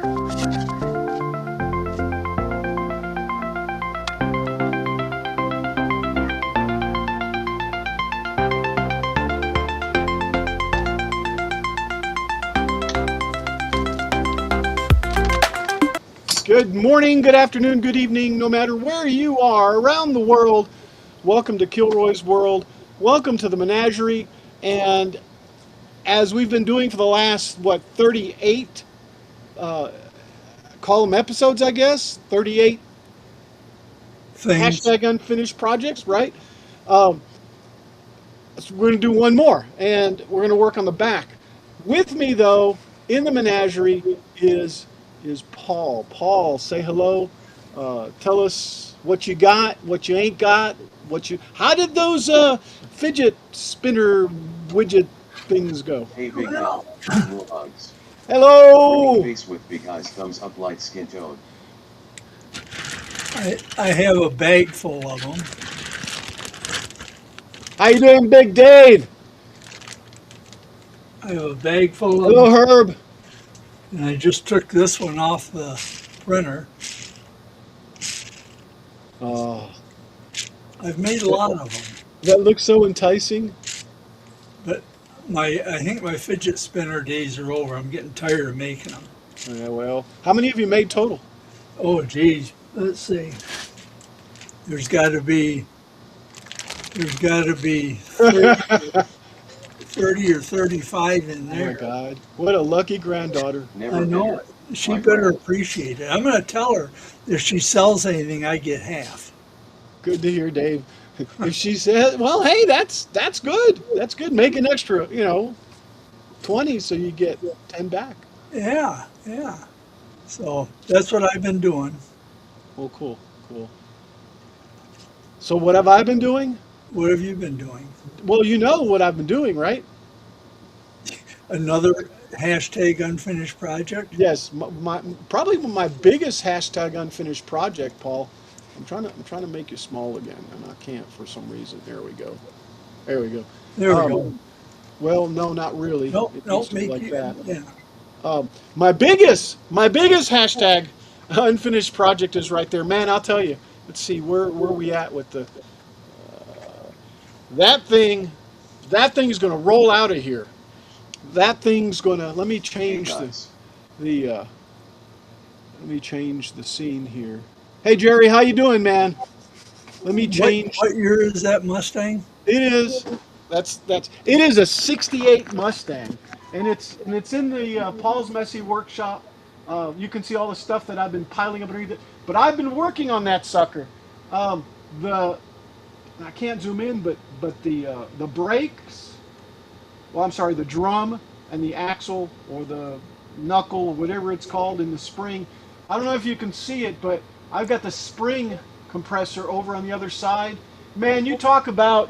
Good morning, good afternoon, good evening, no matter where you are around the world. Welcome to Kilroy's World. Welcome to the menagerie. And as we've been doing for the last, 38 call them episodes, I guess? 38 Things. hashtag unfinished projects, right? So we're going to do one more, and we're going to work on the back. With me, though, in the menagerie is Paul. Paul, say hello. Tell us what you got, what you ain't got, How did those fidget spinner widget things go? Hey big guy, Moohugs. Hello. Face with big eyes, thumbs up, light skin tone. I have a bag full of them. How you doing, Big Dave? I have a bag full of Hello, them, Herb. and I just took this one off the printer. Oh, I've made a lot of them, that looks so enticing. but I think my fidget spinner days are over. I'm getting tired of making them. Yeah, well, how many have you made total? Oh, geez. Let's see. There's got to be 30 or 35 in Oh my there. God, what a lucky granddaughter. Never I know. been. She My better friend. appreciate it. I'm going to tell her if she sells anything, I get half. Good to hear, Dave. If she said, well, hey, that's good. That's good. Make an extra, 20 so you get 10 back. Yeah, yeah. So that's what I've been doing. Oh, cool. So what have I been doing? What have you been doing? Well, you know what I've been doing, right? Another hashtag unfinished project? Yes, probably my biggest hashtag unfinished project, Paul. I'm trying to make you small again, and I can't for some reason. There we go. There we go. There we go. Well, no, not really. Nope, It nope, needs to be like that. yeah. My biggest hashtag unfinished project is right there, man. I'll tell you. Let's see where we at with the that thing. That thing's going to roll out of here. That thing's going to. Let me Hey change guys. the. Let me change the scene here. Hey Jerry, how you doing, man? Let me change. What year is that Mustang? It is. It is a '68 Mustang, and it's in the Paul's Messy Workshop. You can see all the stuff that I've been piling up underneath it. But I've been working on that sucker. The I can't zoom in, but the brakes. Well, I'm sorry, the drum and the axle or the knuckle, whatever it's called in the spring. I don't know if you can see it, but I've got the spring compressor over on the other side. Man, you talk about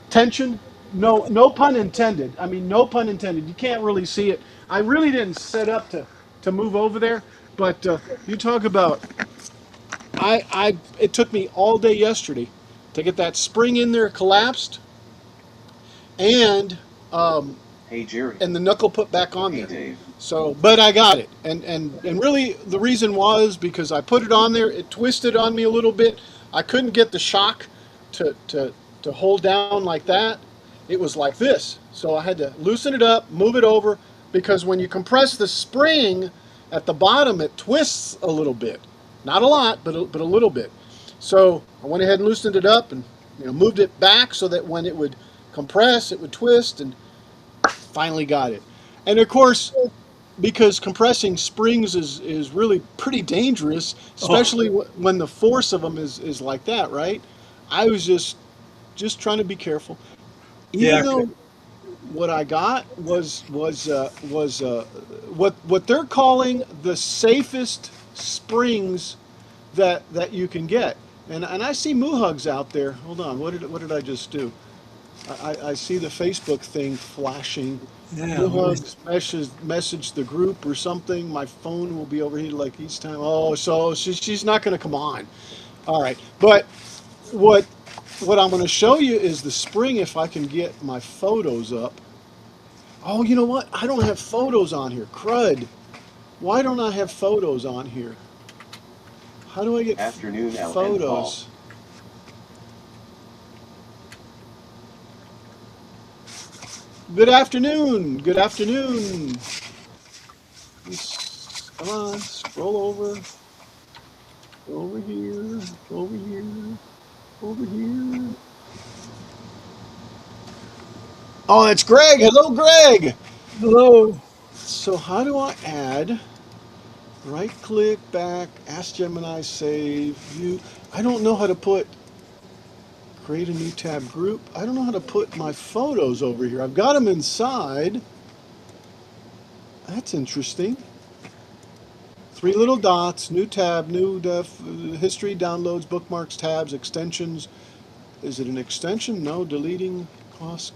tension. No pun intended. I mean, no pun intended. You can't really see it. I really didn't set up to move over there, but you talk about. It took me all day yesterday to get that spring in there collapsed, and Hey Jerry. the knuckle put back on Hey there. Dave. So, but I got it, and really the reason was because I put it on there. It twisted on me a little bit. I couldn't get the shock to hold down like that. It was like this. So I had to loosen it up, move it over, because when you compress the spring at the bottom, it twists a little bit. Not a lot, but a little bit. So I went ahead and loosened it up and moved it back so that when it would compress, it would twist, and finally got it. And of course, because compressing springs is really pretty dangerous, especially when the force of them is like that, right? I was just trying to be careful. Even though what I got was what they're calling the safest springs that you can get. And I see Moohugs out there. Hold on, what did I just do? I see the Facebook thing flashing. Yeah. Moohugs message the group or something. My phone will be overheated like each time. Oh, so she's not going to come on. All right, but what I'm going to show you is the spring if I can get my photos up. Oh, you know what? I don't have photos on here. Crud. Why don't I have photos on here? How do I get Afternoon out and call. photos? Good afternoon. Good afternoon. Come on, scroll over. Go over here. Go over here. Over here. Oh, that's Greg. Hello, Greg. Hello. So how do I add? Right click back, ask Gemini, save, view. I don't know how to put, create a new tab group. I don't know how to put my photos over here. I've got them inside. That's interesting. Three little dots, new tab, new history, downloads, bookmarks, tabs, extensions. Is it an extension? No, deleting, cost,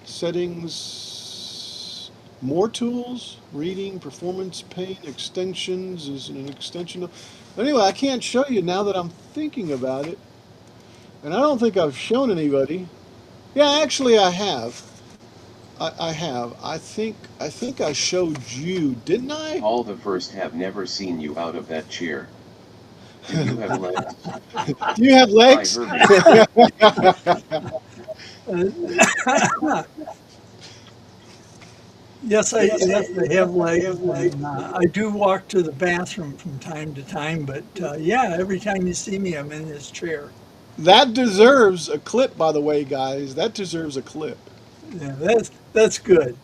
settings, more tools, reading, performance, pane, extensions. Is it an extension? But anyway, I can't show you now that I'm thinking about it. And I don't think I've shown anybody. Yeah, actually I have. I have. I think I showed you, didn't I? All the first have never seen you out of that chair. Do you have legs? Do you have legs? Hi, Yes, I have legs. And, I do walk to the bathroom from time to time, but yeah, every time you see me, I'm in this chair. That deserves a clip, by the way, guys. That deserves a clip. Yeah, that's good.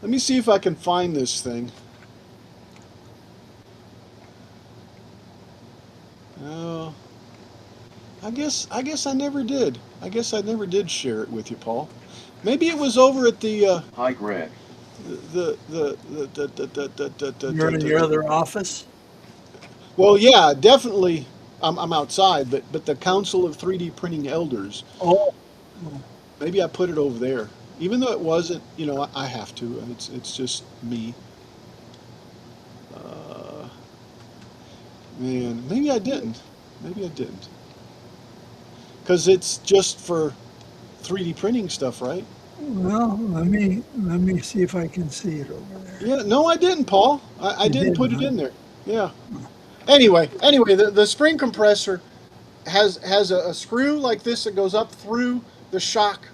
Let me see if I can find this thing. Oh, I guess I never did. I guess I never did share it with you, Paul. Maybe it was over at the Hi, Greg. the You're in your other office? well, yeah, definitely. I'm outside, but the Council of 3D Printing Elders. Oh, Maybe I put it over there, even though it wasn't. You know, I have to. It's just me. Man, maybe I didn't. Maybe I didn't. Because it's just for 3D printing stuff, right? well, let me see if I can see it over there. Yeah, no, I didn't, Paul. I You didn't put didn't, it huh? in there. Yeah. Anyway, the spring compressor has a screw like this that goes up through the shock,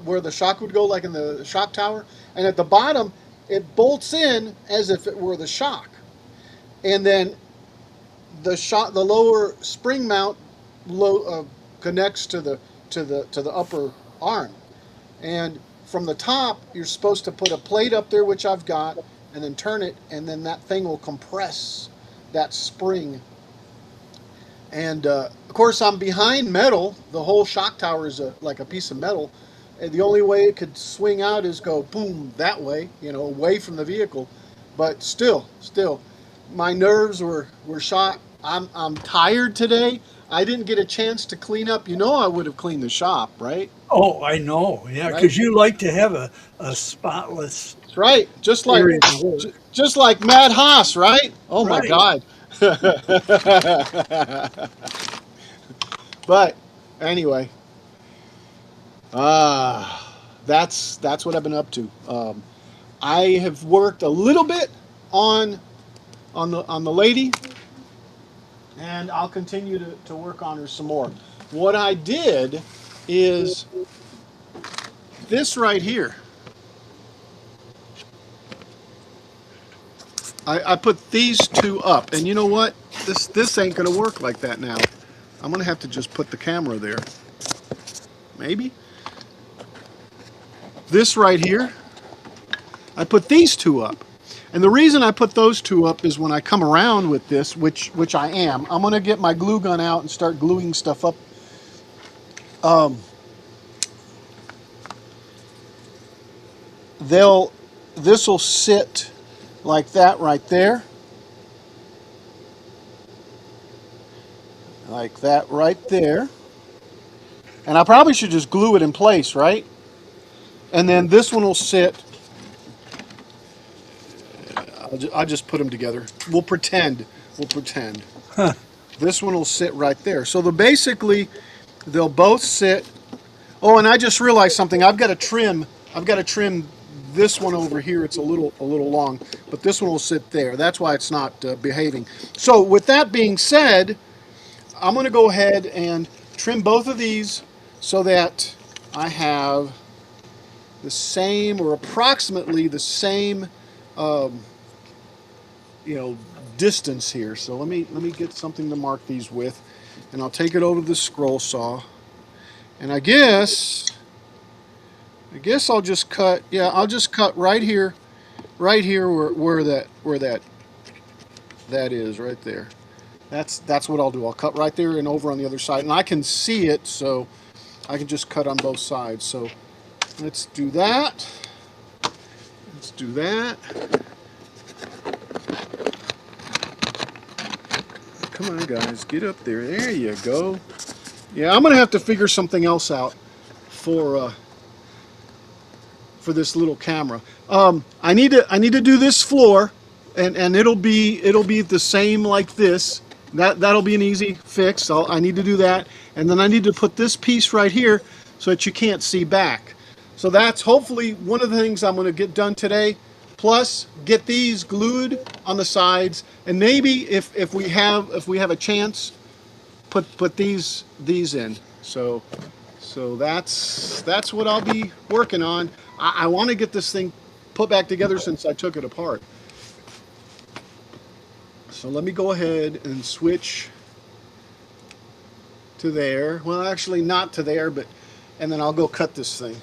where the shock would go, like in the shock tower, and at the bottom it bolts in as if it were the shock, and then the lower spring mount connects to the upper arm, and from the top you're supposed to put a plate up there, which I've got, and then turn it, and then that thing will compress that spring. And of course, I'm behind metal. The whole shock tower is like a piece of metal. And the only way it could swing out is go boom that way, away from the vehicle. But still, my nerves were shot. I'm tired today. I didn't get a chance to clean up. I would have cleaned the shop, right? Oh, I know. Yeah, Right. because you like to have a spotless That's right. area to work. Just like Mad Haas, right? Oh my Right. God. But anyway, that's what I've been up to. I have worked a little bit on the lady, and I'll continue to work on her some more. What I did is this right here. I put these two up, and you know what? This ain't gonna work like that now. I'm gonna have to just put the camera there. Maybe. This right here, I put these two up. And the reason I put those two up is when I come around with this, which I am, I'm gonna get my glue gun out and start gluing stuff up. This will sit like that right there. Like that right there. And I probably should just glue it in place, right? And then this one will sit. I'll just put them together. We'll pretend. This one will sit right there. So basically, they'll both sit Oh, and I just realized something. I've got to trim. I've got to trim this one over here. It's a little long, but this one will sit there. That's why it's not behaving. So with that being said, I'm going to go ahead and trim both of these so that I have the same or approximately the same, um, you know, distance here. So let me get something to mark these with, and I'll take it over to the scroll saw. And I guess I'll just cut. Yeah, I'll just cut right here where that is right there. That's what I'll do. I'll cut right there and over on the other side, and I can see it, so I can just cut on both sides. So let's do that. Let's do that. Come on, guys, get up there. There you go. Yeah, I'm gonna have to figure something else out for this little camera. I need to do this floor, and it'll be the same like this. That'll be an easy fix. I need to do that, and then I need to put this piece right here so that you can't see back. So that's hopefully one of the things I'm going to get done today. Plus, get these glued on the sides, and maybe if we have a chance, put these in. So that's what I'll be working on. I want to get this thing put back together since I took it apart. So let me go ahead and switch to there. Well, actually not to there, and then I'll go cut this thing.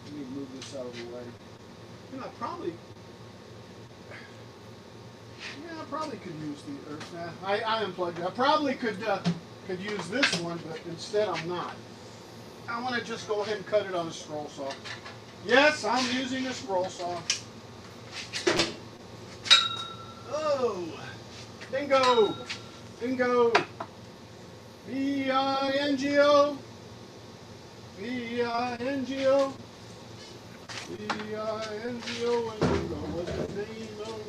Let me move this out of the way. You know, I probably could use the earth. I unplugged it. I probably could use this one, but instead I'm not. I want to just go ahead and cut it on a scroll saw. Yes, I'm using a scroll saw. Oh, bingo, bingo. B-I-N-G-O, B-I-N-G-O, B-I-N-G-O, and bingo. What's the name of?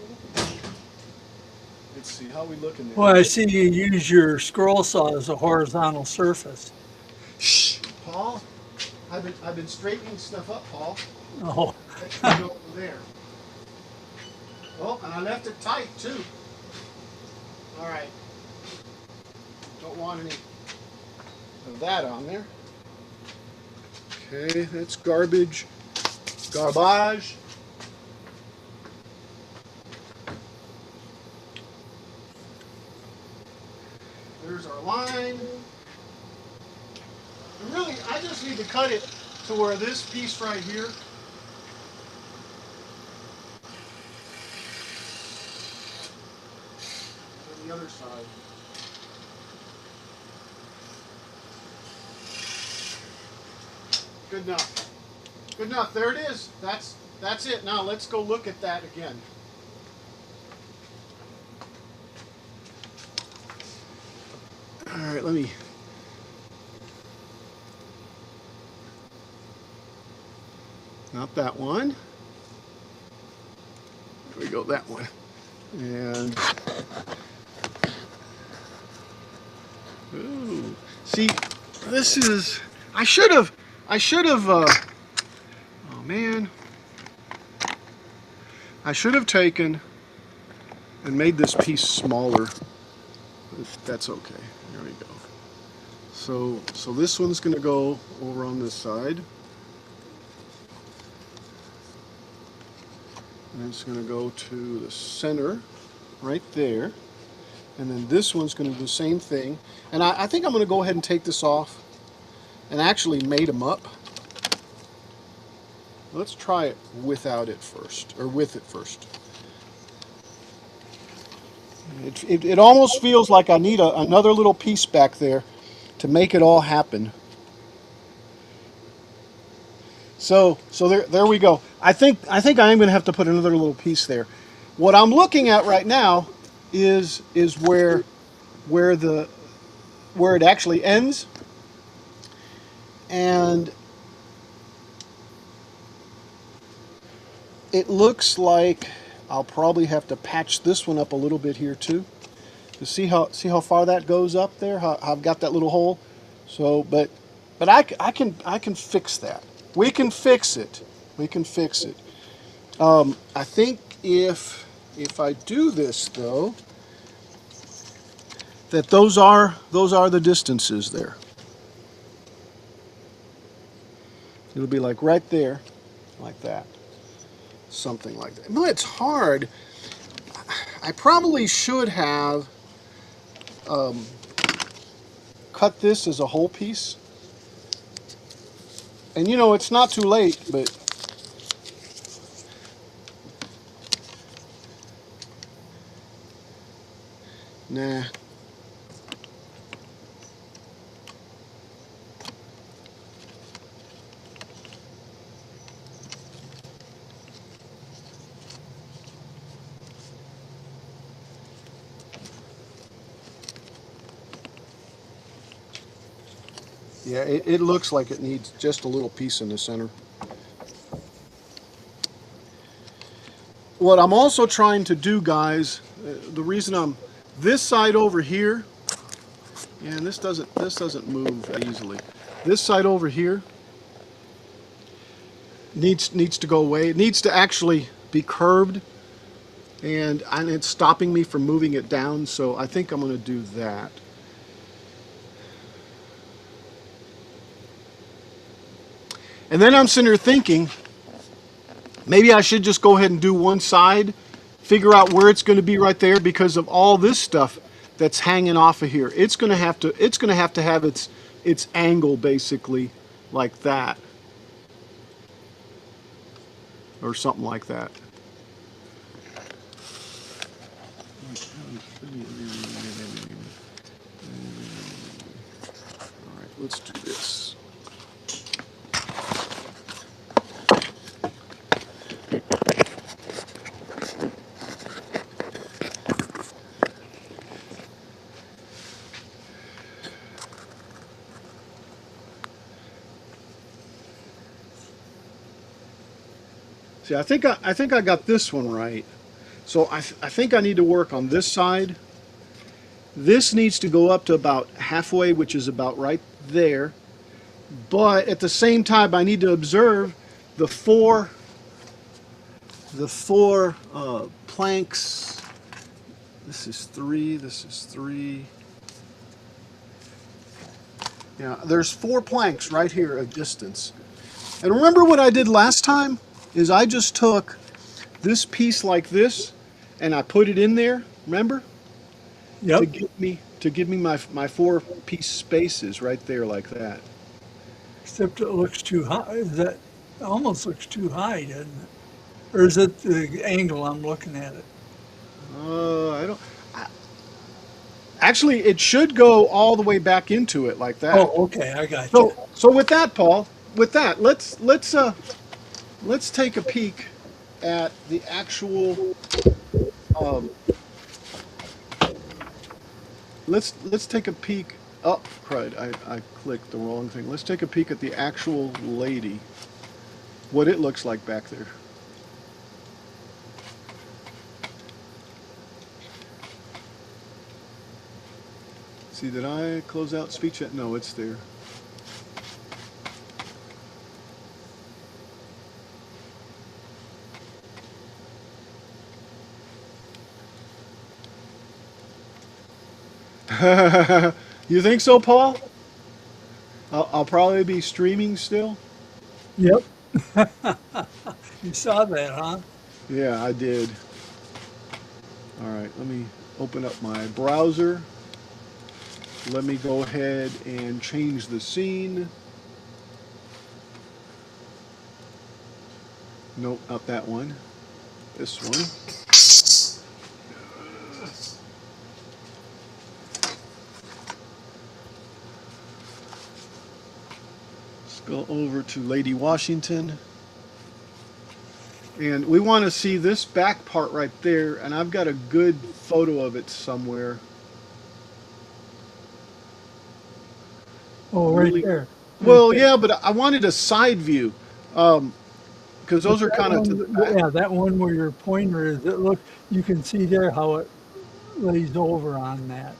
Let's see, how we looking there? Well, I see you use your scroll saw as a horizontal surface. Shh, Paul. I've been straightening stuff up, Paul. Oh, That should go over there. Oh, and I left it tight too. All right. Don't want any of that on there. Okay, that's garbage. Garbage. There's our line. And really, I just need to cut it to where this piece right here. On the other side. Good enough. Good enough. There it is. That's it. Now let's go look at that again. All right, let me. Not that one. There we go, that one. And ooh, see, this is. I should have. Oh man. I should have taken and made this piece smaller. That's okay. There we go. So this one's going to go over on this side. And it's going to go to the center right there. And then this one's going to do the same thing. And I think I'm going to go ahead and take this off and actually mate them up. Let's try it without it first, or with it first. It almost feels like I need another little piece back there to make it all happen. So there we go. I think I am going to have to put another little piece there. What I'm looking at right now is where it actually ends, and it looks like I'll probably have to patch this one up a little bit here too. You see how far that goes up there? How I've got that little hole. So, but I can fix that. We can fix it. We can fix it. I think if I do this though, that those are the distances there. It'll be like right there, like that, something like that. No, it's hard. I probably should have cut this as a whole piece. And you know, it's not too late, but nah. Yeah, it looks like it needs just a little piece in the center. What I'm also trying to do, guys, the reason I'm this side over here, yeah, and this doesn't move easily. This side over here needs to go away. It needs to actually be curved, and it's stopping me from moving it down. So I think I'm going to do that. And then I'm sitting here thinking, maybe I should just go ahead and do one side, figure out where it's going to be right there because of all this stuff that's hanging off of here. It's going to have to have its angle basically like that or something like that. All right, let's do this. See, I think I got this one right. So I think I need to work on this side. This needs to go up to about halfway, which is about right there. But at the same time, I need to observe the four planks. This is 3. This is 3. Yeah, there's 4 planks right here at distance. And remember what I did last time? Is I just took this piece like this and I put it in there, remember? Yep. To give me my 4-piece spaces right there like that. Except it looks too high. That almost looks too high, doesn't it? Or is it the angle I'm looking at it? I don't. Actually, it should go all the way back into it like that. Oh, okay, I got you. So with that, Paul, with that, let's take a peek at the actual. Let's take a peek. Oh, crud! I clicked the wrong thing. Let's take a peek at the actual lady. What it looks like back there. See, did I close out speech yet? No, it's there. You think so, Paul? I'll probably be streaming still. Yep. You saw that, huh? Yeah, I did. All right, let me open up my browser. Let me go ahead and change the scene. Nope, not that one. This one. Let's go over to Lady Washington. And we want to see this back part right there, and I've got a good photo of it somewhere. Oh, right there. Well, yeah, but I wanted a side view, because those are kind of to the back. Yeah, that one where your pointer is. It look, you can see there how it lays over on that.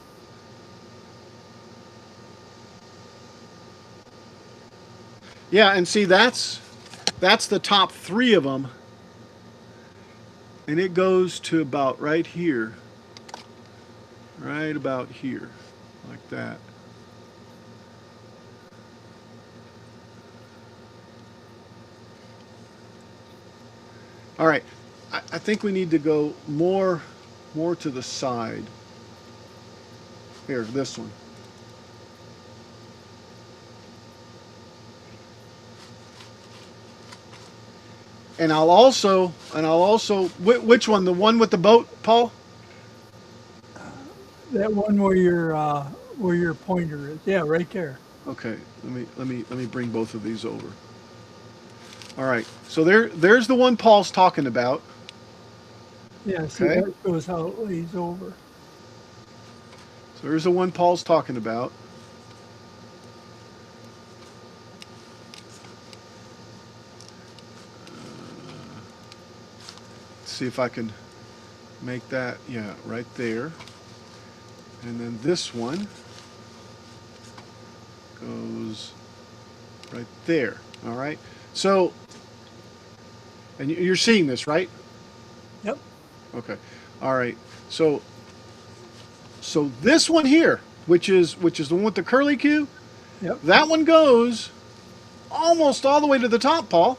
Yeah, and see, that's the top 3 of them, and it goes to about right here, right about here, like that. All right, I think we need to go more to the side. Here, this one. And I'll also, which one? The one with the boat, Paul? That one where your pointer is. Yeah, right there. Okay, let me bring both of these over. All right, so there's the one Paul's talking about. Yeah, see, Okay, that shows how it lays over. so there's the one Paul's talking about. Let's see if I can make that, yeah, right there. And then this one goes right there. All right, so, and you're seeing this, right? Yep. Okay. All right. So this one here, which is the one with the curly Q, Yep. that one goes almost all the way to the top, Paul.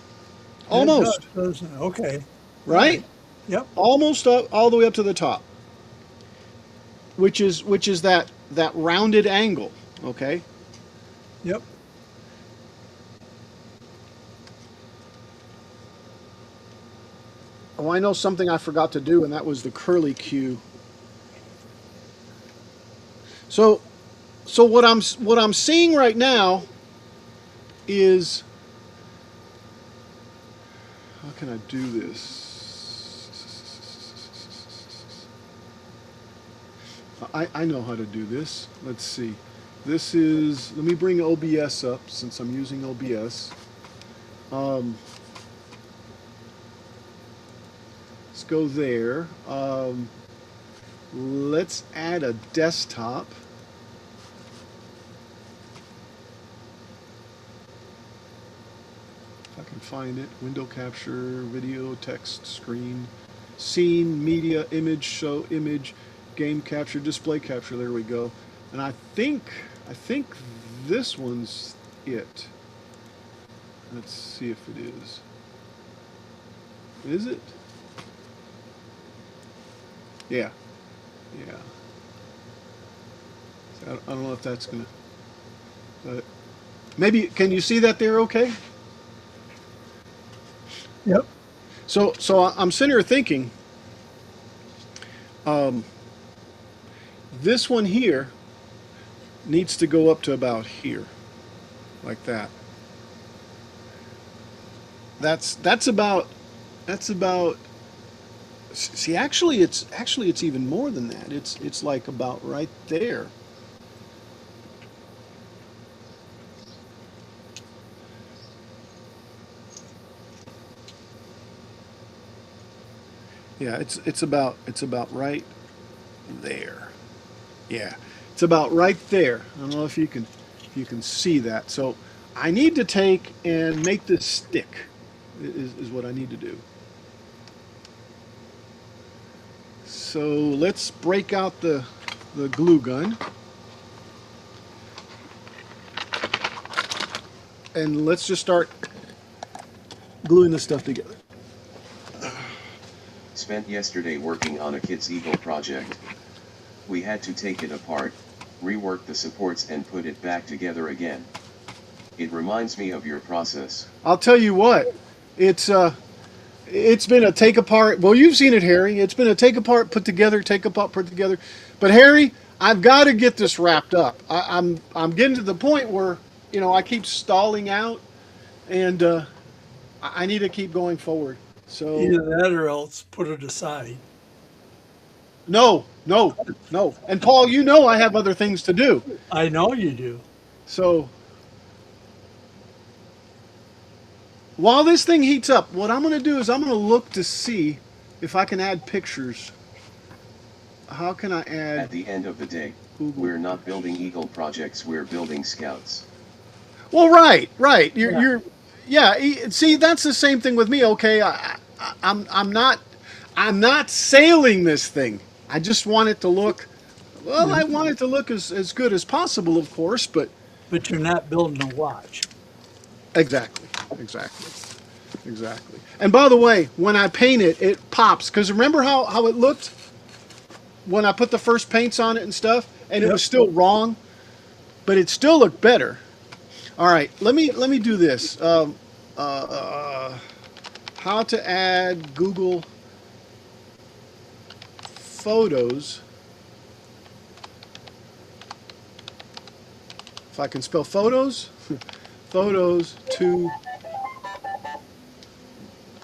Almost. It does, doesn't it? Okay. Right? Yep. Almost up, all the way up to the top. Which is that rounded angle, okay? Yep. Oh, I know something I forgot to do, and that was the curly Q. So what I'm seeing right now is, how can I do this? I know how to do this. Let's see. This is, let me bring OBS up since I'm using OBS. Let's go there. Let's add a desktop. If I can find it. Window capture, video, text, screen, scene, media, image, show, image, game capture, display capture. There we go. And I think this one's it. Let's see if it is. Is it? Yeah. Yeah. So I don't know if that's gonna. Maybe, can you see that there? Okay. Yep. So I'm sitting here thinking. This one here needs to go up to about here, like that. That's about. See, actually, it's even more than that. It's like about right there. Yeah, it's about right there. Yeah, it's about right there. I don't know if you can see that. So I need to take and make this stick. Is what I need to do. So let's break out the glue gun. And let's just start gluing this stuff together. Spent yesterday working on a kid's Eagle project. We had to take it apart, rework the supports and put it back together again. It reminds me of your process. I'll tell you what, it's been a take apart. Well, you've seen it, Harry. It's been a take apart, put together, take apart, put together. But Harry, I've got to get this wrapped up. I'm getting to the point where I keep stalling out, and I need to keep going forward. So Either that or else put it aside. no. And Paul, I have other things to do. I know you do. So while this thing heats up, what I'm going to do is I'm going to look to see if I can add pictures. how can I add At the end of the day, Google? we're not building Eagle projects, we're building scouts. Well, right. Yeah. Yeah. See, that's the same thing with me. Okay, I'm not sailing this thing. I just want it to look. Well, I want it to look as good as possible, of course, but But you're not building a watch. exactly, exactly, exactly. And by the way, when I paint it, it pops. Because remember how it looked when I put the first paints on it and stuff, and it Yep. was still wrong, but it still looked better. All right, let me do this. How to add Google Photos. If I can spell photos, photos to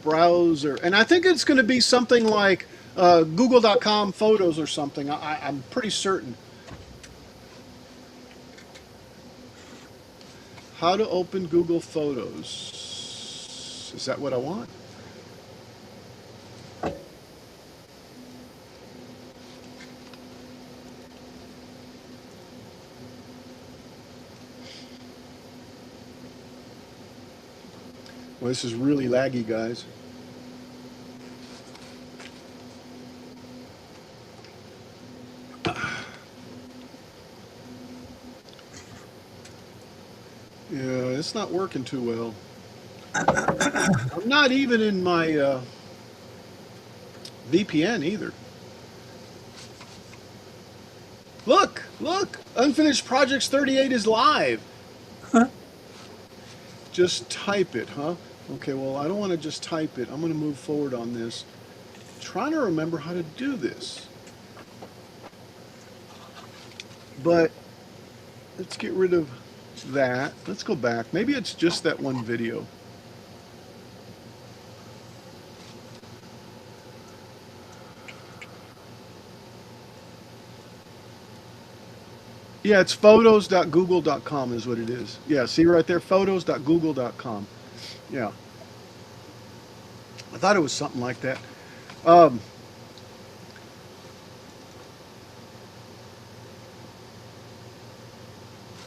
browser, and I think it's going to be something like Google.com Photos or something. I'm pretty certain. How to open Google Photos? Is that what I want? Well, this is really laggy, guys. Yeah, it's not working too well. I'm not even in my VPN either. Look! Unfinished Projects 38 is live. Just type it, huh? Okay, well, I don't want to just type it. I'm going to move forward on this. Trying to remember how to do this. But let's get rid of that. Let's go back. Maybe it's just that one video. Yeah, it's photos.google.com is what it is. Yeah, see right there, photos.google.com. Yeah. I thought it was something like that. Um,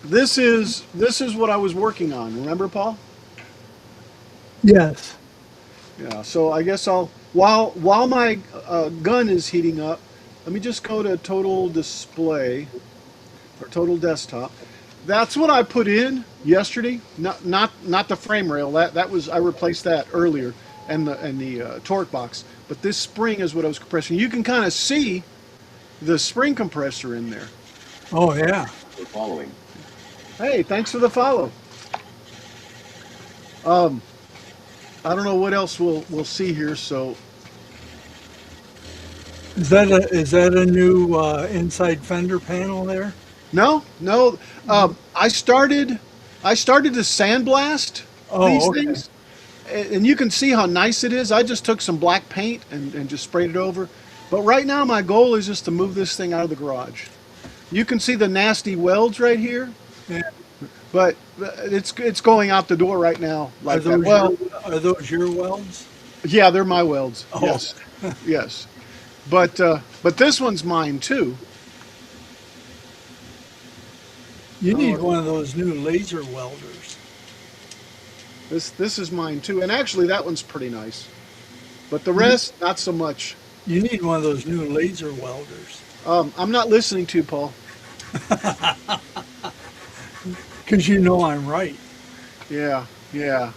this is what I was working on. Remember, Paul? Yes. Yeah. So I guess while my gun is heating up, let me just go to total display or total desktop. That's what I put in yesterday. Not the frame rail. That was I replaced that earlier, and the torque box. But this spring is what I was compressing. You can kind of see the spring compressor in there. Oh, yeah. We're following. Hey, thanks for the follow. I don't know what else we'll see here. So Is that a new inside fender panel there? no. I started to sandblast these Oh, okay. things, and you can see how nice it is. I just took some black paint and just sprayed it over. But right now my goal is just to move this thing out of the garage. You can see the nasty welds right here, Yeah. but it's going out the door right now Are like that. those Well, are those your welds? yeah, they're my welds. Oh. Yes, yes. But this one's mine too. You need Oh. one of those new laser welders. This is mine too, and actually that one's pretty nice. But the rest, not so much. You need one of those new laser welders. I'm not listening to you, Paul. Because you know I'm right. Yeah, yeah,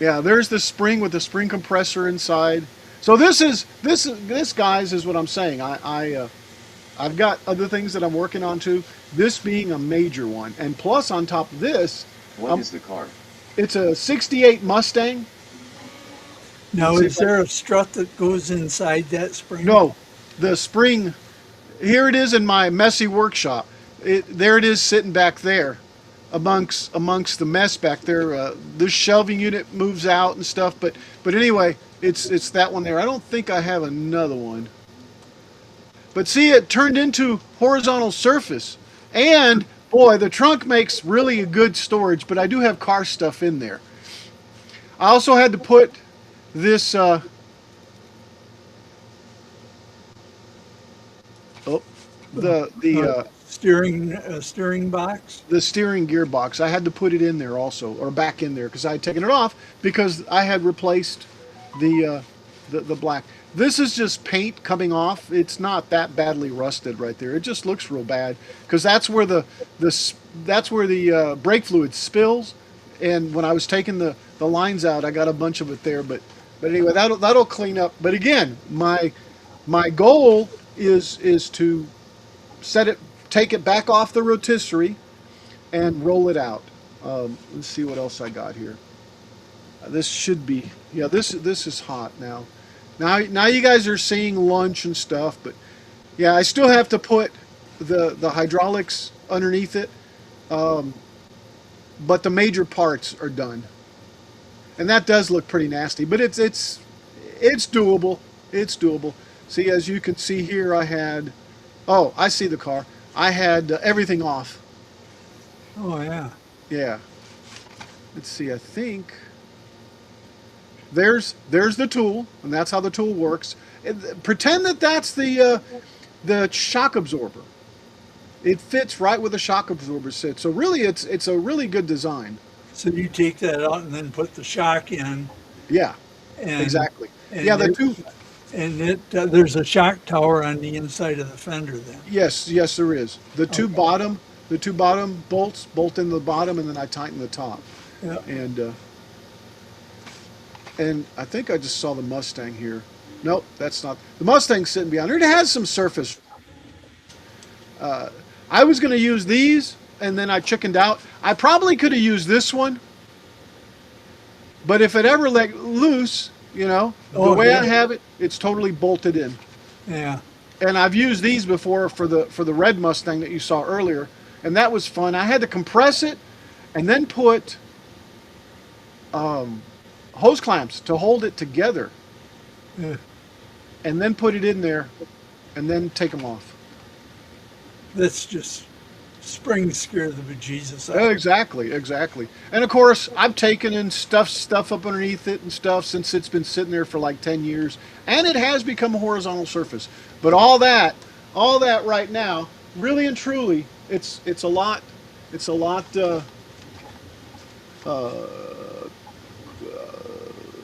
yeah. There's the spring with the spring compressor inside. So this guys is what I'm saying. I've got other things that I'm working on too. This being a major one, and plus on top of this, What is the car? it's a '68 Mustang. Now, See is if I- there a strut that goes inside that spring? No, the spring. Here it is in my messy workshop. There it is sitting back there, amongst the mess back there. This shelving unit moves out and stuff, but anyway, it's that one there. I don't think I have another one. But see, it turned into horizontal surface, and boy, the trunk makes really a good storage. But I do have car stuff in there. I also had to put this. the steering box. the steering gearbox. I had to put it in there also, or back in there, because I had taken it off because I had replaced the black. This is just paint coming off. It's not that badly rusted right there. It just looks real bad because that's where the brake fluid spills. And when I was taking the lines out, I got a bunch of it there. But anyway, that'll clean up. But again, my goal is to take it back off the rotisserie and roll it out. Let's see what else I got here. This should be, yeah, this is hot now. Now you guys are seeing lunch and stuff, but yeah, I still have to put the hydraulics underneath it. But the major parts are done. And that does look pretty nasty, but it's doable. It's doable. See, as you can see here, I had, oh, I see the car. I had everything off. Oh yeah. Yeah. Let's see, I think there's the tool, and that's how the tool works. Pretend that that's the shock absorber. It fits right where the shock absorber sits. So really, it's a really good design. So you take that out and then put the shock in. Yeah, And, exactly. and Yeah, there's a shock tower on the inside of the fender then. Yes, there is. The two bottom bolts bolt in the bottom, and then I tighten the top. Yeah. And I think I just saw the Mustang here. Nope, that's not. The Mustang's sitting behind her. It has some surface. I was going to use these, and then I chickened out. I probably could have used this one, but if it ever let loose, the way I have it, it's totally bolted in. Yeah. And I've used these before for the red Mustang that you saw earlier, and that was fun. I had to compress it, and then put hose clamps to hold it together, Yeah. and then put it in there, and then take them off. That's just spring scare the bejesus out. Exactly. And of course, I've taken and stuff up underneath it and stuff since it's been sitting there for like 10 years, and it has become a horizontal surface. But all that right now, really and truly, it's a lot.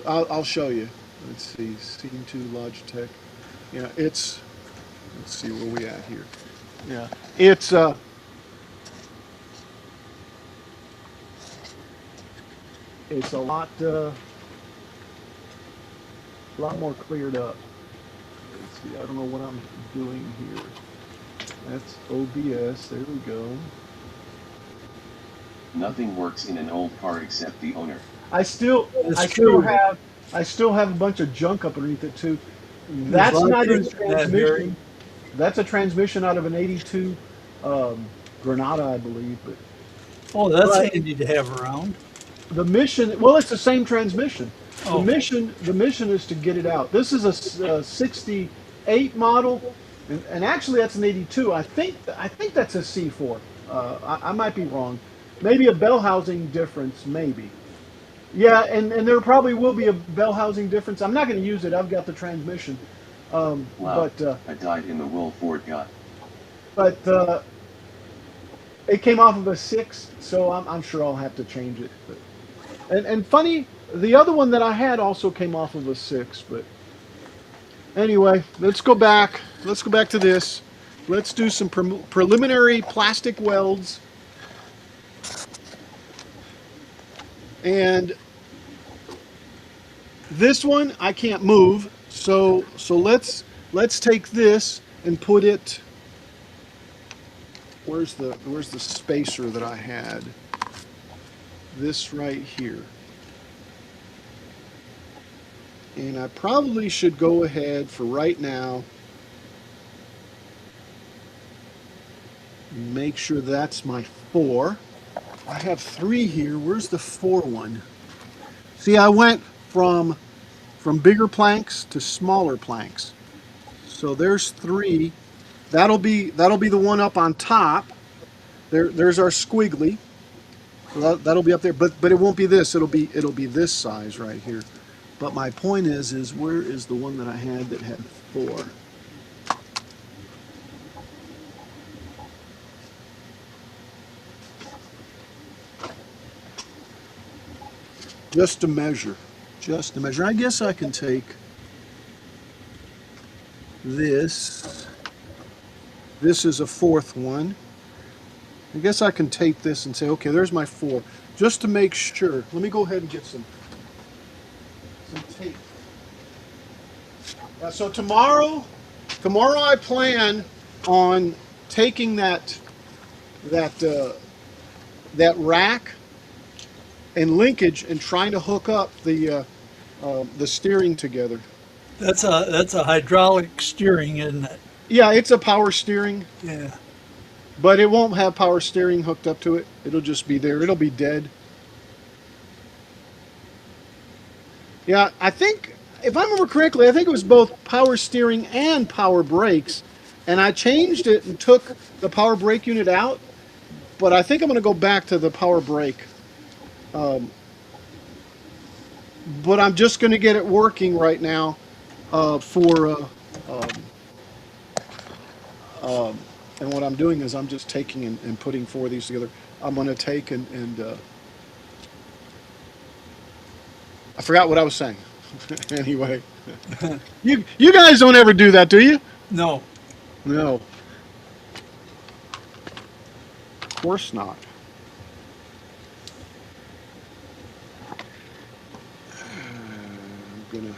I'll show you. Let's see, Scene 2 Logitech. Yeah, let's see where we at here. Yeah, it's a lot more cleared up. Let's see, I don't know what I'm doing here. That's OBS. There we go. Nothing works in an old car except the owner. I still have a bunch of junk up underneath it too. That's not a transmission. That's a transmission out of an '82 Granada, I believe. But That's handy to have around. the mission, well, it's the same transmission. Oh. The mission is to get it out. This is a '68 model, and actually that's an '82. I think that's a C4. I might be wrong. Maybe a bell housing difference, maybe. Yeah, and there probably will be a bell housing difference. I'm not going to use it. I've got the transmission. Wow, but I died in the will Ford got. But it came off of a 6, so I'm sure I'll have to change it. But, and funny, the other one that I had also came off of a 6. But anyway, let's go back. Let's go back to this. Let's do some preliminary plastic welds. And this one I can't move, so let's take this and put it. Where's the spacer that I had? This right here. And I probably should go ahead for right now. Make sure that's my 4. I have 3 here. Where's the 4 one? See, I went from bigger planks to smaller planks. So there's 3. That'll be the one up on top. There's our squiggly. So that'll be up there, but it won't be this. It'll be this size right here. But my point is where is the one that I had that had 4? just to measure. Just to measure. I guess I can take this. This is a fourth one. I guess I can take this and say, okay, there's my 4. Just to make sure. Let me go ahead and get some tape. So tomorrow I plan on taking that that rack and linkage and trying to hook up the steering together. That's a hydraulic steering, isn't it? Yeah, it's a power steering, Yeah. but it won't have power steering hooked up to it. It'll just be there. It'll be dead. Yeah, I think, if I remember correctly, I think it was both power steering and power brakes. And I changed it and took the power brake unit out. But I think I'm going to go back to the power brake. But I'm just going to get it working right now and what I'm doing is I'm just taking and putting 4 of these together. I'm going to take and I forgot what I was saying. Anyway, you guys don't ever do that, do you? No. No, of course not. I'm gonna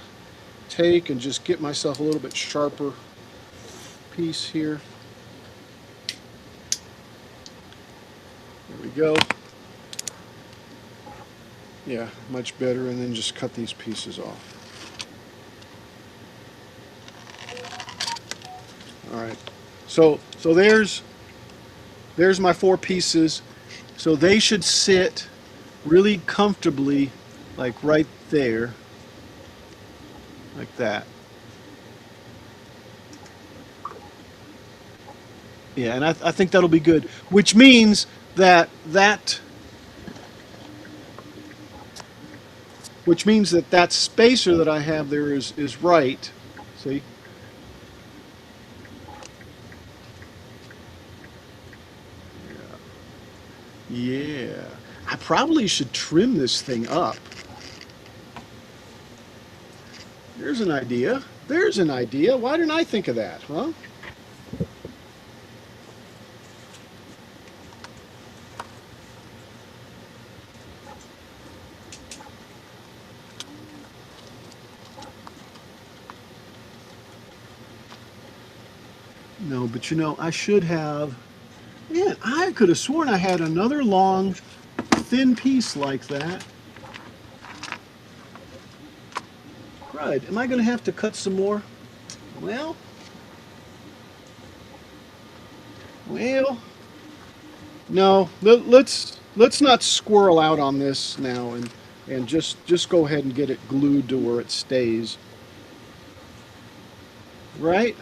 take and just get myself a little bit sharper piece here. There we go. Yeah, much better. And then just cut these pieces off. All right. So there's my 4 pieces. So they should sit really comfortably, like right there, like that. Yeah, and I think that'll be good. Which means that spacer that I have there is right. See? Yeah. I probably should trim this thing up. There's an idea. There's an idea. Why didn't I think of that, huh? No, but I should have. Man, I could have sworn I had another long, thin piece like that. Right. Am I going to have to cut some more? Well, well. No. Let's not squirrel out on this now and just go ahead and get it glued to where it stays. Right?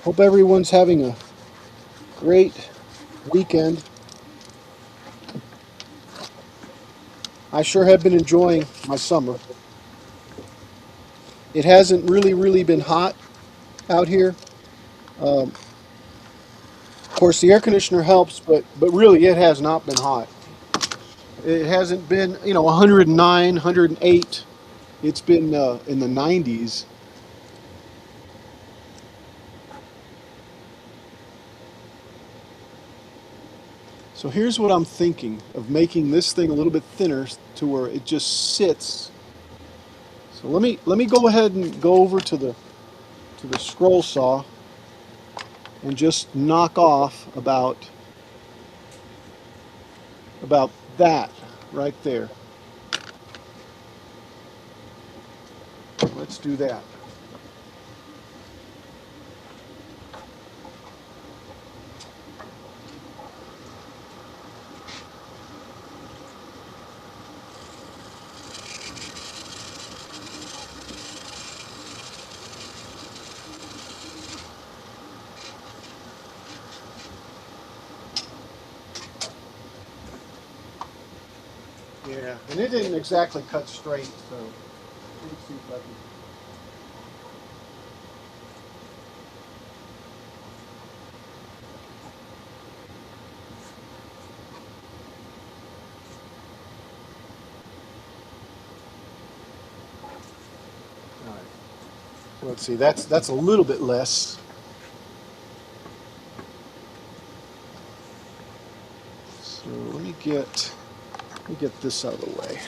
Hope everyone's having a great weekend. I sure have been enjoying my summer. It hasn't really been hot out here. Of course, the air conditioner helps, but really it has not been hot. It hasn't been, 109, 108. It's been in the 90s. So here's what I'm thinking of making this thing a little bit thinner to where it just sits. So let me go ahead and go over to the scroll saw and just knock off about that right there. let's do that. Yeah, and it didn't exactly cut straight, so let's see if I can. All right. So let's see. That's a little bit less. So let me get this out of the way.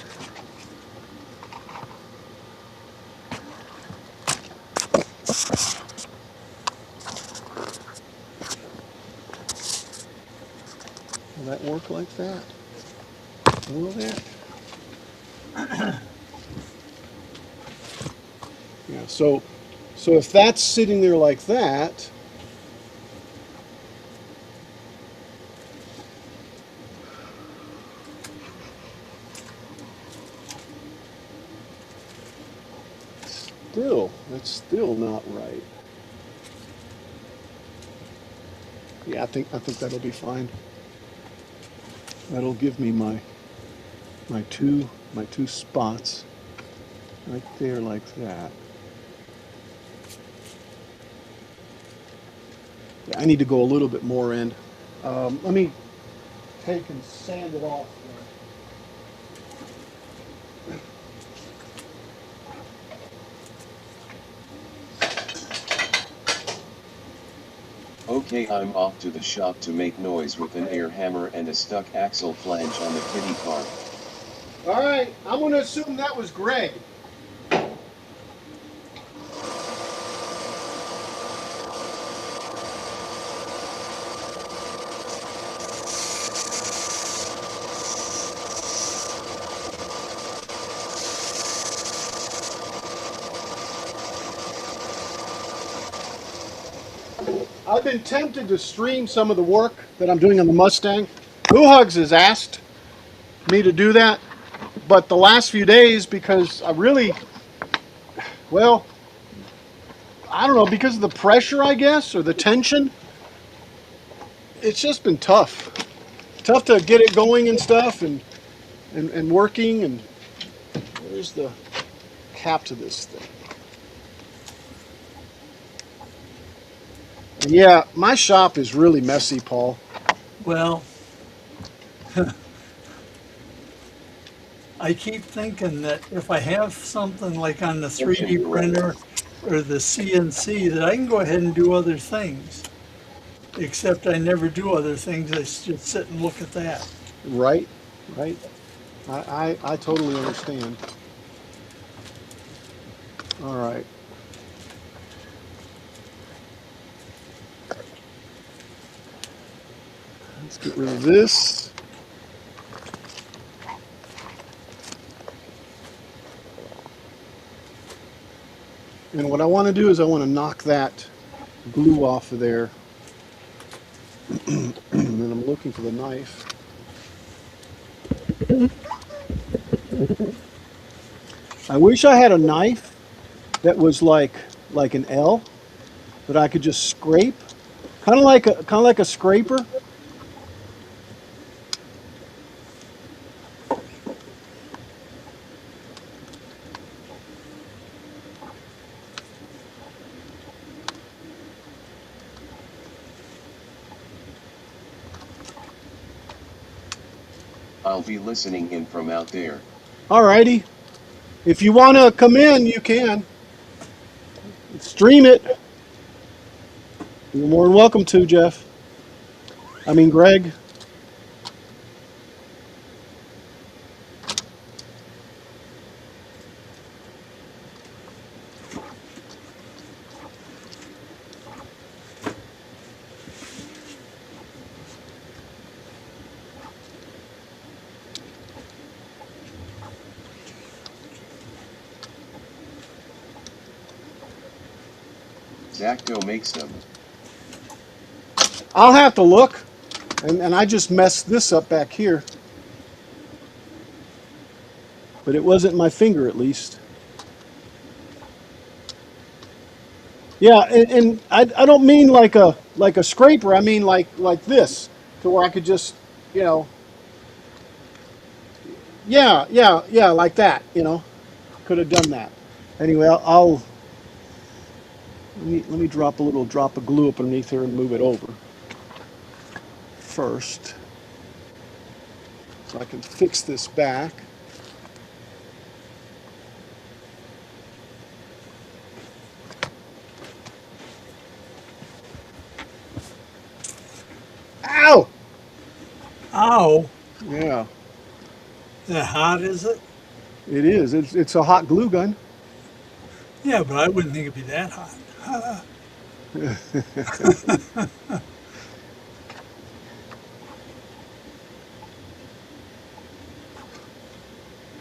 Will that work like that? Will that? Yeah. So if that's sitting there like that, that's still not right. Yeah, I think that'll be fine. That'll give me my two spots right there like that. Yeah, I need to go a little bit more in. Let me take and sand it off. Okay, I'm off to the shop to make noise with an air hammer and a stuck axle flange on the kitty car. All right, I'm going to assume that was Greg. I've been tempted to stream some of the work that I'm doing on the Mustang. Moohugs has asked me to do that, but the last few days, because I really, well, I don't know, because of the pressure, I guess, or the tension, it's just been tough. Tough to get it going and stuff, and working, and where's the cap to this thing? And yeah, my shop is really messy, Paul. Well, I keep thinking that if I have something like on the 3D printer or the CNC, that I can go ahead and do other things. Except I never do other things. I just sit and look at that. Right, right. I totally understand. All right. Let's get rid of this. And what I want to do is I want to knock that glue off of there. And then I'm looking for the knife. I wish I had a knife that was like an L that I could just scrape, kind of like a scraper. I'll be listening in from out there. All righty. If you want to come in, you can. Stream it. You're more than welcome to, Jeff. I mean, Greg. Zacto makes them. I'll have to look. And I just messed this up back here. But it wasn't my finger, at least. Yeah, and I don't mean like a scraper. I mean like this, to where I could just, you know, yeah, like that. You know, could have done that. Anyway, I'll let me drop a little drop of glue up underneath here and move it over first, so I can fix this back. Ow! Ow. Yeah, That hot, is it? it is. It's a hot glue gun. Yeah, but I wouldn't think it'd be that hot.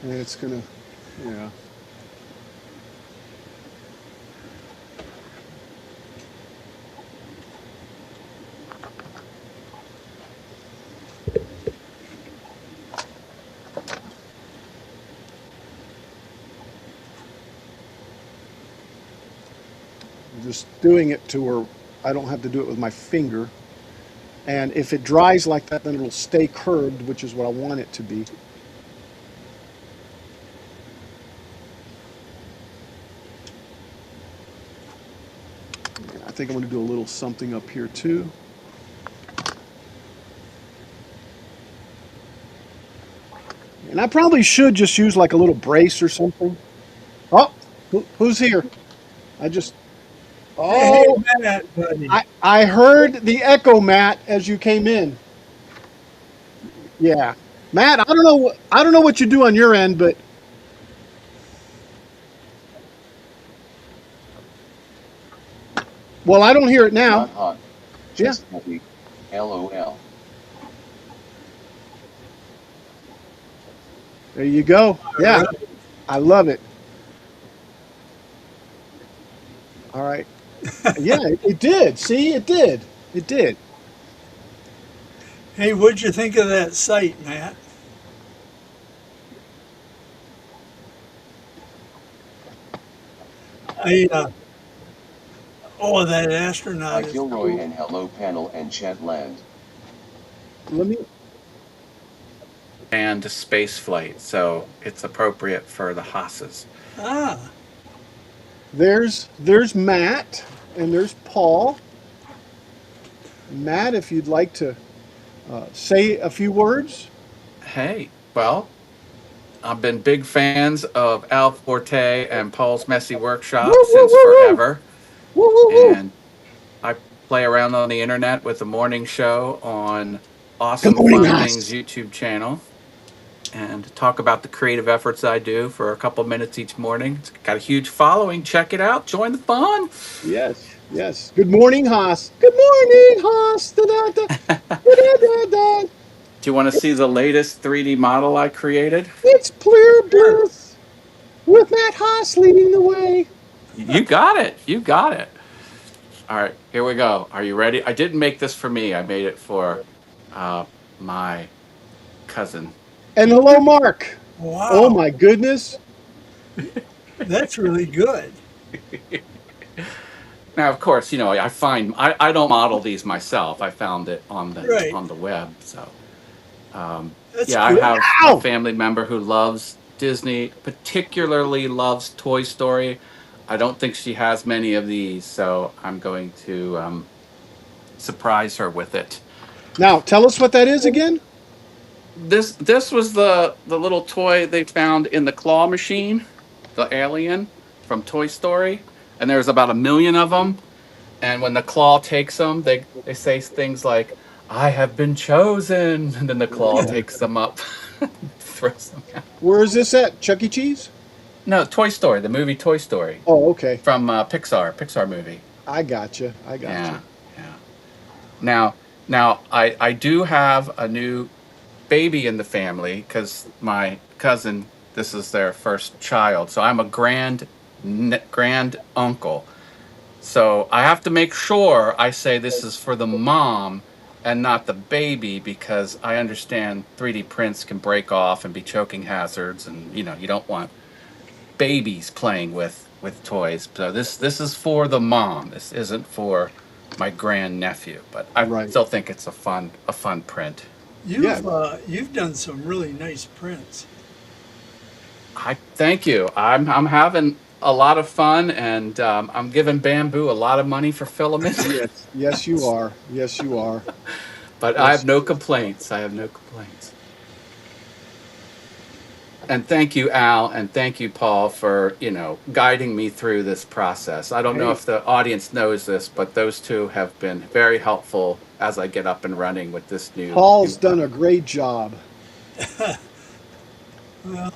And it's gonna, yeah. I'm just doing it to where I don't have to do it with my finger. And if it dries like that, then it'll stay curved, which is what I want it to be. I think I'm going to do a little something up here too. And I probably should just use like a little brace or something. Oh, who's here? I just, Hey, oh, Matt, buddy. I heard the echo, Matt, as you came in. Yeah. Matt, I don't know what you do on your end, but well, I don't hear it now. Not hot. Yeah. Just heavy. LOL. There you go. Yeah. I love it. All right. Yeah, it did. See, it did. It did. Hey, what'd you think of that site, Matt? That astronaut Hi is Gilroy cool. and hello panel and chat land. Let me. And space flight, so it's appropriate for the Haas's. Ah, There's Matt and there's Paul. Matt, if you'd like to say a few words. Hey, well, I've been big fans of Al Forte and Paul's Messy Woo, Workshop woo, since woo, woo. forever, Woo, woo, woo. and I play around on the internet with the morning show on Good Awesome morning, Fun Things Haas. YouTube channel, and talk about the creative efforts I do for a couple minutes each morning. It's got a huge following. Check it out. Join the fun. Yes, yes. Good morning, Haas. Good morning, Haas. Da, da, da, da, da, da, da. Do you want to see the latest 3D model I created? It's Clear Bliss with Matt Haas leading the way. You got it. You got it. All right, here we go. Are you ready? I didn't make this for me. I made it for my cousin. And hello, Mark. Oh wow. my goodness. That's really good. Now, of course, you know I don't model these myself. I found it on Right. the web. So That's yeah, I cool. have a Ow! family member who loves Disney, particularly loves Toy Story. I don't think she has many of these, so I'm going to surprise her with it. Now, tell us what that is again. This was the little toy they found in the claw machine, the alien from Toy Story, and there's about 1 million of them. And when the claw takes them, they say things like, "I have been chosen," and then the claw takes them up, throws them out. Where is this at? Chuck E. Cheese? No, Toy Story, the movie Toy Story Oh, okay. from Pixar movie. I gotcha. I gotcha. Yeah, yeah. Now I do have a new baby in the family because my cousin, this is their first child, so I'm a grand uncle. So I have to make sure I say this is for the mom and not the baby, because I understand 3D prints can break off and be choking hazards, and you don't want babies playing with toys. So this is for the mom. This isn't for my grandnephew, but I Right. still think it's a fun print. Yeah. You've done some really nice prints. I thank you. I'm having a lot of fun, and I'm giving Bamboo a lot of money for filament. Yes. Yes, you are. Yes, you are. But I Yes. have no complaints. I have no complaints. And thank you, Al, and thank you, Paul, for guiding me through this process. I don't know Hey, if the audience knows this, but those two have been very helpful as I get up and running with this Paul's done a great job. Well,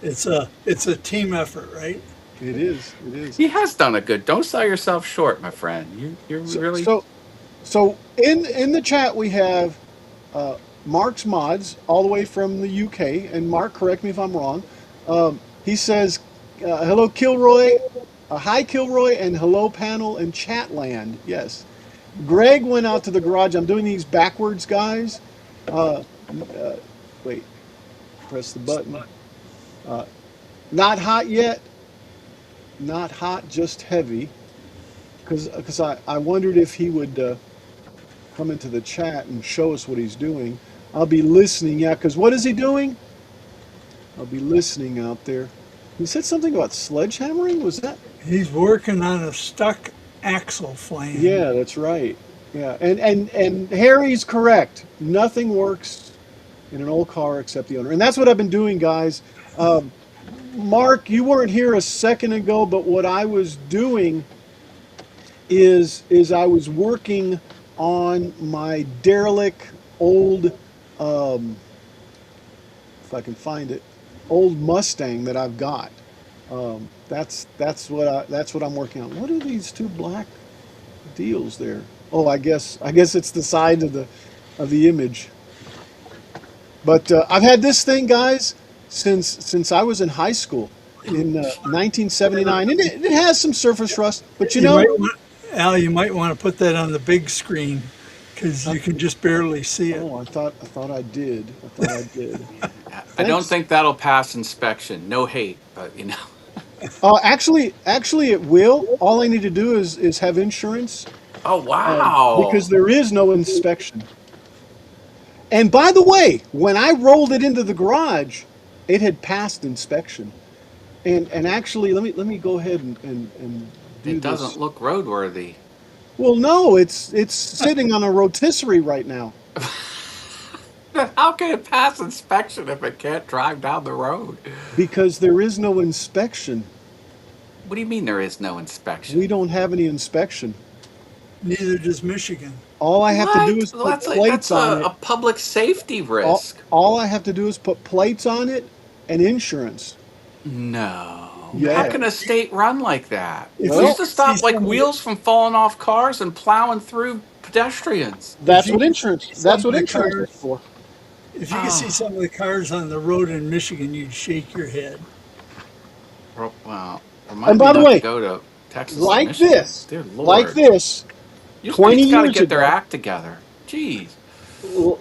it's a team effort, right? It is. It is. He has done a good. Don't sell yourself short, my friend. You're So, really. so, so in the chat we have uh, Mark's Mods all the way from the UK, and Mark, correct me if I'm wrong. He says, "Hello, Kilroy. Hi, Kilroy, and hello, panel and chatland." Yes. Greg went out to the garage. I'm doing these backwards, guys. Uh, uh, wait, press the button. Uh, not hot yet. Not hot, just heavy. Because I wondered if he would come into the chat and show us what he's doing. I'll be listening, yeah, because what is he doing? I'll be listening out there. He said something about sledgehammering, was that? He's working on a stuck axle flange. Yeah, that's right. Yeah, and Harry's correct. Nothing works in an old car except the owner. And that's what I've been doing, guys. Mark, you weren't here a second ago, but what I was doing is I was working on my derelict old, if I can find it, old Mustang that I've got. That's what I'm working on. What are these two black deals there? Oh, I guess it's the side of the image. But I've had this thing, guys, since I was in high school in 1979, and it has some surface rust. But You might want, Al, you might want to put that on the big screen because you can just barely see it. oh, I thought I did. I thought I did. I don't Thanks. think that'll pass inspection. No hate, but Actually, it will. All I need to do is have insurance, Oh wow! because there is no inspection. And by the way, when I rolled it into the garage, it had passed inspection. And actually, let me go ahead and do It this. doesn't look roadworthy. Well, no, it's sitting on a rotisserie right now How can it pass inspection if it can't drive down the road? because there is no inspection. What do you mean there is no inspection? We don't have any inspection. Neither does Michigan. All I have to do What? is Well, put that's plates on a it. public safety All, risk. all I have to do is put plates on it and insurance. No. How Yeah. can a state run like that? If Who's you Well, to see stop like some, wheels from falling off cars and plowing through pedestrians? if that's you what could insurance. see some That's of what the insurance is cars, for. if you could see Ah, some of the cars on the road in Michigan, you'd shake your head. well, And remind me by the not to way, go to Texas and like Michigan. this, Dear like Lord. this, You 20 states got to years get their ago, act together. Jeez.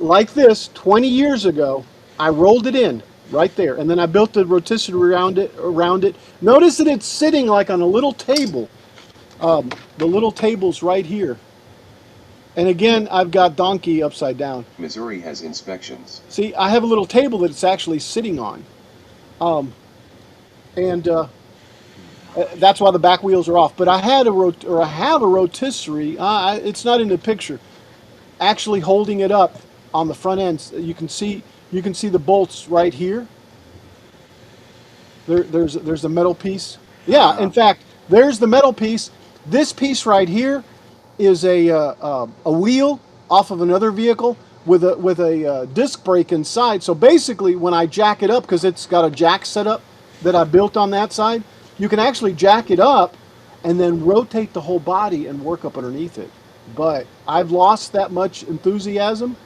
like this, 20 years ago, I rolled it in right there, and then I built the rotisserie around it. Around it. Notice that it's sitting like on a little table. The little table's right here. And again, I've got donkey upside down. Missouri has inspections. See, I have a little table that it's actually sitting on, and that's why the back wheels are off. But I had I have a rotisserie. It's not in the picture. Actually, holding it up on the front end, you can see the bolts right here. There's a metal piece. Yeah, in Uh, fact, there's the metal piece. This piece right here is a wheel off of another vehicle with a disc brake inside. So basically, when I jack it up, because it's got a jack setup that I built on that side, you can actually jack it up and then rotate the whole body and work up underneath it. But I've lost that much enthusiasm.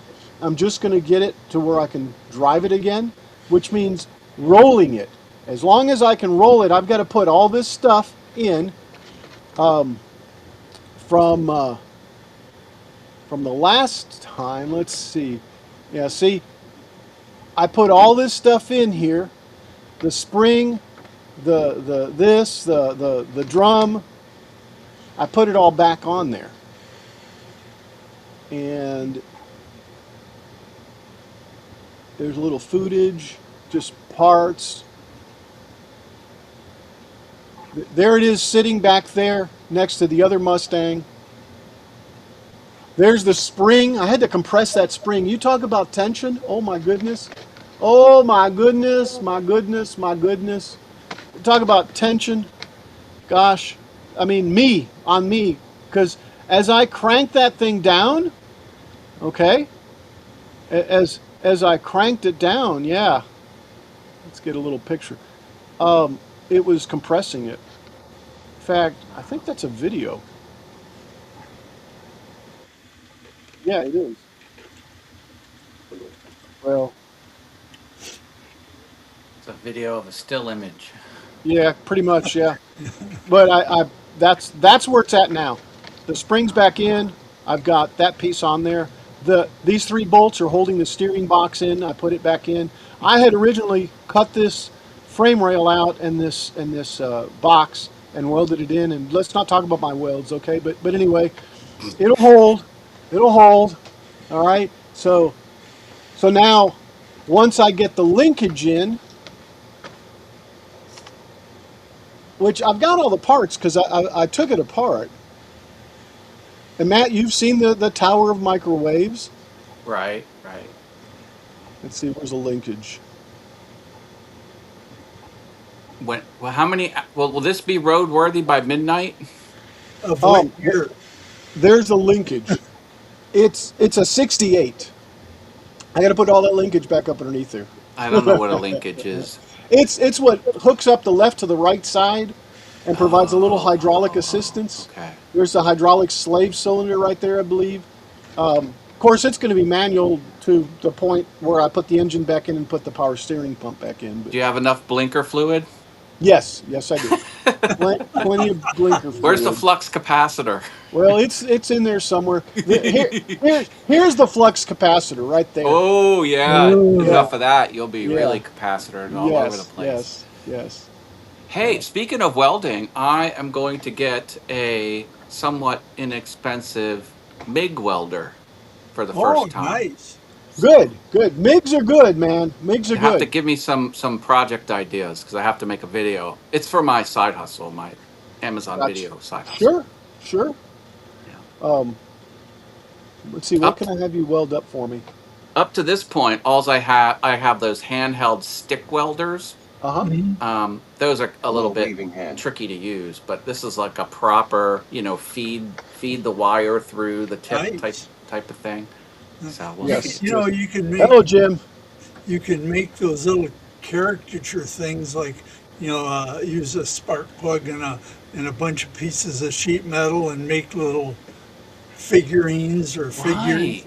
I'm just going to get it to where I can drive it again, which means rolling it. As long as I can roll it, I've got to put all this stuff in. from the last time. Let's see. Yeah, see, I put all this stuff in here. The spring, the drum. I put it all back on there. And there's a little footage, just parts. There it is sitting back there next to the other Mustang. There's the spring. I had to compress that spring. You talk about tension. Oh my goodness. Oh my goodness, my goodness, my goodness. Talk about tension. Gosh. I mean, me, on me. Because as I cranked that thing down, okay, as I cranked it down, yeah. Let's get a little picture. It was compressing it. In fact, I think that's a video. Yeah, it is. Well, It's a video of a still image. yeah, pretty much, yeah. But that's where it's at now. The spring's back in. I've got that piece on there. These 3 bolts are holding the steering box in. I put it back in. I had originally cut this frame rail out and this box and welded it in. And let's not talk about my welds, okay? But anyway, it'll hold. It'll hold. All right. So now, once I get the linkage in, which I've got all the parts because I took it apart. And Matt, you've seen the tower of microwaves. Right. Let's see, where's the linkage? How many? Will this be roadworthy by midnight? Of what Oh, year? there's the linkage. It's a 68. I got to put all that linkage back up underneath there. I don't know what a linkage is. It's what hooks up the left to the right side and provides a little hydraulic assistance. Okay. There's the hydraulic slave cylinder right there, I believe. Of course, it's going to be manual to the point where I put the engine back in and put the power steering pump back in. But Do you have enough blinker fluid? yes, I do. Plenty of blinker fluid. Where's the flux capacitor? Well, it's in there somewhere. Here's the flux capacitor right there. Oh yeah, Ooh. enough of that. You'll be Yeah. really capacitor all over the place. Yes. Hey, speaking of welding, I am going to get a somewhat inexpensive MIG welder for the first time. Nice. Good. MIGs are good, man. MIGs are You have to good. give me some project ideas because I have to make a video. It's for my side hustle, my Amazon Gotcha. video side hustle. Sure. Yeah. Let's see. What can I have you weld up for me? Up to this point, I have those handheld stick welders. Mhm. Those are a little bit waving hand. tricky to use, but this is like a proper, feed the wire through the tip Nice. type of thing. So we'll Yes. see. You can Hello, Jim. those little caricature things like, use a spark plug and a bunch of pieces of sheet metal and make little figurines or figures. Right.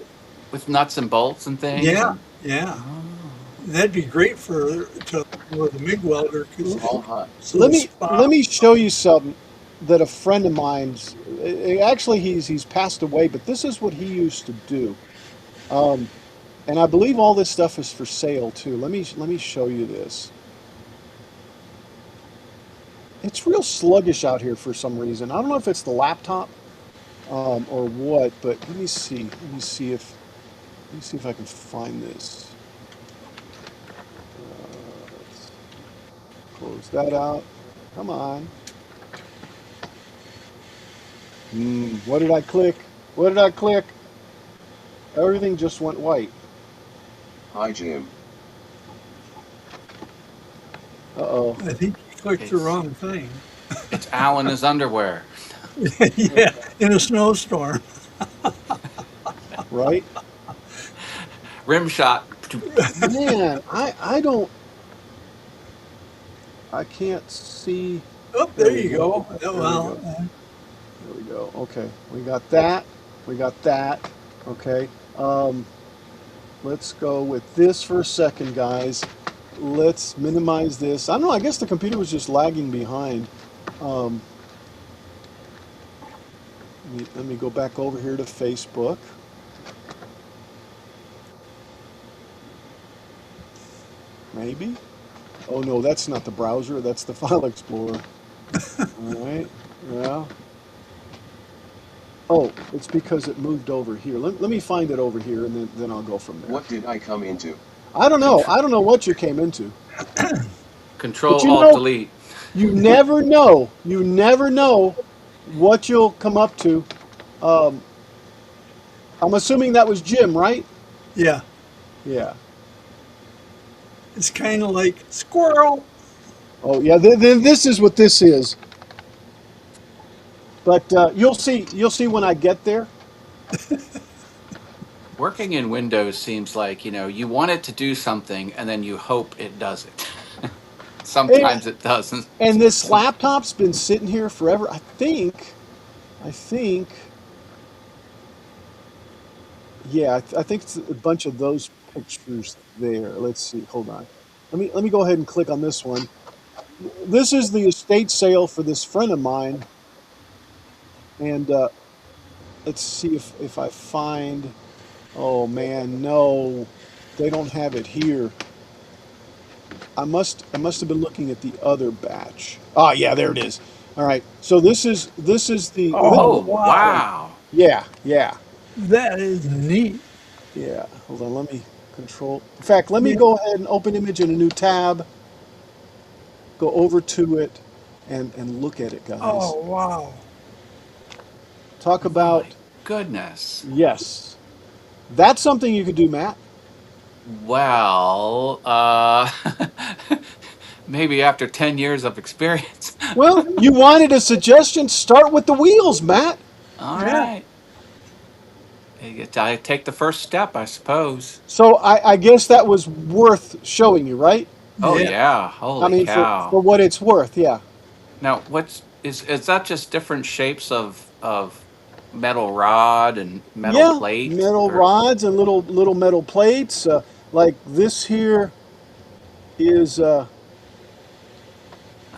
With nuts and bolts and things. Yeah. Oh. That'd be great for the MIG welder. 'Cause All hot. so Let the me spot- show you something that a friend of mine's. Actually, he's passed away, but this is what he used to do. And I believe all this stuff is for sale too. Let me show you this. It's real sluggish out here for some reason. I don't know if it's the laptop or what, but let me see if I can find this. Let's close that out. Come on. What did I click? Everything just went white. Hi, Jim. Uh-oh. I think you clicked the wrong thing. It's Al in his underwear. Yeah, in a snowstorm. Right? Rim shot. Man, I can't see. Oh, there you go. Well, There we go. Okay. We got that. Okay. Let's go with this for a second, guys. Let's minimize this. I don't know. I guess the computer was just lagging behind. Let me go back over here to Facebook. Maybe. Oh no, that's not the browser. That's the File Explorer. All right. Yeah. Oh, it's because it moved over here. Let me find it over here, and then I'll go from there. What did I come into? I don't know. I don't know what you came into. But Control you Alt know, Delete. you never know. You never know what you'll come up to. Um, I'm assuming that was Jim, right? Yeah, Yeah. it's kind of like squirrel. Oh, yeah. Then this is what this is. But you'll see. You'll see when I get there. Working in Windows seems like, you want it to do something and then you hope it does it. And, Sometimes it doesn't. and this laptop's been sitting here forever. I think. Yeah, I think it's a bunch of those pictures there. Let's see. Hold on. Let me go ahead and click on this one. This is the estate sale for this friend of mine, and let's see if I find. Oh man, no, they don't have it here. I must have been looking at the other batch. Ah, yeah, there it is. All right. So this is the Oh, Oh, wow. wow. yeah, yeah. That is neat. Yeah, hold on. Let me control. In fact, let me Yeah. go ahead and open image in a new tab. Go over to it, and look at it, guys. Oh, wow. Talk about My goodness. yes. That's something you could do, Matt. Well, maybe after 10 years of experience. Well, you wanted a suggestion. Start with the wheels, Matt. All Yeah. right. I take the first step, I suppose. So I guess that was worth showing you, right? Oh, Yeah. yeah. I Holy mean, cow. for what it's worth, yeah. Now, is that just different shapes of metal rod and metal Yeah, plate? metal Or rods and little metal plates. Like this here is.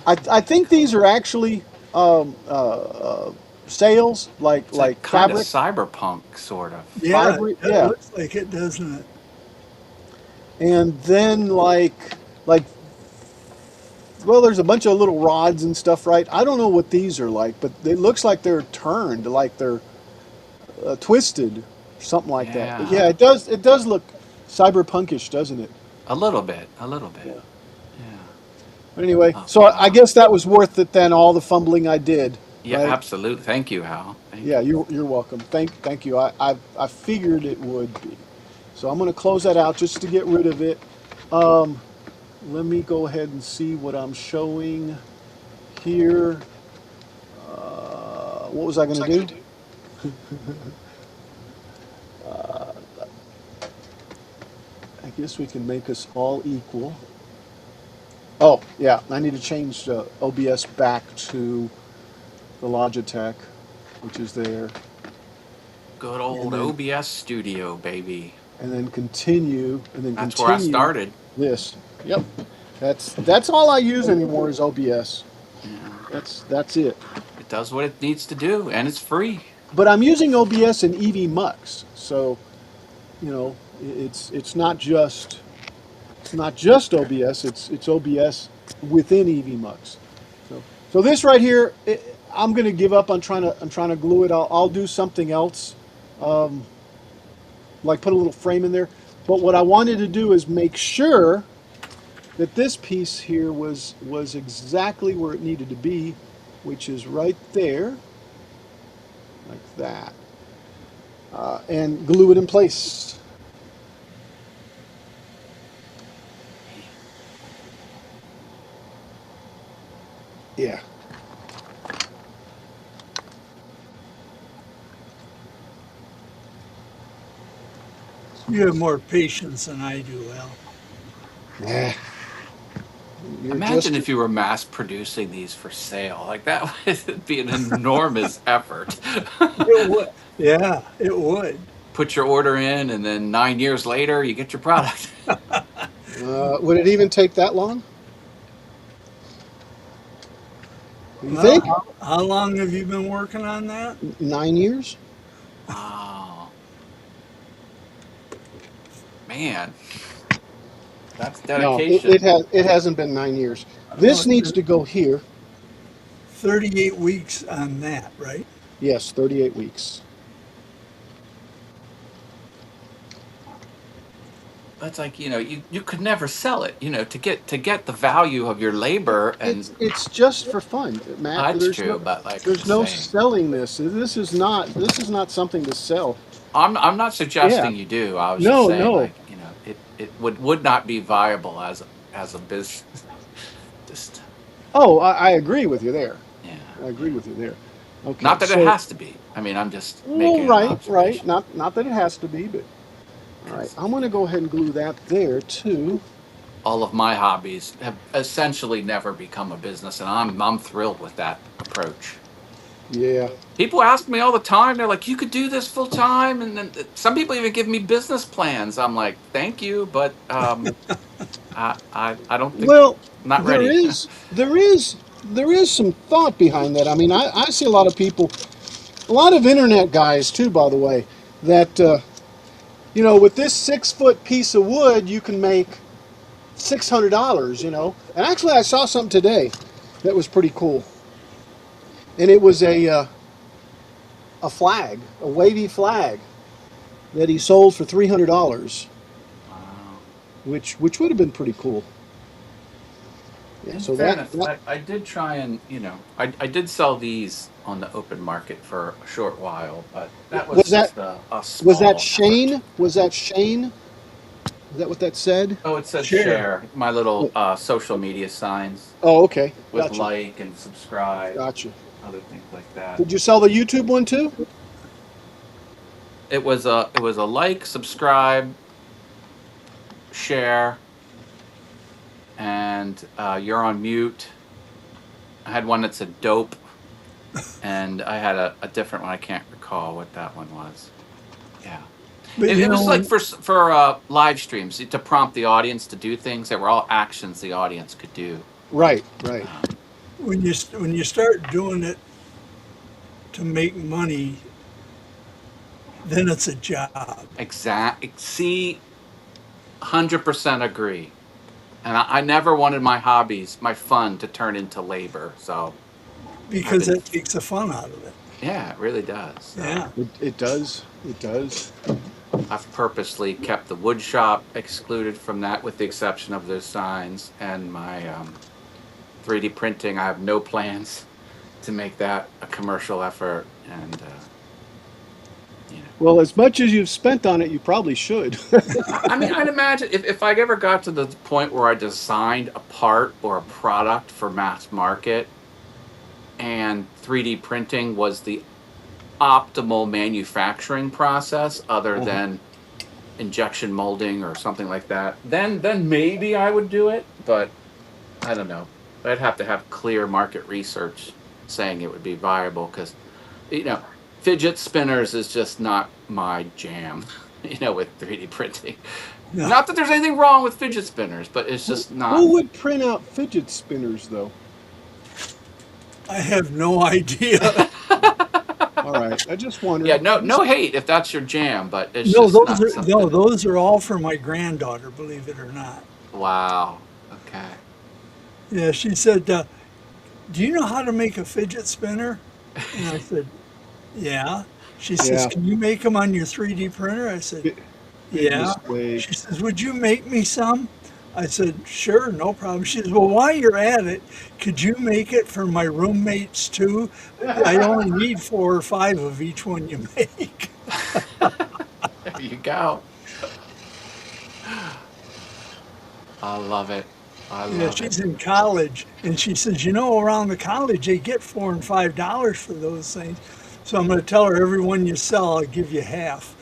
I think these are actually sails, it's like like kind of fabric, cyberpunk, sort of. Yeah, fiber. it Yeah, looks like it, doesn't it? and then like well, there's a bunch of little rods and stuff, right? I don't know what these are like, but it looks like they're turned, like they're twisted, something like that. But yeah, Yeah. it does look cyberpunkish, doesn't it? A little bit. A little bit. Yeah. Yeah. But anyway, Oh, so I wow. guess that was worth it then. All the fumbling I did, Yeah, right? absolutely. Thank you, Hal. Thank Yeah, you. you're welcome. Thank you. I figured it would be. So I'm going to close that out just to get rid of it. Um, Let me go ahead and see what I'm showing here. What was I going to do? I guess we can make us all equal. Oh, yeah, I need to change OBS back to the Logitech, which is there, Good and old then OBS Studio, baby. and then That's where I continue started. this. Yep, that's all I use anymore is OBS. Yeah. That's it. It does what it needs to do, and it's free. But I'm using OBS and EV Mux, so it's not just OBS. It's OBS within EV Mux. So this right here, I'm going to give up on trying to glue it. I'll do something else, um, like put a little frame in there. But what I wanted to do is make sure that this piece here was exactly where it needed to be, which is right there, like that, and glue it in place. Yeah. You have more patience than I do, Al. Nah, you're Imagine just if you were mass producing these for sale. Like that would be an enormous effort. It would. Yeah, it would. Put your order in, and then 9 years later, you get your product. would it even take that long? You Well, think? how long have you been working on that? 9 years? Wow. Man, that's No, dedication. it hasn't been 9 years. Well, This needs to go here. 38 weeks on that, right? Yes, 38 weeks. That's like, you could never sell it, to get the value of your labor. And It's just for fun, Matt. that's true, but like I'm There's just no saying, selling this. This is not something to sell. I'm not Yeah. suggesting you do. I was just No, saying, no. like, it would not be viable as a business. Just, Oh, I agree with you there. yeah, I agree yeah. with you there. Okay, Not that it so has to be. I mean, I'm just well, making an right, right. observation. Not that it has to be, but all right. 'Cause, I'm gonna go ahead and glue that there too. all of my hobbies have essentially never become a business, and I'm thrilled with that approach. Yeah. People ask me all the time. They're like, "You could do this full time," and then some people even give me business plans. I'm like, "Thank you, but I don't think, Well, not there ready." is there is there is some thought behind that. I mean, I see a lot of people, a lot of internet guys too, by the way, that with this 6 foot piece of wood, you can make $600. And actually, I saw something today that was pretty cool, and it was a flag, a wavy flag that he sold for $300, Wow. which would have been pretty cool. Yeah. In So that, fairness, that I did try and, I did sell these on the open market for a short while, but that was was that just a was that small effort. Shane? Was that Shane? Is that what that said? Oh, it says Share. share. My little social media signs Oh, okay. with Gotcha. like and subscribe, Gotcha. other things like that. Did you sell the YouTube one too? It was a like, subscribe, share, and you're on mute. I had one that said dope, and I had a different one. I can't recall what that one was. Yeah. But It, you it know, was like for live streams to prompt the audience to do things that were all actions the audience could do. Right. Right. Um, when you start doing it to make money, then it's a job. See, 100% agree. And I never wanted my hobbies, my fun, to turn into labor. So I've Because been, it takes the fun out of it. yeah, it really does. So Yeah. It does. It does. I've purposely kept the wood shop excluded from that, with the exception of those signs and my 3D printing. I have no plans to make that a commercial effort, and Well, as much as you've spent on it, you probably should. I mean, I'd imagine if I ever got to the point where I designed a part or a product for mass market, and 3D printing was the optimal manufacturing process, other Uh-huh. than injection molding or something like that, then maybe I would do it. But I don't know. I'd have to have clear market research saying it would be viable, because you know fidget spinners is just not my jam. With 3D printing. No, Not that there's anything wrong with fidget spinners, but it's just not. Who would print out fidget spinners, though? I have no idea. All right, I just wondered. Yeah, no hate if that's your jam, but it's No, just not something. those are all for my granddaughter, believe it or not. Wow. Okay. Yeah, she said, "Do you know how to make a fidget spinner?" And I said, "Yeah." She says, Yeah. "Can you make them on your 3D printer?" I said, "Yeah." Goodness sake. She says, "Would you make me some?" I said, "Sure, no problem." She says, "Well, while you're at it, could you make it for my roommates too? I only need 4 or 5 of each one you make." There you go. I love it. I Yeah, love it. she's in college, and she says, around the college they get $4 and $5 for those things. So I'm going to tell her, every one you sell, I'll give you half.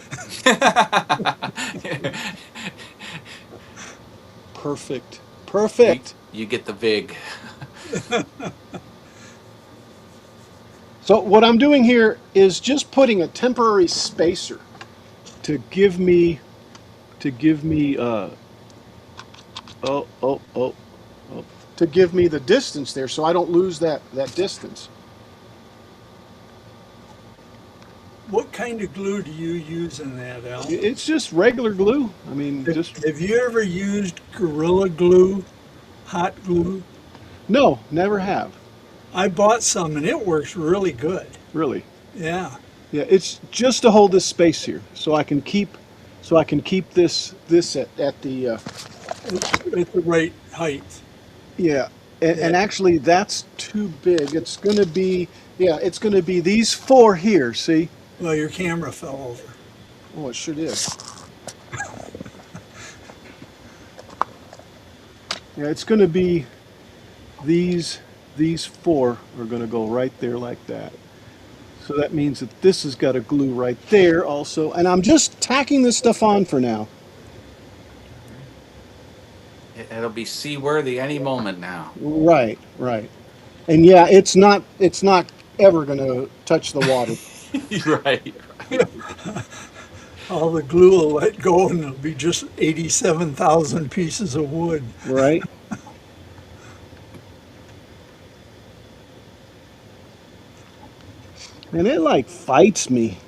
Perfect. you, Perfect. you get the VIG. So what I'm doing here is just putting a temporary spacer to give me oh, to give me the distance there, so I don't lose that distance. What kind of glue do you use in that, Al? It's just regular glue. I mean, just Have you ever used Gorilla Glue, hot glue? no, never have I bought some and it works really good. really. Yeah. Yeah, it's just to hold this space here, so I can keep this at the At the right height. yeah. And actually, that's too big. It's going to be it's going to be these 4 here. See? Well, your camera fell over. Oh, it sure did. Yeah, it's going to be these 4 are going to go right there like that. So that means that this has got a glue right there also. And I'm just tacking this stuff on for now. It'll be seaworthy any moment now. Right, right. And yeah, it's not ever going to touch the water. Right. All the glue will let go and it'll be just 87,000 pieces of wood. Right? And it like fights me.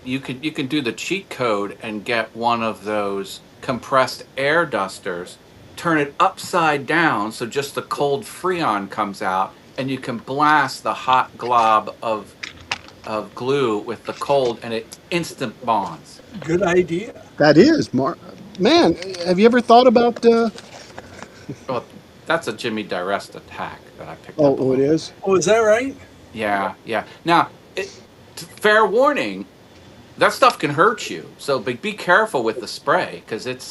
You can do the cheat code and get one of those compressed air dusters, turn it upside down so just the cold freon comes out, and you can blast the hot glob of glue with the cold, and it instant bonds. Good idea. That is, Mark. Man, have you ever thought about Well, that's a Jimmy DiResta hack that I picked up. oh, it is? Oh, is that right? Yeah, yeah. Now, fair warning, that stuff can hurt you. So be careful with the spray because it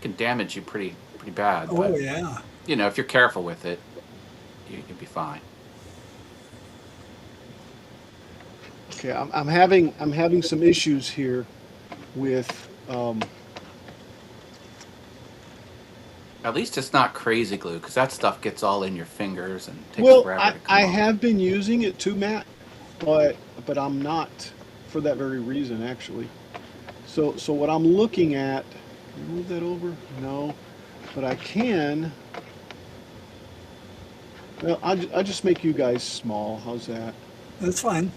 can damage you pretty bad. Oh, But yeah. if you're careful with it, you'll be fine. Okay, I'm having some issues here with At least it's not crazy glue because that stuff gets all in your fingers and takes well, forever to come I off. have been using it too, Matt, but I'm not for that very reason actually. So what I'm looking at, move that over? No, but I can. Well, I'll just make you guys small. How's that? That's fine.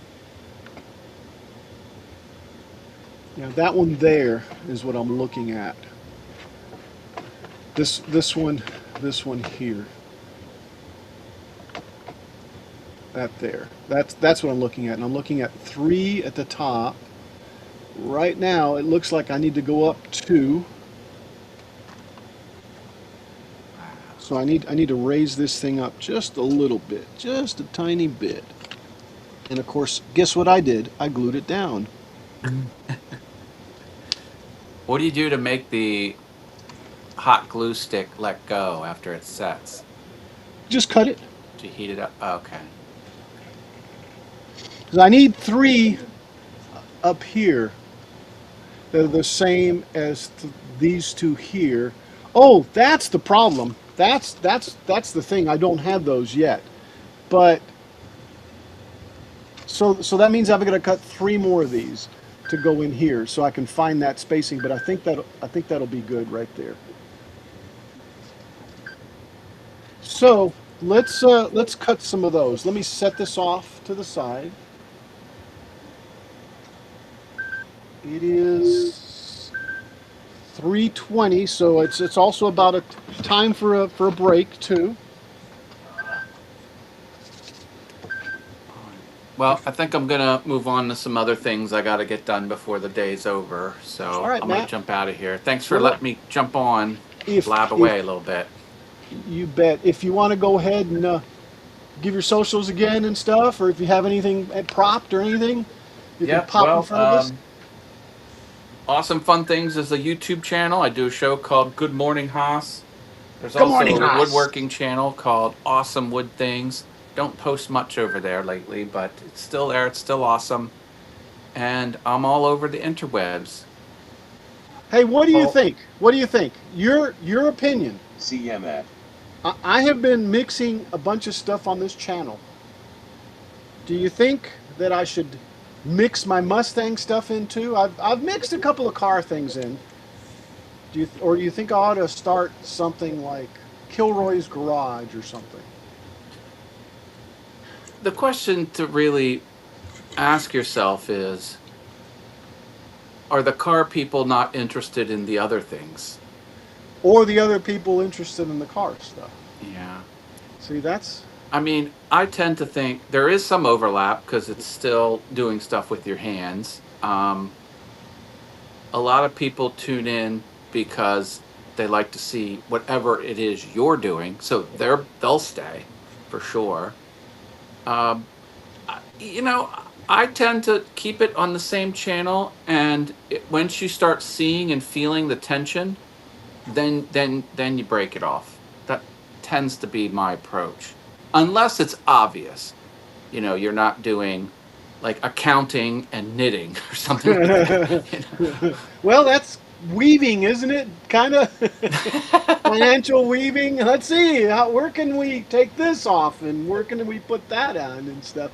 Yeah, that one there is what I'm looking at. This one here. That there. That's what I'm looking at. And I'm looking at 3 at the top. Right now it looks like I need to go up 2. So I need to raise this thing up just a little bit, just a tiny bit. And of course, guess what I did? I glued it down. What do you do to make the hot glue stick let go after it sets? Just cut it. Do you heat it up? Oh, okay. Because I need 3 up here. They're the same as these 2 here. Oh, that's the problem. That's the thing. I don't have those yet. But so that means I'm going to cut 3 more of these to go in here so I can find that spacing. But I think that'll be good right there. So let's cut some of those. Let me set this off to the side. It is 3:20, so it's also about a time for a break too. Well, I think I'm gonna move on to some other things I got to get done before the day's over. So All right, I'm gonna Matt. jump out of here. Thanks for Well, letting me jump on, blab if away a little bit. you bet, if you want to go ahead and give your socials again and stuff, or if you have anything propped or anything, you can pop in front of us. Awesome Fun Things is a YouTube channel. I do a show called Good Morning Haas. There's Good also Morning, a Haas. woodworking channel called Awesome Wood Things. Don't post much over there lately, but it's still there. It's still awesome. And I'm all over the interwebs. Hey, what do you Oh. think? What do you think? Your opinion. See ya, Matt. I have been mixing a bunch of stuff on this channel. Do you think that I should mix my Mustang stuff in too? I've mixed a couple of car things in. Or do you think I ought to start something like Kilroy's Garage or something? The question to really ask yourself is, are the car people not interested in the other things? Or the other people interested in the car stuff? Yeah. See, that's I mean, I tend to think there is some overlap because it's still doing stuff with your hands. A lot of people tune in because they like to see whatever it is you're doing, so they'll stay for sure. Um, you know, I tend to keep it on the same channel, and once you start seeing and feeling the tension, then you break it off. That tends to be my approach, unless it's obvious. You know, you're not doing like accounting and knitting or something like that. You well, that's weaving, isn't it? Kind of know? financial weaving. Let's see, where can we take this off and where can we put that on and stuff.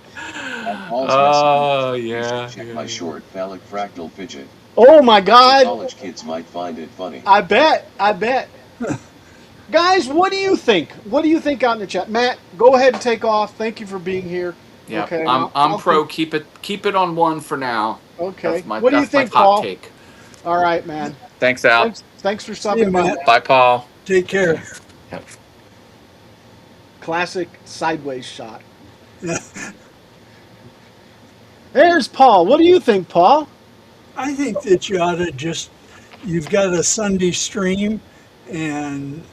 Paul's messaging. Oh Please yeah, check yeah, my yeah. short phallic fractal fidget. Oh my The God! college kids might find it funny. I bet. I bet. Guys, what do you think? What do you think out in the chat? Matt, go ahead and take off. Thank you for being here. Yep. Okay, and I'm pro. Keep it on one for now. Okay. What do you That's my think, hot Paul? take. All right, man. Thanks, Al. Thanks for See you, stopping by. Matt. Bye, Paul. Take care. Yep. Classic sideways shot. There's Paul. What do you think, Paul? I think that you ought to you've got a Sunday stream, and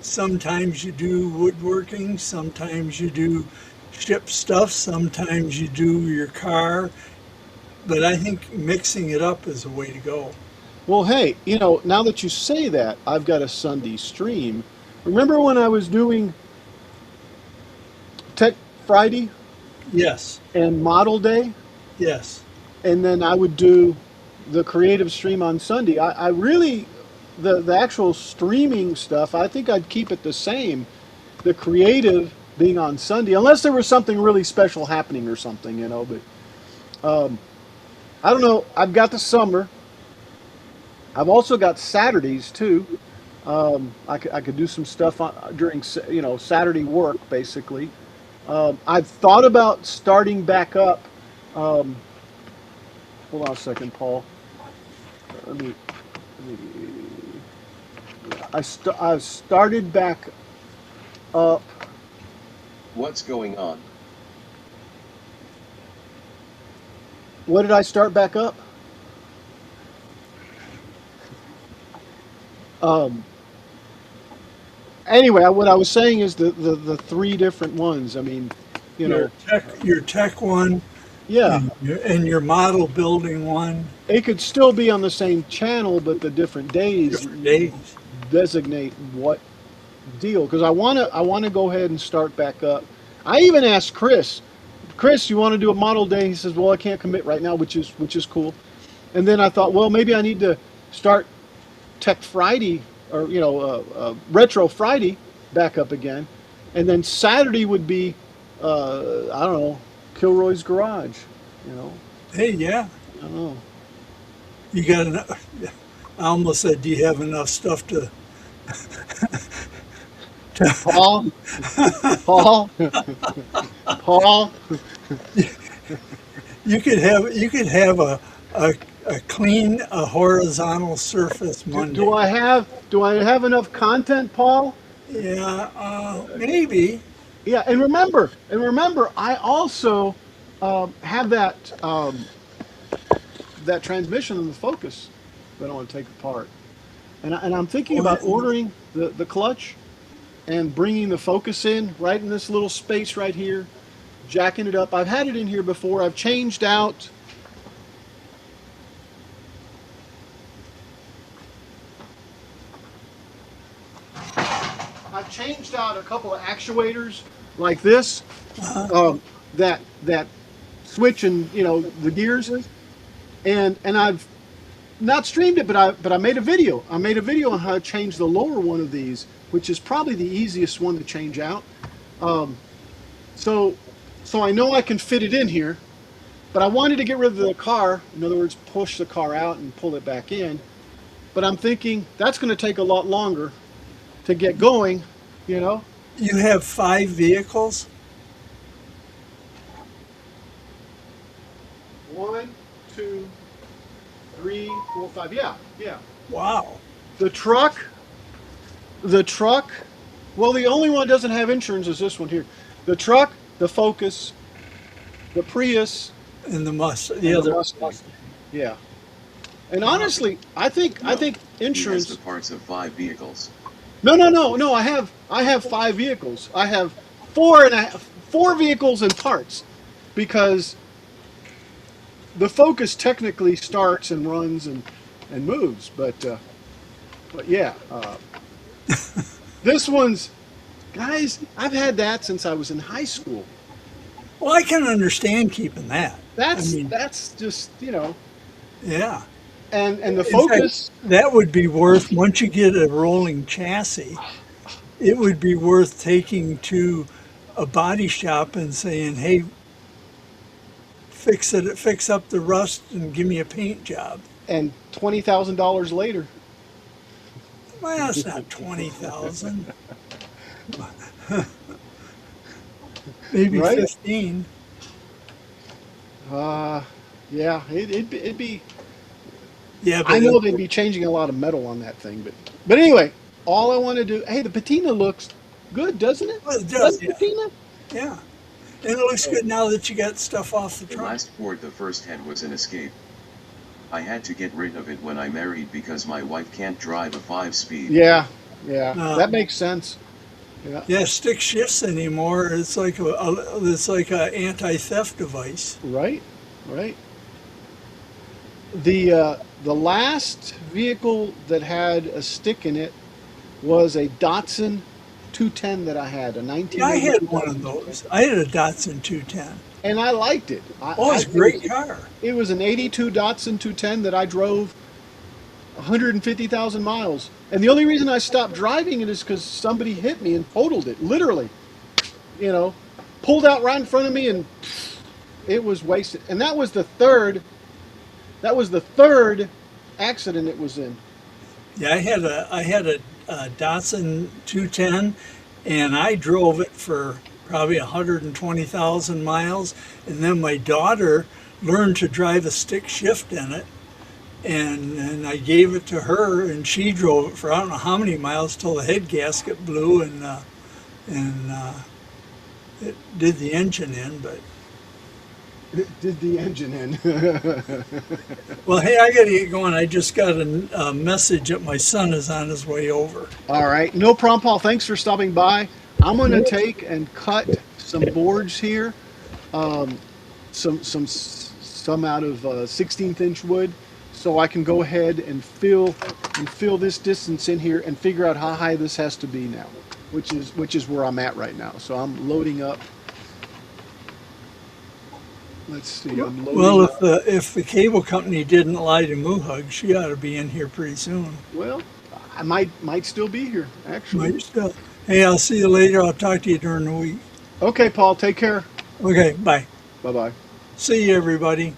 sometimes you do woodworking, sometimes you do ship stuff, sometimes you do your car. But I think mixing it up is a way to go. Well, hey, now that you say that, I've got a Sunday stream. Remember when I was doing Tech Friday Yes, and Model Day? yes. And then I would do the creative stream on Sunday. I really, the actual streaming stuff, I think I'd keep it the same. The creative being on Sunday, unless there was something really special happening or something, but I don't know. I've got the summer. I've also got Saturdays too. I could do some stuff during Saturday work basically. I've thought about starting back up. Um, hold on a second, Paul. Let me. I've started back up. What's going on? What did I start back up? Um, anyway, what I was saying is the three different ones. I mean, you know, Your tech one, yeah, and your model building one. it could still be on the same channel, but the different days Different days. designate what deal. Because I wanna go ahead and start back up. I even asked Chris. Chris, you want to do a model day? He says, well, I can't commit right now, which is cool. And then I thought, well, maybe I need to start Tech Friday or Retro Friday back up again, and then Saturday would be I don't know, Kilroy's Garage. You know, Hey, yeah. I don't know. You got enough. I almost said, do you have enough stuff to? Paul, Paul, Paul. You could have a clean, a horizontal surface Monday. Do I have enough content, Paul? Yeah, maybe. Yeah, and remember, I also have that transmission and the focus that I want to take apart, and I'm thinking about ordering the clutch and bringing the focus in right in this little space right here, jacking it up. I've had it in here before. I've changed out. I've changed out a couple of actuators like this, that switch and the gears, and I've not streamed it, but I made a video. I made a video on how to change the lower one of these, which is probably the easiest one to change out. So I know I can fit it in here, but I wanted to get rid of the car. In other words, push the car out and pull it back in. but I'm thinking that's going to take a lot longer to get going, you know? You have 5 vehicles? One, two, three, four, five. Yeah, yeah. Wow. The truck, the truck, well, the only one that doesn't have insurance is this one here. The truck, the Focus, the Prius, And the and the other Mustang. Yeah. And Wow. honestly, I think No, he has insurance. the parts of 5 vehicles. No. I have 5 vehicles. I have four vehicles and parts, because the Focus technically starts and runs and moves, but yeah, this one's, guys. I've had that since I was in high school. Well, I can understand keeping that. I mean, That's just, you know, yeah. and the In fact, Focus. that would be worth, once you get a rolling chassis, it would be worth taking to a body shop and saying, hey, fix up the rust and give me a paint job. And $20,000 later. Well, it's not 20,000. Maybe Right? 15. Yeah, it'd be. Yeah, I but know they'd be changing a lot of metal on that thing, but anyway, all I want to do. Hey, the patina looks good, doesn't it? well, it does, Doesn't yeah. patina? Yeah. And it looks good now that you got stuff off the The truck. last Ford the first had was an Escape. I had to get rid of it when I married because my wife can't drive a 5-speed. Yeah, that makes sense. Yeah, Yeah, stick shifts anymore. It's like it's like a anti-theft device. right. The last vehicle that had a stick in it was a Datsun 210 that I had, a Yeah, I had 1982 one of those. I had a Datsun 210. and I liked it. Oh, it's a great car. It was an 82 Datsun 210 that I drove 150,000 miles. And the only reason I stopped driving it is because somebody hit me and totaled it, literally. You know, pulled out right in front of me, and it was wasted. And that was the third accident it was in. Yeah, I had a Datsun 210, and I drove it for probably 120,000 miles. And then my daughter learned to drive a stick shift in it, and I gave it to her, and she drove it for I don't know how many miles till the head gasket blew, and it did the engine in. But It did the engine in. well, hey, I got to get going. I just got a message that my son is on his way over. All right, no problem, Paul. Thanks for stopping by. I'm going to take and cut some boards here, some out of 16th inch wood, so I can go ahead and fill this distance in here and figure out how high this has to be now, which is where I'm at right now. So I'm loading up. Let's see. I'm loading Well, up. if the cable company didn't lie to Moohugs, she ought to be in here pretty soon. Well, I might still be here actually. Might still. Hey, I'll see you later. I'll talk to you during the week. Okay, Paul. Take care. Okay, bye. Bye bye. See you, everybody.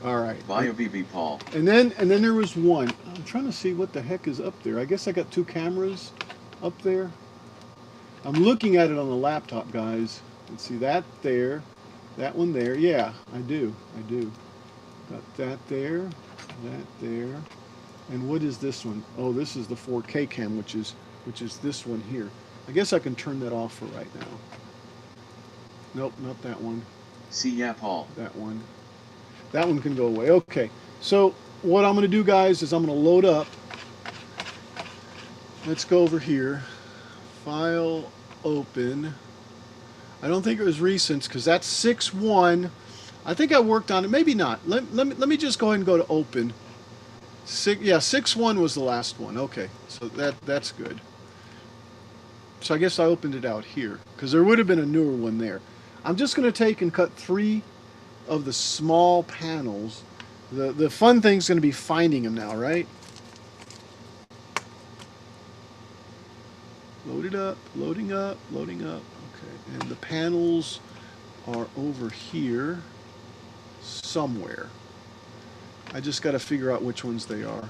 All right. Via BB Paul. And then there was one. I'm trying to see what the heck is up there. I guess I got 2 cameras up there. I'm looking at it on the laptop, guys. Let's see that there, that one there. Yeah, I do. Got that there, and what is this one? Oh, this is the 4K cam, which is this one here. I guess I can turn that off for right now. Nope, not that one. See ya, Paul. That one. That one can go away. Okay. So what I'm going to do, guys, is I'm going to load up. Let's go over here. File, open. I don't think it was recent because that's 6.1. I think I worked on it. Maybe not. Let me just go ahead and go to open. 6.1 was the last one. Okay. So that's good. So I guess I opened it out here because there would have been a newer one there. I'm just going to take and cut 3 of the small panels. The fun thing's going to be finding them now, right? Loaded up, loading up. Okay, and the panels are over here. somewhere. I just got to figure out which ones they are.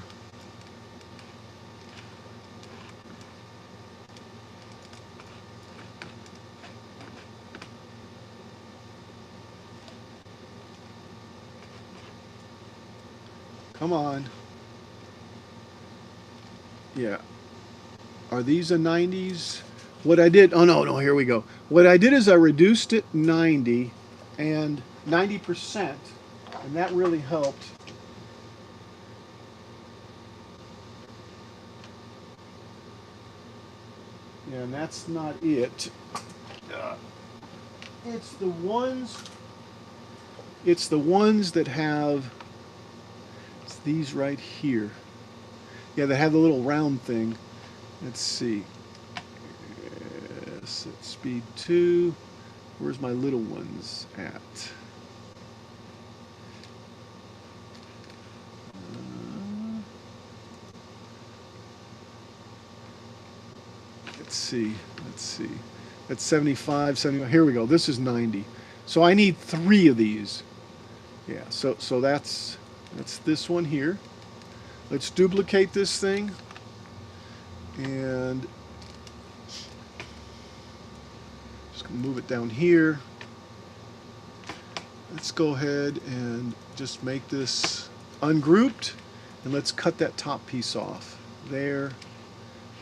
Come on. Yeah. Are these a 90s? What I did, oh no, here we go. What I did is I reduced it 90 and 90%, and that really helped. Yeah, and that's not it. It's the ones that have, it's these right here. Yeah, they have the little round thing. Let's see. Set speed 2. Where's my little ones at? Let's see. That's 75, 75. Here we go. This is 90. So I need 3 of these. Yeah, so that's this one here. Let's duplicate this thing. And just gonna move it down here. Let's go ahead and just make this ungrouped, and let's cut that top piece off. There.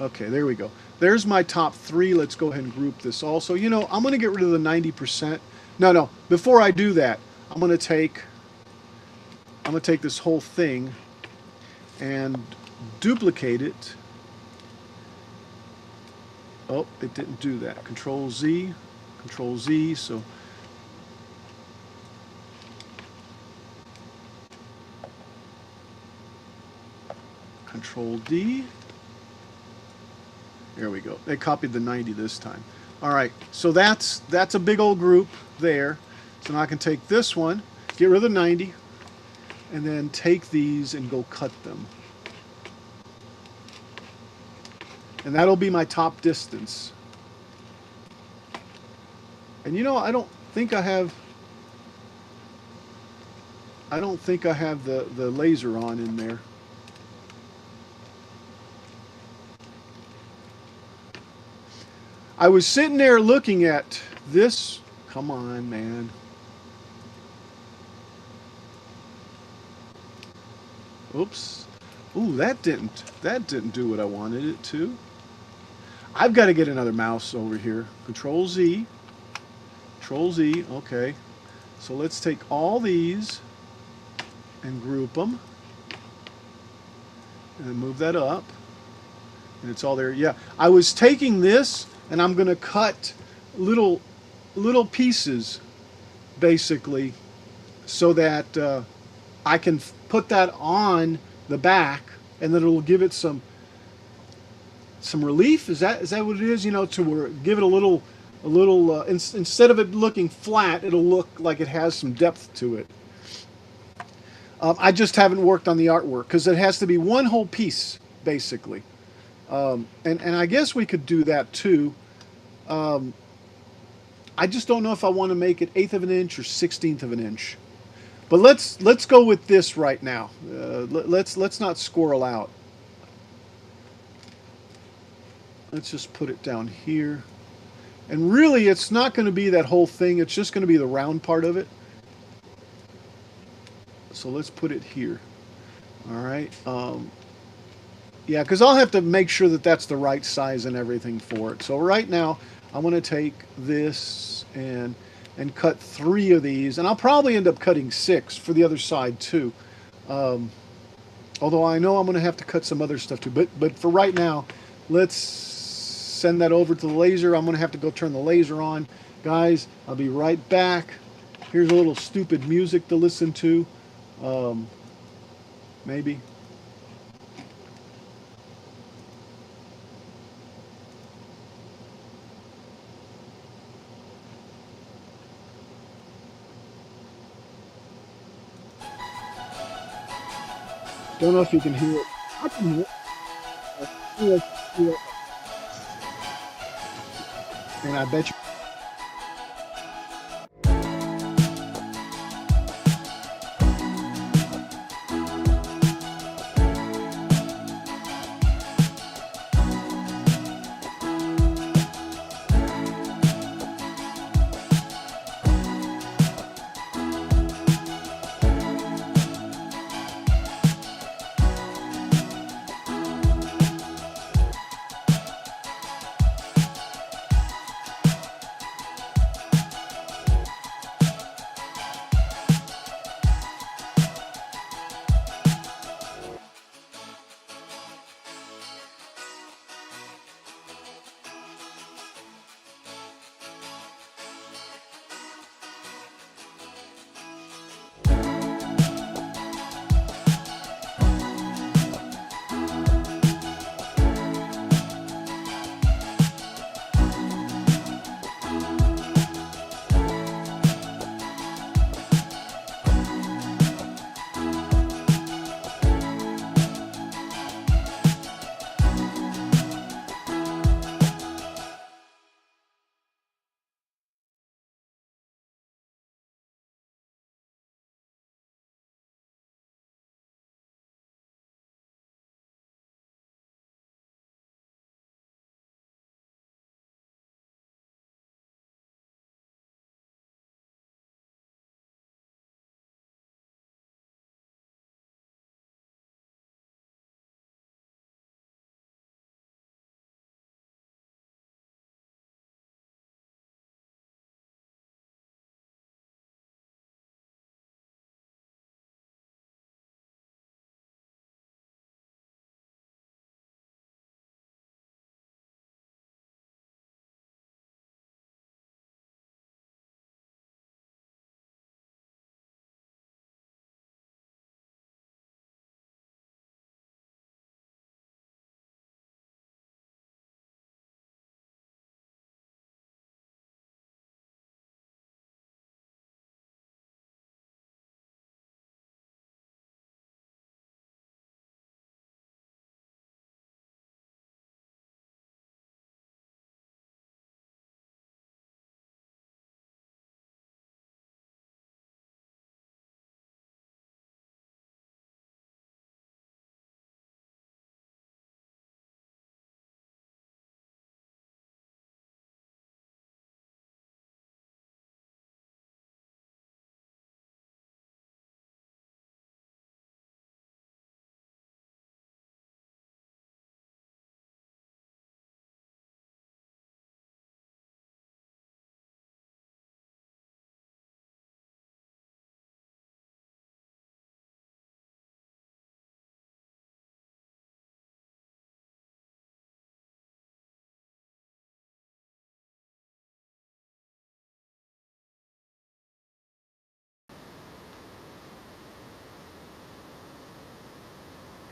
Okay, there we go. There's my top 3. Let's go ahead and group this also. You know, I'm going to get rid of the 90%. No, before I do that, I'm going to take this whole thing and duplicate it. Oh, it didn't do that. Control Z, so Control D. There we go. They copied the 90 this time. All right, so that's a big old group there. So now I can take this one, get rid of the 90, and then take these and go cut them. And that'll be my top distance. And you know, I don't think I have the laser on in there. I was sitting there looking at this. Come on, man. Oops. Ooh, that didn't do what I wanted it to. I've got to get another mouse over here. Control Z. Control Z. Okay. So let's take all these and group them. And then move that up. And it's all there. Yeah. I was taking this and I'm going to cut little pieces, basically, so that I can put that on the back, and then it'll give it some relief. Is that what it is? You know, to give it a little instead of it looking flat, it'll look like it has some depth to it. I just haven't worked on the artwork because it has to be one whole piece, basically. And I guess we could do that too. I just don't know if I want to make it 1/8 of an inch or 1/16 of an inch. But let's go with this right now. Let's not squirrel out. Let's just put it down here. And really, it's not going to be that whole thing. It's just going to be the round part of it. So let's put it here. All right. Yeah, because I'll have to make sure that that's the right size and everything for it. So right now, I'm going to take this and cut 3 of these. And I'll probably end up cutting 6 for the other side too. Although I know I'm going to have to cut some other stuff too. But for right now, let's send that over to the laser. I'm going to have to go turn the laser on. Guys, I'll be right back. Here's a little stupid music to listen to. Maybe. Don't know if you can hear it. I can hear it. And I bet you.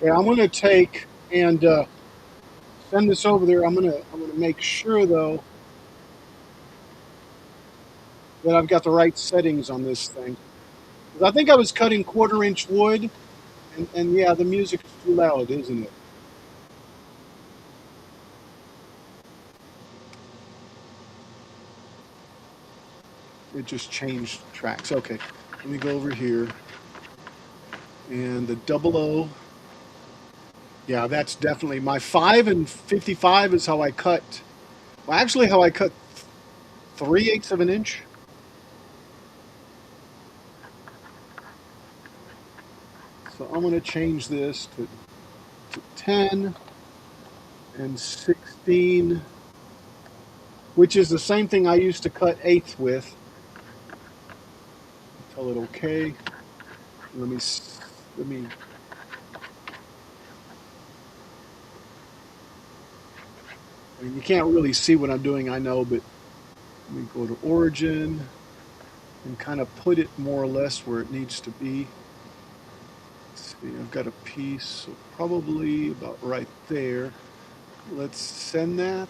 Okay, I'm gonna take and send this over there. I'm gonna make sure though that I've got the right settings on this thing. 'Cause I think I was cutting 1/4 inch wood, and yeah, the music is too loud, isn't it? It just changed tracks. Okay, let me go over here. And the 00. Yeah, that's definitely my 5 and 55 is how I cut. Well, actually, how I cut 3/8 of an inch. So I'm going to change this to 10 and 16, which is the same thing I used to cut eighths with. Tell it okay. Let me. I mean, you can't really see what I'm doing, I know, but let me go to origin and kind of put it more or less where it needs to be. Let's see, I've got a piece, so probably about right there. Let's send that.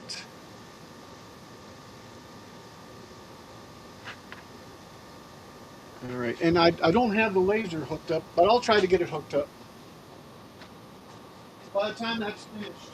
All right, and I don't have the laser hooked up, but I'll try to get it hooked up. By the time that's finished.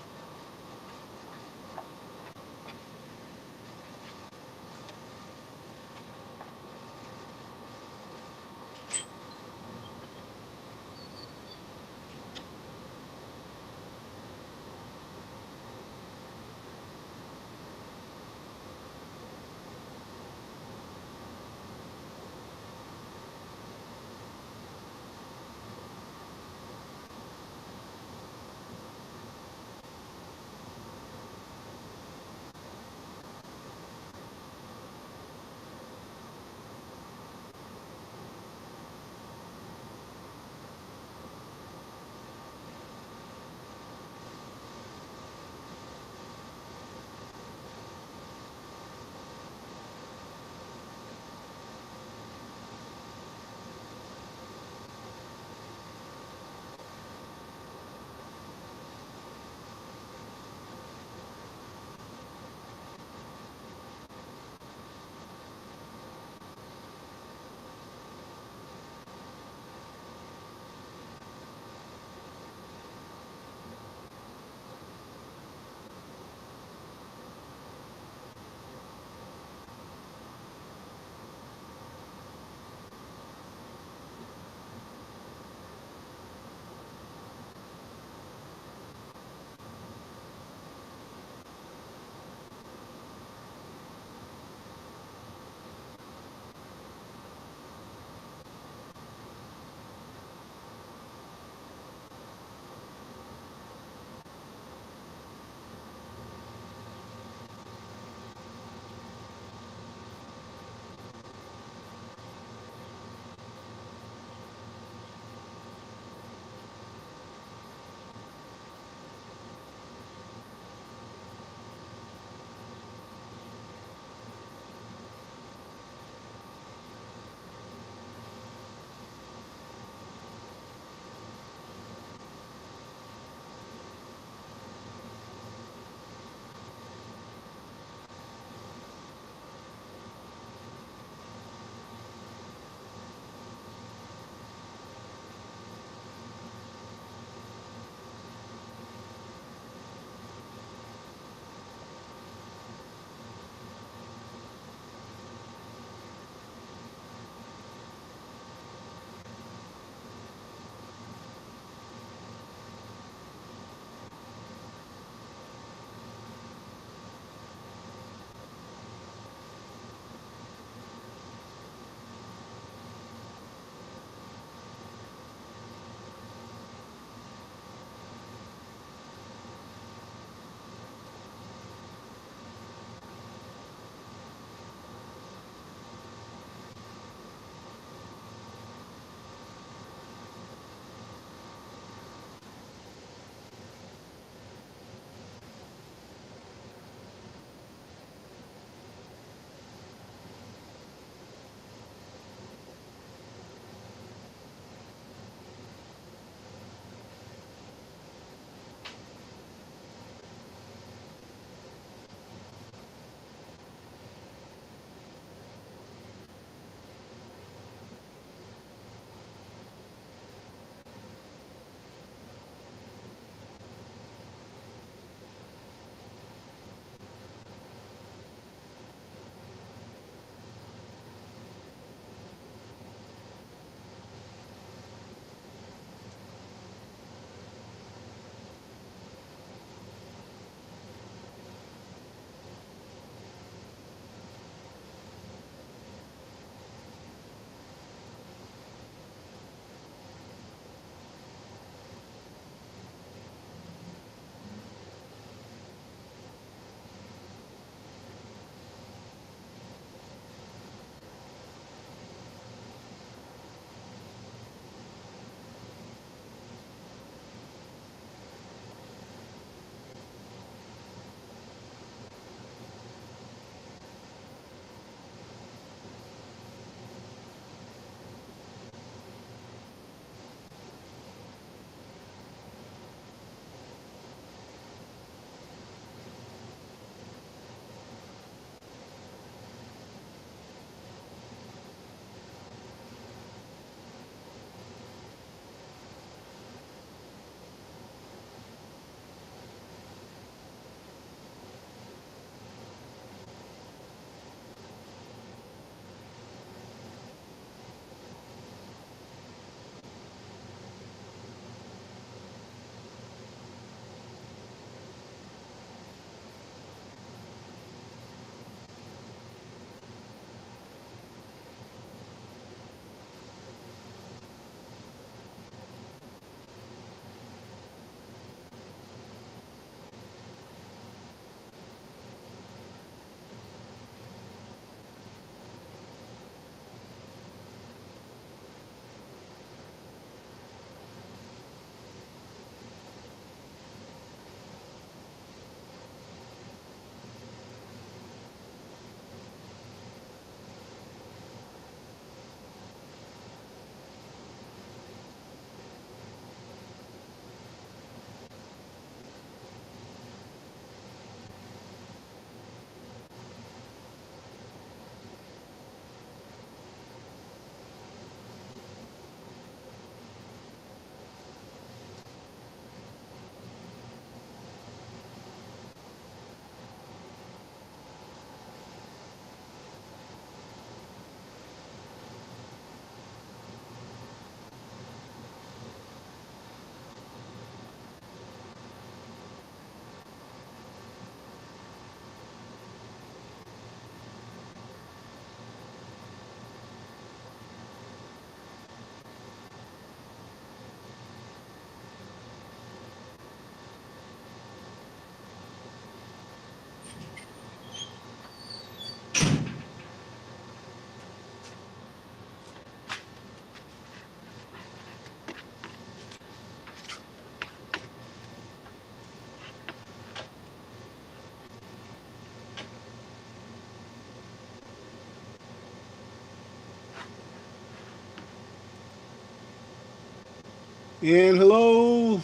And hello,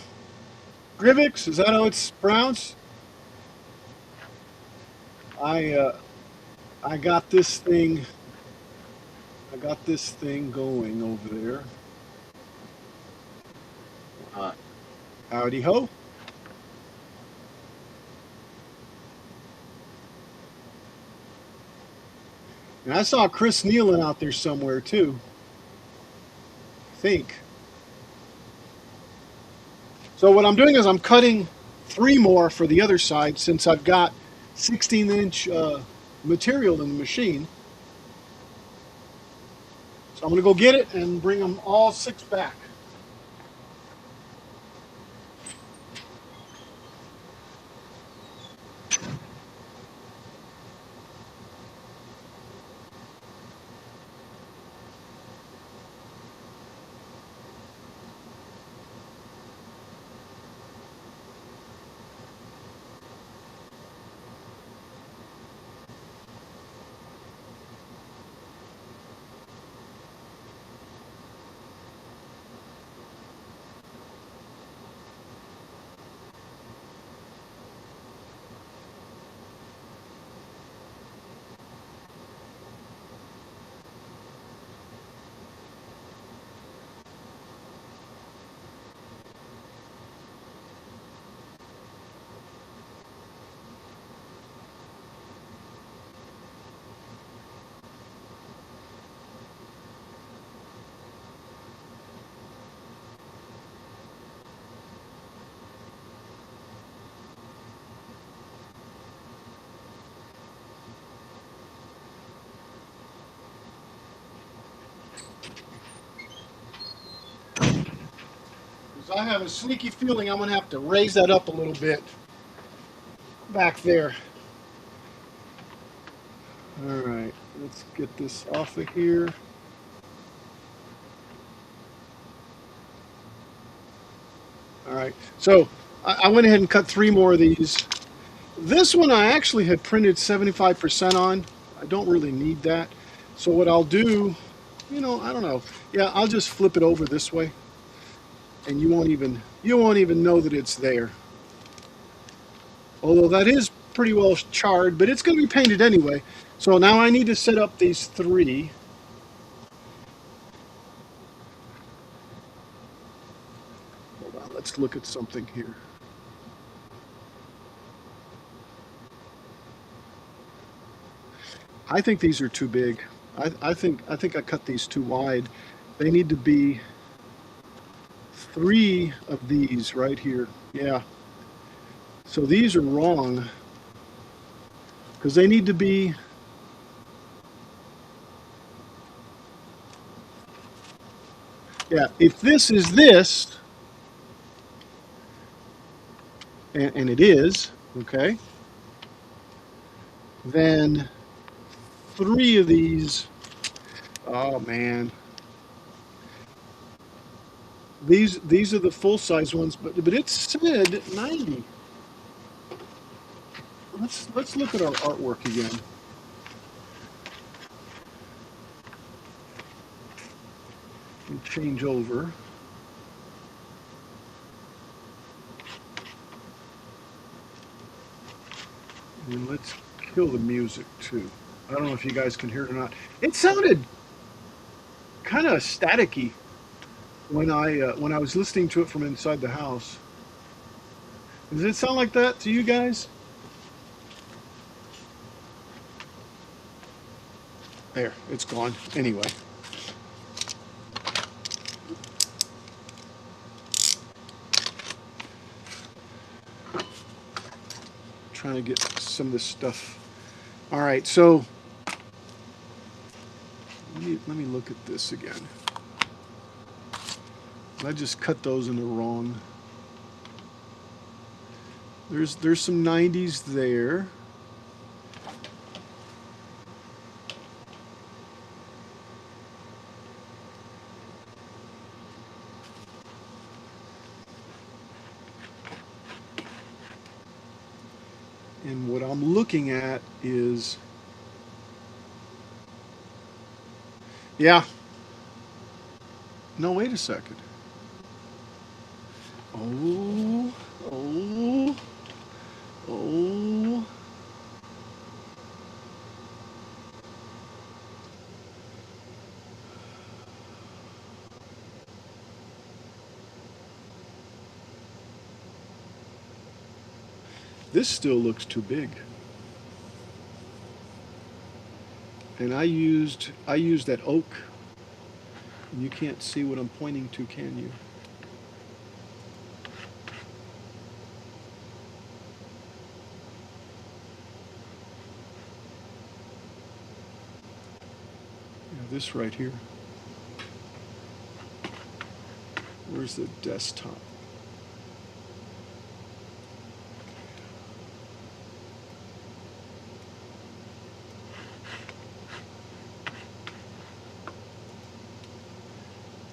Grivix. Is that how it's pronounced? I uh, I got this thing. I got this thing going over there. Hi. Howdy ho. And I saw Chris Nealon out there somewhere too. I think. So what I'm doing is I'm cutting 3 more for the other side since I've got 16-inch material in the machine. So I'm going to go get it and bring them all 6 back. Because I have a sneaky feeling I'm going to have to raise that up a little bit back there. All right, let's get this off of here. All right, so I went ahead and cut 3 more of these. This one I actually had printed 75% on. I don't really need that. So what I'll do, I don't know. Yeah, I'll just flip it over this way, and you won't even know that it's there. Although that is pretty well charred, but it's going to be painted anyway. So now I need to set up these 3. Hold on, let's look at something here. I think these are too big. I think I cut these too wide. They need to be 3 of these right here. Yeah. So these are wrong because they need to be. Yeah, if this is this, and it is, okay, then 3 of these, oh man, these are the full-size ones, but it said 90. Let's look at our artwork again. And change over. And let's kill the music too. I don't know if you guys can hear it or not. It sounded kind of staticky when I was listening to it from inside the house. Does it sound like that to you guys? There, it's gone. Anyway. Trying to get some of this stuff. All right, so let me look at this again. I just cut those in the wrong. There's some 90s there. And what I'm looking at is, yeah. No, wait a second. Oh, oh, oh. This still looks too big. And I used that oak. And you can't see what I'm pointing to, can you? Yeah, this right here. Where's the desktop?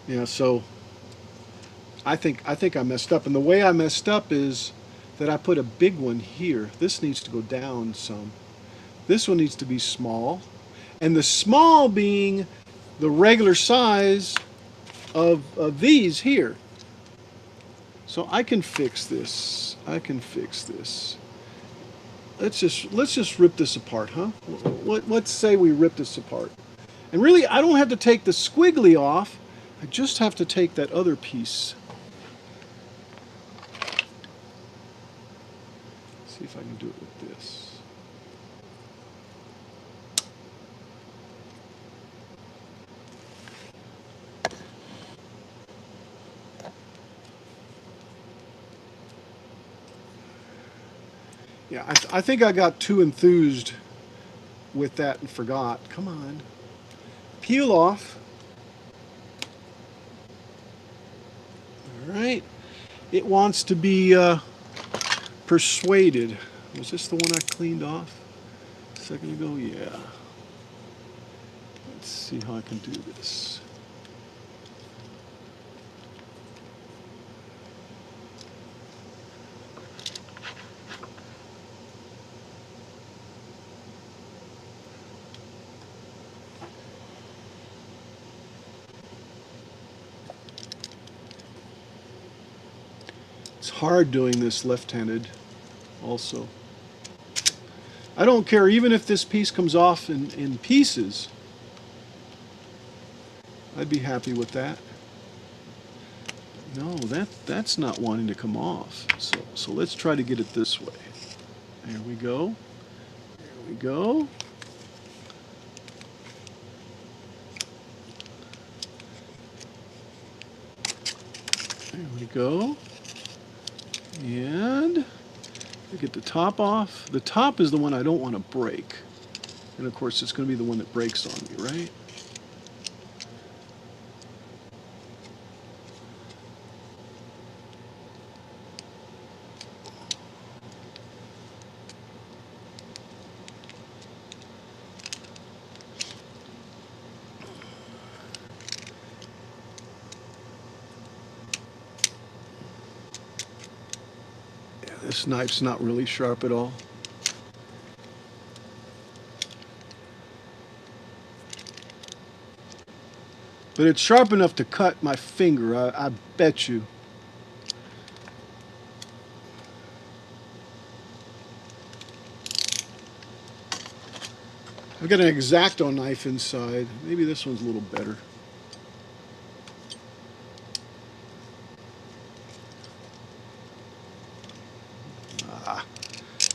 Yeah, so I think I messed up. And the way I messed up is that I put a big one here. This needs to go down some. This one needs to be small. And the small being the regular size of these here. So I can fix this. I can fix this. Let's just rip this apart, huh? Let's say we rip this apart. And really, I don't have to take the squiggly off. I just have to take that other piece. See if I can do it with this. Yeah, I think I got too enthused with that and forgot. Come on. Peel off. All right. It wants to be persuaded. Was this the one I cleaned off a second ago? Yeah. Let's see how I can do this. It's hard doing this left-handed also. I don't care even if this piece comes off in pieces. I'd be happy with that. No, that's not wanting to come off. So let's try to get it this way. There we go. There we go. There we go. And get the top off. The top is the one I don't want to break. And of course it's going to be the one that breaks on me, right? Yeah, this knife's not really sharp at all. But it's sharp enough to cut my finger, I bet you. I've got an X-Acto knife inside. Maybe this one's a little better.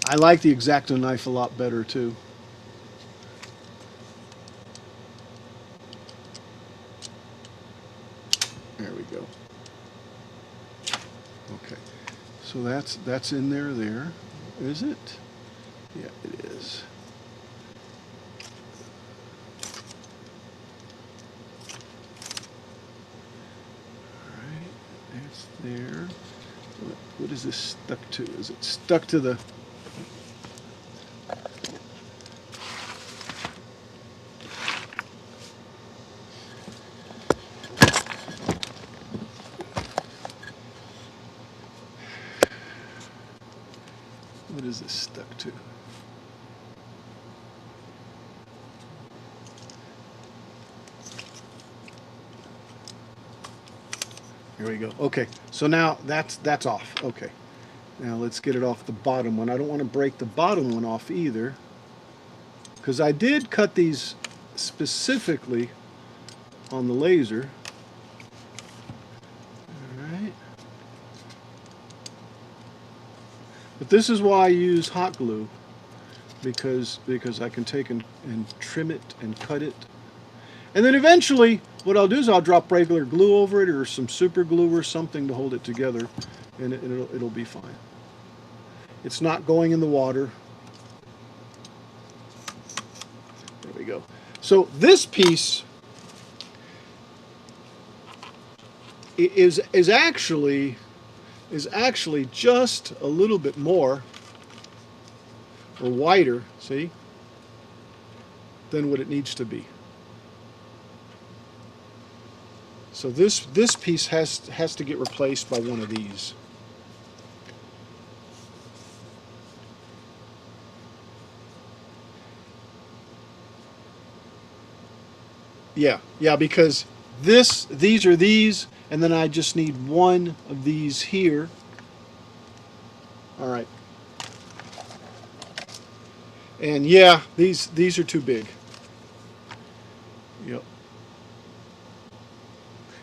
I like the X-Acto knife a lot better too. There we go. Okay, so that's in there. Is it? Yeah, it is. All right, that's there. What is this stuck to? Is it stuck to the... What is this stuck to? Here we go. Okay, so now that's off. Okay, now let's get it off the bottom one. I don't want to break the bottom one off either, because I did cut these specifically on the laser. All right. But this is why I use hot glue, because I can take and trim it and cut it. And then eventually, what I'll do is I'll drop regular glue over it, or some super glue or something to hold it together, and it'll be fine. It's not going in the water. There we go. So this piece is actually just a little bit more, or wider, see, than what it needs to be. So this piece has to get replaced by one of these. Yeah, because these are these, and then I just need one of these here. All right. And yeah, these are too big. Yep.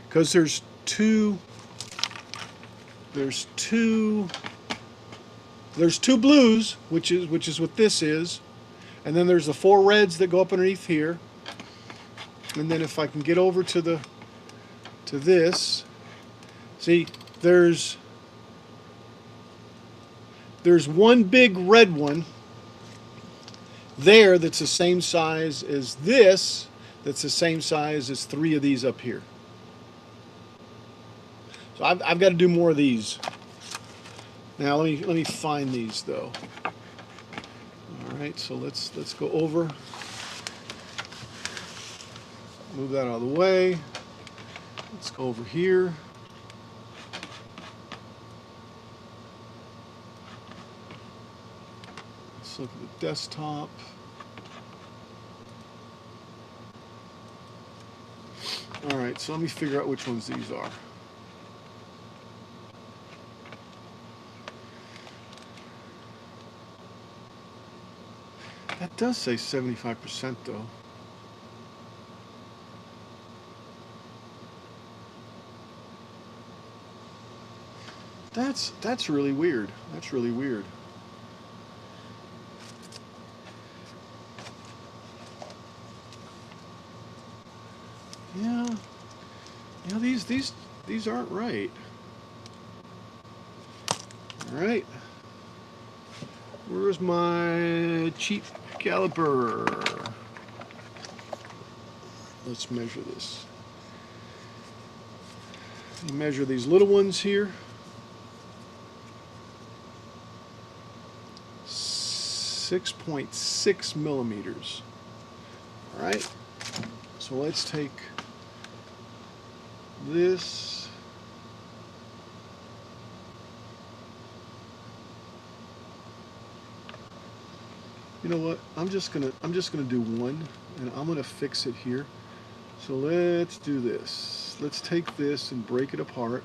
Because there's two blues, which is what this is, and then there's the 4 reds that go up underneath here. And then if I can get over to this, see, there's one big red one there that's the same size as this, that's the same size as 3 of these up here. So I've got to do more of these. Now let me find these though. All right, so let's go over. Move that out of the way. Let's go over here. Let's look at the desktop. All right, so let me figure out which ones these are. That does say 75% though. That's really weird. That's really weird. Yeah, these aren't right. All right. Where's my cheap caliper? Let's measure this. You measure these little ones here. 6.6 millimeters. All right. So let's take this. You know what? I'm just gonna do one, and I'm gonna fix it here. So let's do this. Let's take this and break it apart.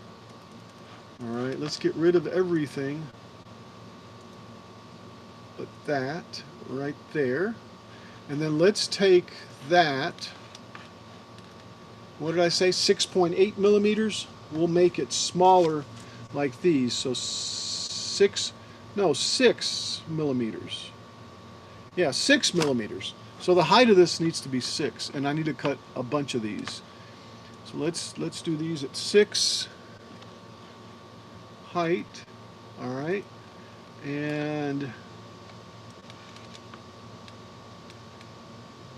All right. Let's get rid of everything but that right there, and then let's take that. What did I say? 6.8 millimeters. We'll make it smaller, like these. So 6 millimeters. Yeah, 6 millimeters. So the height of this needs to be 6, and I need to cut a bunch of these. So let's do these at 6 height. All right, and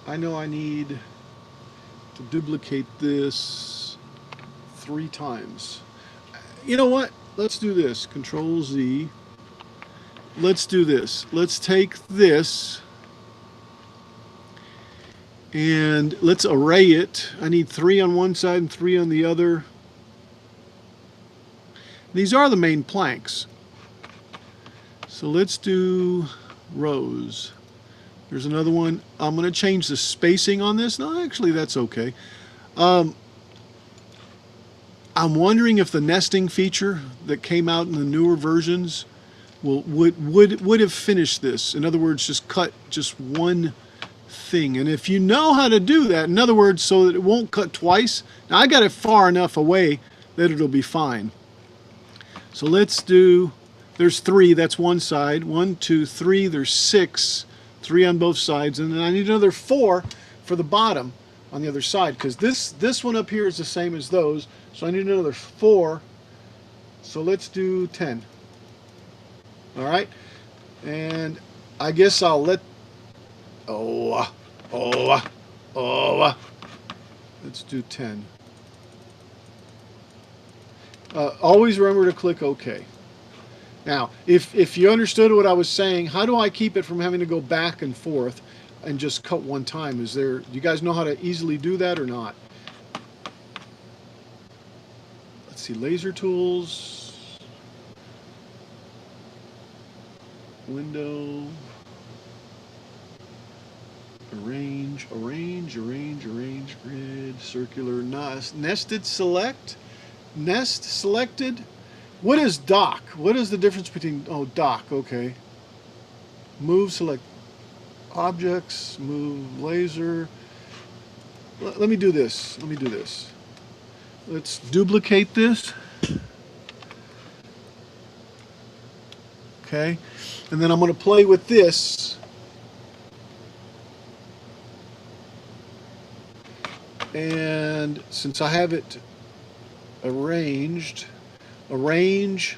I know I need to duplicate this 3 times. You know what? Let's do this. Control Z. Let's do this. Let's take this and let's array it. I need 3 on one side and 3 on the other. These are the main planks. So let's do rows. There's another one. I'm going to change the spacing on this. No, actually, that's okay. I'm wondering if the nesting feature that came out in the newer versions would have finished this. In other words, just cut just one thing. And if you know how to do that, in other words, so that it won't cut twice. Now I got it far enough away that it'll be fine. So let's do, there's 3, that's one side. 1, 2, 3, there's 6. 3 on both sides, and then I need another 4 for the bottom on the other side, because this one up here is the same as those, so I need another 4. So let's do 10. All right, and I guess I'll let let's do 10. Always remember to click OK. Now, if you understood what I was saying, how do I keep it from having to go back and forth and just cut one time? Do you guys know how to easily do that or not? Let's see, laser tools, window, arrange, grid, circular, nested select, nest selected. What is dock? What is the difference between, dock, okay. Move, select objects, move laser. Let me do this. Let's duplicate this. Okay. And then I'm going to play with this. And since I have it arranged, arrange,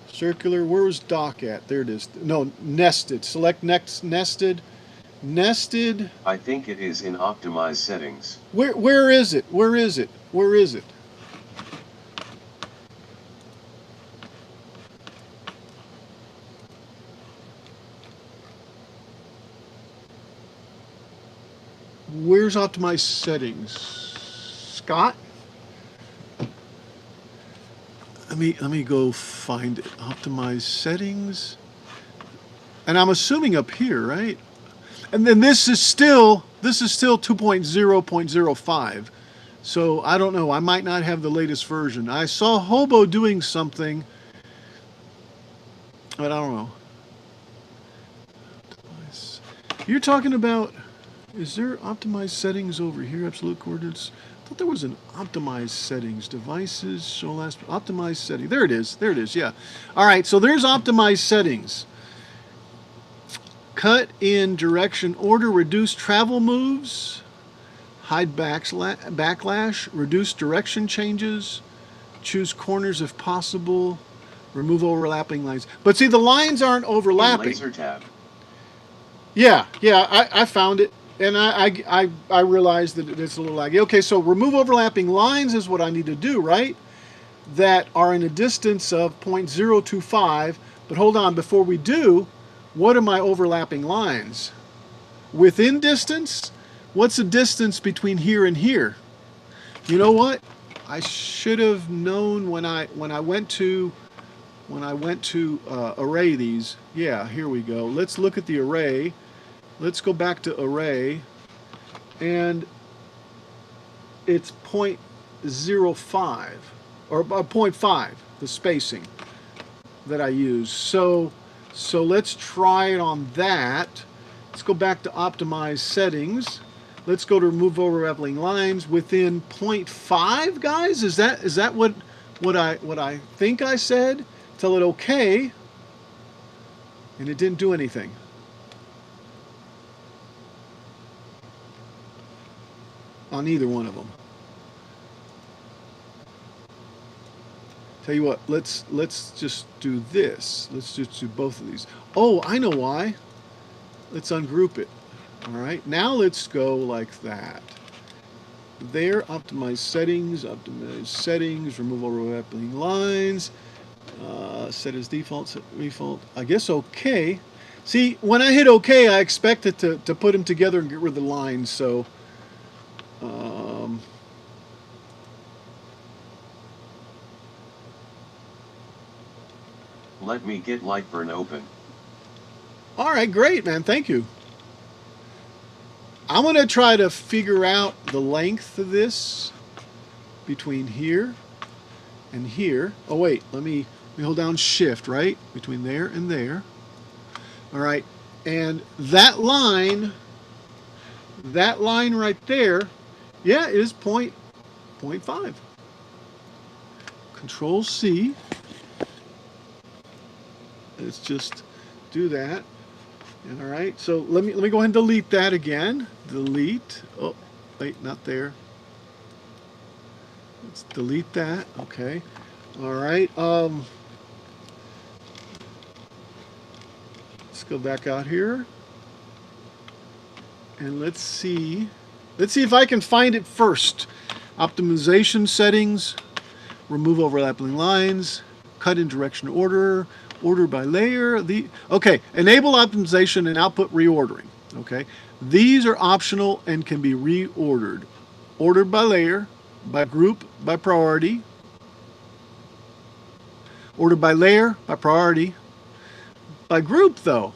circular, where was dock at? There it is. No, nested. Select next, nested. I think it is in optimized settings. Where is it? Where is it? Where's optimized settings? Scott? Let me go find it. Optimize settings. And I'm assuming up here, right? And then this is still 2.0.05. So I don't know. I might not have the latest version. I saw Hobo doing something, but I don't know. You're talking about, is there optimized settings over here? Absolute coordinates. I thought there was an optimized settings. Devices, show last, optimized setting. There it is, yeah. All right, so there's optimized settings. Cut in direction order, reduce travel moves, hide backlash, reduce direction changes, choose corners if possible, remove overlapping lines. But see, the lines aren't overlapping. Laser tab. Yeah, I found it. And I realized that it's a little laggy. Okay, so remove overlapping lines is what I need to do, right? That are in a distance of 0.025. But hold on, before we do, what are my overlapping lines? Within distance? What's the distance between here and here? You know what? I should have known when I went to array these. Yeah, here we go. Let's look at the array. Let's go back to array, and it's 0.05 or 0.5, the spacing that I use. So let's try it on that. Let's go back to optimize settings. Let's go to remove overlapping lines within 0.5, guys. Is that what I think I said? Tell it okay, and it didn't do anything. On either one of them. Tell you what, let's just do this. Let's just do both of these. Oh, I know why. Let's ungroup it. All right, now let's go like that. There, optimize settings, remove overlapping lines, set as default, set default. I guess okay. See, when I hit okay, I expect it to put them together and get rid of the lines, so let me get LightBurn open. All right, great, man. Thank you. I'm going to try to figure out the length of this. between here and here. Oh wait, let me hold down shift, right? Between there and there. All right, and that line right there, yeah, is 0.5. Control C. Let's just do that. All right, so let me go ahead and delete that again. Delete. Oh, wait, not there. Let's delete that. Okay. All right. Let's go back out here. And let's see if I can find it first. Optimization settings, remove overlapping lines, cut in direction order, order by layer. Okay, enable optimization and output reordering. Okay, these are optional and can be reordered. Ordered by layer, by group, by priority. Ordered by layer, by priority. By group though.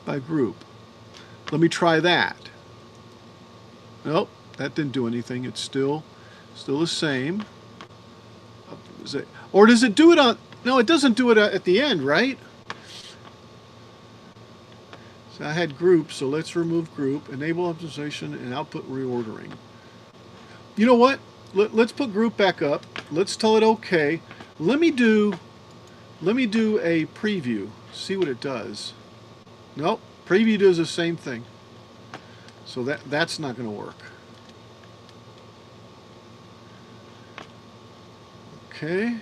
By group. Let me try that. Nope, that didn't do anything. It's still the same. Or does it do it on? No, it doesn't do it at the end, right? So I had group, so let's remove group, enable optimization and output reordering. You know what? Let's put group back up. Let's tell it okay. Let me do a preview. See what it does. Nope, preview does the same thing. So that's not going to work. Okay.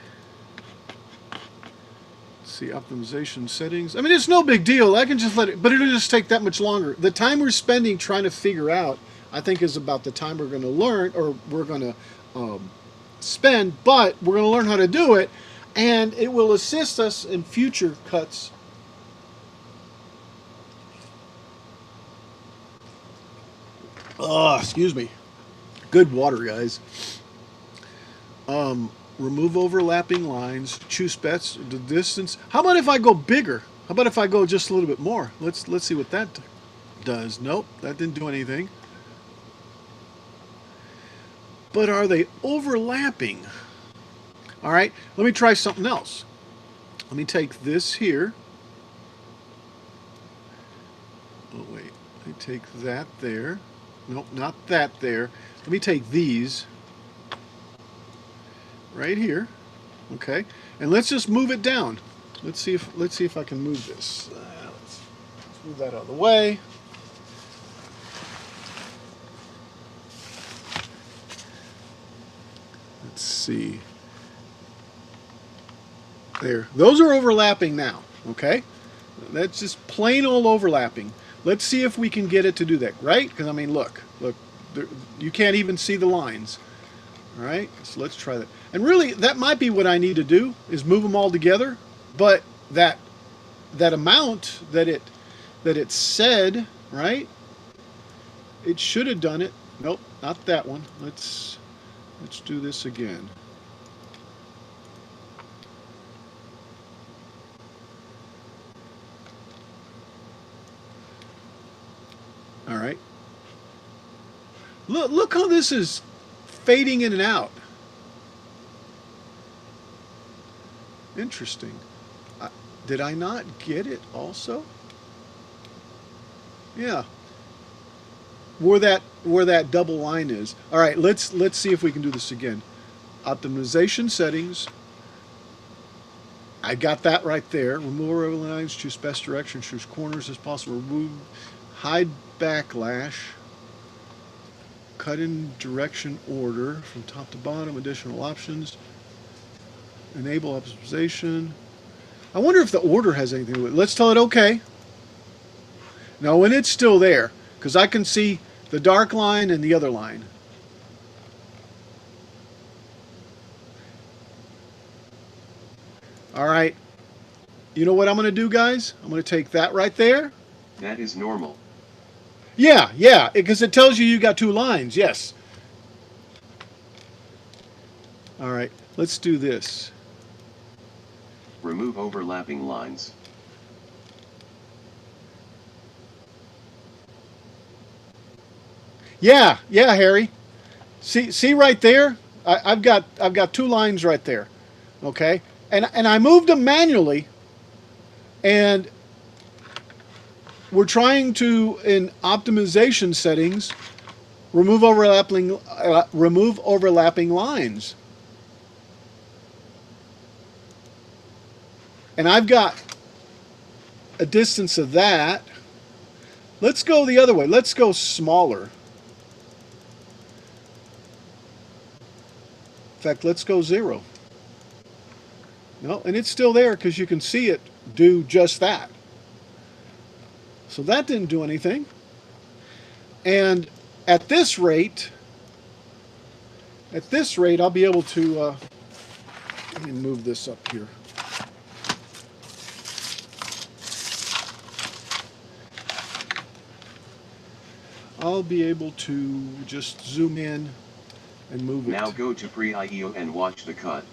Let's see, optimization settings. I mean, it's no big deal. I can just let it, but it'll just take that much longer. The time we're spending trying to figure out, I think, is about the time we're going to learn, or we're going to spend, but we're going to learn how to do it, and it will assist us in future cuts. Oh, excuse me. Good water, guys. Remove overlapping lines. Choose best the distance. How about if I go bigger? How about if I go just a little bit more? Let's see what that does. Nope, that didn't do anything. But are they overlapping? All right, let me try something else. Let me take this here. Oh wait, let me take that there. Nope, not that there. Let me take these right here, okay, and let's just move it down. Let's see if I can move this. Let's move that out of the way. Let's see. There, those are overlapping now. Okay, that's just plain old overlapping. Let's see if we can get it to do that, right? Because I mean, look, there, you can't even see the lines. All right, so let's try that. And really, that might be what I need to do, is move them all together. But that amount that it said, right? It should have done it. Nope, not that one. Let's do this again. All right. Look how this is fading in and out. Interesting. Did I not get it also? Yeah. Where that double line is. All right, let's see if we can do this again. Optimization settings. I got that right there. Remove overlapping lines, choose best direction, choose corners as possible. Remove, hide backlash. Cut in direction order from top to bottom. Additional options. Enable optimization. I wonder if the order has anything to do with it. Let's tell it okay. Now, when it's still there, because I can see the dark line and the other line. All right. You know what I'm going to do, guys? I'm going to take that right there. That is normal. Yeah, because it tells you got two lines, yes. All right, let's do this. Remove overlapping lines. Yeah, Harry. See right there. I've got two lines right there. Okay, and I moved them manually, and we're trying to, in optimization settings, remove overlapping lines. And I've got a distance of that. Let's go the other way. Let's go smaller. In fact, let's go 0. No, and it's still there because you can see it do just that. So that didn't do anything. And at this rate, I'll be able to, let me move this up here. I'll be able to just zoom in and move it. Now go to pre-IEO and watch the cut.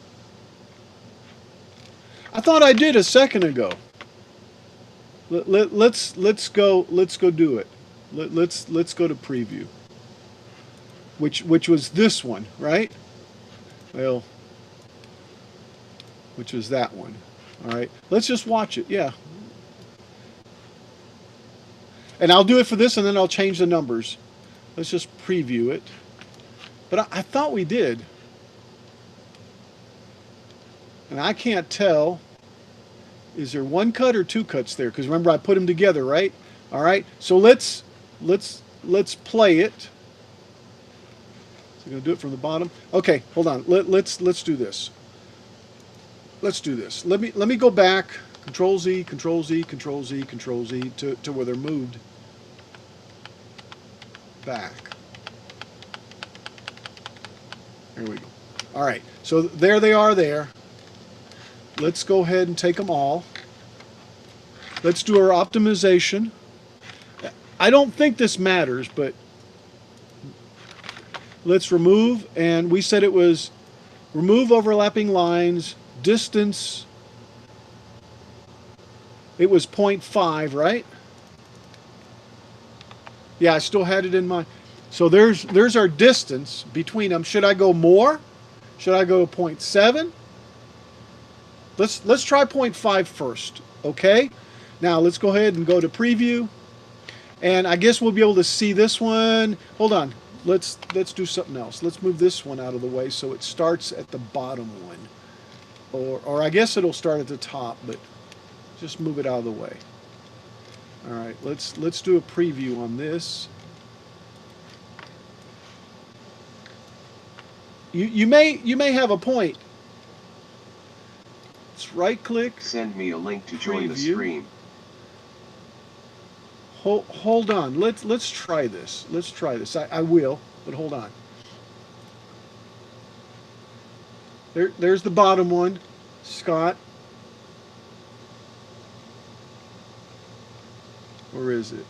I thought I did a second ago. Let's go do it. Let's go to preview. Which was this one, right? Well, which was that one. All right. Let's just watch it. Yeah. And I'll do it for this, and then I'll change the numbers. Let's just preview it. But I thought we did. And I can't tell. Is there one cut or two cuts there? Because remember, I put them together, right? All right. So let's play it. So I'm going to do it from the bottom. Okay, hold on. Let's do this. Let's do this. Let me go back. Control Z, Control Z, Control Z, Control Z to where they're moved back. There we go. All right. So there they are there. Let's go ahead and take them all. Let's do our optimization. I don't think this matters, but let's remove, and we said it was remove overlapping lines, distance, it was 0.5, right? Yeah, I still had it in mind. So there's our distance between them. Should I go more? Should I go 0.7? Let's try 0.5 first, okay? Now let's go ahead and go to preview, and I guess we'll be able to see this one. Hold on, let's do something else. Let's move this one out of the way so it starts at the bottom one, or I guess it'll start at the top, but just move it out of the way. All right, let's do a preview on this. You may have a point. Let's right click. Send me a link to join the Preview. stream. Hold on. Let's try this. Let's try this. I will, but hold on. There's the bottom one, Scott. Where is it?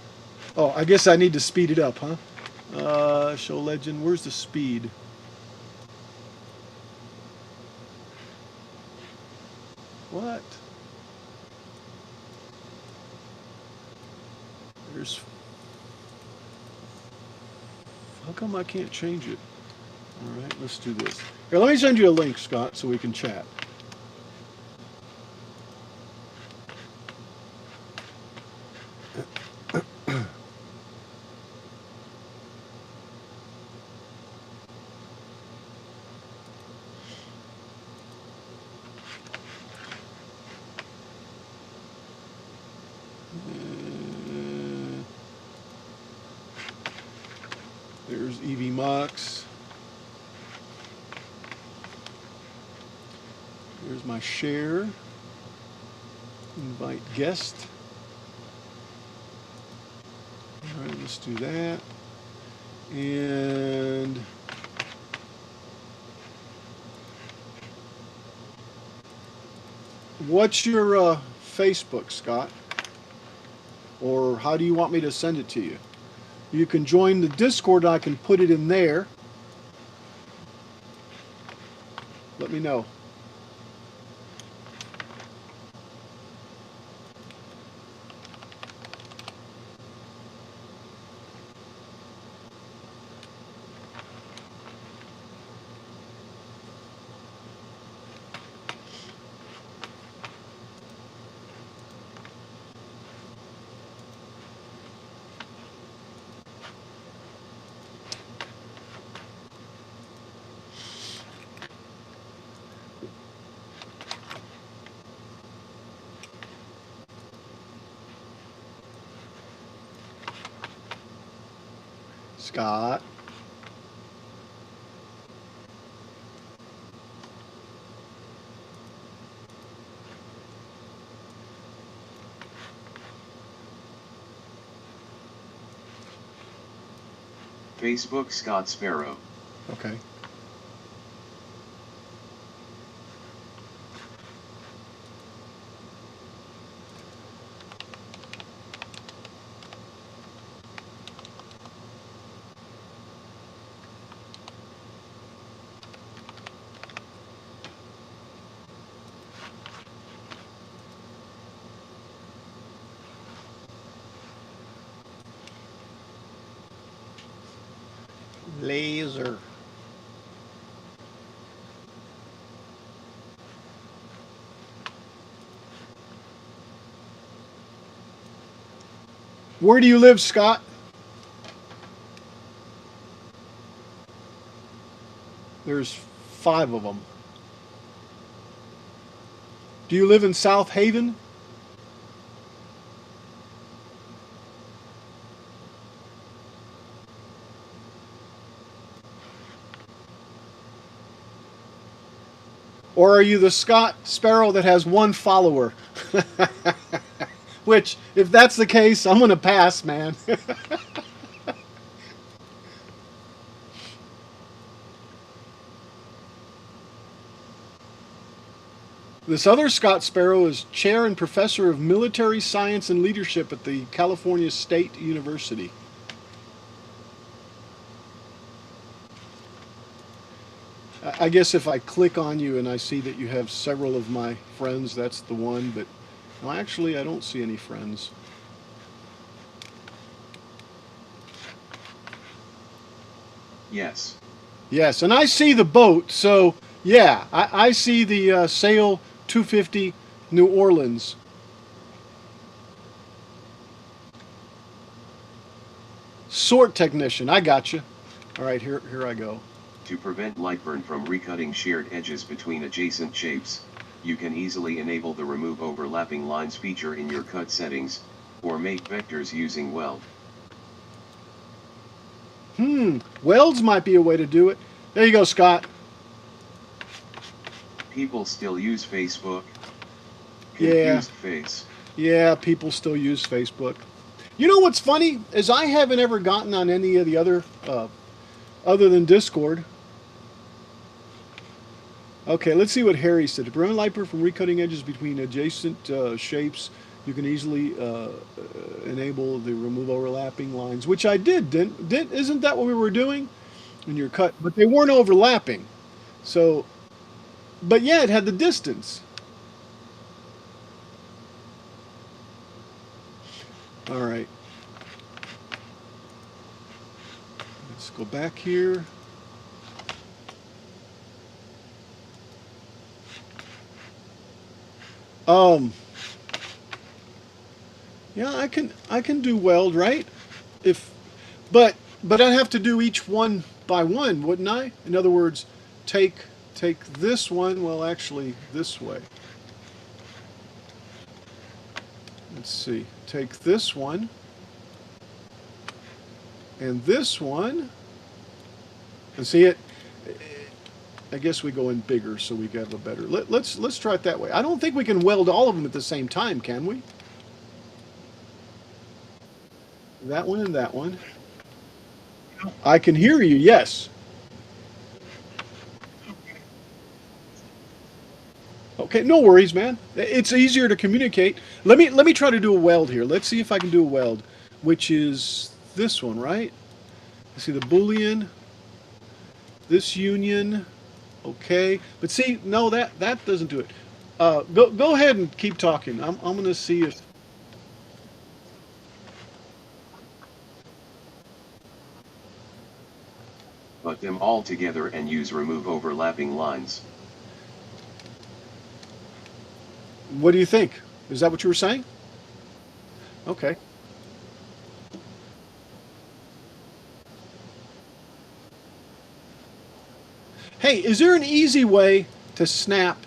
Oh, I guess I need to speed it up, huh? Show legend. Where's the speed? What? There's... How come I can't change it? All right, let's do this. Here, let me send you a link, Scott, so we can chat. There's EV Mox. Here's my share. Invite guest. All right, let's do that. And what's your Facebook, Scott? Or how do you want me to send it to you? You can join the Discord. I can put it in there. Let me know. Scott. Facebook Scott Sparrow. Okay. Laser. Where do you live, Scott? There's 5 of them. Do you live in South Haven? Or are you the Scott Sparrow that has 1 follower? Which, if that's the case, I'm going to pass, man. This other Scott Sparrow is chair and professor of military science and leadership at the California State University. I guess if I click on you and I see that you have several of my friends, that's the one, but well, actually I don't see any friends. Yes. Yes, and I see the boat, so yeah, I see the Sail 250 New Orleans. Sort technician, I got you. All right, here I go. To prevent LightBurn from recutting shared edges between adjacent shapes, you can easily enable the Remove Overlapping Lines feature in your cut settings, or make vectors using Weld. Welds might be a way to do it. There you go, Scott. People still use Facebook. Yeah. Confused face. Yeah, people still use Facebook. You know what's funny is I haven't ever gotten on any of the other than Discord. Okay, let's see what Harry said. To prevent LightBurn from recutting edges between adjacent shapes, you can easily enable the remove overlapping lines, which I did. Isn't that what we were doing in your cut? But they weren't overlapping. So, but yeah, it had the distance. All right. Let's go back here. Yeah, I can do weld, right? But I'd have to do each one by one, wouldn't I? In other words, take this one, well, actually this way. Let's see. Take this one and this one. And see it. I guess we go in bigger so we have a better. Let's try it that way. I don't think we can weld all of them at the same time, can we? That one and that one. I can hear you. Yes. Okay, no worries, man. It's easier to communicate. Let me try to do a weld here. Let's see if I can do a weld, which is this one, right? See the Boolean, this union, okay. But see, no, that doesn't do it. Go ahead and keep talking. I'm going to see if. Put them all together and use remove overlapping lines. What do you think? Is that what you were saying? Okay. Hey, is there an easy way to snap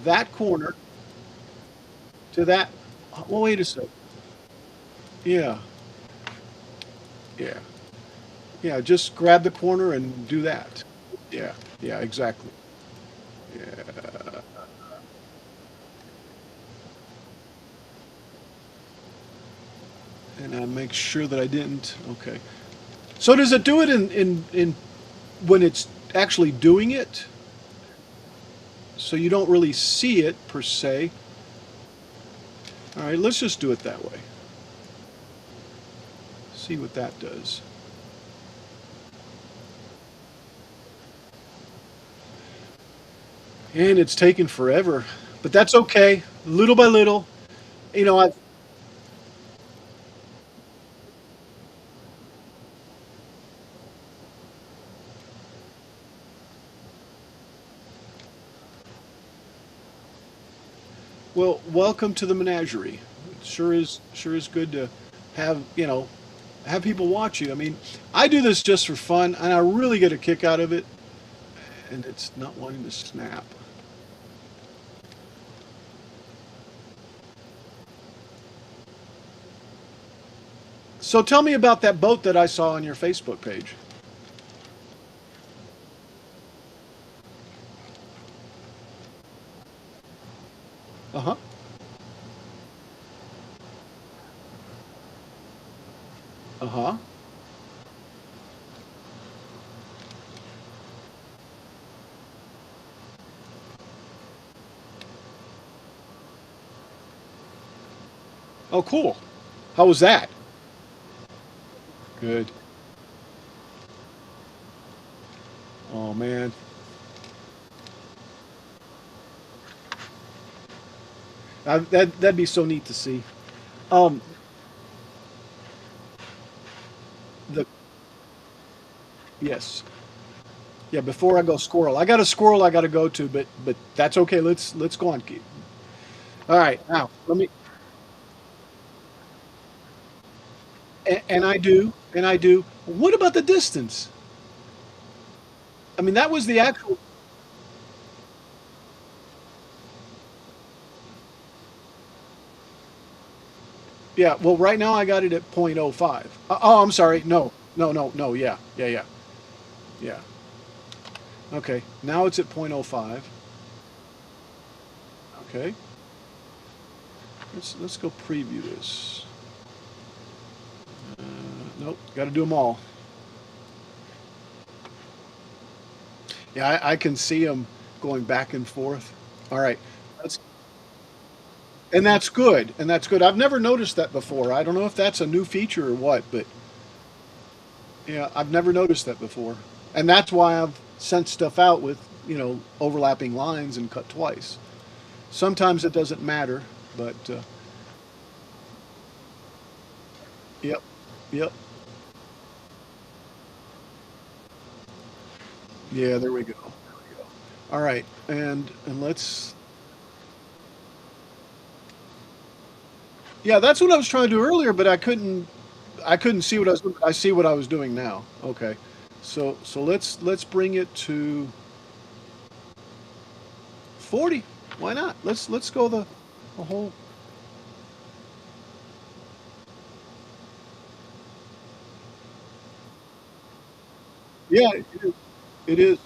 that corner to that? Well, wait a second. Yeah. Yeah. Yeah, just grab the corner and do that. Yeah, yeah, exactly. Yeah. And I make sure that I didn't. Okay. So does it do it in when it's actually doing it? So you don't really see it per se. All right, let's just do it that way. See what that does. And it's taken forever, but that's okay. Little by little, you know, I well, welcome to the menagerie. It sure is good to have, have people watch you. I mean, I do this just for fun and I really get a kick out of it, and it's not wanting to snap. So tell me about that boat that I saw on your Facebook page. Uh-huh. Uh-huh. Oh, cool. How was that? Good. Oh man. That'd be so neat to see. Um, the yes. Yeah, before I go squirrel. I got a squirrel I got to go to, but that's okay. Let's go on, Keith. All right. Now, let me and I do. And I do. What about the distance? I mean, that was the actual. Yeah, well, right now I got it at .05. Oh, I'm sorry. No. No, no, no. Yeah. Yeah, yeah. Yeah. Okay. Now it's at .05. Okay. Let's go preview this. Nope, got to do them all. Yeah, I can see them going back and forth. All right, that's and that's good, and that's good. I've never noticed that before. I don't know if that's a new feature or what, but yeah, I've never noticed that before, and that's why I've sent stuff out with overlapping lines and cut twice. Sometimes it doesn't matter, but yep, yep, yeah. There we go. All right, and let's. Yeah, that's what I was trying to do earlier, but I couldn't. I couldn't see what I was. I see what I was doing now. Okay, so let's bring it to 40. Why not? Let's go the whole. Yeah, it is. It is.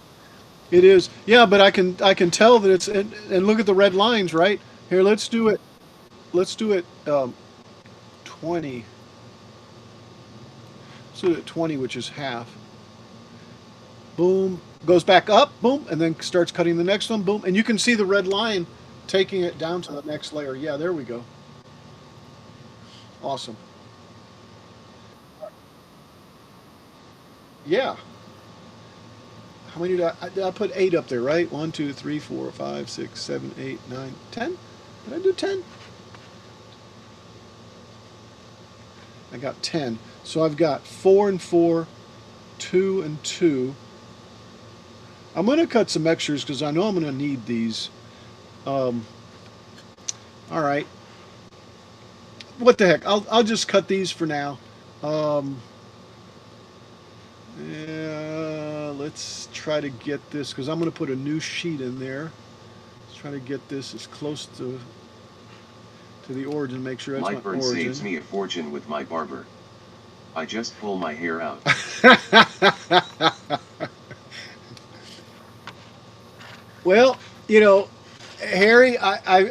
It is. Yeah, but I can tell that it's and look at the red lines, right? Here, let's do it. Let's do it 20. Let's do it at 20, which is half. Boom, goes back up, boom, and then starts cutting the next one, boom, and you can see the red line taking it down to the next layer. Yeah, there we go. Awesome. Yeah. How many did I put 8 up there, right? 1, 2, 3, 4, 5, 6, 7, 8, 9, 10. Did I do 10? I got 10. So I've got 4 and 4, 2 and 2. I'm going to cut some extras because I know I'm going to need these. Um, all right. What the heck? I'll just cut these for now. Um, yeah, let's try to get this because I'm going to put a new sheet in there. Let's try to get this as close to the origin. Make sure that's my LightBurn origin. saves me a fortune with my barber. I just pull my hair out. Well, you know, Harry,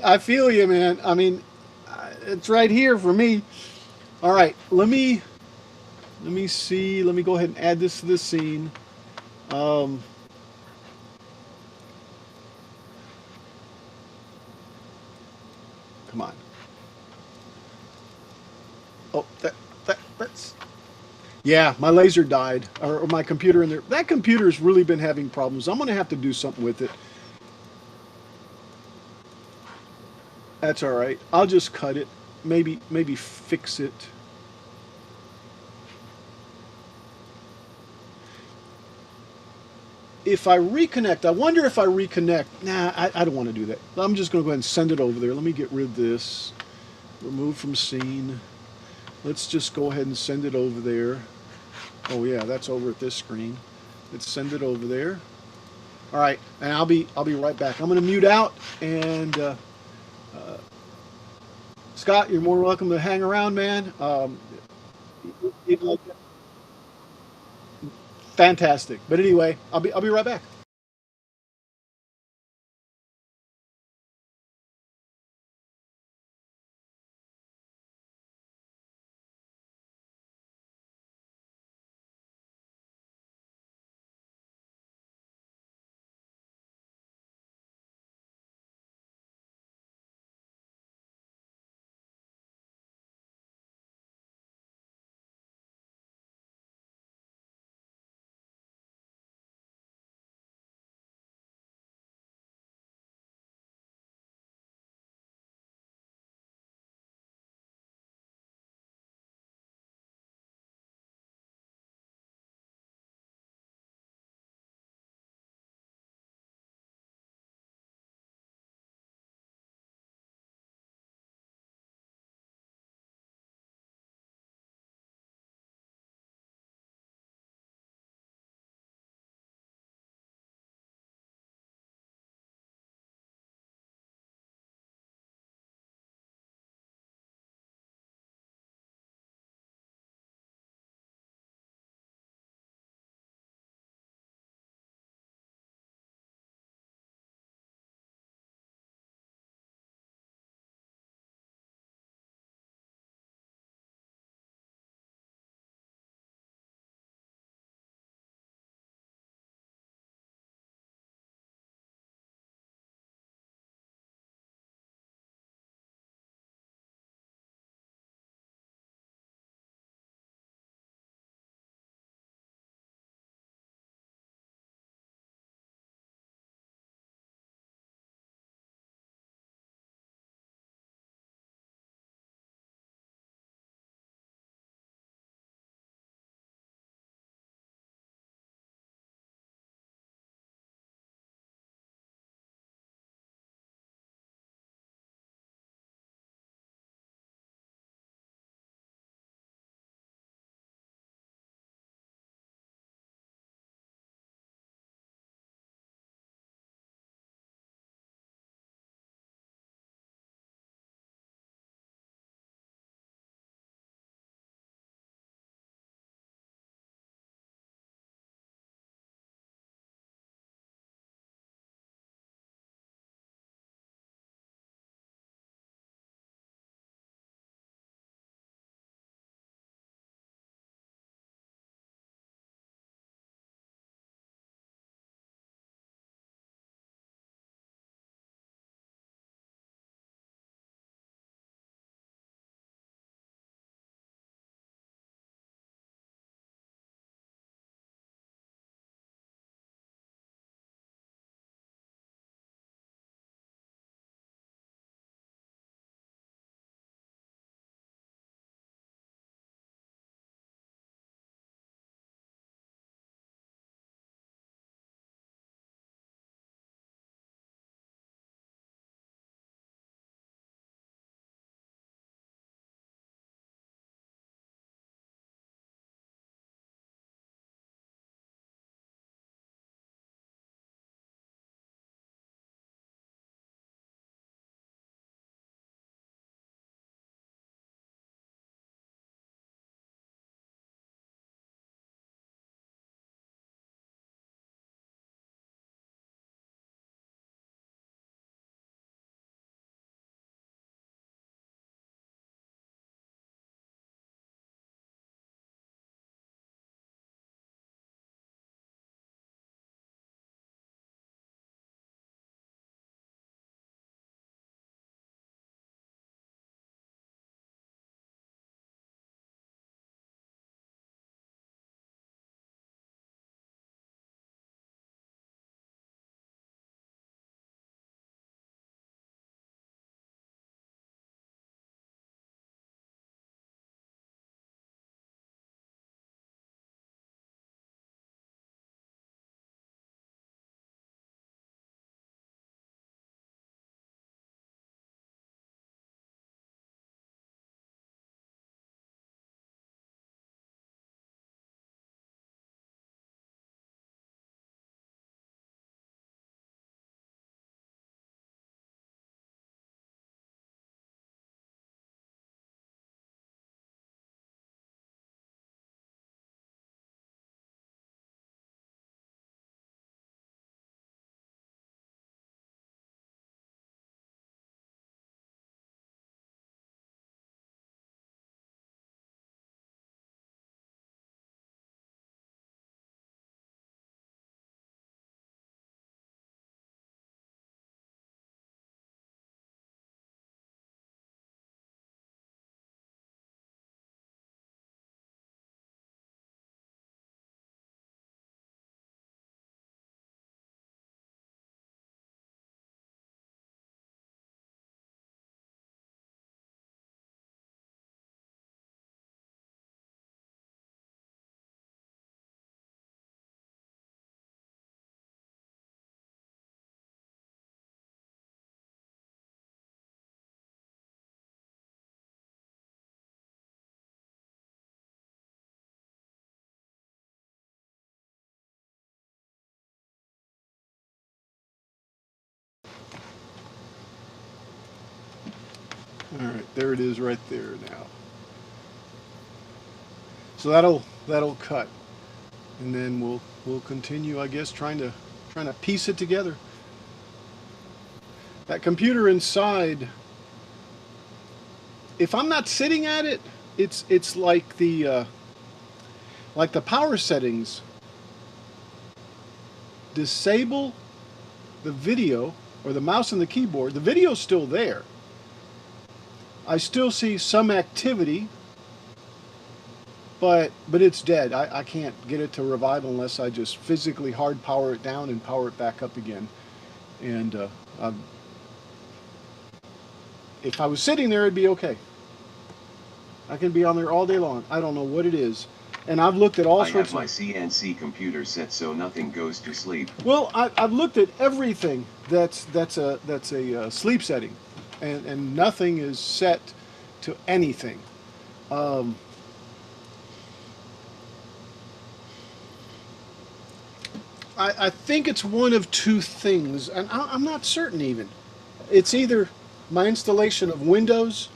I feel you, man. I mean, it's right here for me. All right, let me see. Let me go ahead and add this to the scene. Um, Come on. Oh, that's. Yeah, my laser died, or my computer in there. That computer's really been having problems. I'm gonna have to do something with it. That's all right. I'll just cut it. Maybe fix it. If I reconnect, I wonder if I reconnect. Nah, I don't want to do that. I'm just going to go ahead and send it over there. Let me get rid of this. Remove from scene. Let's just go ahead and send it over there. Oh yeah, that's over at this screen. Let's send it over there. All right, and I'll be right back. I'm going to mute out, and Scott, you're more welcome to hang around, man. Like fantastic. But anyway, I'll be right back. All right, there it is right there now. So that'll cut, and then we'll continue, I guess, trying to piece it together. That computer inside, if I'm not sitting at it, it's like the power settings disable the video or the mouse and the keyboard. The video's still there. I still see some activity, but it's dead. I can't get it to revive unless I just physically hard power it down and power it back up again. And if I was sitting there, it'd be okay. I can be on there all day long. I don't know what it is. And I've looked at all I sorts have my CNC computer set so nothing goes to sleep. Well, I've looked at everything that's a sleep setting, and nothing is set to anything. I think it's one of two things, and I'm not certain even. It's either my installation of Windows,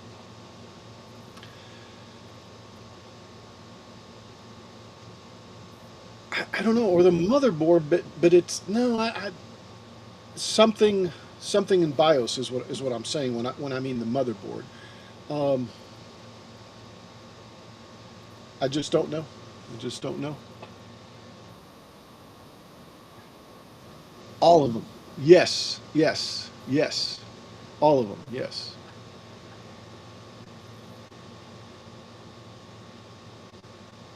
I don't know, or the motherboard, but it's no, something in BIOS is what I'm saying when I mean the motherboard. Um, I just don't know. I just don't know. All of them. Yes, yes, yes. All of them. Yes.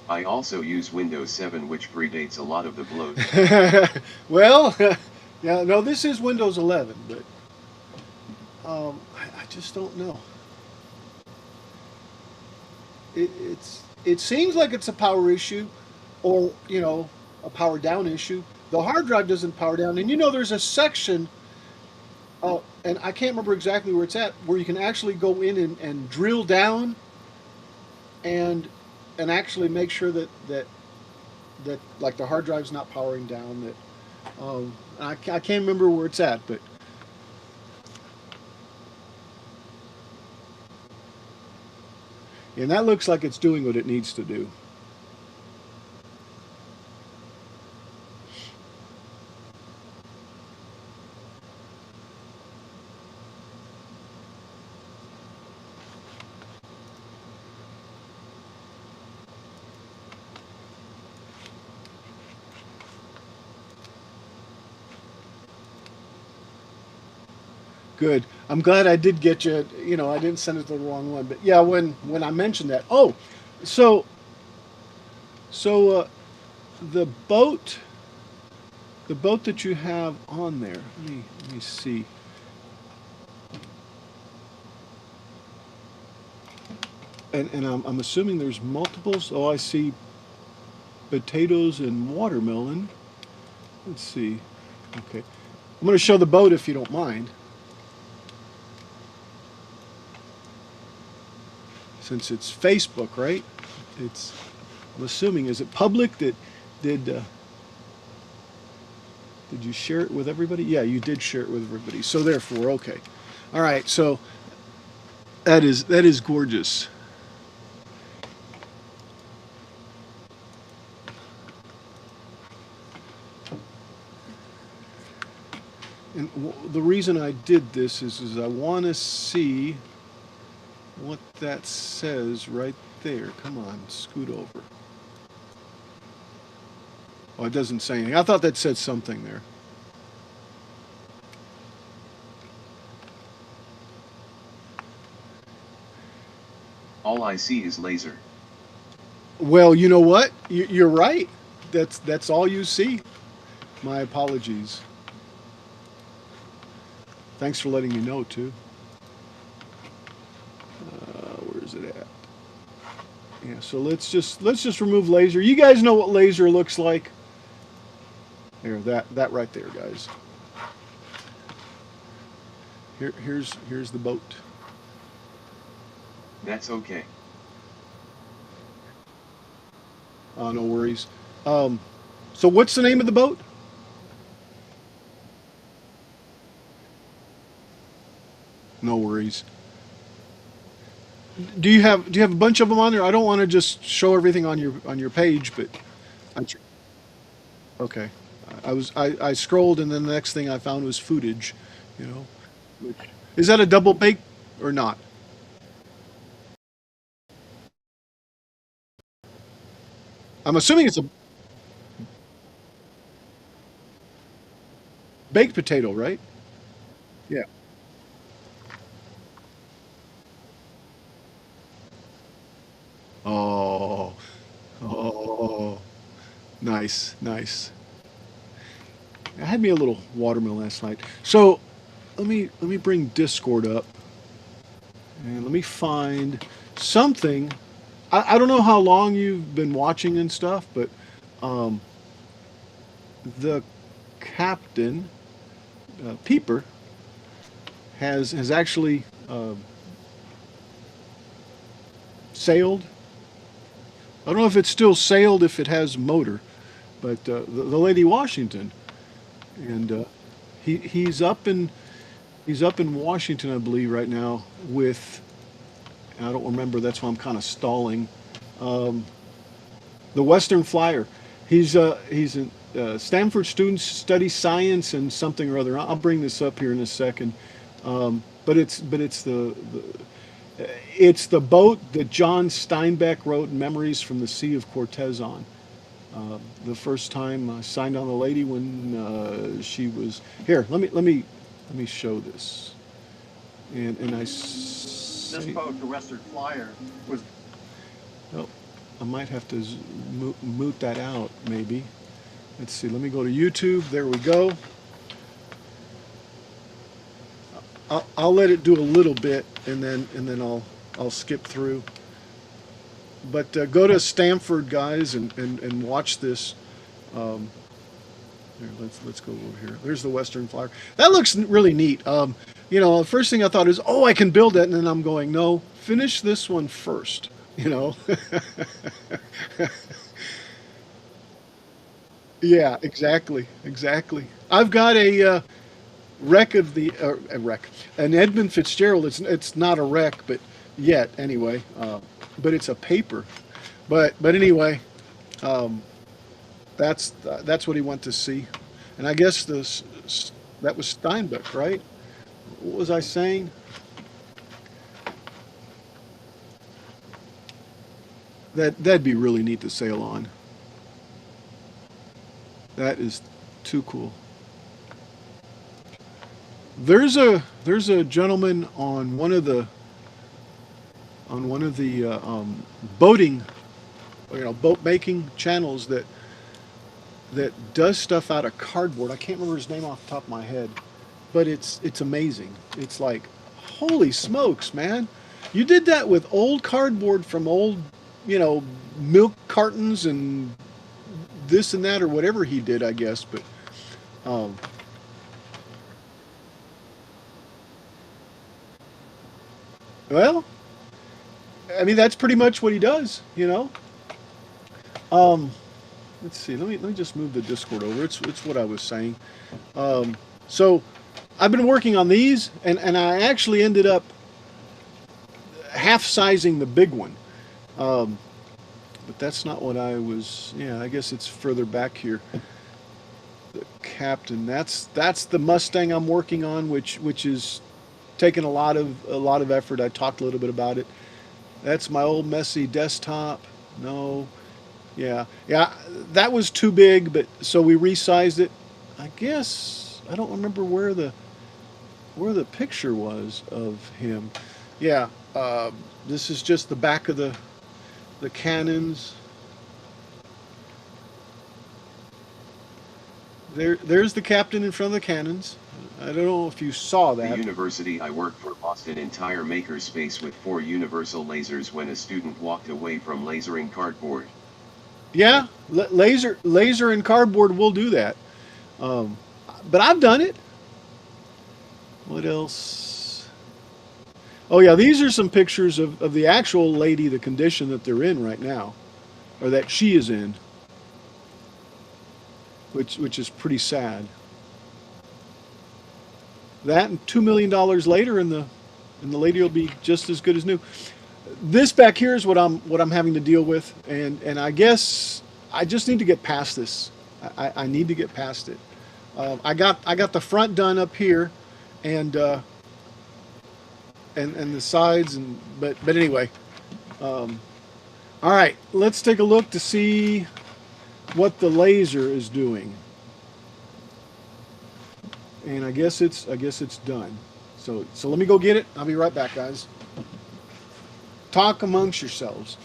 I also use Windows 7, which predates a lot of the bloat. Well, yeah, no, this is Windows 11, but I just don't know. It seems like it's a power issue, or a power down issue. The hard drive doesn't power down, and there's a section, and I can't remember exactly where it's at, where you can actually go in and drill down, and actually make sure that like the hard drive's not powering down. That I can't remember where it's at, but and that looks like it's doing what it needs to do. Good. I'm glad I did get you. I didn't send it to the wrong one, but yeah, when I mentioned that. Oh, so the boat that you have on there. Let me see. And I'm assuming there's multiples. Oh, I see potatoes and watermelon. Let's see. Okay, I'm going to show the boat if you don't mind. Since it's Facebook, right? I'm assuming, is it public? Did you share it with everybody? Yeah, you did share it with everybody. So therefore, okay. All right, so that is gorgeous. And the reason I did this is I want to see what that says right there. Come on, scoot over. Oh, it doesn't say anything. I thought that said something there. All I see is laser. Well, you know what? You're right. That's all you see. My apologies. Thanks for letting me know too. Where's it at? Yeah, so let's just remove laser. You guys know what laser looks like. There, that right there, guys. Here's the boat. That's okay. No worries. So what's the name of the boat? No worries. do you have a bunch of them on there? I don't want to just show everything on your page, but I'm sure. Okay. I scrolled and then the next thing I found was footage, you know. Which, is that a double bake or not? I'm assuming it's a baked potato, right? Yeah. Oh, oh, nice, nice. I had me a little watermelon last night. So let me bring Discord up and let me find something. I don't know how long you've been watching and stuff, but um, the captain Peeper has actually sailed. I don't know if it's still sailed if it has motor, but the Lady Washington, and he's up in Washington, I believe, right now with. I don't remember. That's why I'm kind of stalling. Um, the Western Flyer. He's a Stanford student, studies science and something or other. I'll bring this up here in a second. But it's the boat that John Steinbeck wrote Memories from the Sea of Cortez on. The first time I signed on the lady when she was here. Let me show this. And I This say, boat, the Western Flyer, was oh, I might have to moot that out maybe. Let's see. Let me go to YouTube. There we go. I'll let it do a little bit and then I'll skip through. But go to Stanford, guys, and watch this. Um, Here, let's go over here. There's the Western Flyer. That looks really neat. The first thing I thought is, oh, I can build it, and then I'm going, no, finish this one first. You know. Yeah, exactly, exactly. I've got a wreck, an Edmund Fitzgerald. It's not a wreck, but yet anyway. But it's a paper. But anyway, um, that's what he went to see, and I guess that was Steinbeck, right? What was I saying? That'd be really neat to sail on. That is too cool. There's a gentleman on one of the boating, boat making channels that does stuff out of cardboard. I can't remember his name off the top of my head, but it's amazing. It's like, holy smokes, man! You did that with old cardboard from old, you know, milk cartons and this and that or whatever he did, I guess. But um, well, I mean that's pretty much what he does. Um, let's see. Let me just move the Discord over. It's what I was saying. So I've been working on these, and I actually ended up half sizing the big one. Um, but that's not what I was. Yeah, I guess it's further back here. The Captain. That's the Mustang I'm working on, which is taking a lot of effort. I talked a little bit about it. That's my old messy desktop. No, yeah, yeah, that was too big, but so we resized it. I guess I don't remember where the picture was of him. Yeah, this is just the back of the cannons. There's the captain in front of the cannons. I don't know if you saw The that. university I worked for lost an entire makerspace with 4 universal lasers when a student walked away from lasering cardboard. Yeah, laser and cardboard will do that. Um, but I've done it. What else? Oh yeah, these are some pictures of the actual lady, the condition that they're in right now, or that she is in, which is pretty sad. That and $2 million later, and the lady will be just as good as new. this back here is what I'm having to deal with, and I guess I just need to get past this. I need to get past it. I got the front done up here, and and the sides, and but anyway. All right, let's take a look to see what the laser is doing. And I guess it's done. So let me go get it. I'll be right back, guys. Talk amongst yourselves.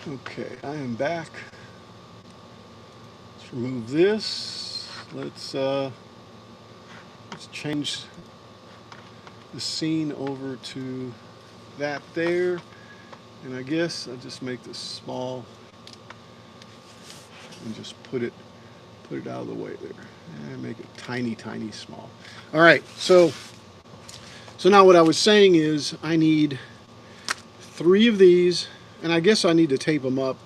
Okay, I am back. Let's remove this. Let's change the scene over to that there. And I guess I'll just make this small and just put it out of the way there. And make it tiny, tiny small. All right, so now what I was saying is I need 3 of these, and I guess I need to tape them up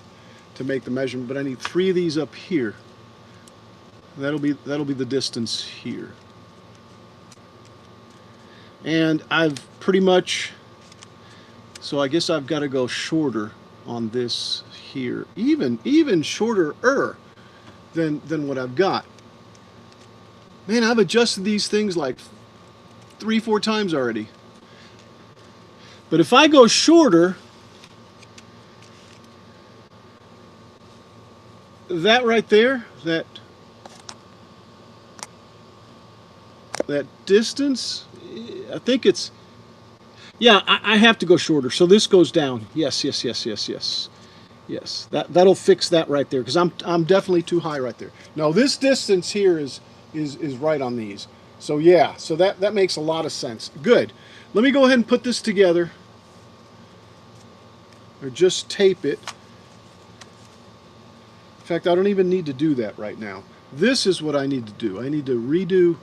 to make the measurement, but I need 3 of these up here. That'll be the distance here. And I've pretty much, so I guess I've got to go shorter on this here, even shorter than what I've got. Man, I've adjusted these things like 3-4 times already. But if I go shorter, that right there, that distance, I think it's, yeah, I have to go shorter. So this goes down. Yes. Yes, that'll fix that right there, because I'm definitely too high right there. No, this distance here is right on these. So yeah, so that makes a lot of sense. Good. Let me go ahead and put this together, or just tape it. In fact, I don't even need to do that right now. This is what I need to do. I need to redo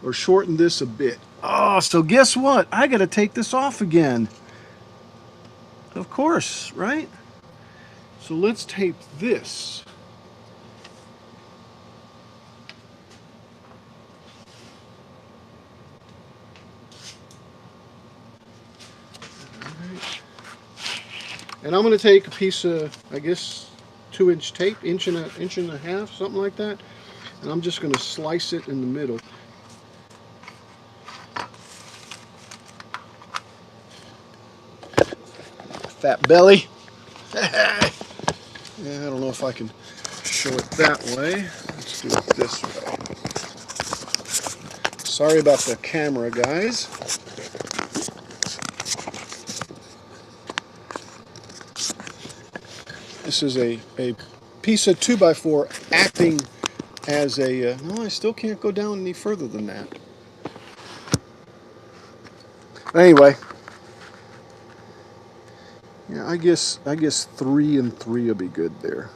or shorten this a bit. Oh, so guess what? I got to take this off again. Of course, right? So let's tape this. And I'm going to take a piece of, I guess, 2-inch tape, inch and a half, something like that. And I'm just going to slice it in the middle. Fat belly. Yeah, I don't know if I can show it that way. Let's do it this way. Sorry about the camera, guys. This is a piece of 2x4 acting as a, no, I still can't go down any further than that. Anyway, yeah, I guess 3 and 3 will be good there.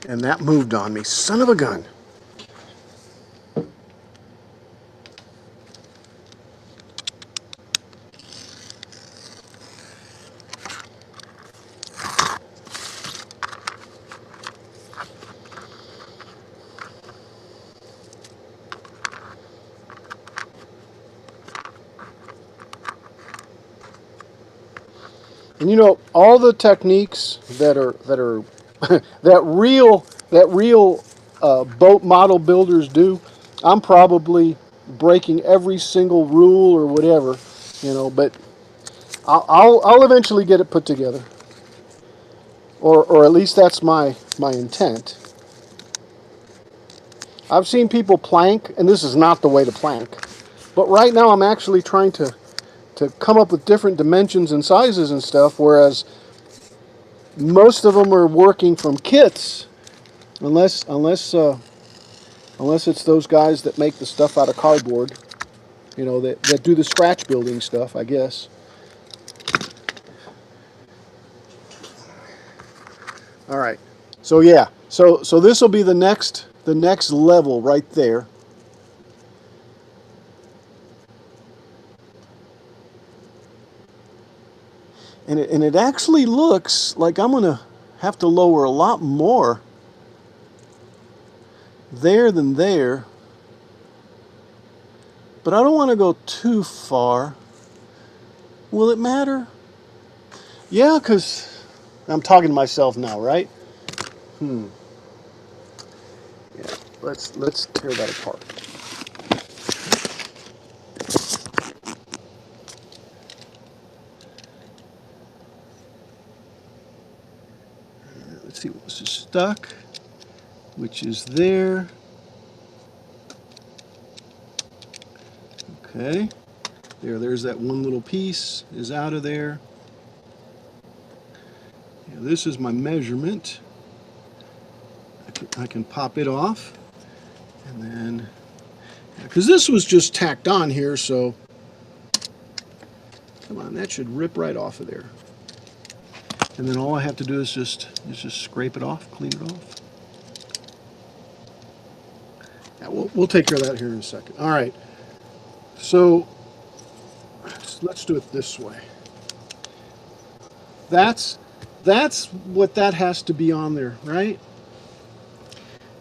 And that moved on me, son of a gun. And you know, all the techniques that are that real boat model builders do, I'm probably breaking every single rule or whatever, you know. But I'll eventually get it put together, or at least that's my intent. I've seen people plank, and this is not the way to plank. But right now, I'm actually trying to come up with different dimensions and sizes and stuff, whereas most of them are working from kits, unless it's those guys that make the stuff out of cardboard, you know, that do the scratch building stuff, I guess. All right. So yeah. So this will be the next level right there. And it actually looks like I'm going to have to lower a lot more there than there. But I don't want to go too far. Will it matter? Yeah, because I'm talking to myself now, right? Yeah. Let's tear that apart. Let's see what was stuck, which is there. Okay. There's that one little piece is out of there. Yeah, this is my measurement. I can pop it off, and then because this was just tacked on here, so come on, that should rip right off of there. And then all I have to do is just scrape it off, clean it off. Yeah, we'll take care of that here in a second. All right. So let's do it this way. That's what that has to be on there, right?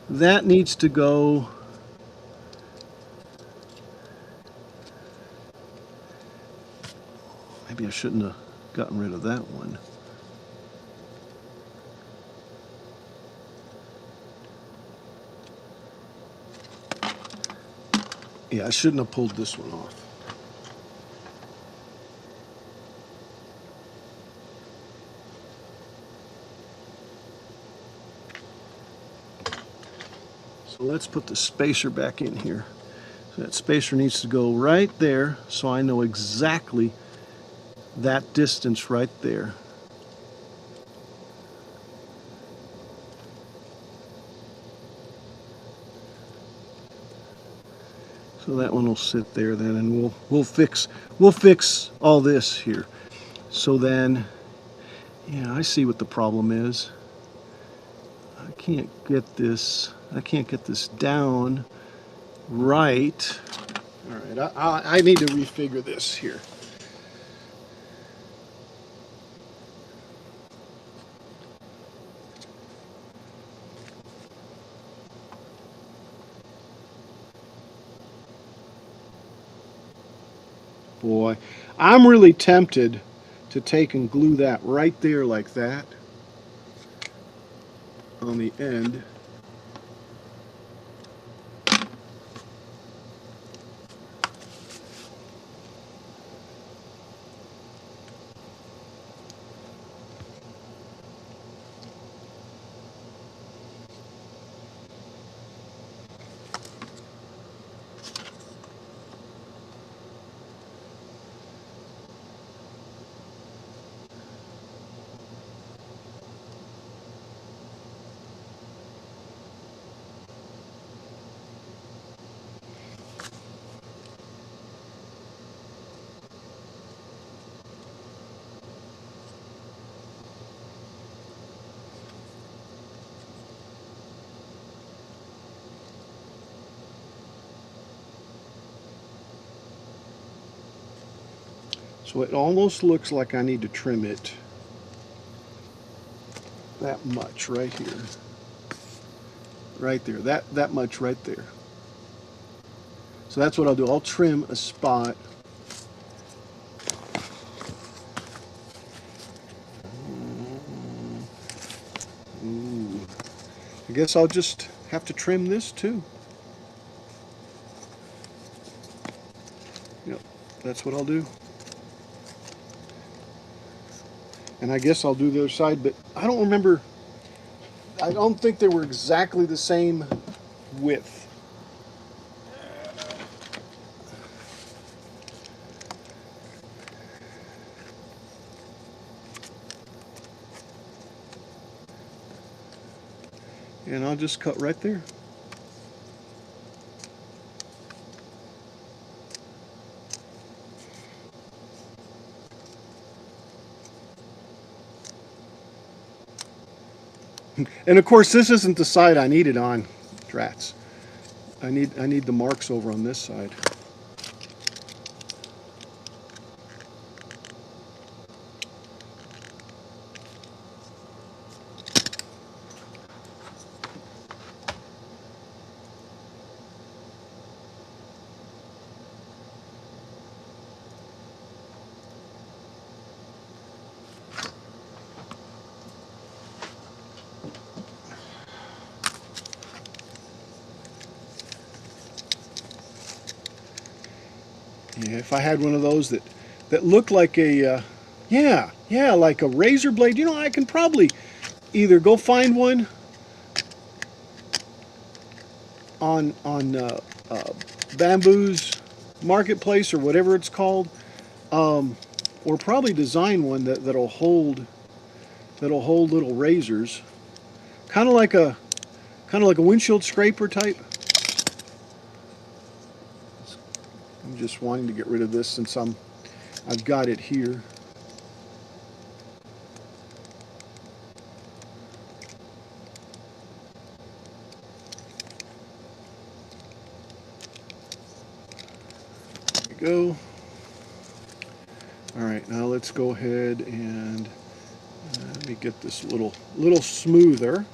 That needs to go. Maybe I shouldn't have gotten rid of that one. Yeah, I shouldn't have pulled this one off. So let's put the spacer back in here. So that spacer needs to go right there, so I know exactly that distance right there. So that one will sit there then, and we'll fix all this here. So then, yeah, I see what the problem is. I can't get this down right. All right, I need to refigure this here. Boy, I'm really tempted to take and glue that right there like that on the end. So it almost looks like I need to trim it that much right here. Right there, that much right there. So that's what I'll do. I'll trim a spot. Ooh. I guess I'll just have to trim this too. Yep, that's what I'll do. And I guess I'll do the other side, but I don't remember. I don't think they were exactly the same width. And I'll just cut right there. And of course, this isn't the side I need it on, drats. I need the marks over on this side. Yeah, if I had one of those that looked like a, yeah, like a razor blade, you know, I can probably either go find one on Bamboo's marketplace or whatever it's called, or probably design one that'll hold little razors, kind of like a windshield scraper type. I'm just wanting to get rid of this since I've got it here. There we go. All right, now let's go ahead and let me get this little smoother.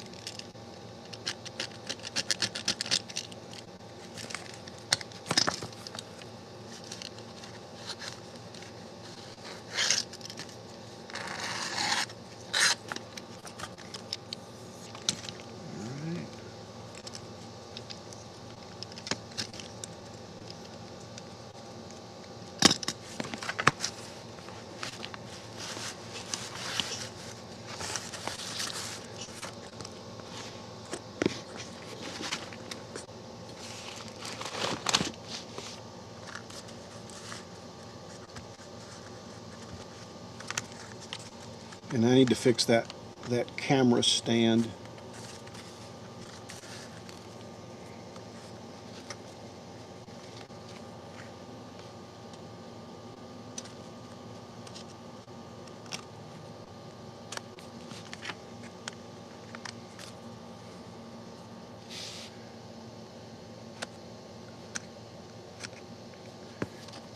And I need to fix that camera stand.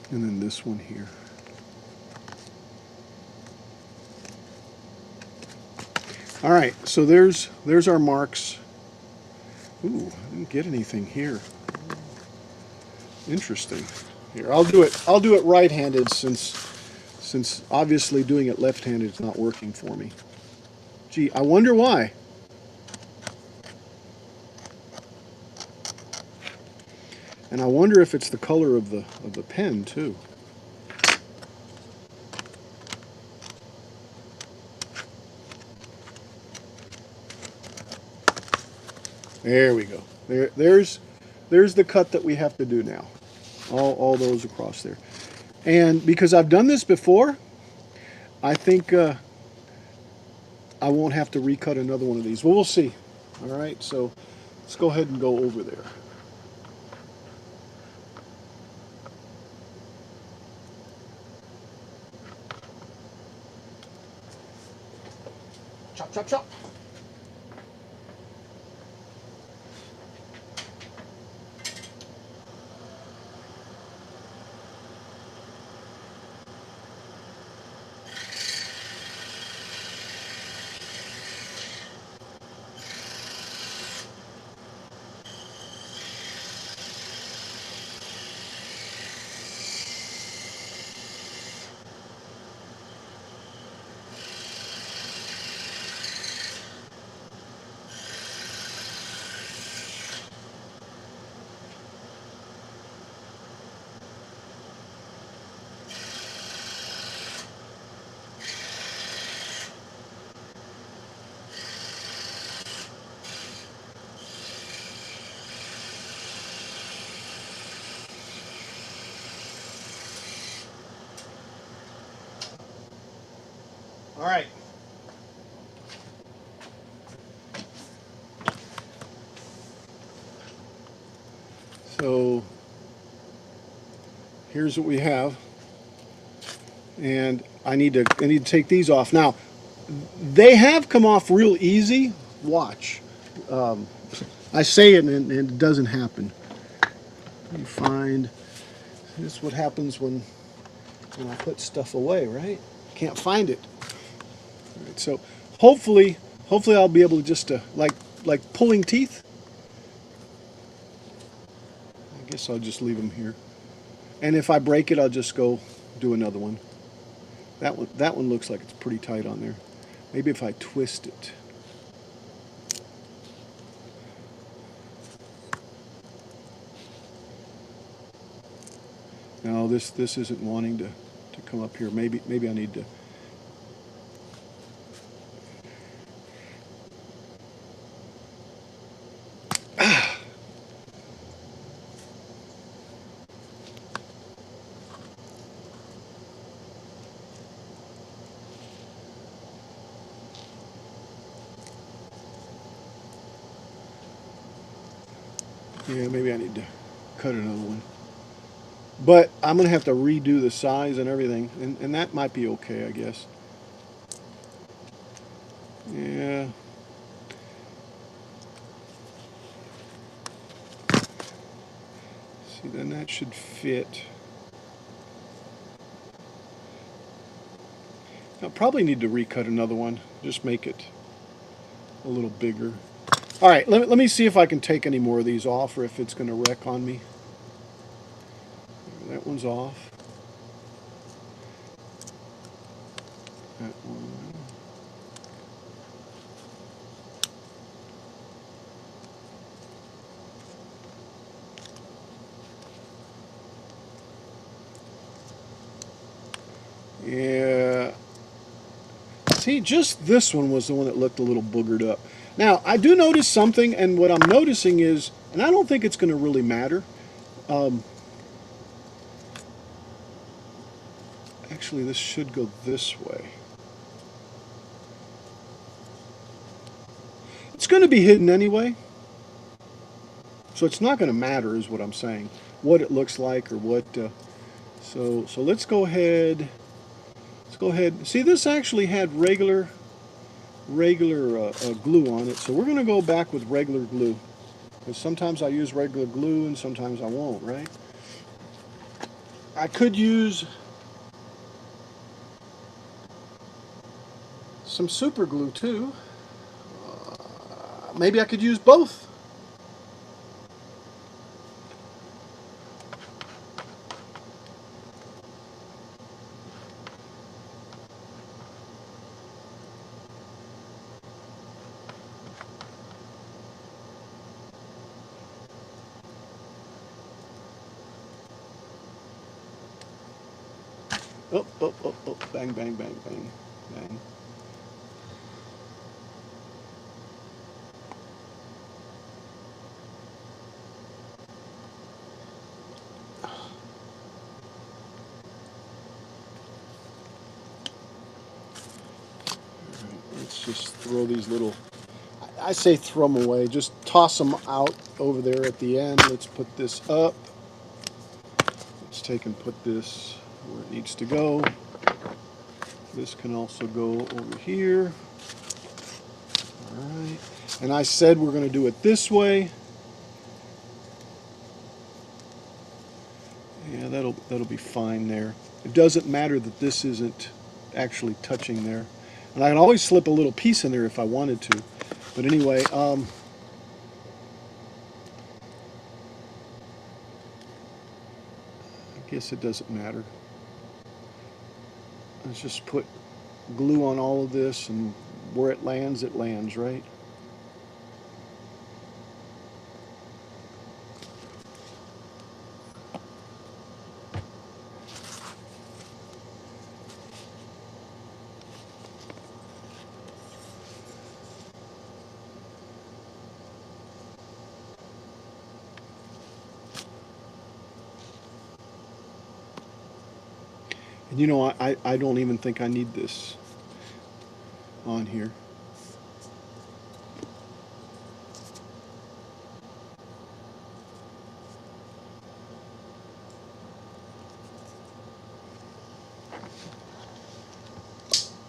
And then this one here. All right, so there's our marks. Ooh, I didn't get anything here. Interesting. Here, I'll do it right-handed since obviously doing it left-handed is not working for me. Gee, I wonder why. And I wonder if it's the color of the pen too. There we go. There's the cut that we have to do now. All those across there. And because I've done this before, I think I won't have to recut another one of these. Well, we'll see. All right, so let's go ahead and go over there. Chop, chop, chop. All right. So here's what we have, and I need to take these off now. They have come off real easy. Watch. I say it and it doesn't happen. You find this is what happens when I put stuff away, right? Can't find it. All right, so hopefully I'll be able to just like pulling teeth. I guess I'll just leave them here. And if I break it, I'll just go do another one. That one looks like it's pretty tight on there. Maybe if I twist it. No, this isn't wanting to come up here. Maybe I need to. Yeah, maybe I need to cut another one. But I'm going to have to redo the size and everything, and that might be okay, I guess. Yeah. See, then that should fit. I'll probably need to recut another one, just make it a little bigger. All right, let me see if I can take any more of these off or if it's going to wreck on me. That one's off. That one. Yeah. See, just this one was the one that looked a little boogered up. Now, I do notice something, and what I'm noticing is, and I don't think it's going to really matter. Actually, this should go this way. It's going to be hidden anyway. So it's not going to matter, is what I'm saying. What it looks like or what. So let's go ahead. Let's go ahead. See, this actually had regular glue on it. So we're going to go back with regular glue. Because sometimes I use regular glue and sometimes I won't, right? I could use some super glue too. Maybe I could use both. Oh, oh, oh, oh, bang, bang, bang, bang, bang. Let's just throw these little, I say throw them away, just toss them out over there at the end. Let's put this up. Let's take and put this where it needs to go. This can also go over here. All right. And I said we're going to do it this way. Yeah, that'll be fine there. It doesn't matter that this isn't actually touching there. And I can always slip a little piece in there if I wanted to. But anyway, I guess it doesn't matter. Let's just put glue on all of this, and where it lands, right? And you know, I don't even think I need this. on here.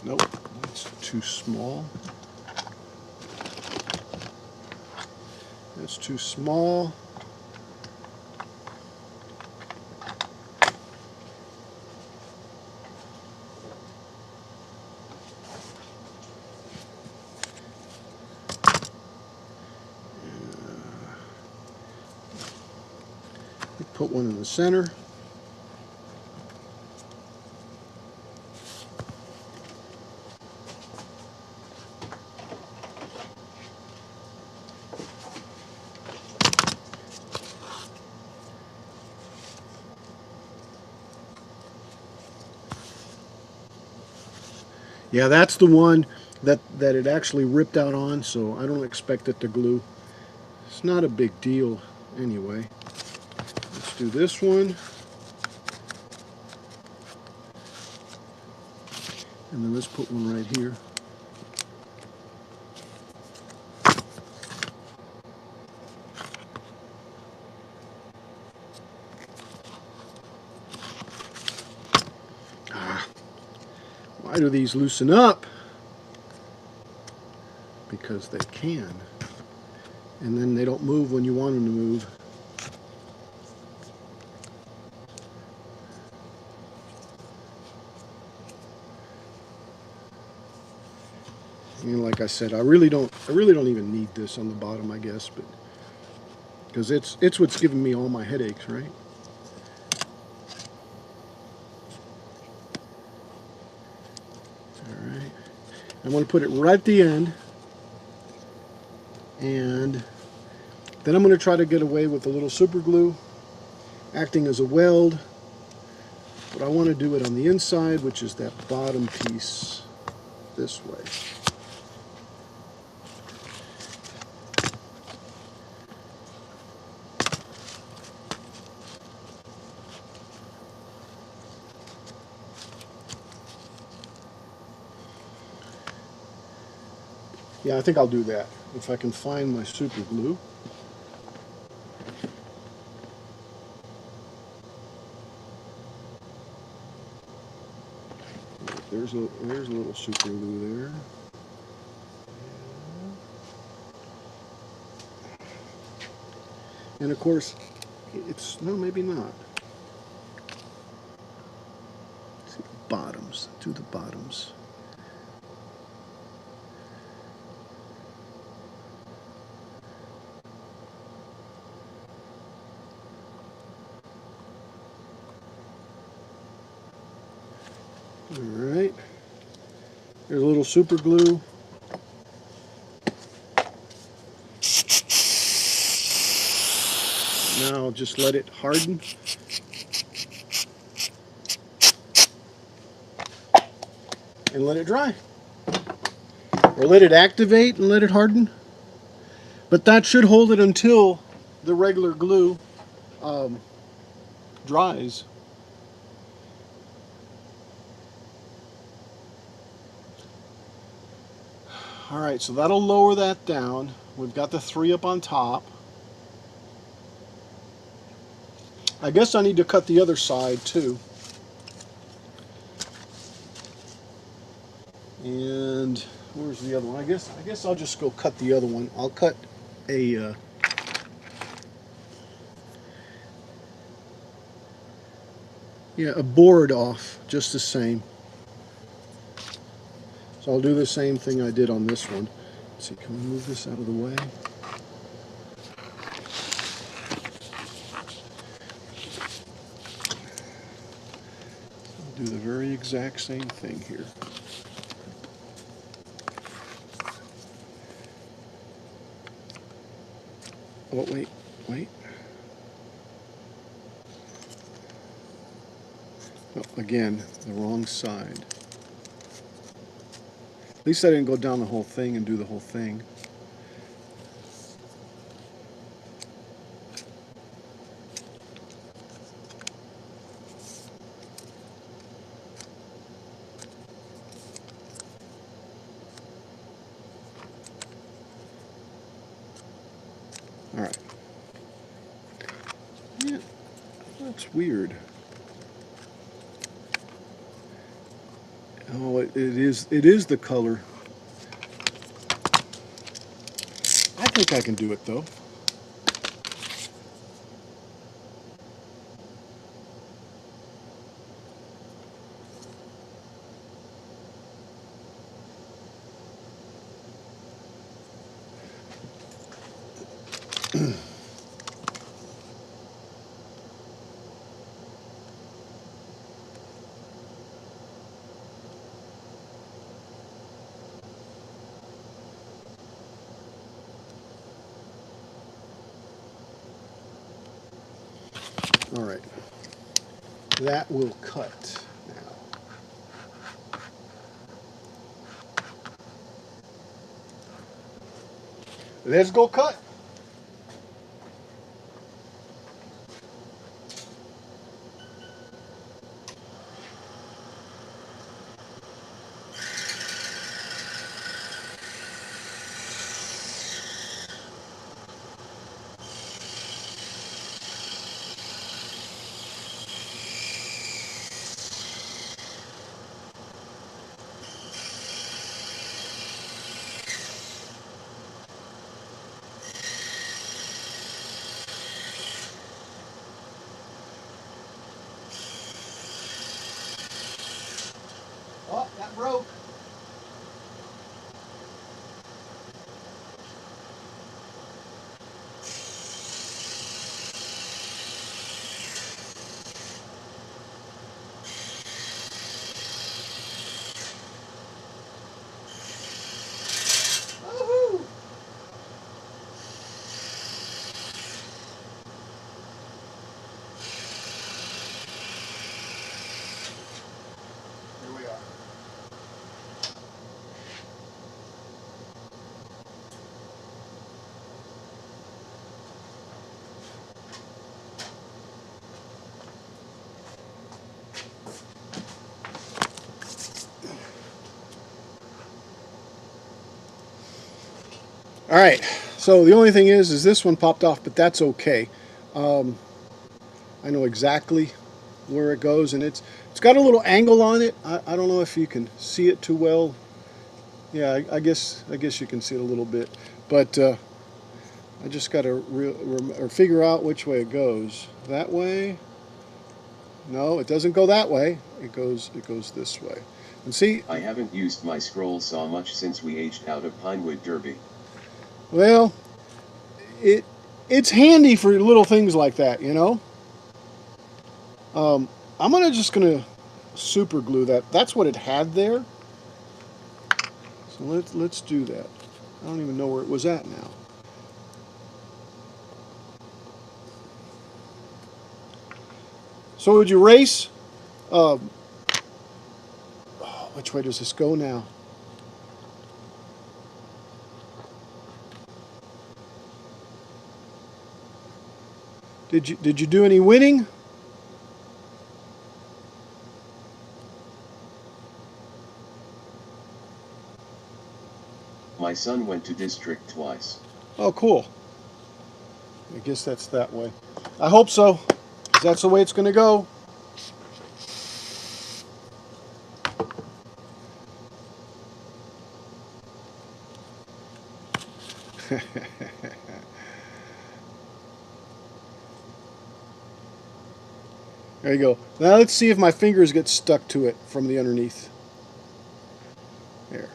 Nope, that's too small. That's too small. Put one in the center. Yeah, that's the one that it actually ripped out on, so I don't expect it to glue. It's not a big deal anyway. Let's do this one. And then let's put one right here. Why do these loosen up? Because they can. And then they don't move when you want them to move. And like I said, I really don't even need this on the bottom, I guess, but because it's what's giving me all my headaches, right? All right. I'm going to put it right at the end, and then I'm going to try to get away with a little super glue acting as a weld, but I want to do it on the inside, which is that bottom piece this way. Yeah, I think I'll do that if I can find my super glue. There's a little super glue there. And of course, it's, no, maybe not. Let's see, the bottoms, do the bottoms. All right, there's a little super glue. Now just let it harden. And let it dry. Or let it activate and let it harden. But that should hold it until the regular glue dries. All right, so that'll lower that down. We've got the 3 up on top. I guess I need to cut the other side too. And where's the other one? I guess I'll just go cut the other one. I'll cut a a board off just the same. So I'll do the same thing I did on this one. Let's see, can we move this out of the way? I'll do the very exact same thing here. Oh, wait. Oh, again, the wrong side. At least I didn't go down the whole thing and do the whole thing. All right. Yeah, that's weird. Oh, it is. It is the color. I think I can do it though. All right. That will cut now. Let's go cut. Oh, that broke. Woohoo! Here we are. All right. So the only thing is this one popped off, but that's okay. Um, I know exactly where it goes, and it's got a little angle on it. I don't know if you can see it too well. Yeah, I guess you can see it a little bit, but I just got to or figure out which way it goes. That way? No, it doesn't go that way. It goes this way. And see, I haven't used my scroll saw much since we aged out of Pinewood Derby. well, it's handy for little things like that, you know. I'm just gonna super glue that. That's what it had there. So let's do that. I don't even know where it was at now. So would you race? Uh, which way does this go now? Did you do any winning? My son went to district twice. Oh, cool. I guess that's that way. I hope so, 'cause that's the way it's going to go. There you go. Now let's see if my fingers get stuck to it from the underneath. There.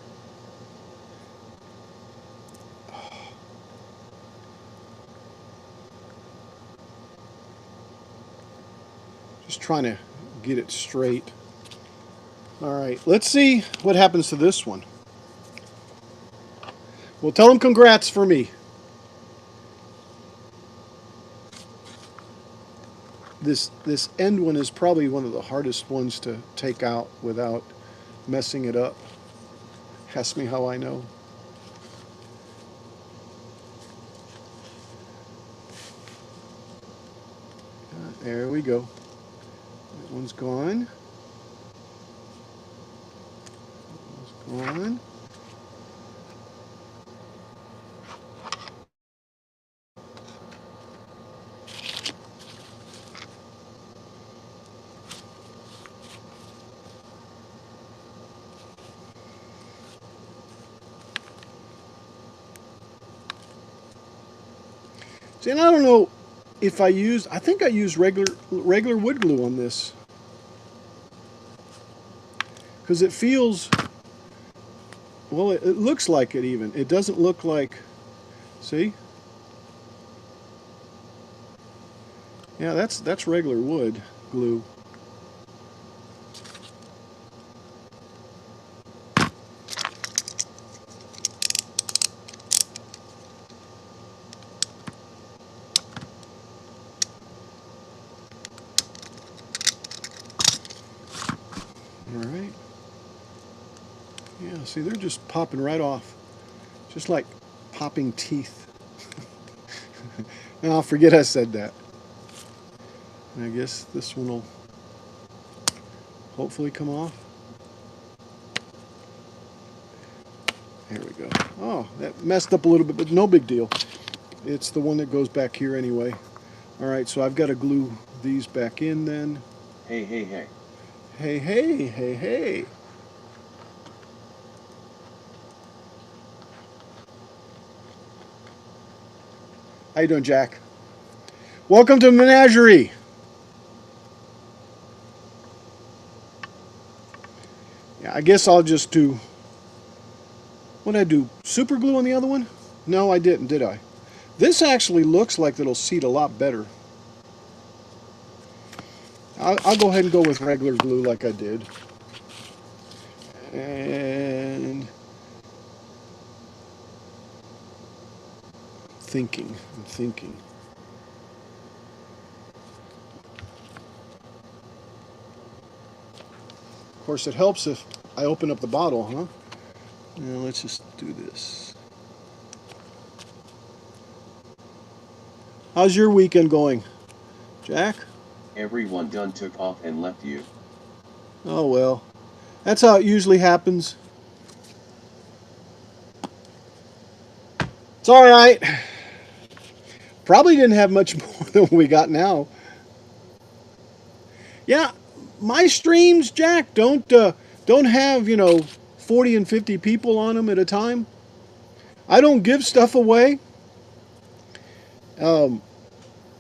Just trying to get it straight. All right, let's see what happens to this one. Well, tell them congrats for me. This end one is probably one of the hardest ones to take out without messing it up. Ask me how I know. There we go. That one's gone. That one's gone. See, and I don't know if I used, I think I used regular wood glue on this. Because it feels, well, it looks like it even. It doesn't look like, see? Yeah, that's regular wood glue. All right. Yeah, see, they're just popping right off. Just like popping teeth. And I'll forget I said that. And I guess this one will hopefully come off. There we go. Oh, that messed up a little bit, but no big deal. It's the one that goes back here anyway. All right, so I've got to glue these back in then. Hey, hey, hey. Hey, hey, hey, hey. How you doing, Jack? Welcome to Menagerie. Yeah, I guess I'll just do, what did I do? Super glue on the other one? No, I didn't, did I? This actually looks like it'll seat a lot better. I'll go ahead and go with regular glue like I did. And I'm thinking. Of course, it helps if I open up the bottle, huh? Now let's just do this. How's your weekend going, Jack? Everyone done took off and left you. Oh well, that's how it usually happens. It's all right. Probably didn't have much more than we got now. Yeah, my streams, Jack, don't have 40 and 50 people on them at a time. I don't give stuff away.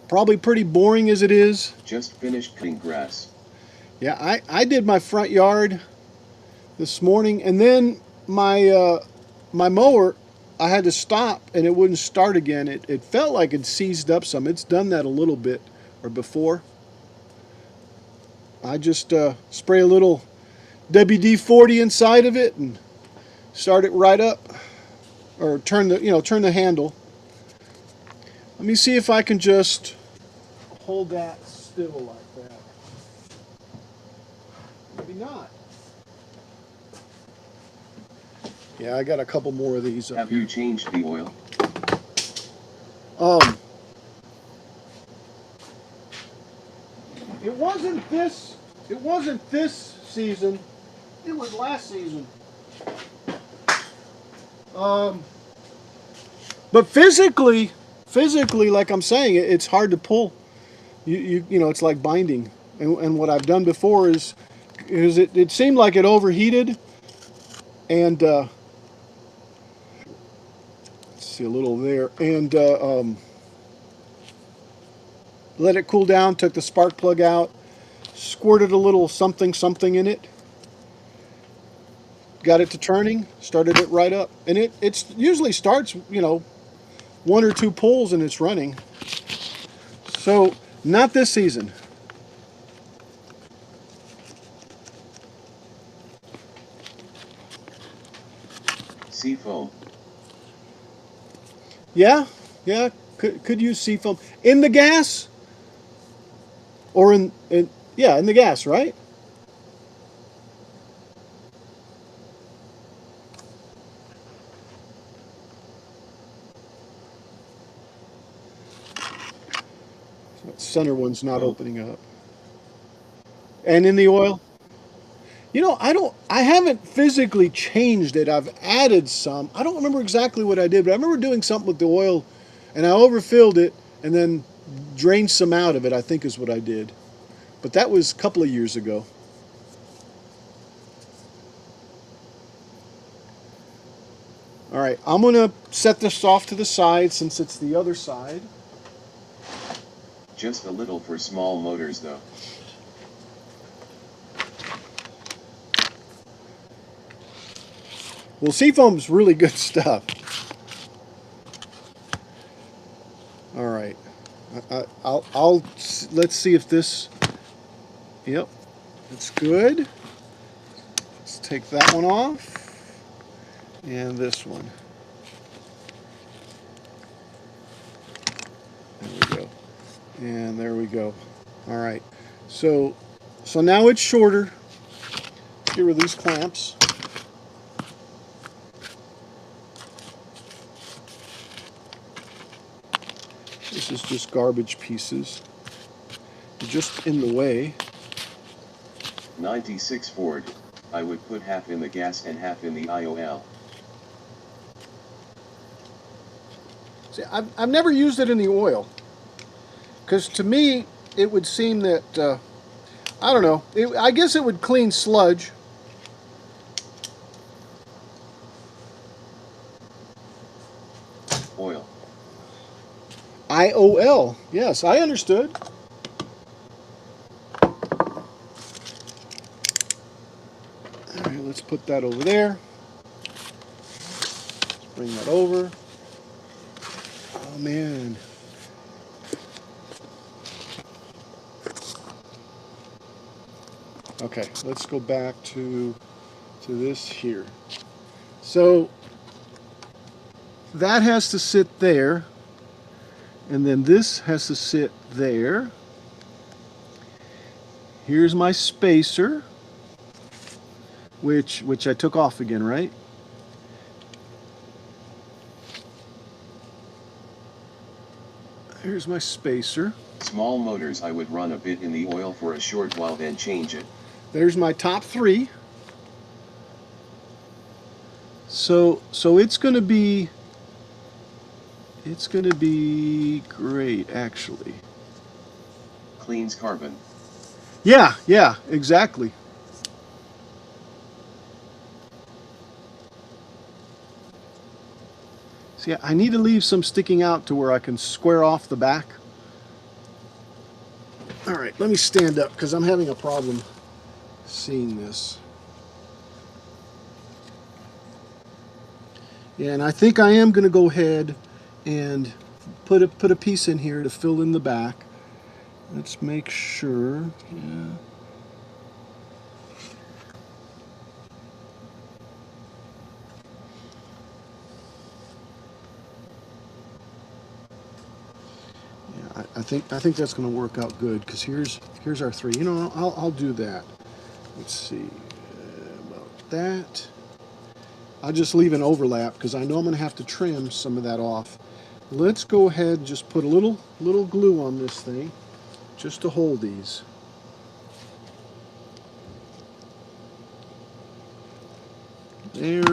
Probably pretty boring as it is. Just finished cutting grass. Yeah, I did my front yard this morning, and then my my mower, I had to stop and it wouldn't start again. It felt like it seized up some. It's done that a little bit or before. I just spray a little WD-40 inside of it and start it right up, or turn the handle. Let me see if I can just hold that still like that. Maybe not. Yeah, I got a couple more of these up Have here. you changed the oil? It wasn't this season. It was last season. But physically, like I'm saying, it's hard to pull. It's like binding. And what I've done before is it seemed like it overheated, and let's see a little there, and let it cool down. Took the spark plug out, squirted a little something in it, got it to turning, started it right up, and it usually starts one or two pulls and it's running. So not this season. Seafoam. Yeah, could use seafoam in the gas, or in the gas, right? That center one's not opening up. And in the oil, I haven't physically changed it. I've added some. I don't remember exactly what I did, but I remember doing something with the oil, and I overfilled it and then drained some out of it, I think is what I did. But that was a couple of years ago. All right, I'm going to set this off to the side since it's the other side. Just a little for small motors though. Well, seafoam's really good stuff. All right, let's see if this. Yep, it's good. Let's take that one off, and this one. There we go, and there we go. All right, so now it's shorter. Get rid of these clamps. This is just garbage pieces. They're just in the way. 96 Ford. I would put half in the gas and half in the IOL. See, I've never used it in the oil. Because to me, it would seem that, I don't know, I guess it would clean sludge. Oil. IOL. Yes, I understood. All right, let's put that over there. Let's bring that over. Oh, man. Okay, let's go back to this here. So that has to sit there, and then this has to sit there. Here's my spacer, which I took off again, right? Here's my spacer. Small motors I would run a bit in the oil for a short while then change it. There's my top three. So it's gonna be great, actually. Cleans carbon. Yeah, exactly. See, I need to leave some sticking out to where I can square off the back. All right, let me stand up because I'm having a problem seeing this. Yeah, and I think I am going to go ahead and put a piece in here to fill in the back. Let's make sure. Yeah. I think that's going to work out good because here's our three. You know, I'll do that. Let's see about that. I'll just leave an overlap because I know I'm going to have to trim some of that off. Let's go ahead and just put a little glue on this thing just to hold these. There.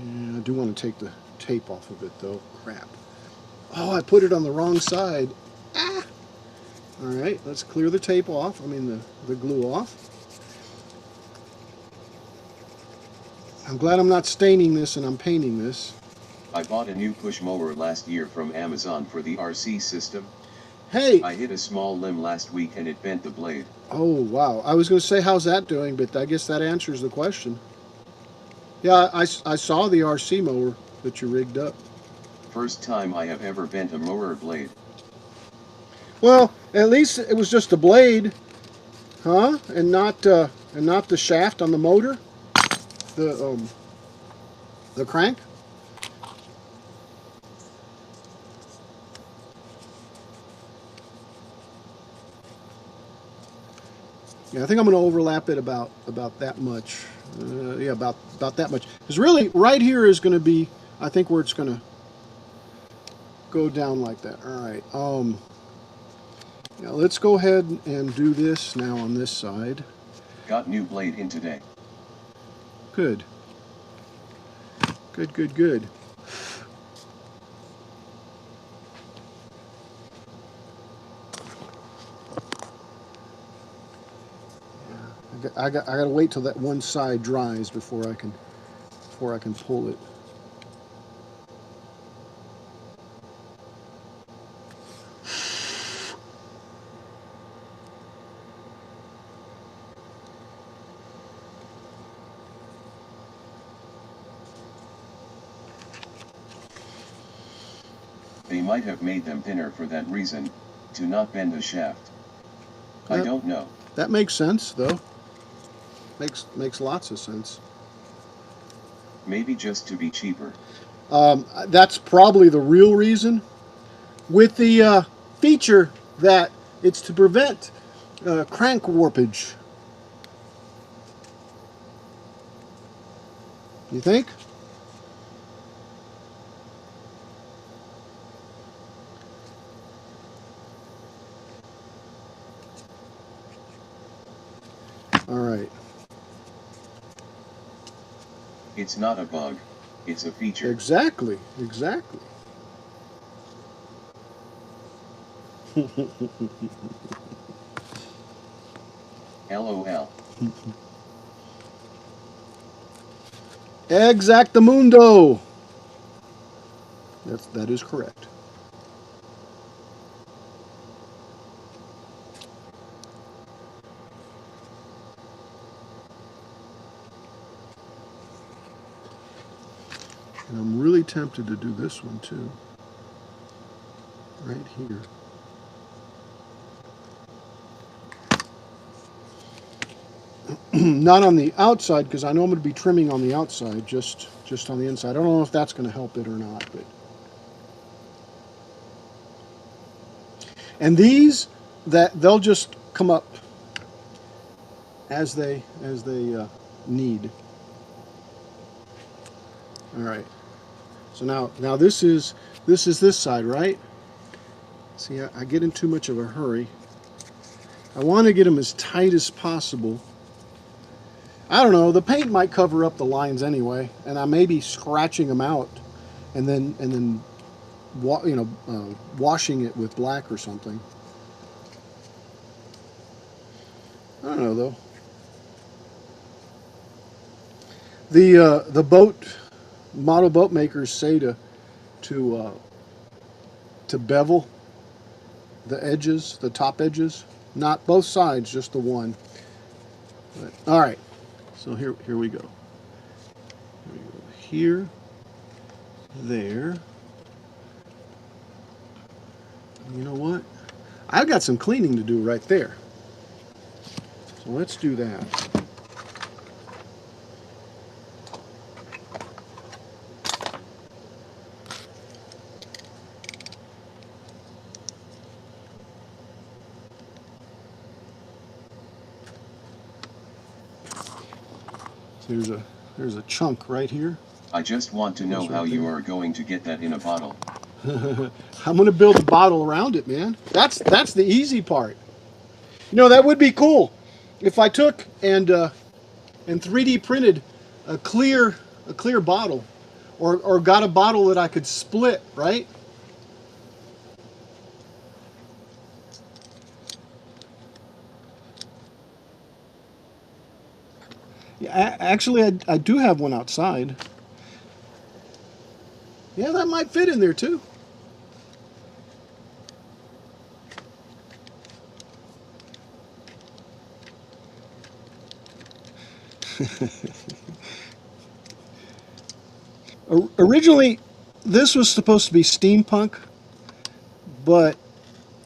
And I do want to take the tape off of it though. Crap. Oh, I put it on the wrong side. Ah! All right, let's clear the tape off. I mean the glue off. I'm glad I'm not staining this and I'm painting this. I bought a new push mower last year from Amazon for the RC system. Hey! I hit a small limb last week and it bent the blade. Oh, wow. I was going to say, how's that doing? But I guess that answers the question. Yeah, I saw the RC mower that you rigged up. First time I have ever bent a mower blade. Well, at least it was just a blade, huh? And not the shaft on the motor, the crank. Yeah, I think I'm going to overlap it about that much. Yeah, about that much. Because really, right here is going to be, I think, where it's going to go down like that. All right. Yeah, let's go ahead and do this now on this side. Got new blade in today. Good. Good. I got to wait till that one side dries before I can before I can pull it. They might have made them thinner for that reason, to not bend the shaft. I Yep. don't know. That makes sense, though. Makes lots of sense. Maybe just to be cheaper. That's probably the real reason. With the feature that it's to prevent crank warpage. You think? All right. It's not a bug. It's a feature. Exactly. Exactly. LOL. Exactamundo. That is correct. And I'm really tempted to do this one too. Right here. Not on the outside, because I know I'm going to be trimming on the outside, just on the inside. I don't know if that's going to help it or not, but. And these, that they'll just come up as they need. All right. So now this is this side, right? See, I get in too much of a hurry. I want to get them as tight as possible. I don't know. The paint might cover up the lines anyway, and I may be scratching them out, and then washing it with black or something. I don't know though. The model boat makers say to bevel the edges, the top edges, not both sides, just the one. But, all right. So here we go. Here, there. You know what? I've got some cleaning to do right there. So let's do that. There's a chunk right here. I just want to know how you are going to get that in a bottle. I'm going to build a bottle around it, man. That's the easy part. You know, that would be cool if I took and 3D printed a clear bottle, or got a bottle that I could split, right? Yeah, actually, I do have one outside. Yeah, that might fit in there too. Originally, this was supposed to be steampunk, but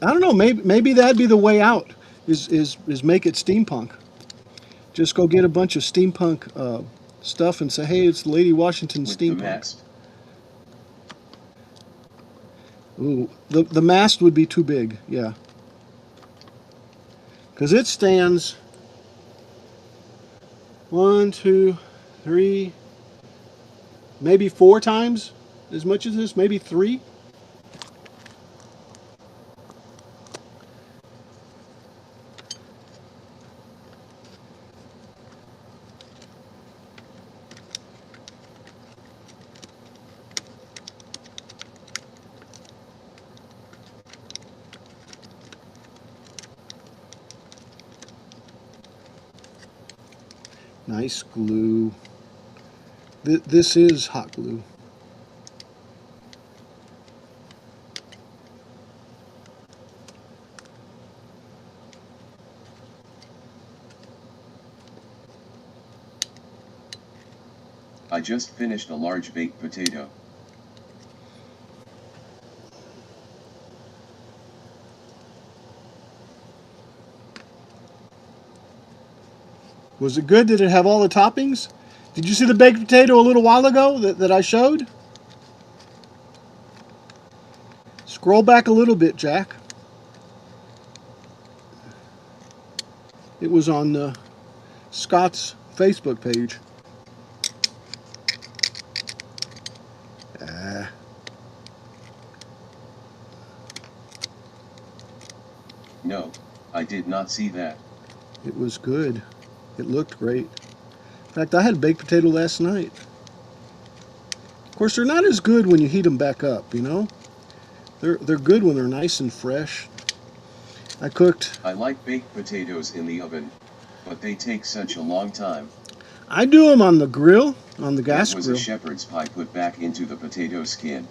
I don't know. Maybe that'd be the way out. Is make it steampunk. Just go get a bunch of steampunk stuff and say, hey, it's Lady Washington With the steampunk. mast? Ooh, the mast would be too big. Yeah, because it stands 1, 2, 3, maybe 4 times as much as this. Maybe 3. Nice glue. This is hot glue. I just finished a large baked potato. Was it good? Did it have all the toppings? Did you see the baked potato a little while ago that I showed? Scroll back a little bit, Jack. It was on Scott's Facebook page. No, I did not see that. It was good. It looked great. In fact, I had baked potato last night. Of course, they're not as good when you heat them back up, you know? They're good when they're nice and fresh. I like baked potatoes in the oven, but they take such a long time. I do them on the grill, on the gas That was grill. a shepherd's pie put back into the potato skin.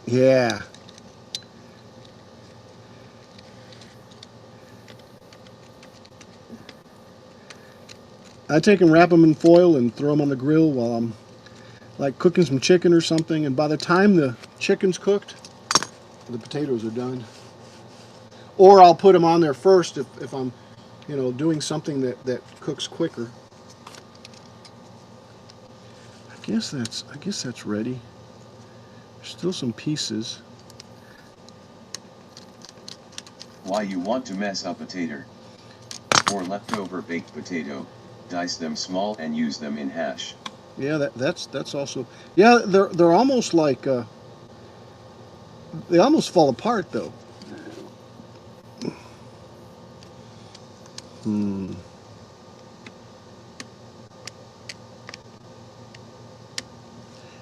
Yeah. I take and wrap them in foil and throw them on the grill while I'm like cooking some chicken or something, and by the time the chicken's cooked, the potatoes are done. Or I'll put them on there first if I'm, doing something that cooks quicker. I guess that's ready. There's still some pieces. Why you want to mess up a tater? Or leftover baked potato, dice them small and use them in hash. Yeah, that's also. Yeah, they're almost like they almost fall apart though.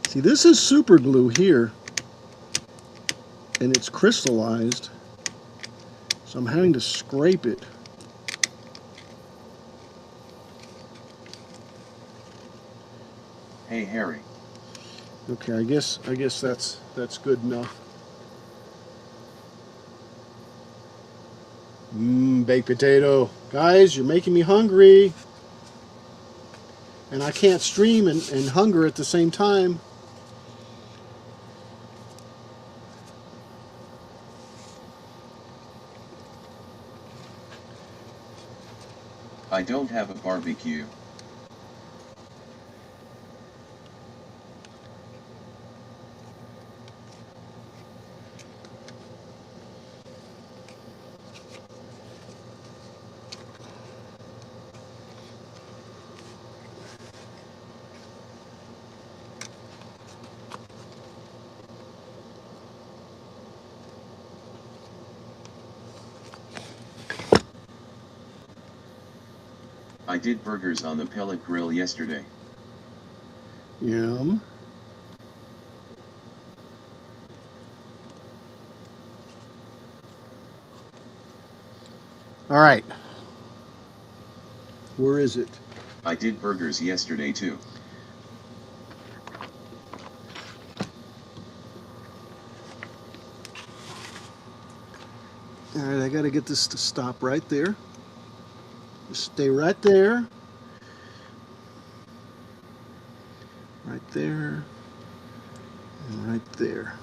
See, this is super glue here, and it's crystallized, so I'm having to scrape it. Hey Harry. Okay, I guess that's good enough. Baked potato. Guys, you're making me hungry. And I can't stream and hunger at the same time. I don't have a barbecue. I did burgers on the pellet grill yesterday. Yum. All right. Where is it? I did burgers yesterday too. All right, I got to get this to stop right there. Just stay right there. Right there. And right there.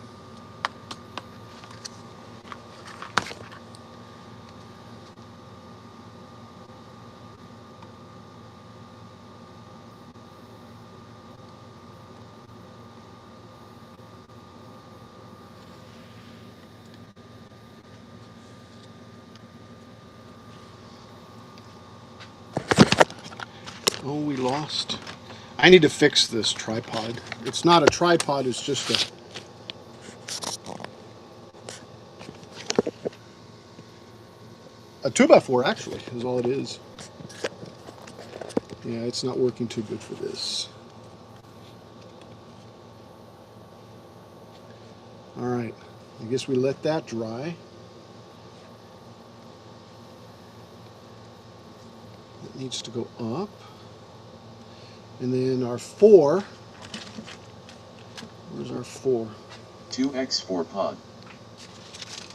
Oh, we lost. I need to fix this tripod. It's not a tripod, it's just a 2x4 actually, is all it is. Yeah, it's not working too good for this. All right, I guess we let that dry. It needs to go up. And then our 4. Where's our 4? 2x4 pod.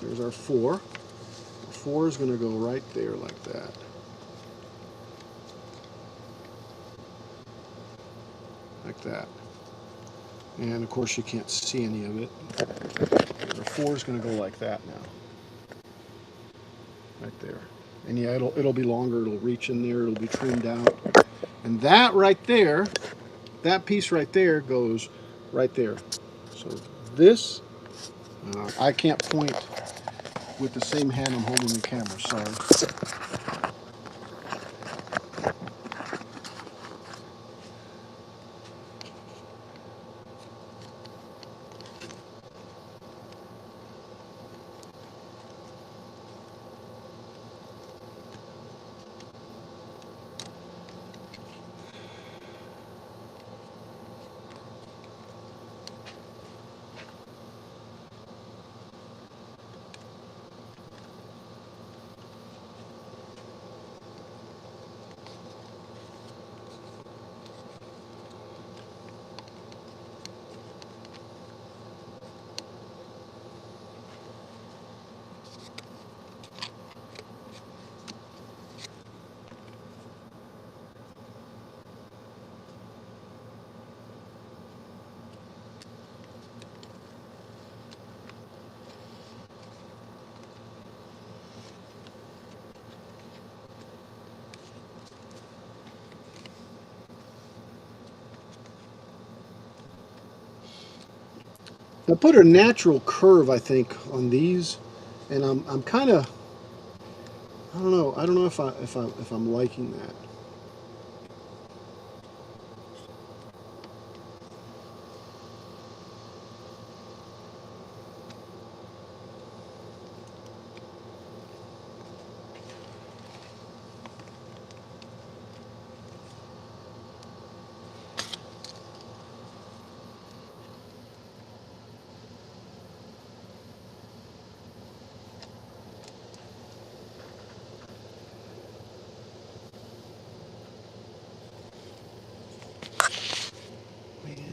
There's our 4. Our 4 is going to go right there like that. Like that. And of course you can't see any of it. Our 4 is going to go like that now. Right there. And yeah, it'll be longer, it'll reach in there, it'll be trimmed out. And that right there, that piece right there goes right there. So this, I can't point with the same hand I'm holding the camera, sorry. I put a natural curve, I think, on these, and I'm kind of, I don't know if I'm liking that.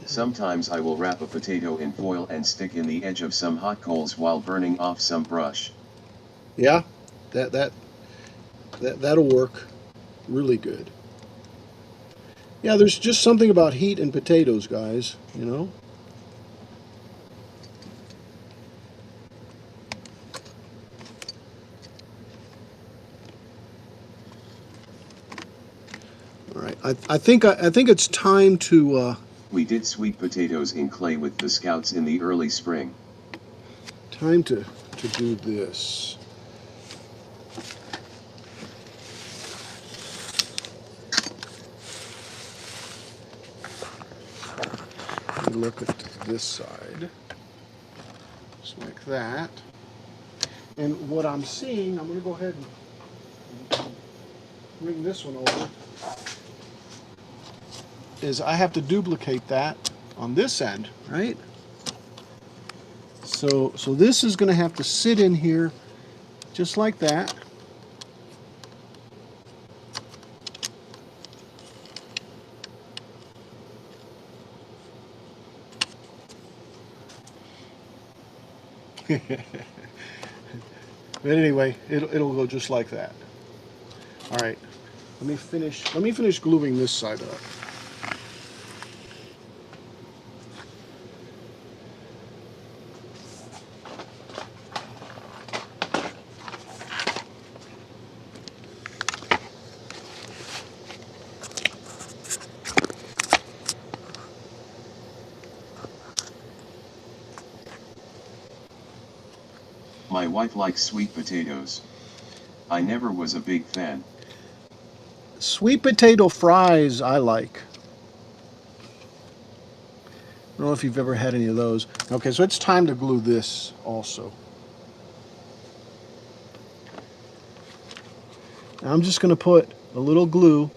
Sometimes I will wrap a potato in foil and stick in the edge of some hot coals while burning off some brush. Yeah, that'll work really good. Yeah, there's just something about heat and potatoes, guys, you know? All right, I think it's time to We did sweet potatoes in clay with the Scouts in the early spring. time to do this. Let me look at this side, just like that. And what I'm seeing, I'm going to go ahead and bring this one over, is I have to duplicate that on this end, right? So this is going to have to sit in here just like that. But anyway, it'll go just like that. All right, let me finish gluing this side up. My wife likes sweet potatoes. I never was a big fan. Sweet potato fries I like. I don't know if you've ever had any of those. Okay, so it's time to glue this also. Now I'm just going to put a little glue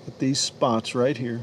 at these spots right here.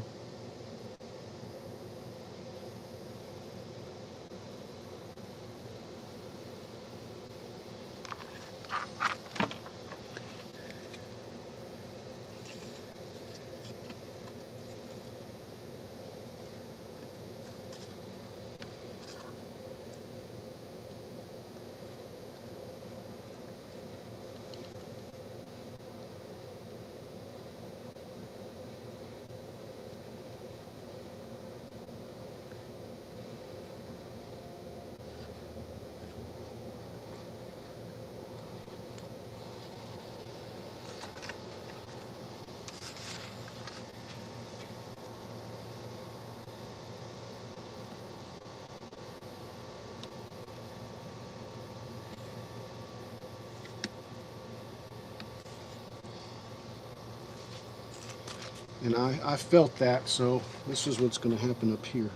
And I felt that, so this is what's going to happen up here.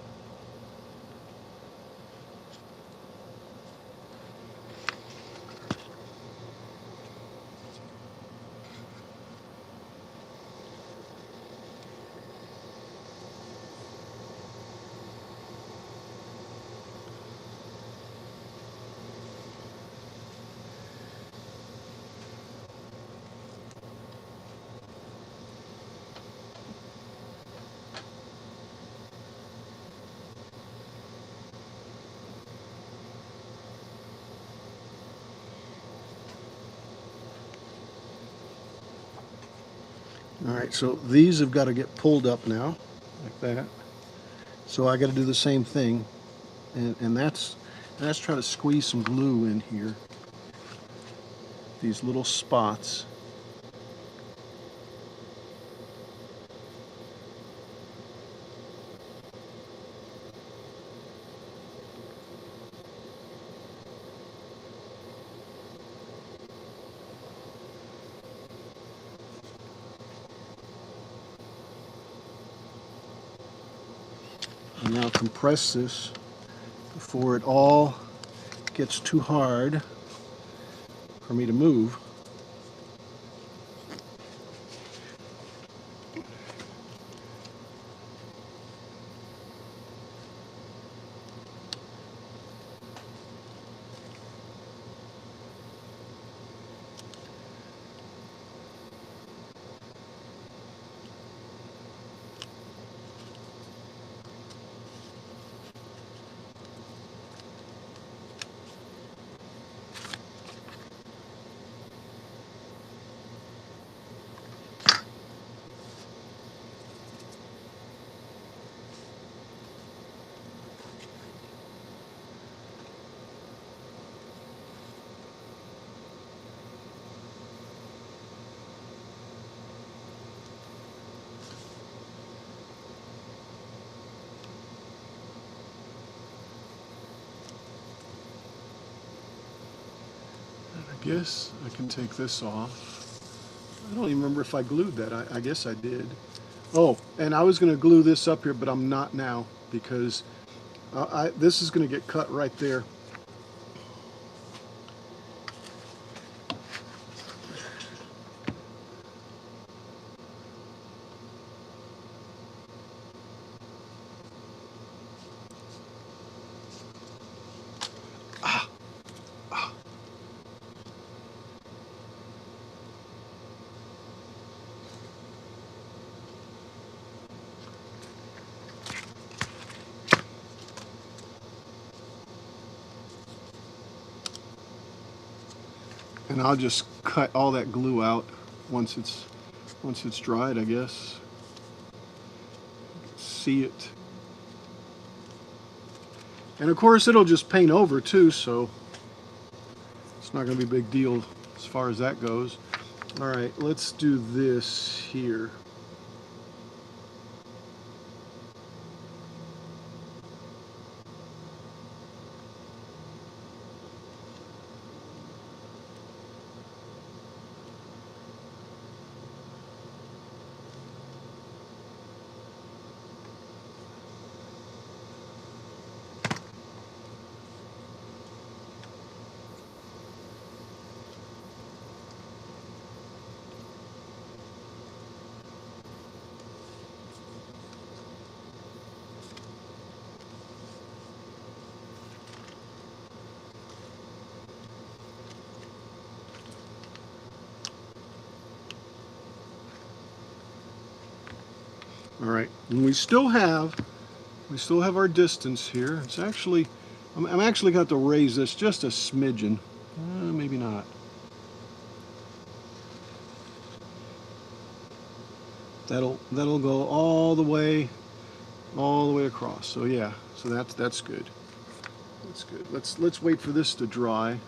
All right, so these have got to get pulled up now, like that. So I got to do the same thing, and that's try to squeeze some glue in here. These little spots. And now compress this before it all gets too hard for me to move. I guess I can take this off. I don't even remember if I glued that. I guess I did. Oh, and I was going to glue this up here, but I'm not now because this is going to get cut right there. And I'll just cut all that glue out once it's dried, I guess. See it. And of course it'll just paint over too, so it's not going to be a big deal as far as that goes. All right, let's do this here. All right, and we still have our distance here. It's actually, I'm actually going to have to raise this just a smidgen. Maybe not. That'll go all the way across. So yeah, so that's good. That's good. Let's wait for this to dry.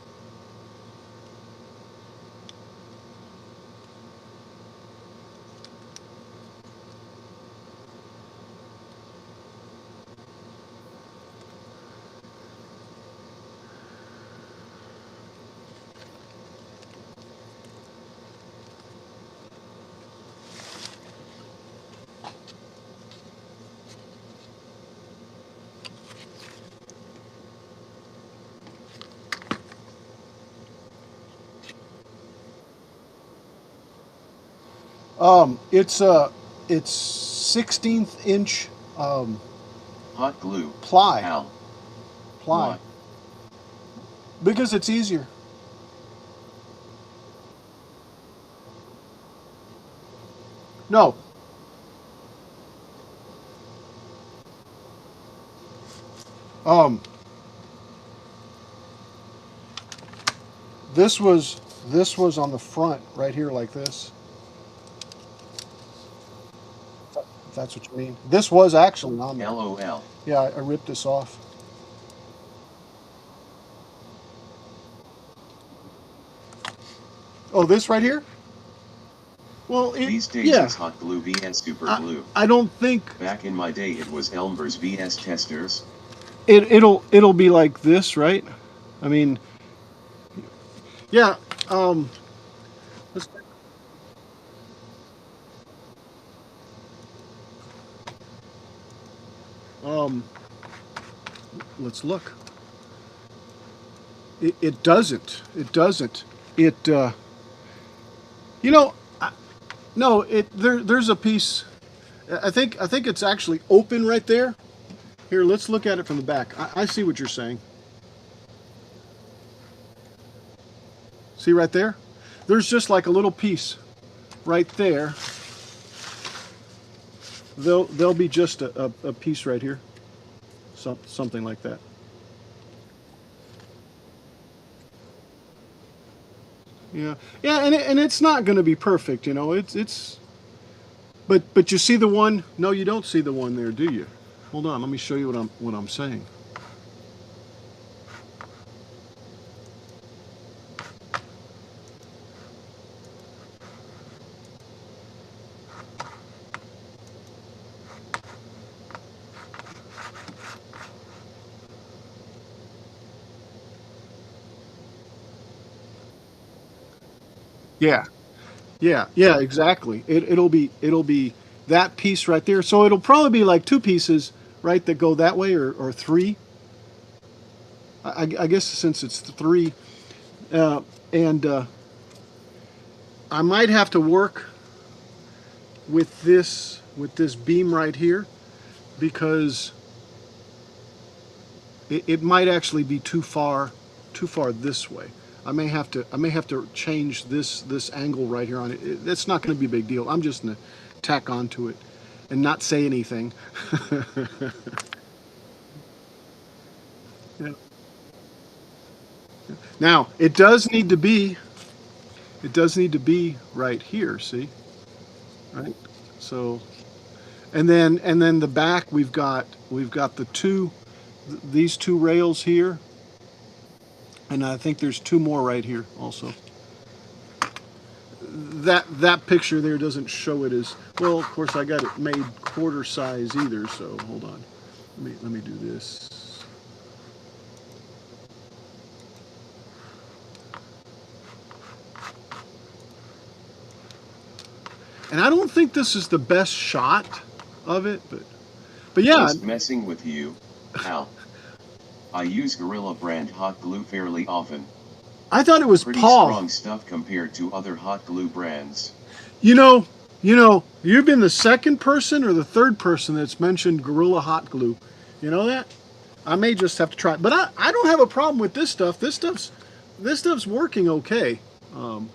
It's 16th inch Hot glue. ply. Al. Ply. Why? Because it's easier. No. Um, this was on the front right here like this. If that's what you mean. This was actually on there. LOL. Yeah, I ripped this off. Oh, this right here? Well, These days yeah. it's hot glue vs super glue. I don't think Back in my day it was Elmer's vs testers. it'll be like this, right? I mean, yeah. Let's, um, let's look. It doesn't. It doesn't. It. You know, no. There's a piece. I think it's actually open right there. Here, let's look at it from the back. I see what you're saying. See right there? There's just like a little piece right there. There'll be just a piece right here. Something like that. Yeah, yeah, and it's not going to be perfect, you know. It's but you see the one? No, you don't see the one there, do you? Hold on, let me show you what I'm saying. Yeah. Yeah, yeah, exactly. It'll be that piece right there. So it'll probably be like two pieces, right, that go that way, or three. I guess since it's three, uh, and I might have to work with this beam right here because it might actually be too far this way. I may have to change this angle right here on it. It's not going to be a big deal. I'm just going to tack onto it and not say anything. Yeah. Now it does need to be right here. See, right? So and then the back we've got these two rails here, and I think there's two more right here also. That picture there doesn't show it as well. Of course, I got it made quarter size either. So hold on, let me do this. And I don't think this is the best shot of it, but yeah, Just messing with you, Al. I use Gorilla brand hot glue fairly often. I thought it was Pretty Paul. strong stuff compared to other hot glue brands. You know, you've been the second person or the third person that's mentioned Gorilla Hot Glue. You know that? I may just have to try it. But I don't have a problem with this stuff. This stuff's working okay. Um,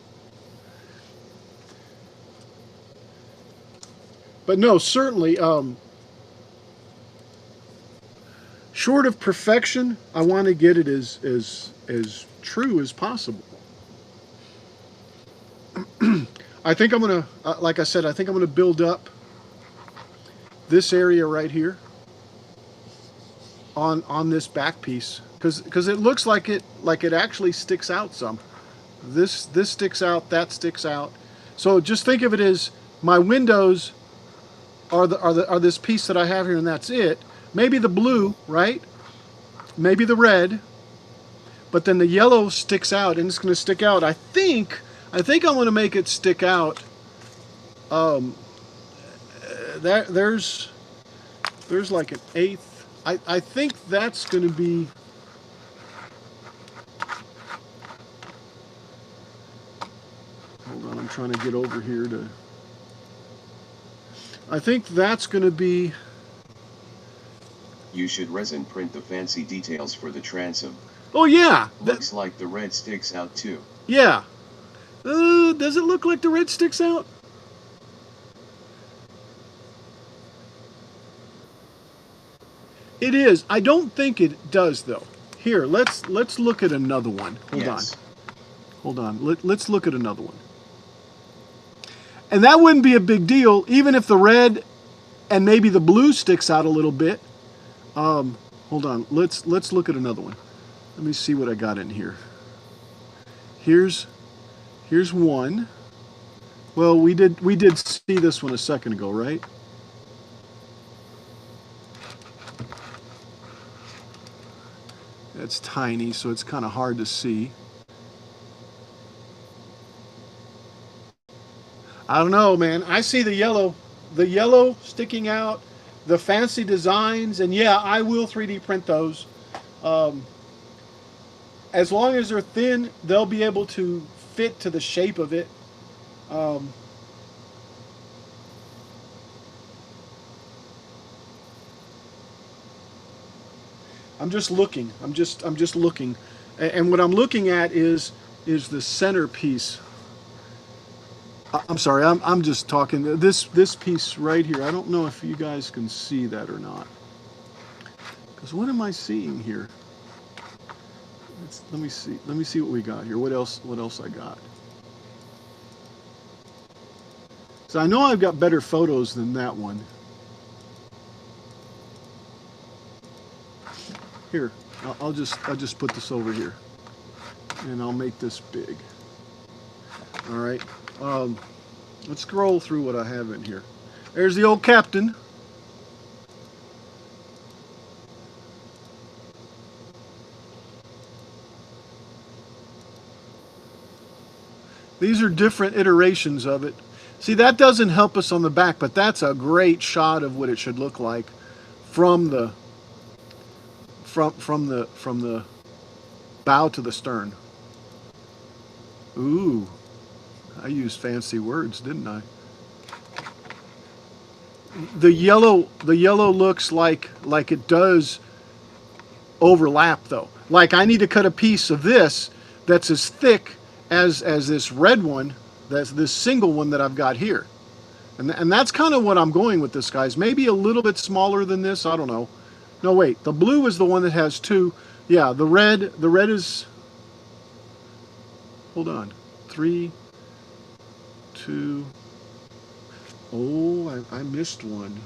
but no, certainly, short of perfection, I want to get it as true as possible. I think I'm gonna, like I said, I think I'm gonna build up this area right here on this back piece because it looks like it actually sticks out some. This sticks out, that sticks out. So just think of it as my windows are this piece that I have here, and that's it. Maybe the blue, right? Maybe the red, but then the yellow sticks out, and it's going to stick out. I think I'm going to make it stick out. There's like an eighth. I think that's going to be. Hold on, I'm trying to get over here to. I think that's going to be... You should resin print the fancy details for the transom. Oh, yeah. Looks like the red sticks out too. Yeah. Does it look like the red sticks out? It is. I don't think it does, though. Here, let's look at another one. Hold on. Let's look at another one. And that wouldn't be a big deal, even if the red and maybe the blue sticks out a little bit. Hold on. Let's look at another one. Let me see what I got in here. Here's one. Well, we did see this one a second ago, right? It's tiny, so it's kind of hard to see. I don't know, man. I see the yellow sticking out, the fancy designs, and yeah, I will 3D print those. As long as they're thin, they'll be able to fit to the shape of it. I'm just looking. I'm just looking, and what I'm looking at is the centerpiece. I'm sorry. I'm just talking. This piece right here. I don't know if you guys can see that or not. Because what am I seeing here? Let me see. Let me see what we got here. What else I got? So I know I've got better photos than that one. Here, I'll just put this over here, and I'll make this big. All right. Let's scroll through what I have in here. There's the old Captain. These are different iterations of it. See, that doesn't help us on the back, but that's a great shot of what it should look like from the bow to the stern. Ooh, I used fancy words, didn't I? The yellow looks like it does overlap though. Like I need to cut a piece of this that's as thick as this red one, that's this single one that I've got here. And that's kind of what I'm going with this, guys. Maybe a little bit smaller than this, I don't know. No, wait, the blue is the one that has two. Yeah, the red is, hold on, 3, 2, oh, I missed one.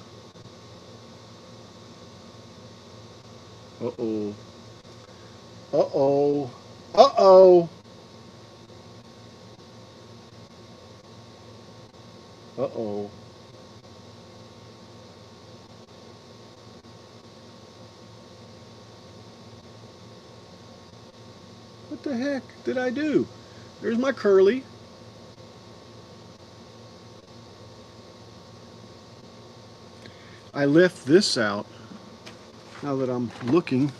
Uh-oh. Uh-oh. Uh-oh. Uh-oh. What the heck did I do? There's my curly. I left this out. Now that I'm looking.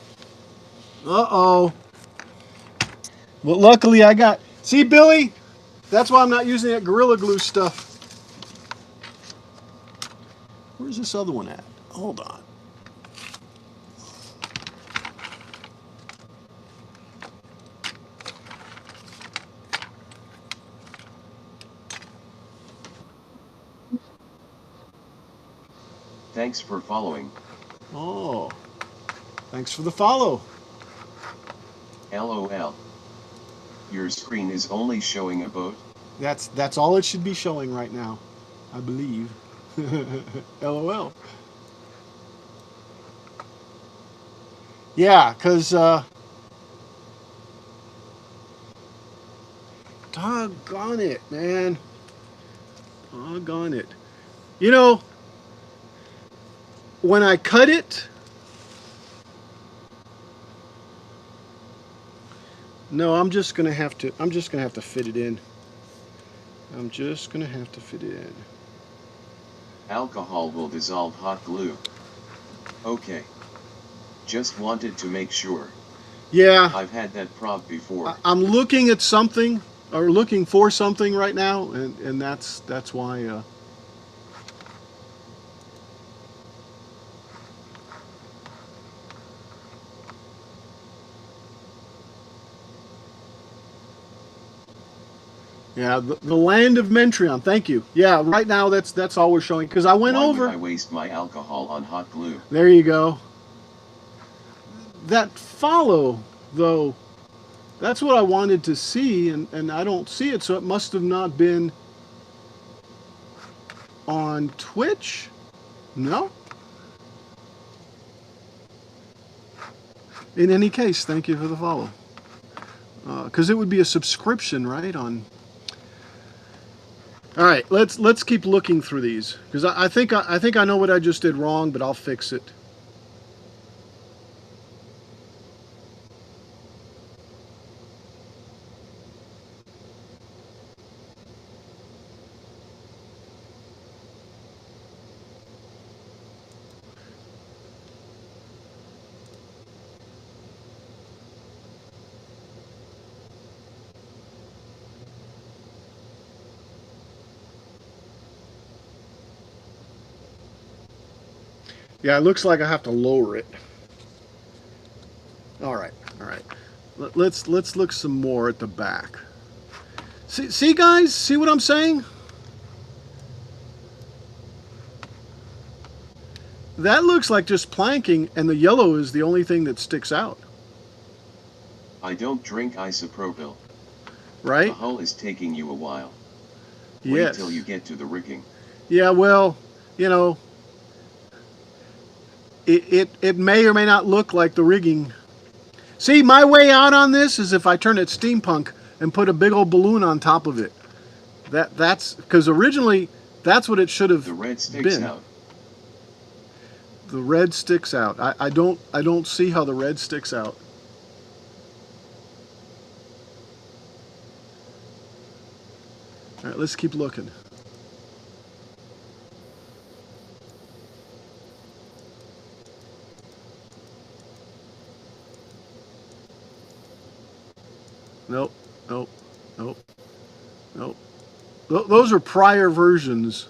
Uh-oh. Well, luckily I got... See, Billy? That's why I'm not using that Gorilla Glue stuff. Where's this other one at? Hold on. Thanks for following. Oh, thanks for the follow. LOL. Your screen is only showing a boat? That's all it should be showing right now, I believe. LOL. Yeah, because doggone it, man. Doggone it. You know, when I cut it, no, I'm just gonna have to fit it in. I'm just gonna have to fit it in. Alcohol will dissolve hot glue. Okay. Just wanted to make sure. Yeah. I've had that prop before. I'm looking at something, or looking for something right now, and that's why. Yeah, the land of Mentreon. Thank you. Yeah, right now that's all we're showing because I went Why over. would I waste my alcohol on hot glue? There you go. That follow though, that's what I wanted to see, and I don't see it, so it must have not been on Twitch. No. In any case, thank you for the follow. Because it would be a subscription, right? On. All right, let's keep looking through these because I think I know what I just did wrong, but I'll fix it. Yeah, it looks like I have to lower it. All right, all right. Let's look some more at the back. See guys, see what I'm saying? That looks like just planking, and the yellow is the only thing that sticks out. I don't drink isopropyl. Right? The hull is taking you a while. Wait Yes. till you get to the rigging. Yeah, well, you know, it may or may not look like the rigging. See, my way out on this is if I turn it steampunk and put a big old balloon on top of it. That's because originally that's what it should have The red sticks been. out. The red sticks out. I don't see how the red sticks out. All right, let's keep looking. Nope, nope, nope, nope. Those are prior versions.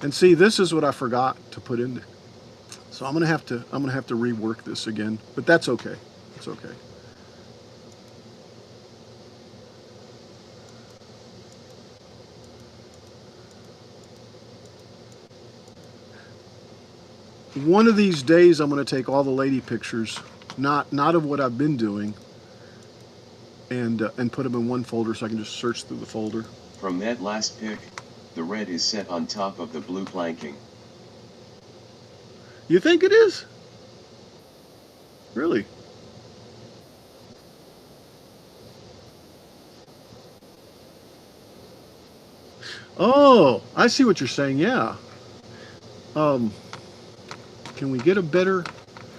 And see, this is what I forgot to put in there. So I'm gonna have to rework this again, but that's okay. It's okay. One of these days, I'm gonna take all the lady pictures, not of what I've been doing, and put them in one folder so I can just search through the folder. From that last pic, the red is set on top of the blue planking. You think it is? Really? Oh, I see what you're saying. Yeah. Can we get a better?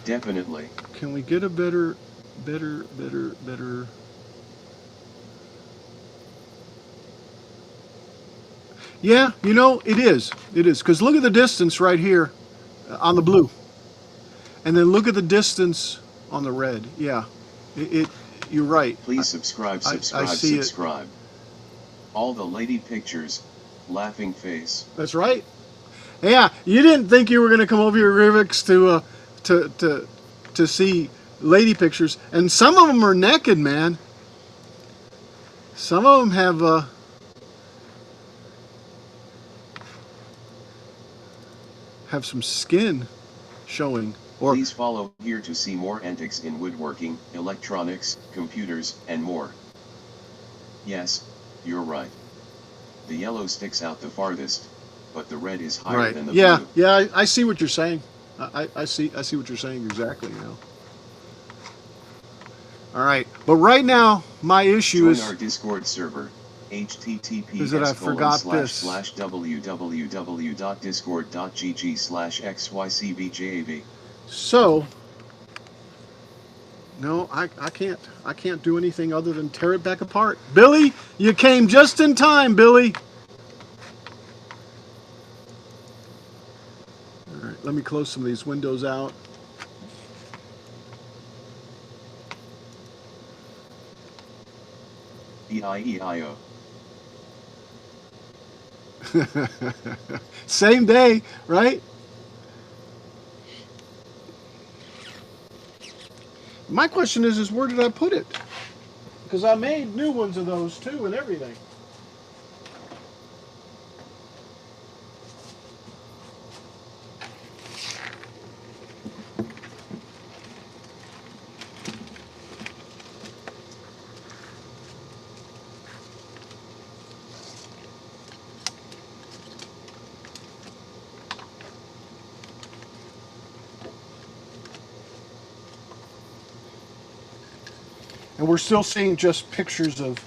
Definitely. Can we get a better? Yeah, you know, it is. It is. Because look at the distance right here on the blue. And then look at the distance on the red. Yeah. You're right. Please subscribe, I see it. subscribe. All the lady pictures, laughing face. That's right. Yeah, you didn't think you were going to come over here, Rivix, to see lady pictures. And some of them are naked, man. Some of them have some skin showing. Or Please follow here to see more antics in woodworking, electronics, computers, and more. Yes, you're right. The yellow sticks out the farthest, but the red is higher right. than the Yeah, blue. yeah, I see what you're saying. I see what you're saying exactly, you know. All right, but right now my issue Join is our Discord server, is that I forgot this. www.discord.gg/xycbjav. So no, I can't do anything other than tear it back apart. Billy, you came just in time, Billy. All right, let me close some of these windows out. E-I-E-I-O. Same day, right? My question is where did I put it? Because I made new ones of those too and everything. And we're still seeing just pictures of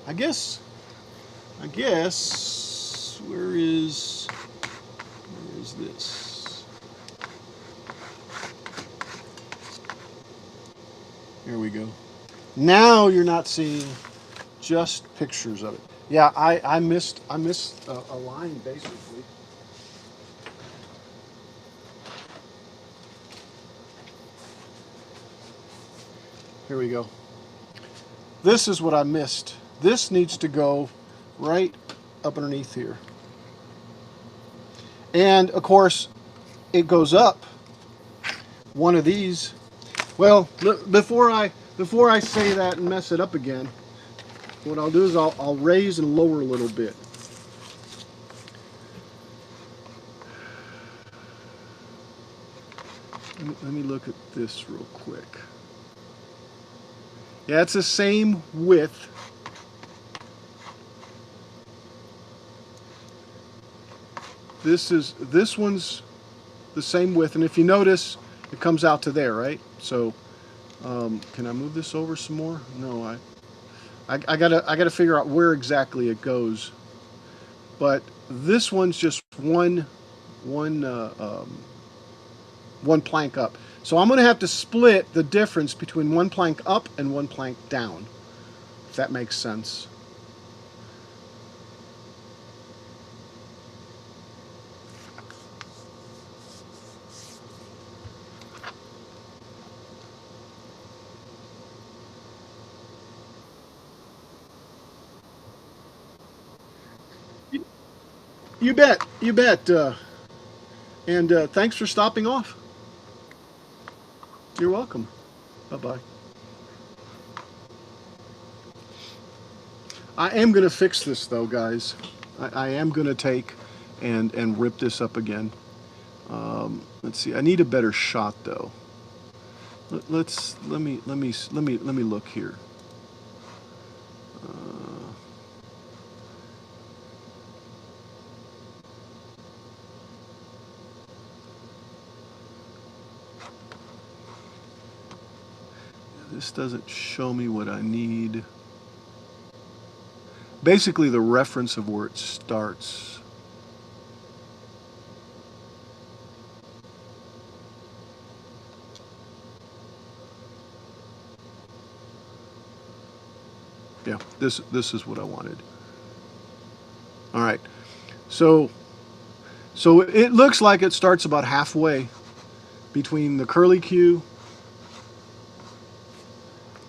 I guess, where is this? Here we go. Now you're not seeing just pictures of it. Yeah, I missed a line basically. Here we go. This is what I missed. This needs to go right up underneath here. And of course, it goes up one of these. Well, before I say that and mess it up again, what I'll do is I'll raise and lower a little bit. Let me look at this real quick. Yeah, it's the same width. This one's the same width, and if you notice, it comes out to there, right? So, can I move this over some more? No, I gotta figure out where exactly it goes. But this one's just one plank up. So I'm gonna have to split the difference between one plank up and one plank down, if that makes sense. You bet, you bet. And thanks for stopping off. You're welcome. Bye-bye. I am going to fix this though, guys. I am going to take and rip this up again. Let's see. I need a better shot though. Let me look here. This doesn't show me what I need. Basically the reference of where it starts. Yeah, this is what I wanted. All right. So it looks like it starts about halfway between the curly Q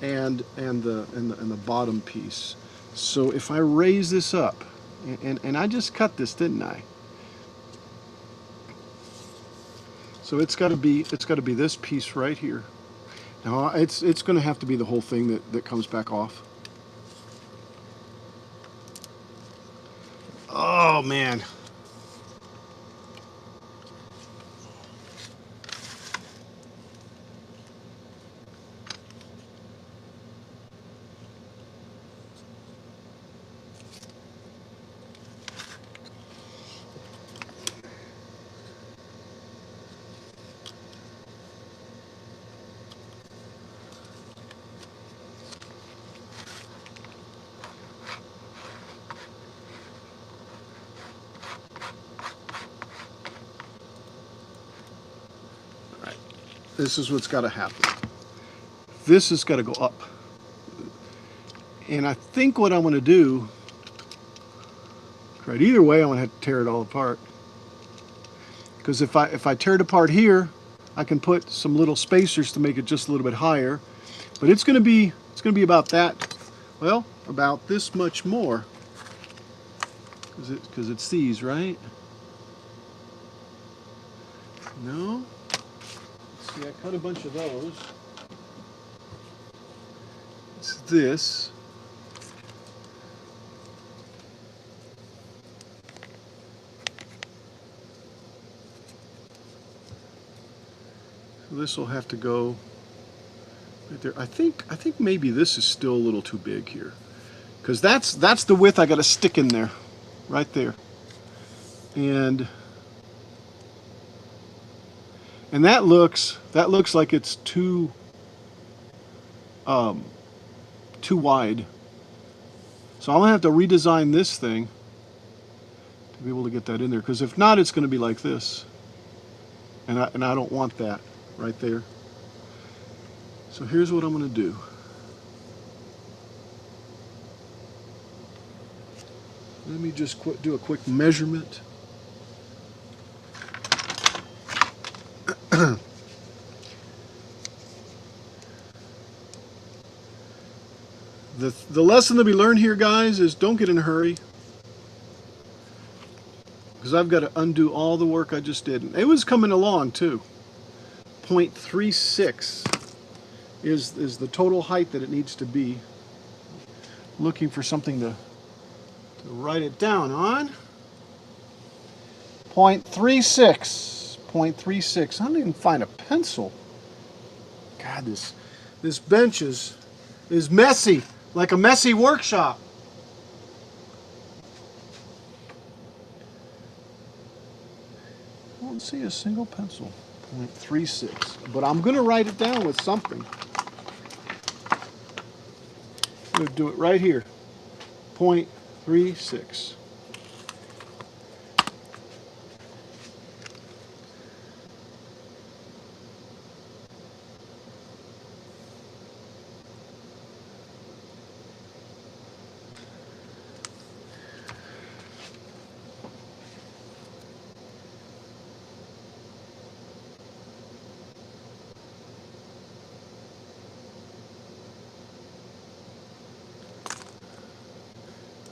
and the bottom piece. So if I raise this up, and I just cut this, didn't I? So it's got to be this piece right here. Now it's going to have to be the whole thing that comes back off. Oh man. This is what's got to happen. This has got to go up. And I think what I'm going to do, right, either way I'm going to have to tear it all apart. Because if I tear it apart here, I can put some little spacers to make it just a little bit higher. But it's going to be about that, well, about this much more. Because it's these, right? No? See, I cut a bunch of those. this. So this will have to go right there. I think maybe this is still a little too big here, because that's the width I got to stick in there, right there, and that looks like it's too wide. So I'm gonna have to redesign this thing to be able to get that in there, because if not, it's going to be like this, and I don't want that right there. So here's what I'm going to do. Let me just do a quick measurement. The lesson to be learned here, guys, is don't get in a hurry, because I've got to undo all the work I just did. And it was coming along too. 0.36 is the total height that it needs to be. Looking for something to write it down on. 0.36. 0.36. I didn't even find a pencil. God, this bench is messy, like a messy workshop. I don't see a single pencil. 0.36. But I'm going to write it down with something. I'm going to do it right here. 0.36.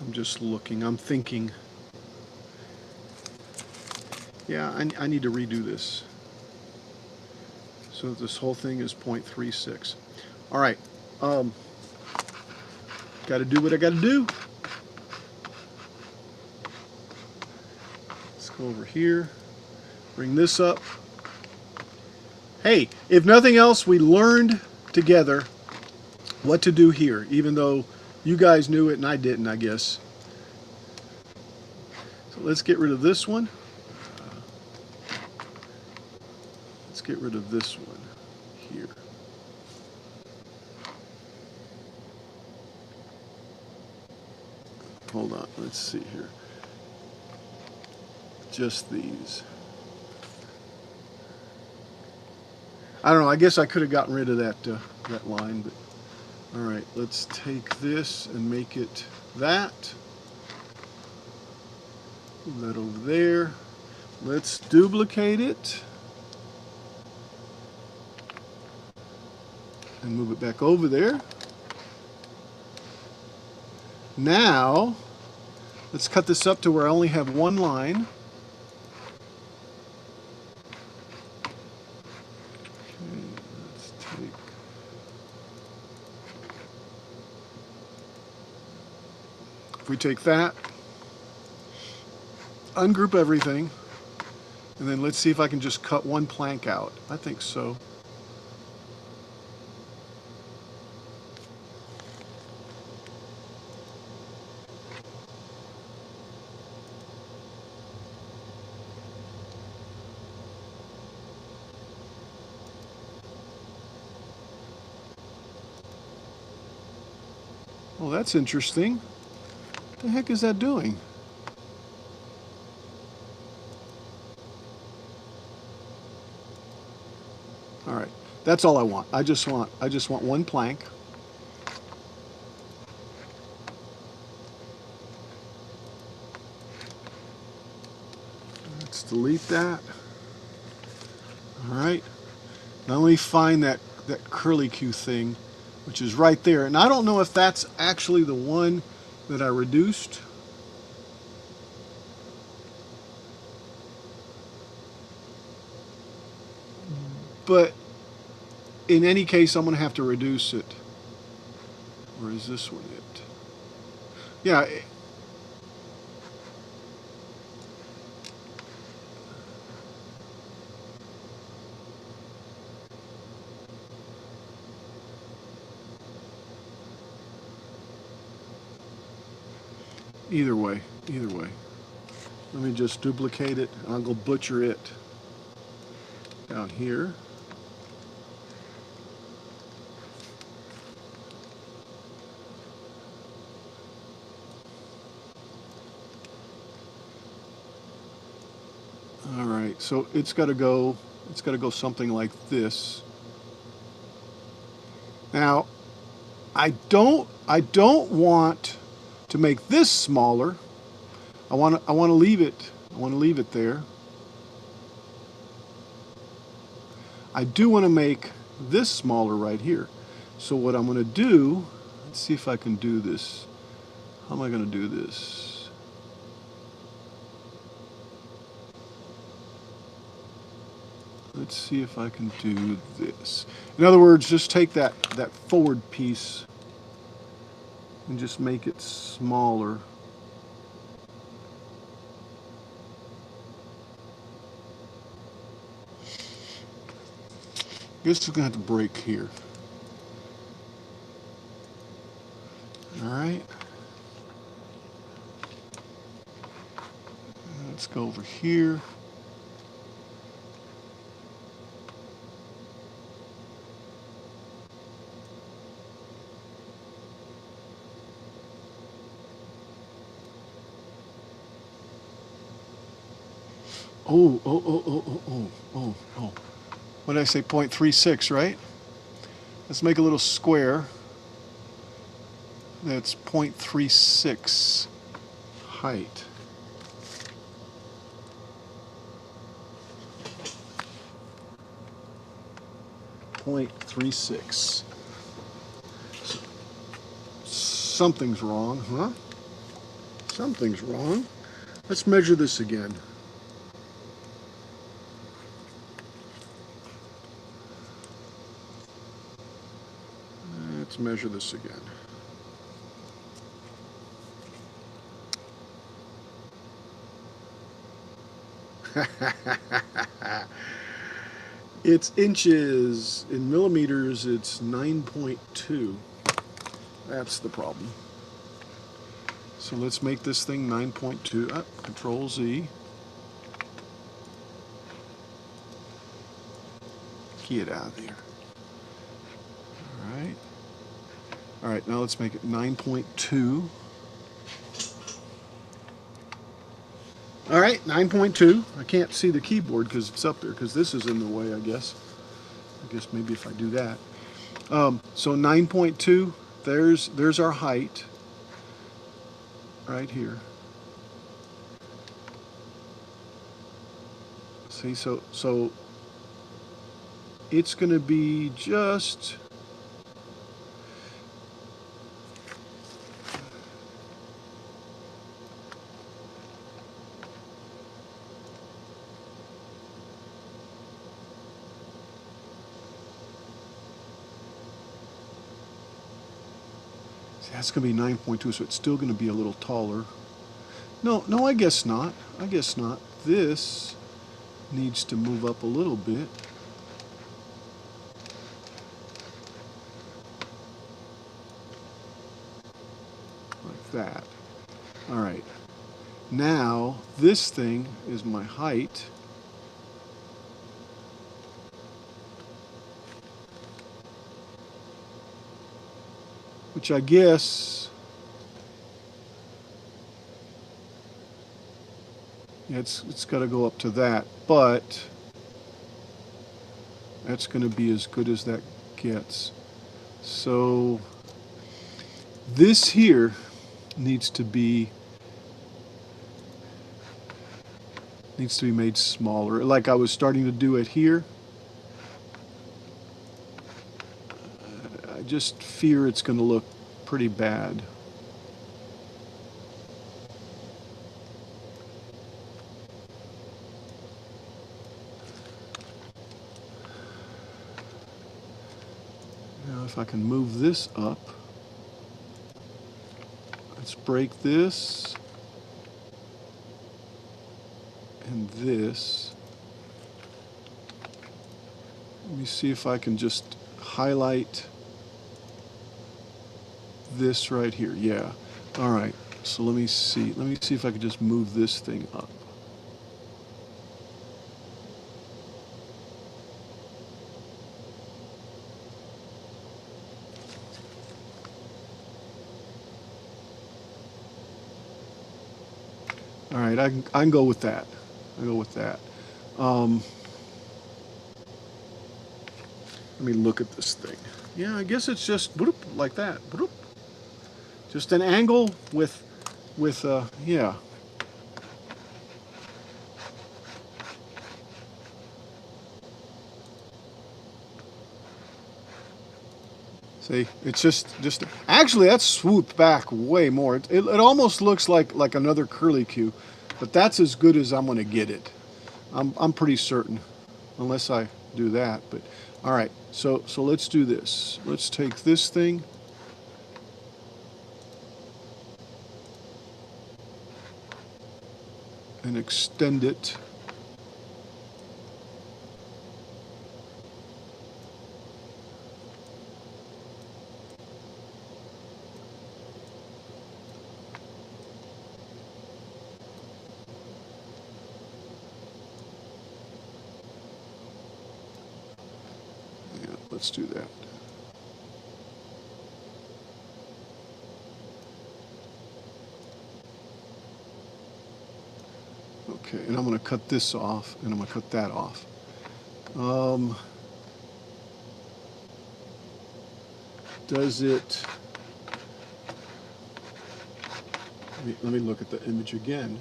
I'm just looking, I'm thinking. Yeah, I need to redo this. So this whole thing is 0.36. All right, got to do what I got to do. Let's go over here, bring this up. Hey, if nothing else, we learned together what to do here, even though you guys knew it and I didn't, I guess. So let's get rid of this one. Let's get rid of this one here. Hold on, let's see here. Just these. I don't know, I guess I could have gotten rid of that line, but all right, let's take this and make it that. Move that over there. Let's duplicate it and move it back over there. Now, let's cut this up to where I only have one line. If we take that, ungroup everything, and then let's see if I can just cut one plank out. I think so. Well, that's interesting. What the heck is that doing? All right, that's all I want. I just want one plank. Let's delete that. All right. Now let me find that curlicue thing, which is right there. And I don't know if that's actually the one that I reduced. But in any case, I'm going to have to reduce it. Or is this one it? Yeah. Either way, either way. Let me just duplicate it. I'll go butcher it down here. All right, so it's got to go something like this. Now, I don't want to make this smaller. I want to leave it. I want to leave it there. I do want to make this smaller right here. So what I'm going to do, let's see if I can do this. How am I going to do this? Let's see if I can do this. In other words, just take that forward piece and just make it smaller. I guess it's going to have to break here. All right. Let's go over here. Oh. What did I say? 0.36, right? Let's make a little square. That's 0.36 height. .36. Something's wrong, huh? Something's wrong. Let's measure this again. Let's measure this again. It's inches. In millimeters, it's 9.2. That's the problem. So let's make this thing 9.2. Control Z. Key it out of there. All right, now let's make it 9.2. All right, 9.2. I can't see the keyboard because it's up there, because this is in the way, I guess. I guess maybe if I do that. So 9.2, there's our height right here. See, so it's going to be just... That's going to be 9.2, so it's still going to be a little taller. No, I guess not. I guess not. This needs to move up a little bit. Like that. All right. Now, this thing is my height. Which I guess, yeah, it's got to go up to that, but that's going to be as good as that gets. So this here needs to be made smaller, like I was starting to do it here. I just fear it's going to look pretty bad. Now if I can move this up. Let's break this and this. Let me see if I can just highlight this right here. Yeah. All right. So let me see. Let me see if I can just move this thing up. All right, I can go with that. I go with that. Let me look at this thing. Yeah, I guess it's just bloop, like that. Bloop. Just an angle with yeah. See, it's just actually that's swooped back way more. It almost looks like another curly Q, but that's as good as I'm going to get it. I'm pretty certain, unless I do that. But all right, so let's do this. Let's take this thing. And extend it. Yeah, let's do that. Okay, and I'm going to cut this off, and I'm going to cut that off. Does it... Let me look at the image again.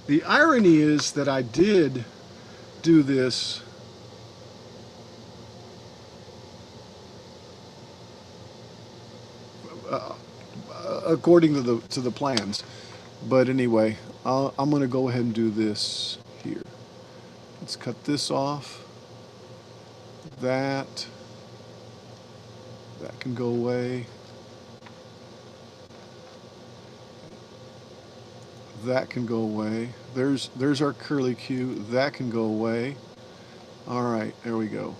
The irony is that I did do this according to the plans, but anyway, I'm going to go ahead and do this here. Let's cut this off. That can go away. That can go away. There's our curly Q. That can go away. All right, there we go.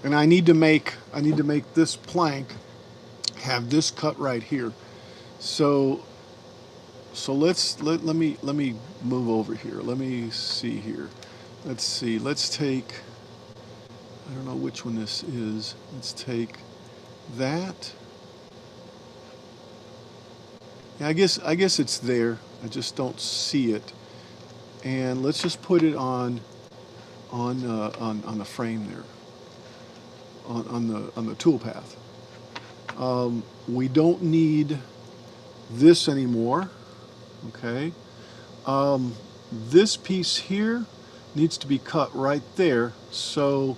And I need to make this plank have this cut right here. So let me move over here. Let me see here. Let's see. Let's take, I don't know which one this is. Let's take that. Yeah, I guess it's there. I just don't see it. And let's just put it on the frame there. On the tool path. We don't need this anymore. Okay. This piece here needs to be cut right there. So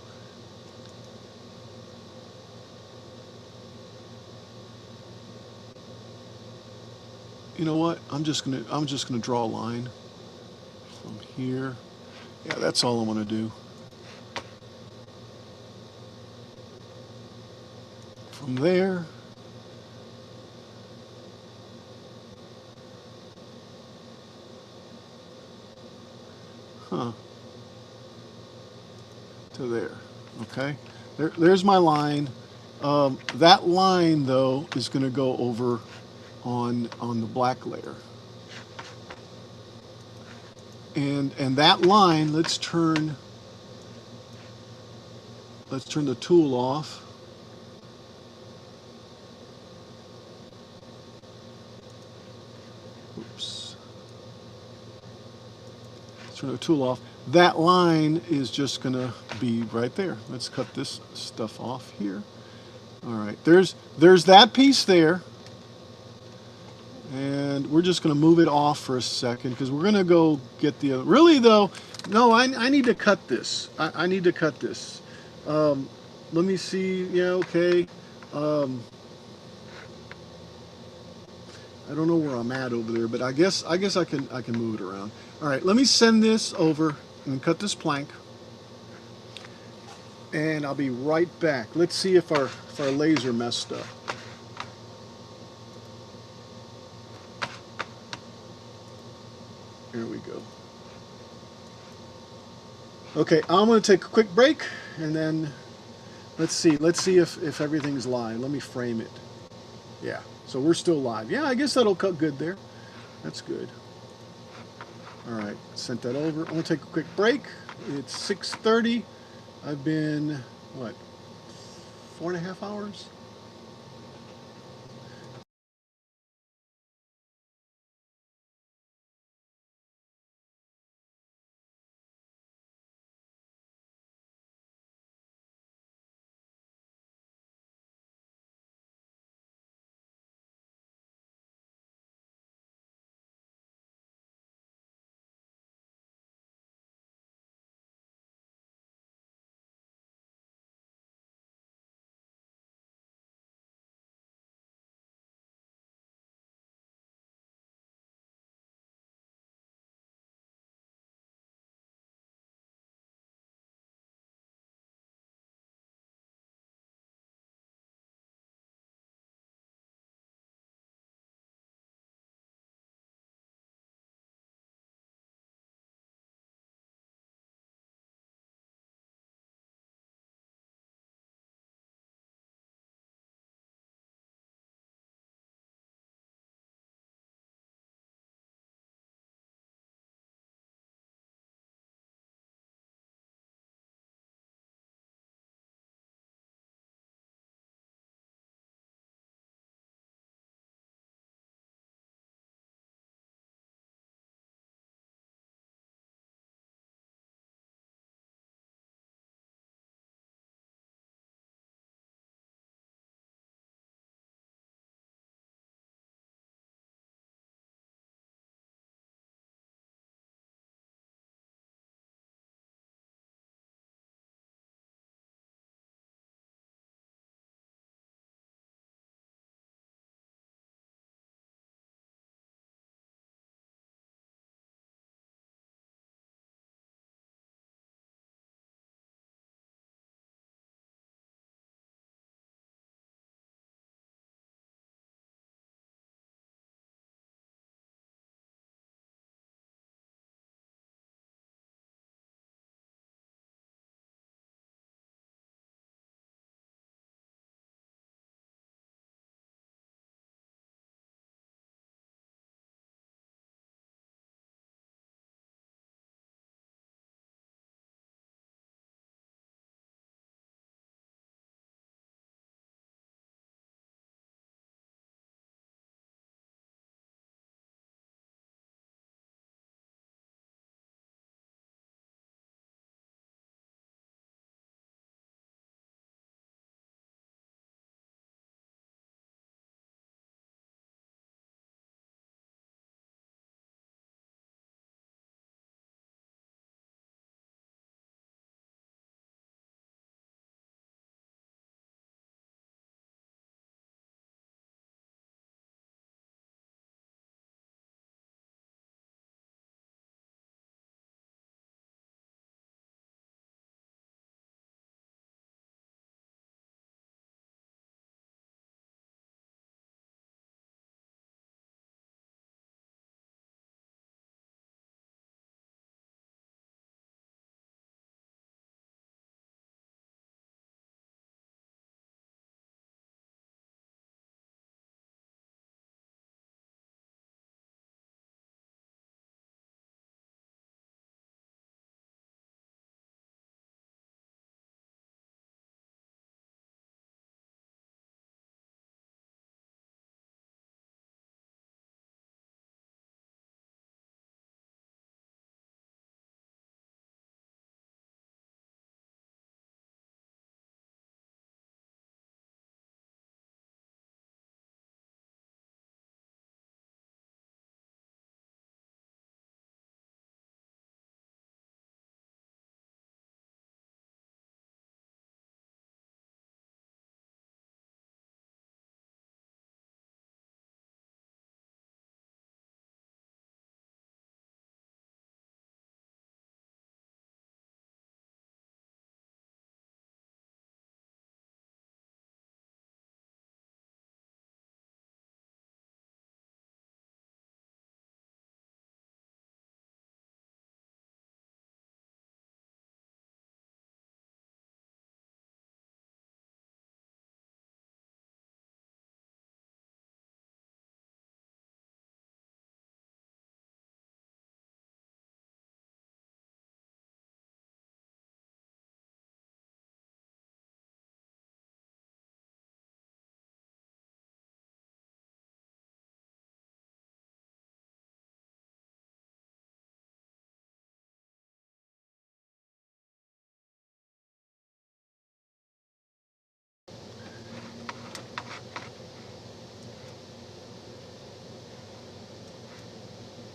you know what? I'm just gonna draw a line from here. Yeah, that's all I want to do. From there, to there. Okay, there's my line. That line though is going to go over on the black layer, and that line, let's turn the tool off. Oops. Let's turn the tool off. That line is just going to be right there. Let's cut this stuff off here. All right, there's that piece there. And we're just going to move it off for a second because we're going to go get the other. Really though, no, I need to cut this. I need to cut this. Let me see. Yeah, okay. Um, I don't know where I'm at over there, but I guess I can move it around. All right, let me send this over and cut this plank, and I'll be right back. Let's see if our laser messed up. Here we go. Okay, I'm going to take a quick break, and then let's see if everything's live. Let me frame it. Yeah, so we're still live. Yeah, I guess that'll cut good there. That's good. All right, sent that over. I'm going to take a quick break. It's 6:30. I've been, what, 4.5 hours?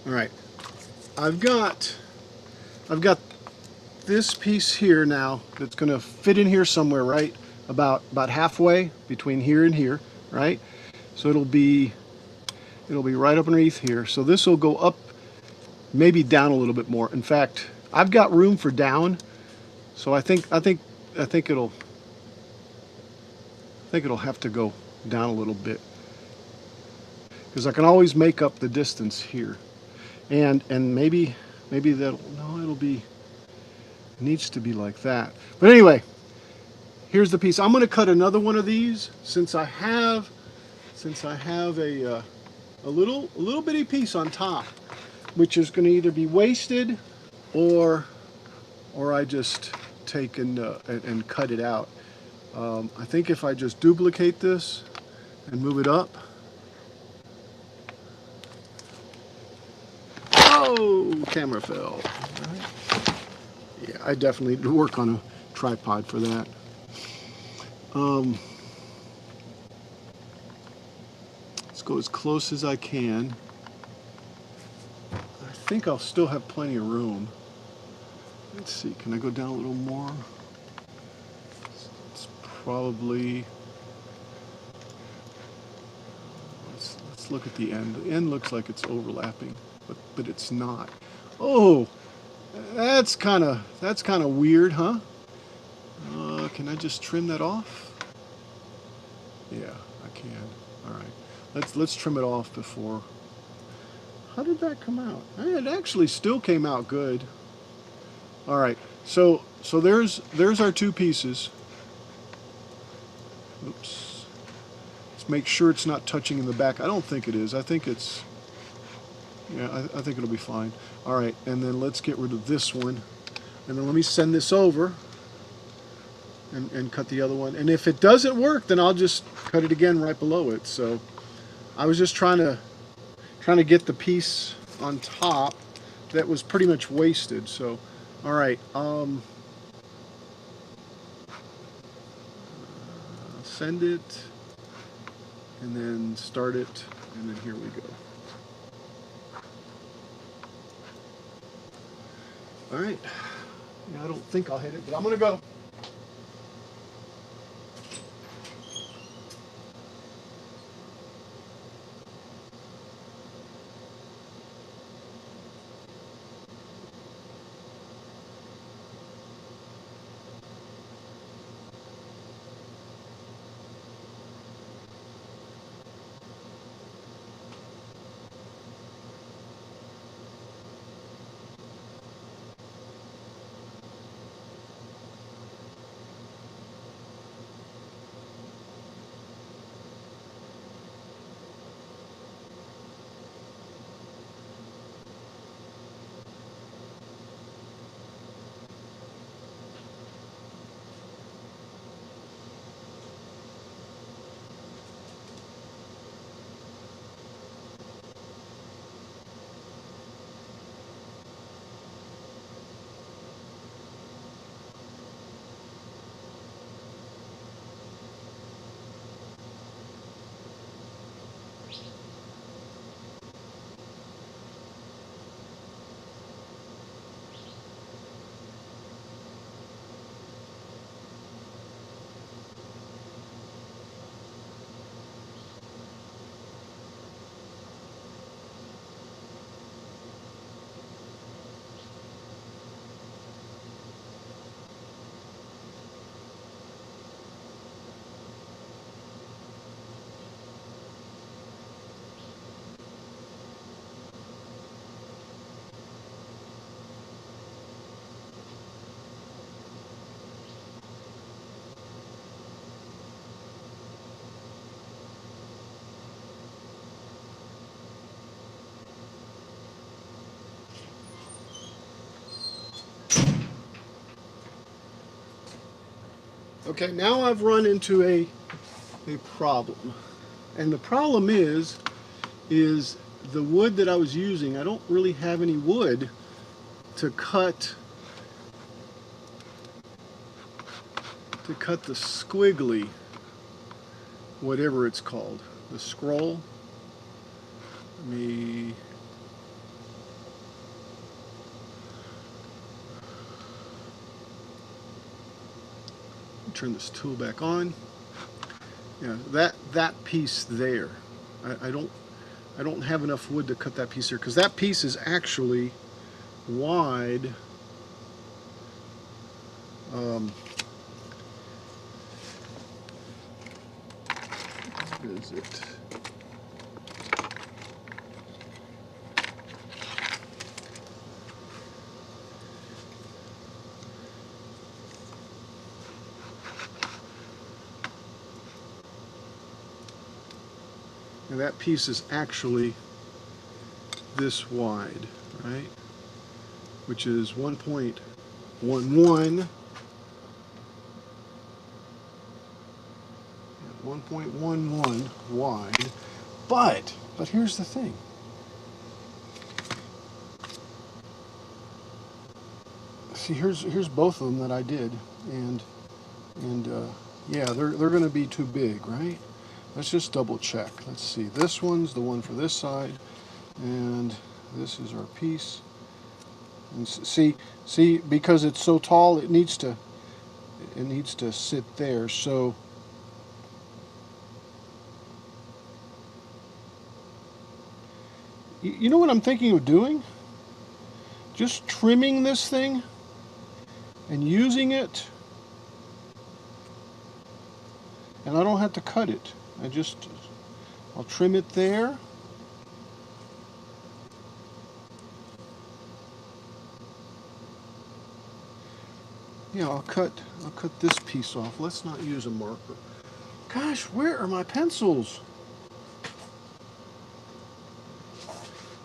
All right, I've got this piece here now that's going to fit in here somewhere, right? About halfway between here and here, right? So it'll be right up underneath here. So this will go up, maybe down a little bit more. In fact, I've got room for down, so I think it'll have to go down a little bit because I can always make up the distance here, and maybe that'll no, it'll be needs to be like that. But anyway, here's the piece. I'm going to cut another one of these since I have a little bitty piece on top, which is going to either be wasted or I just take and cut it out. I think if I just duplicate this and move it up. Oh, camera fell. Yeah, I definitely need to work on a tripod for that. Let's go as close as I can. I think I'll still have plenty of room. Let's see, can I go down a little more? It's probably, let's look at the end. The end looks like it's overlapping, but it's not. Oh, that's kind of weird, huh? Can I just trim that off? Yeah, I can. All right, let's trim it off before. How did that come out? It actually still came out good. All right, so there's our two pieces. Oops. Let's make sure it's not touching in the back. I don't think it is. I think it's, yeah, I think it'll be fine. All right, and then let's get rid of this one. And then let me send this over and cut the other one. And if it doesn't work, then I'll just cut it again right below it. So I was just trying to get the piece on top that was pretty much wasted. So, all right, send it, and then start it, and then here we go. All right, yeah, I don't think I'll hit it, but I'm gonna go. Okay, now I've run into a problem. And the problem is the wood that I was using, I don't really have any wood to cut the squiggly, whatever it's called, the scroll. Let me turn this tool back on. Yeah, that piece there, I don't have enough wood to cut that piece there because that piece is actually wide. What is it? And that piece is actually this wide, right? Which is 1.11. 1.11 wide. But here's the thing. See, here's both of them that I did, and yeah, they're going to be too big, right? Let's just double check. Let's see. This one's the one for this side, and this is our piece. And see, because it's so tall, it needs to sit there. So you know what I'm thinking of doing? Just trimming this thing and using it, and I don't have to cut it. I'll trim it there. Yeah, I'll cut this piece off. Let's not use a marker. Gosh, where are my pencils?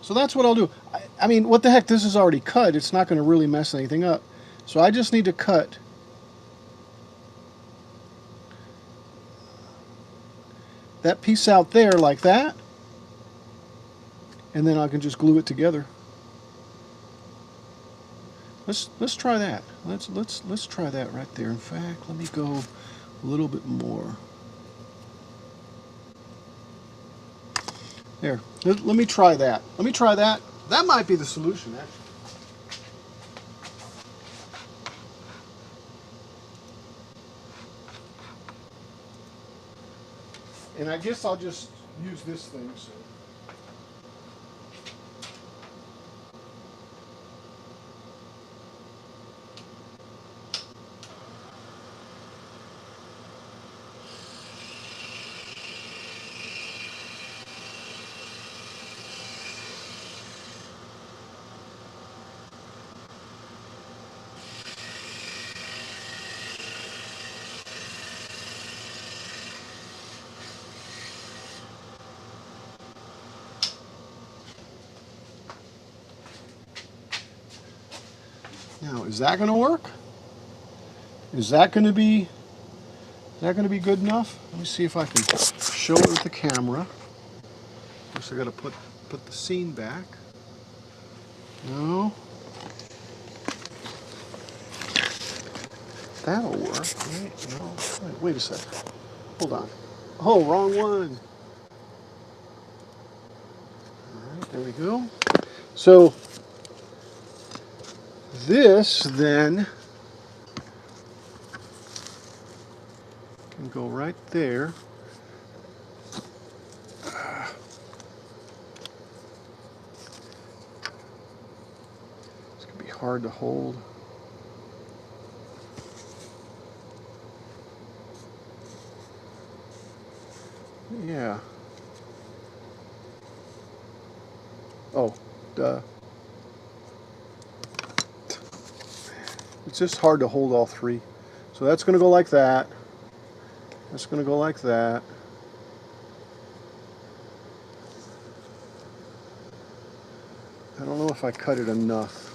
So that's what I'll do. I mean, what the heck, this is already cut. It's not going to really mess anything up. So I just need to cut that piece out there like that, and then I can just glue it together. Let's try that. Let's try that right there. In fact, let me go a little bit more. There. Let me try that. Let me try that. That might be the solution, actually. And I guess I'll just use this thing. So. Now, is that going to work? Is that going to be good enough? Let me see if I can show it with the camera. First, I got to put the scene back. No, that'll work. Right? No, wait a second. Hold on. Oh, wrong one. All right, there we go. So this then can go right there. It's going to be hard to hold. Yeah. Oh, duh. It's just hard to hold all three. So that's going to go like that. That's going to go like that. I don't know if I cut it enough.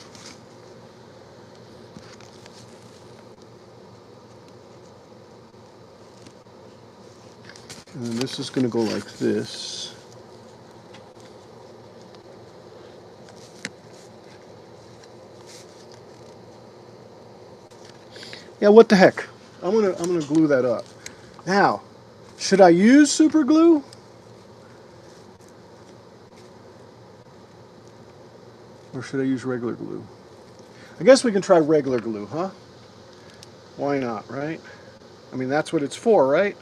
And then this is going to go like this. Yeah, what the heck? I'm gonna glue that up. Now, should I use super glue? Or should I use regular glue? I guess we can try regular glue, huh? Why not, right? I mean, that's what it's for, right?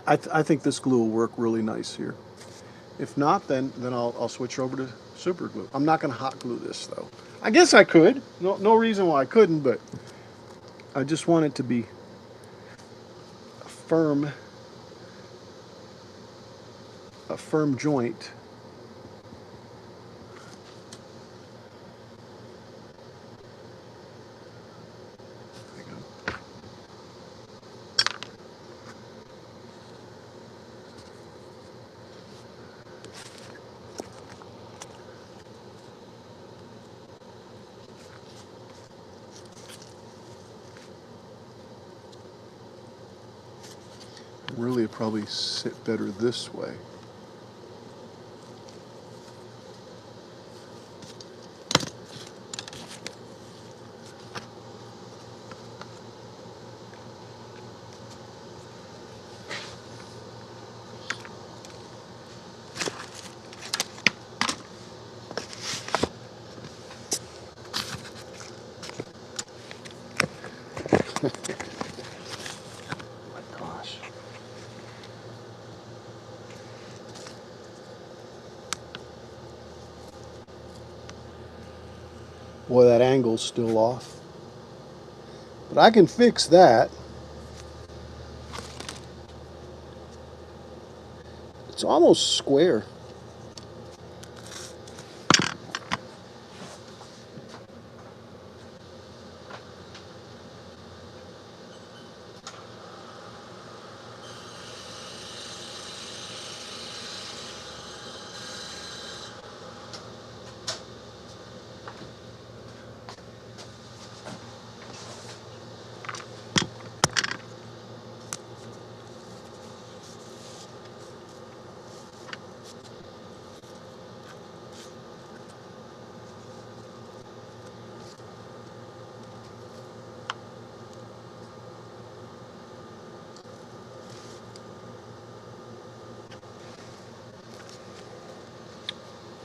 I think this glue will work really nice here. If not, then I'll switch over to super glue. I'm not going to hot glue this though. I guess I could. No reason why I couldn't, but I just want it to be firm, a firm joint. There you go. Really, it probably sit better this way. My gosh. Boy, that angle's still off. But I can fix that. It's almost square.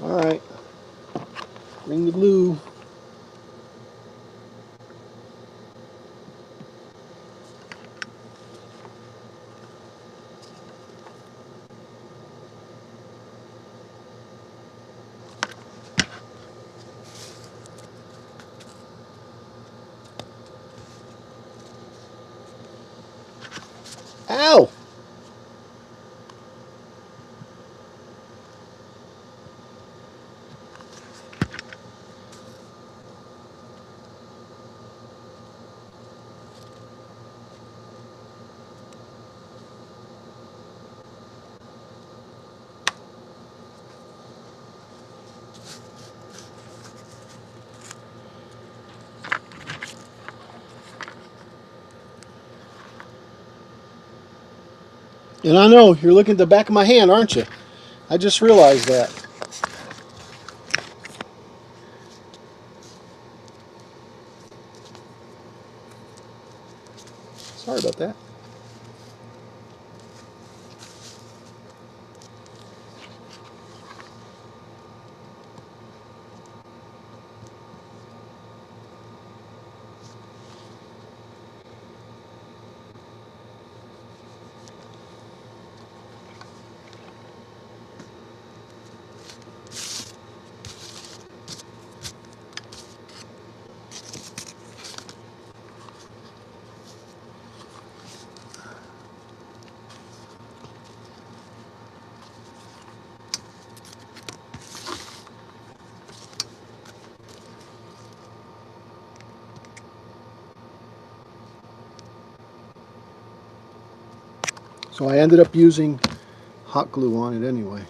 All right, bring the glue. Ow! And I know you're looking at the back of my hand, aren't you? I just realized that. Sorry about that. So I ended up using hot glue on it anyway.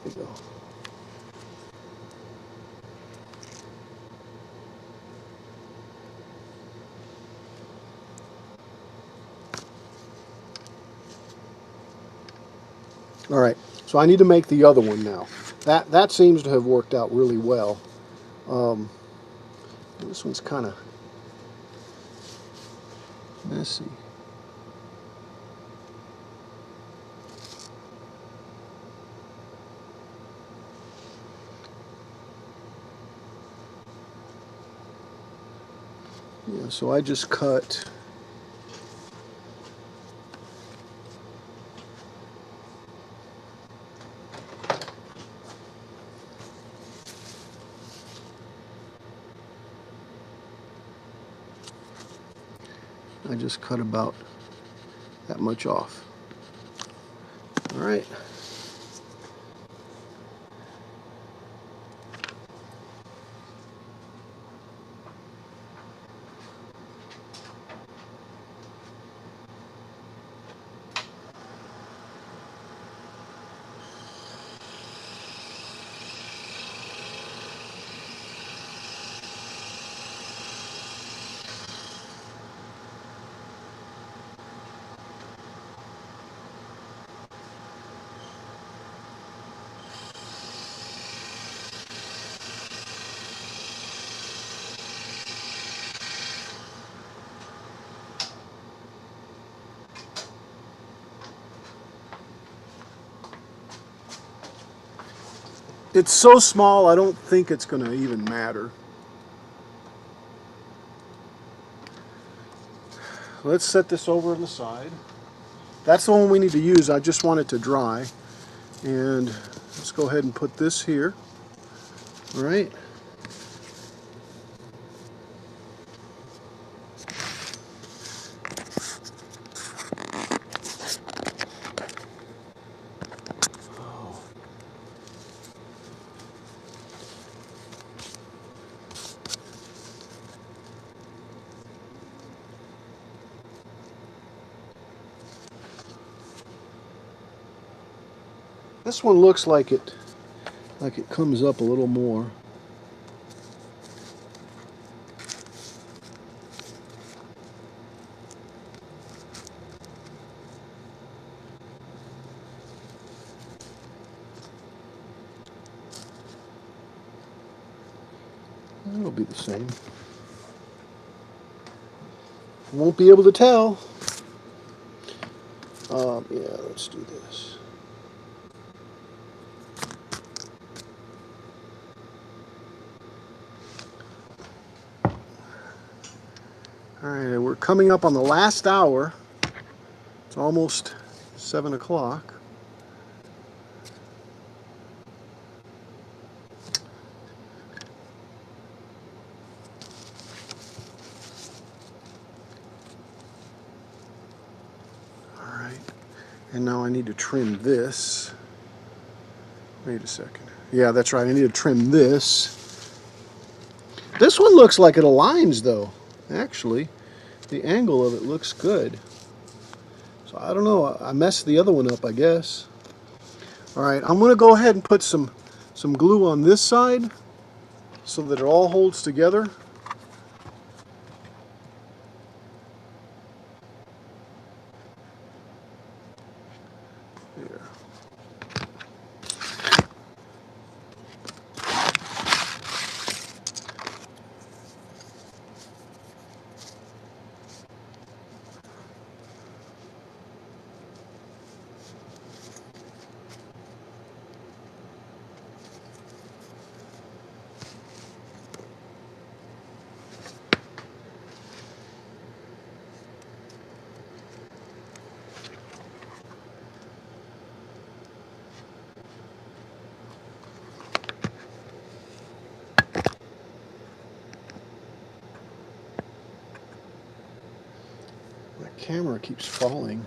There you go. All right, so I need to make the other one now. That seems to have worked out really well. This one's kind of messy. Yeah, so I just cut about that much off. All right. It's so small, I don't think it's going to even matter. Let's set this over on the side. That's the one we need to use. I just want it to dry. And let's go ahead and put this here. All right. This one looks like it comes up a little more. It'll be the same. Won't be able to tell. Yeah, let's do this. All right, we're coming up on the last hour. It's almost 7 o'clock. All right, and now I need to trim this. Wait a second. Yeah, that's right. I need to trim this. This one looks like it aligns, though. Actually, the angle of it looks good. So I don't know. I messed the other one up, I guess. All right, I'm going to go ahead and put some glue on this side so that it all holds together. There. My camera keeps falling.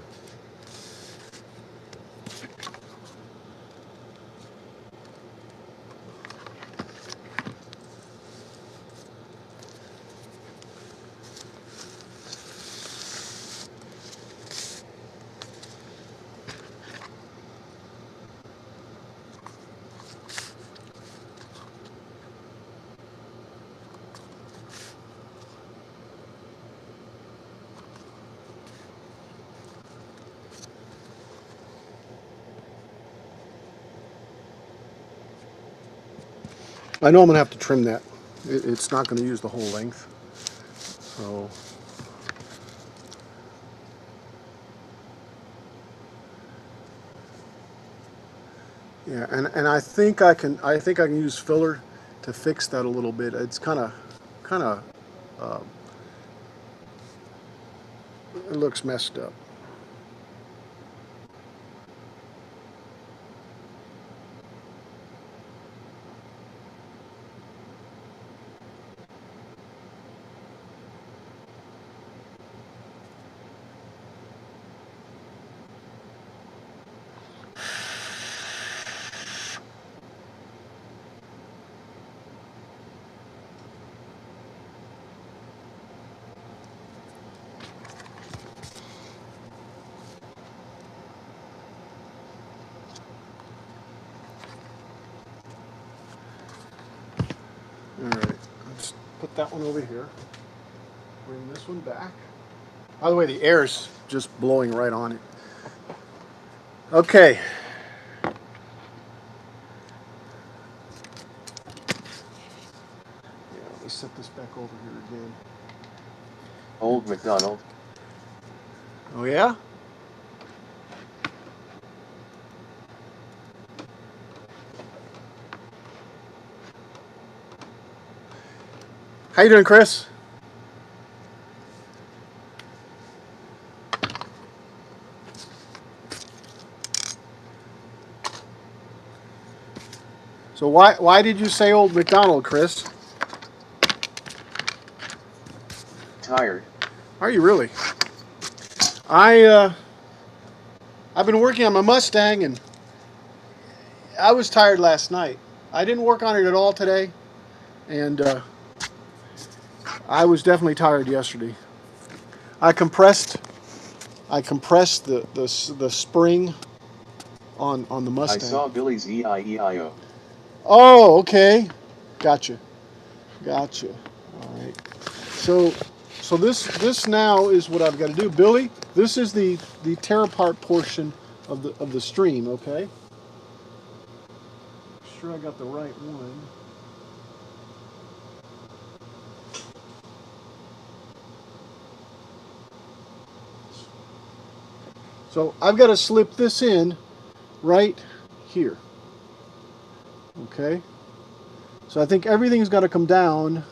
I know I'm going to have to trim that. It's not going to use the whole length. So yeah, and I think I can use filler to fix that a little bit. It's kind of it looks messed up. All right, let's put that one over here. Bring this one back. By the way, the air's just blowing right on it. Okay. Yeah, let me set this back over here again. Old MacDonald. Oh yeah? How you doing, Chris? So why did you say Old McDonald, Chris? Tired. Are you really? I've been working on my Mustang and I was tired last night. I didn't work on it at all today, and I was definitely tired yesterday. I compressed the spring on the I Mustang. saw Billy's EIEIO. Oh, okay, gotcha. All right. So this now is what I've got to do, Billy. This is the tear apart portion of the stream. Okay. Sure, I got the right one. So I've got to slip this in right here. Okay. So I think everything's got to come down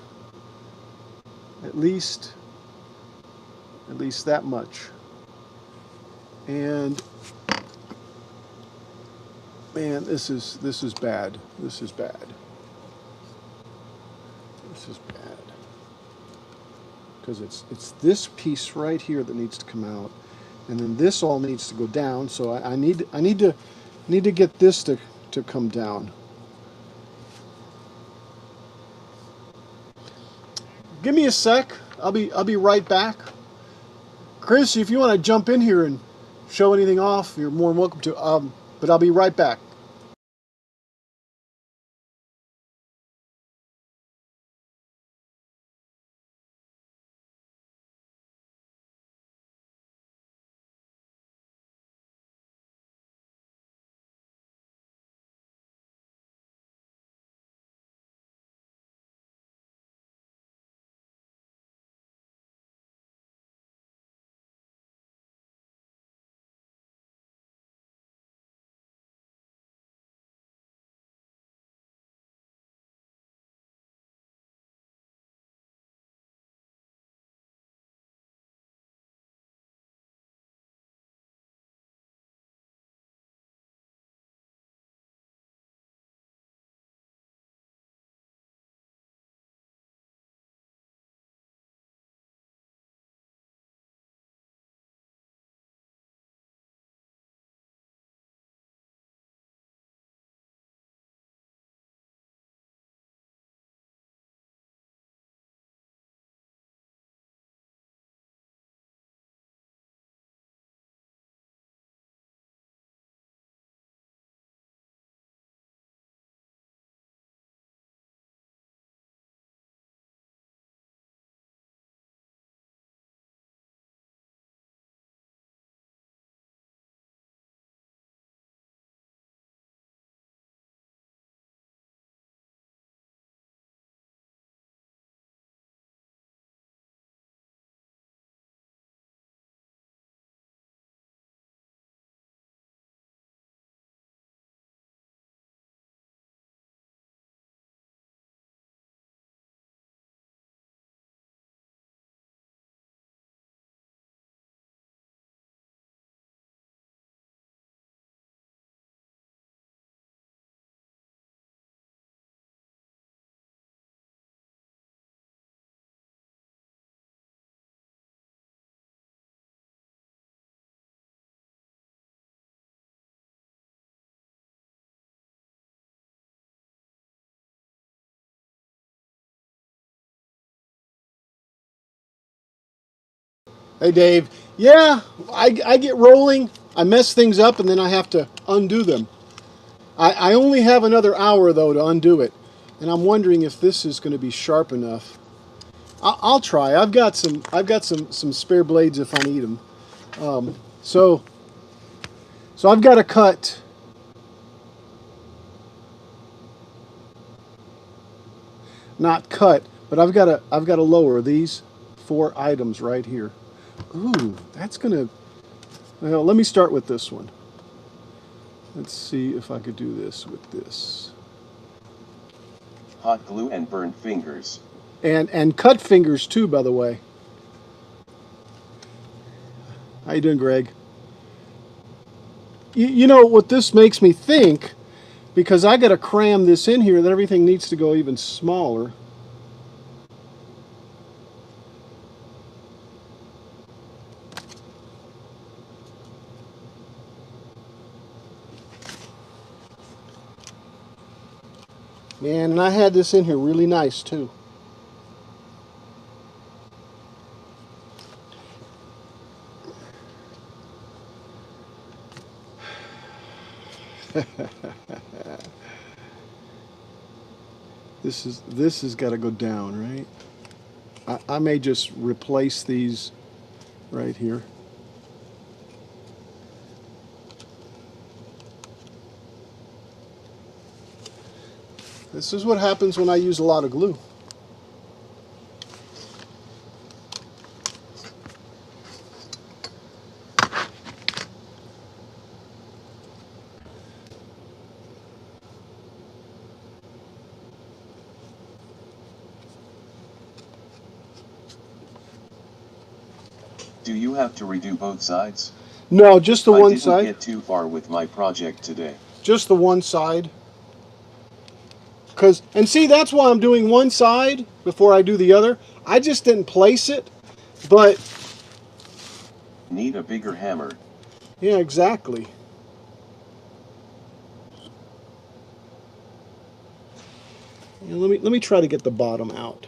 at least that much. And man, this is bad. This is bad. This is bad. Because it's this piece right here that needs to come out, and then this all needs to go down. So I need to get this to come down. Give me a sec. I'll be right back. Chris, if you want to jump in here and show anything off, you're more than welcome to. But I'll be right back. Hey, Dave. Yeah, I get rolling. I mess things up, and then I have to undo them. I only have another hour, though, to undo it. And I'm wondering if this is going to be sharp enough. I'll try. I've got some spare blades if I need them. So I've got to cut. Not cut, but I've got to lower these 4 items right here. Ooh, that's gonna. Well, let me start with this one. Let's see if I could do this with this. Hot glue and burned fingers. And cut fingers too, by the way. How you doing, Greg? You know what this makes me think, because I got to cram this in here, that everything needs to go even smaller. Man, and I had this in here really nice too. This has got to go down, right? I may just replace these right here. This is what happens when I use a lot of glue. Do you have to redo both sides? No, just the I one didn't side. get too far with my project today. Just the one side. And see, that's why I'm doing one side before I do the other. I just didn't place it, but Need a bigger hammer. yeah, exactly. Yeah, let me try to get the bottom out.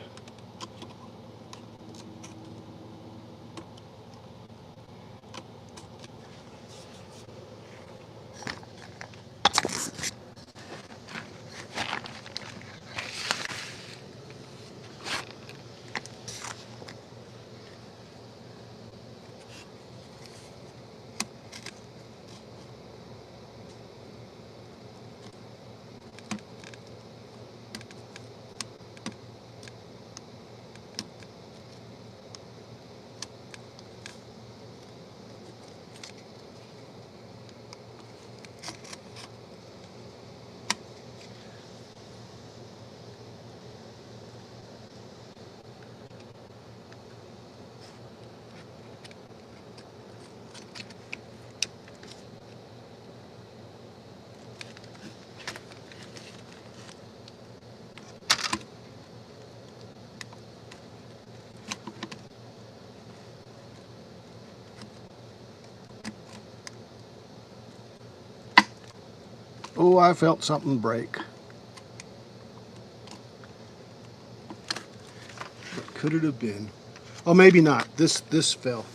Oh, I felt something break. What could it have been? Oh, maybe not. This fell.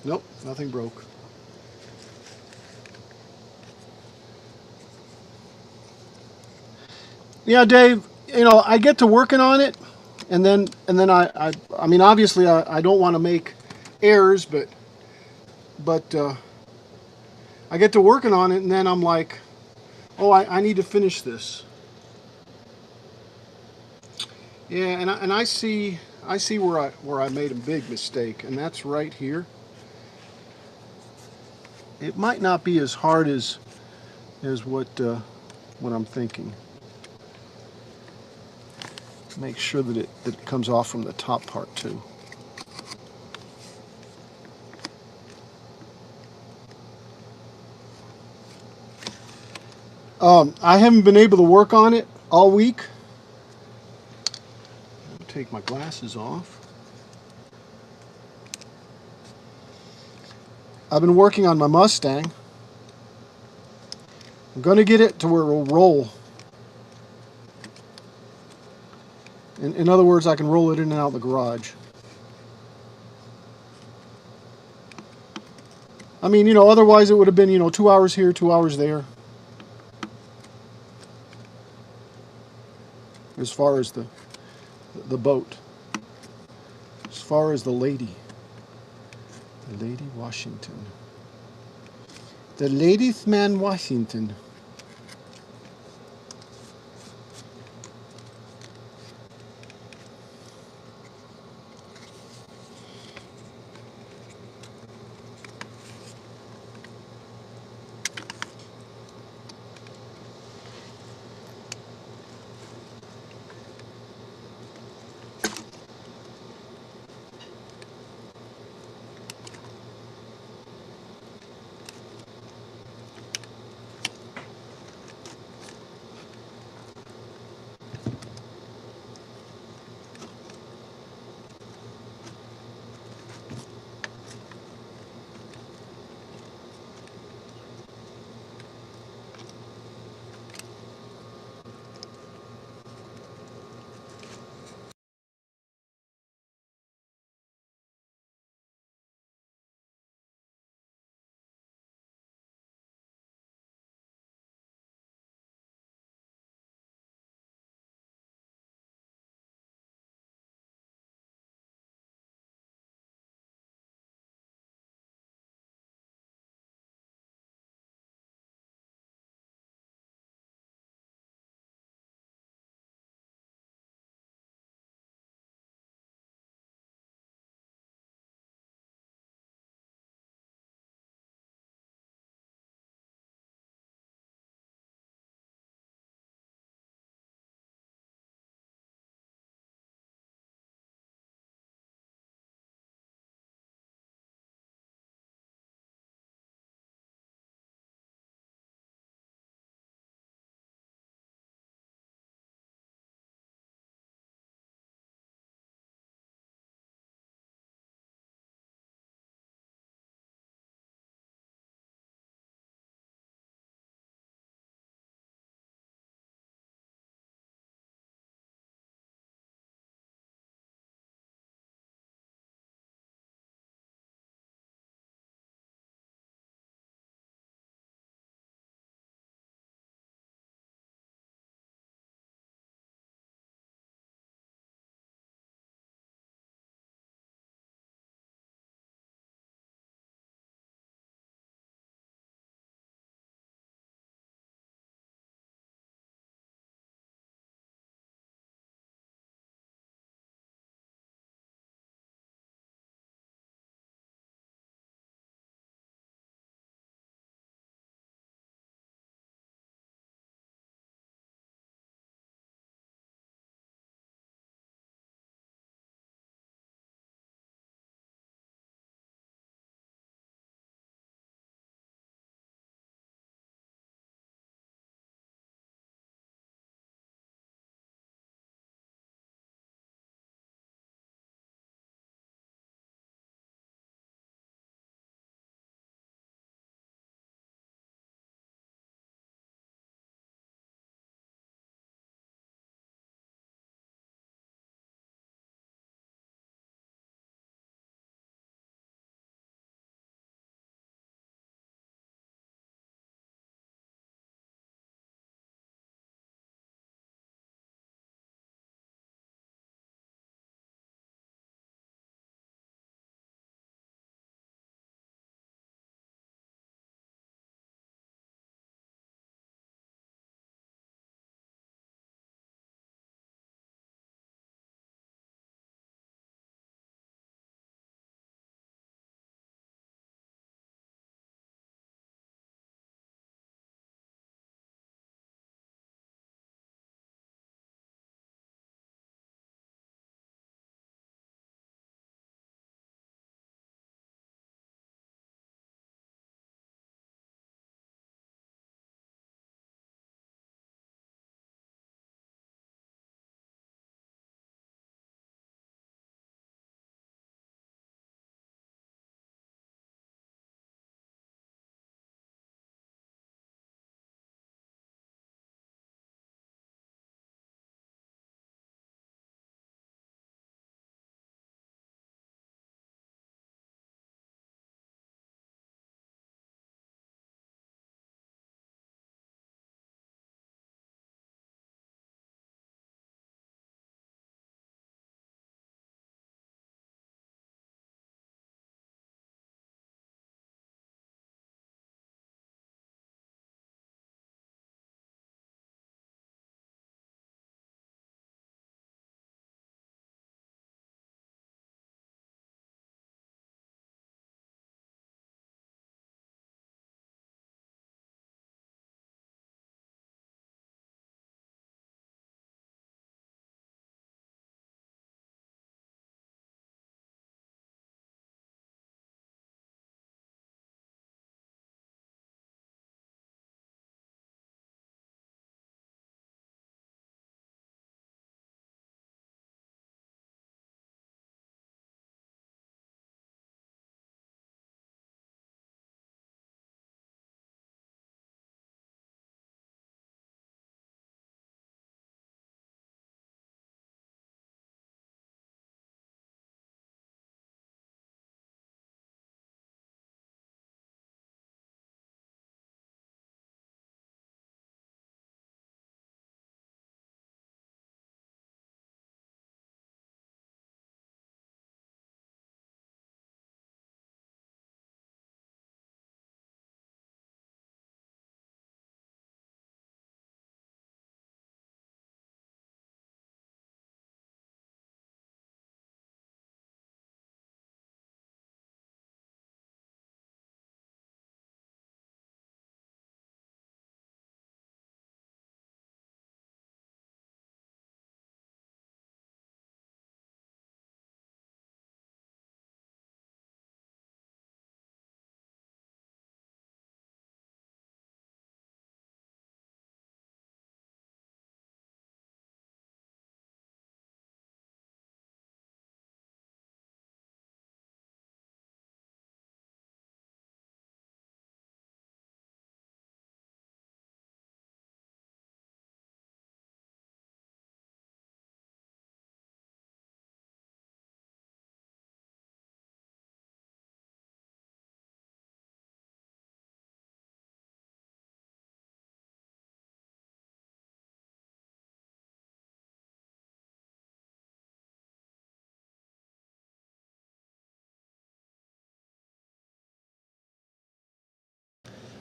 Nope, nothing broke. Yeah, Dave, I get to working on it, and then I mean, obviously I don't want to make errors, but I get to working on it, and then I'm like, oh, I need to finish this. Yeah, and I see where I made a big mistake, and that's right here. It might not be as hard as what I'm thinking. Make sure that it comes off from the top part too. I haven't been able to work on it all week. I'll take my glasses off. I've been working on my Mustang. I'm going to get it to where it will roll. In other words, I can roll it in and out of the garage. I mean, you know, otherwise it would have been, you know, 2 hours here, 2 hours there. As far as the boat. As far as the Lady Washington. The Ladies Man Washington.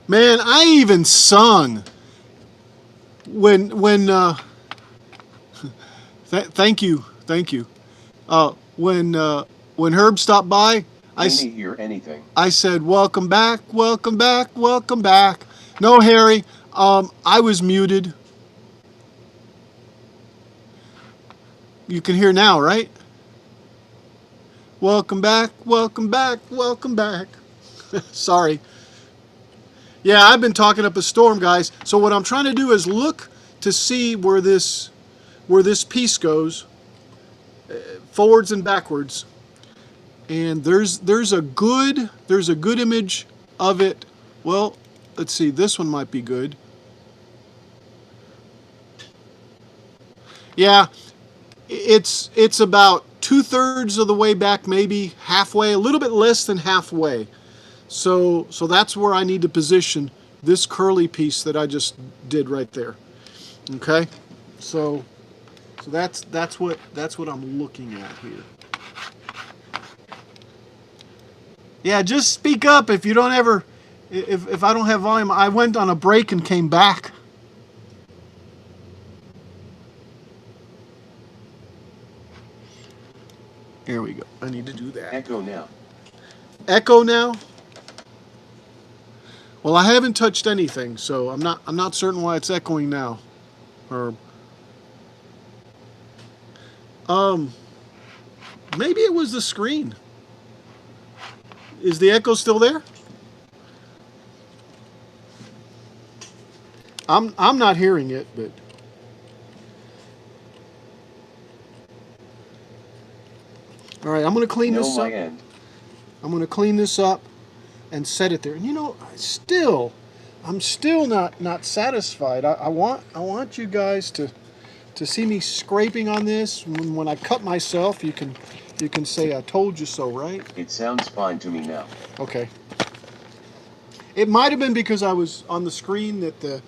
Man, I even sung when thank you, thank you. When Herb stopped by, Can he hear anything? I said, "Welcome back, welcome back, welcome back." No, Harry, I was muted. You can hear now, right? Welcome back, welcome back, welcome back. Sorry. Yeah, I've been talking up a storm, guys. So what I'm trying to do is look to see where this piece goes, forwards and backwards. And there's a good image of it. Well, let's see. This one might be good. Yeah, it's about 2/3 of the way back, maybe halfway, a little bit less than halfway. So that's where I need to position this curly piece that I just did right there. Okay, so that's what I'm looking at here. Yeah, just speak up if you don't ever, if I don't have volume. I went on a break and came back. Here we go. I need to do that. Echo now. Echo now. Well, I haven't touched anything, so I'm not certain why it's echoing now. Or maybe it was the screen. Is the echo still there? I'm not hearing it, but all right, I'm going to clean No, this my up. end. I'm going to clean this up and set it there. And you know, I'm still not satisfied. I want you guys to see me scraping on this. When I cut myself, you can say I told you so, right? It sounds fine to me now. Okay. It might have been because I was on the screen that the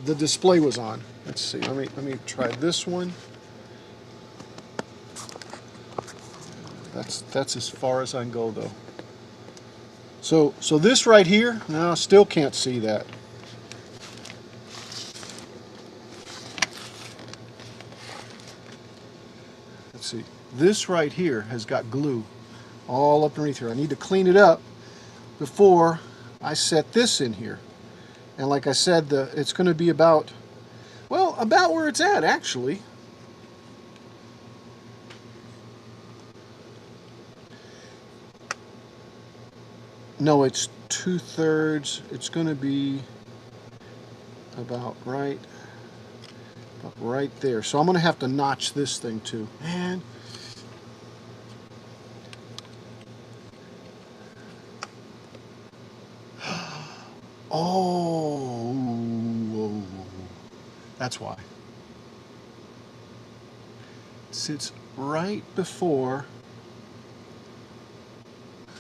display was on. Let's see. Let me try this one. That's as far as I can go though. So this right here, no, I still can't see that. Let's see. This right here has got glue all up underneath here. I need to clean it up before I set this in here. And like I said, it's going to be about where it's at actually. No, it's 2/3. It's going to be about right there. So I'm going to have to notch this thing too. Man. Oh, that's why. It sits right before.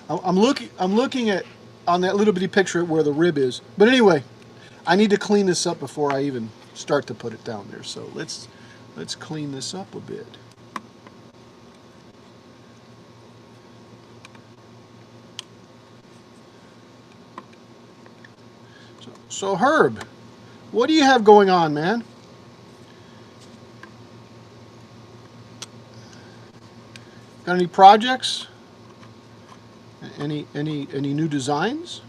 I'm looking at on that little bitty picture at where the rib is. But anyway, I need to clean this up before I even start to put it down there. So let's clean this up a bit. So Herb, what do you have going on, man? Got any projects? Any new designs?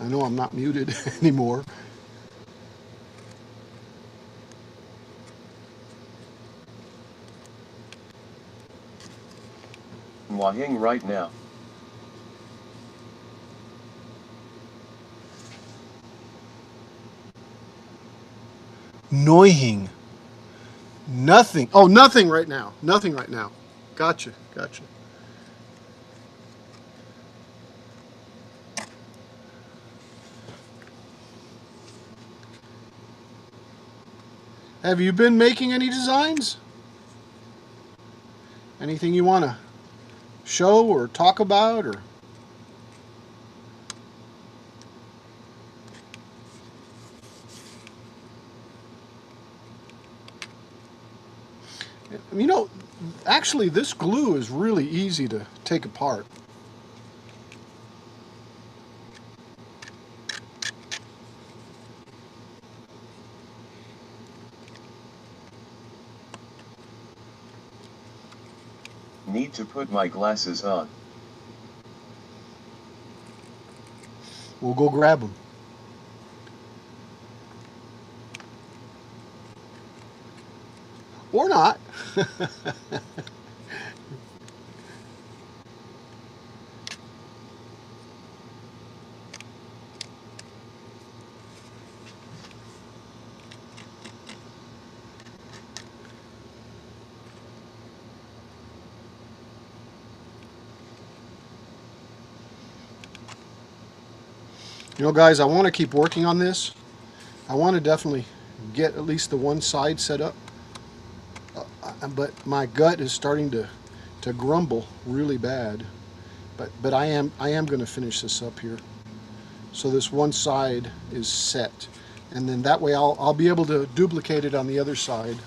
I know I'm not muted anymore. Wahing right now. Neuhing. Nothing. Oh, nothing right now. Nothing right now. Gotcha. Gotcha. Have you been making any designs? Anything you want to show or talk about, or? You know, actually, this glue is really easy to take apart. Need to put my glasses on. We'll go grab them. Or not. You know, guys, I want to keep working on this. I want to definitely get at least the one side set up. But my gut is starting to grumble really bad. But I am going to finish this up here. So this one side is set, and then that way I'll be able to duplicate it on the other side.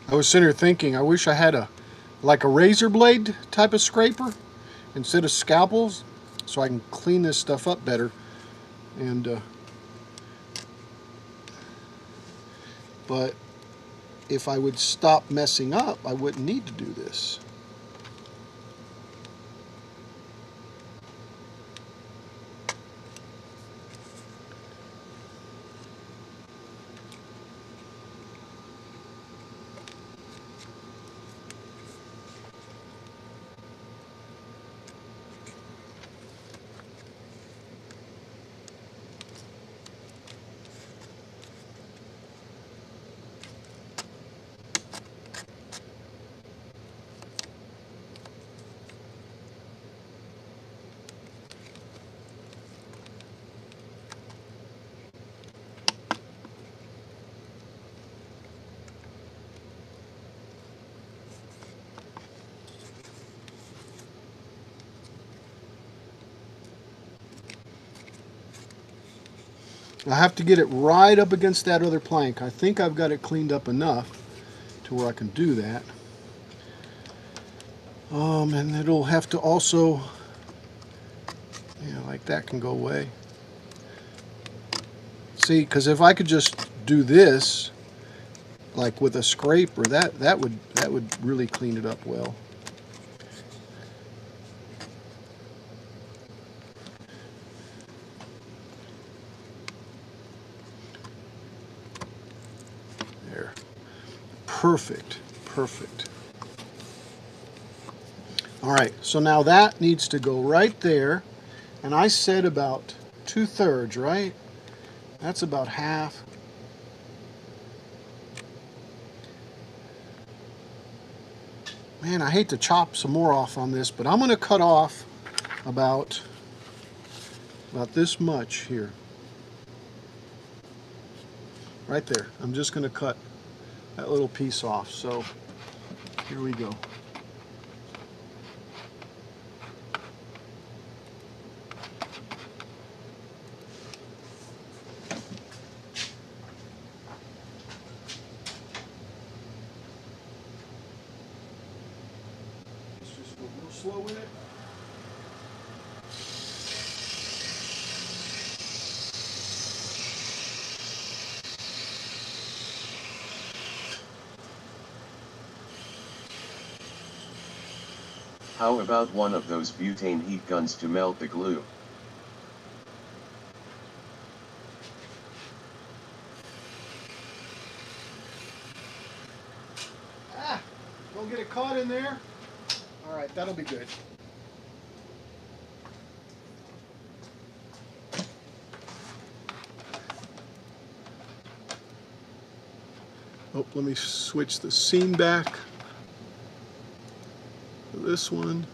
I was sitting here thinking, I wish I had like a razor blade type of scraper instead of scalpels, so I can clean this stuff up better. And but if I would stop messing up, I wouldn't need to do this. I have to get it right up against that other plank. I think I've got it cleaned up enough to where I can do that. And it'll have to also, like that can go away. See, because if I could just do this, like with a scraper, that would really clean it up well. There. Perfect. Perfect. All right, so now that needs to go right there. And I said about 2/3, right? That's about half. Man, I hate to chop some more off on this, but I'm going to cut off about this much here. Right there. I'm just going to cut that little piece off. So here we go. Go real slow with it. How about one of those butane heat guns to melt the glue? Ah, don't get it caught in there. All right, that'll be good. Oh, let me switch the seam back to this one.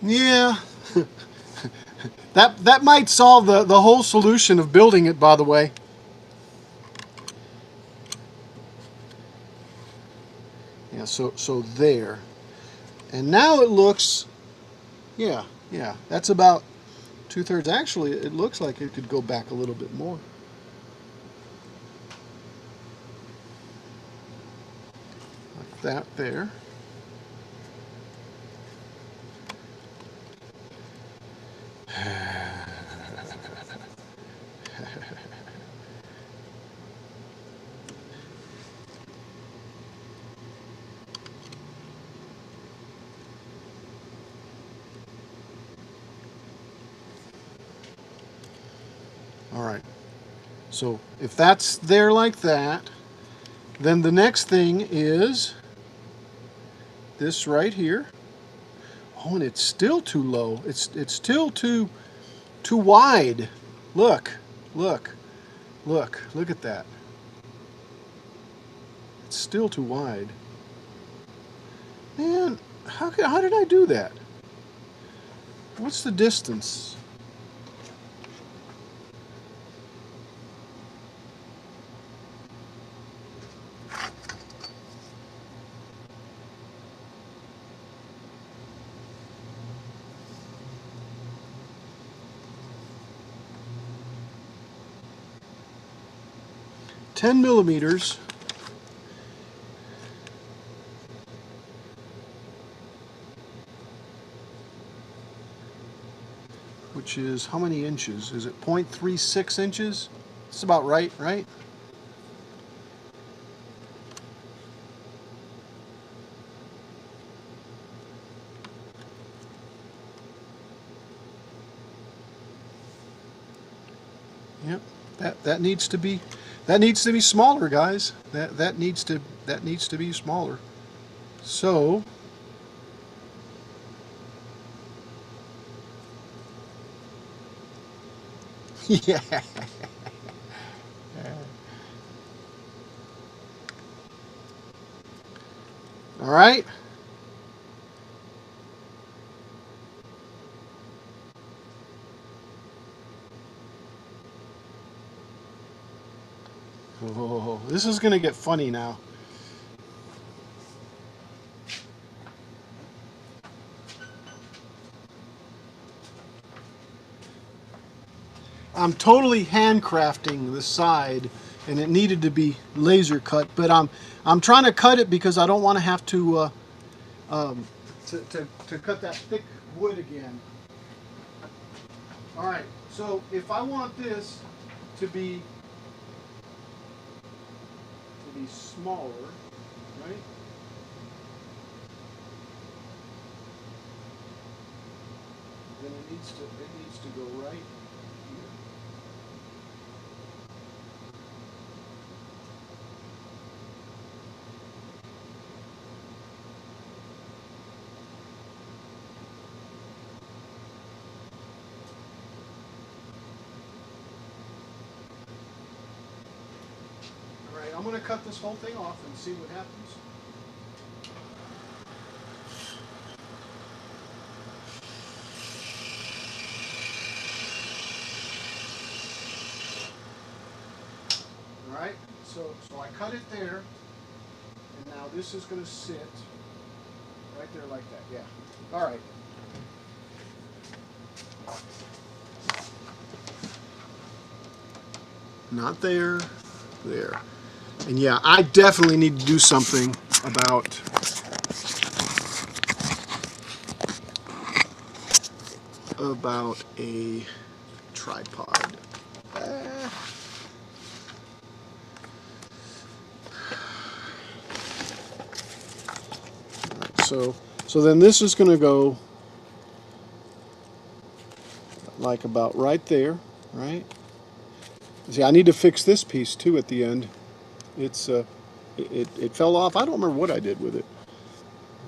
Yeah, that might solve the whole solution of building it, by the way. Yeah, so there. And now it looks, yeah, that's about 2/3. Actually, it looks like it could go back a little bit more. Like that there. All right. So if that's there like that, then the next thing is this right here. Oh, and it's still too low. It's still too wide. Look, look, look at that. It's still too wide. Man, how did I do that? What's the distance? Ten millimeters. Which is how many inches? Is it 0.36 inches? It's about right, right? Yep. That needs to be smaller, guys. That needs to be smaller. So yeah. All right. Oh, this is gonna get funny now. I'm totally handcrafting the side, and it needed to be laser cut. But I'm trying to cut it because I don't want to have to cut that thick wood again. All right. So if I want this to be smaller, right? Then it needs to go right here. All right, I'm going to cut this whole thing off and see what happens. All right, so I cut it there, and now this is going to sit Right there like that, yeah. All right. Not there, there. And yeah, I definitely need to do something about a tripod. So then this is going to go like about right there, right? See, I need to fix this piece too at the end. It's it fell off. I don't remember what I did with it.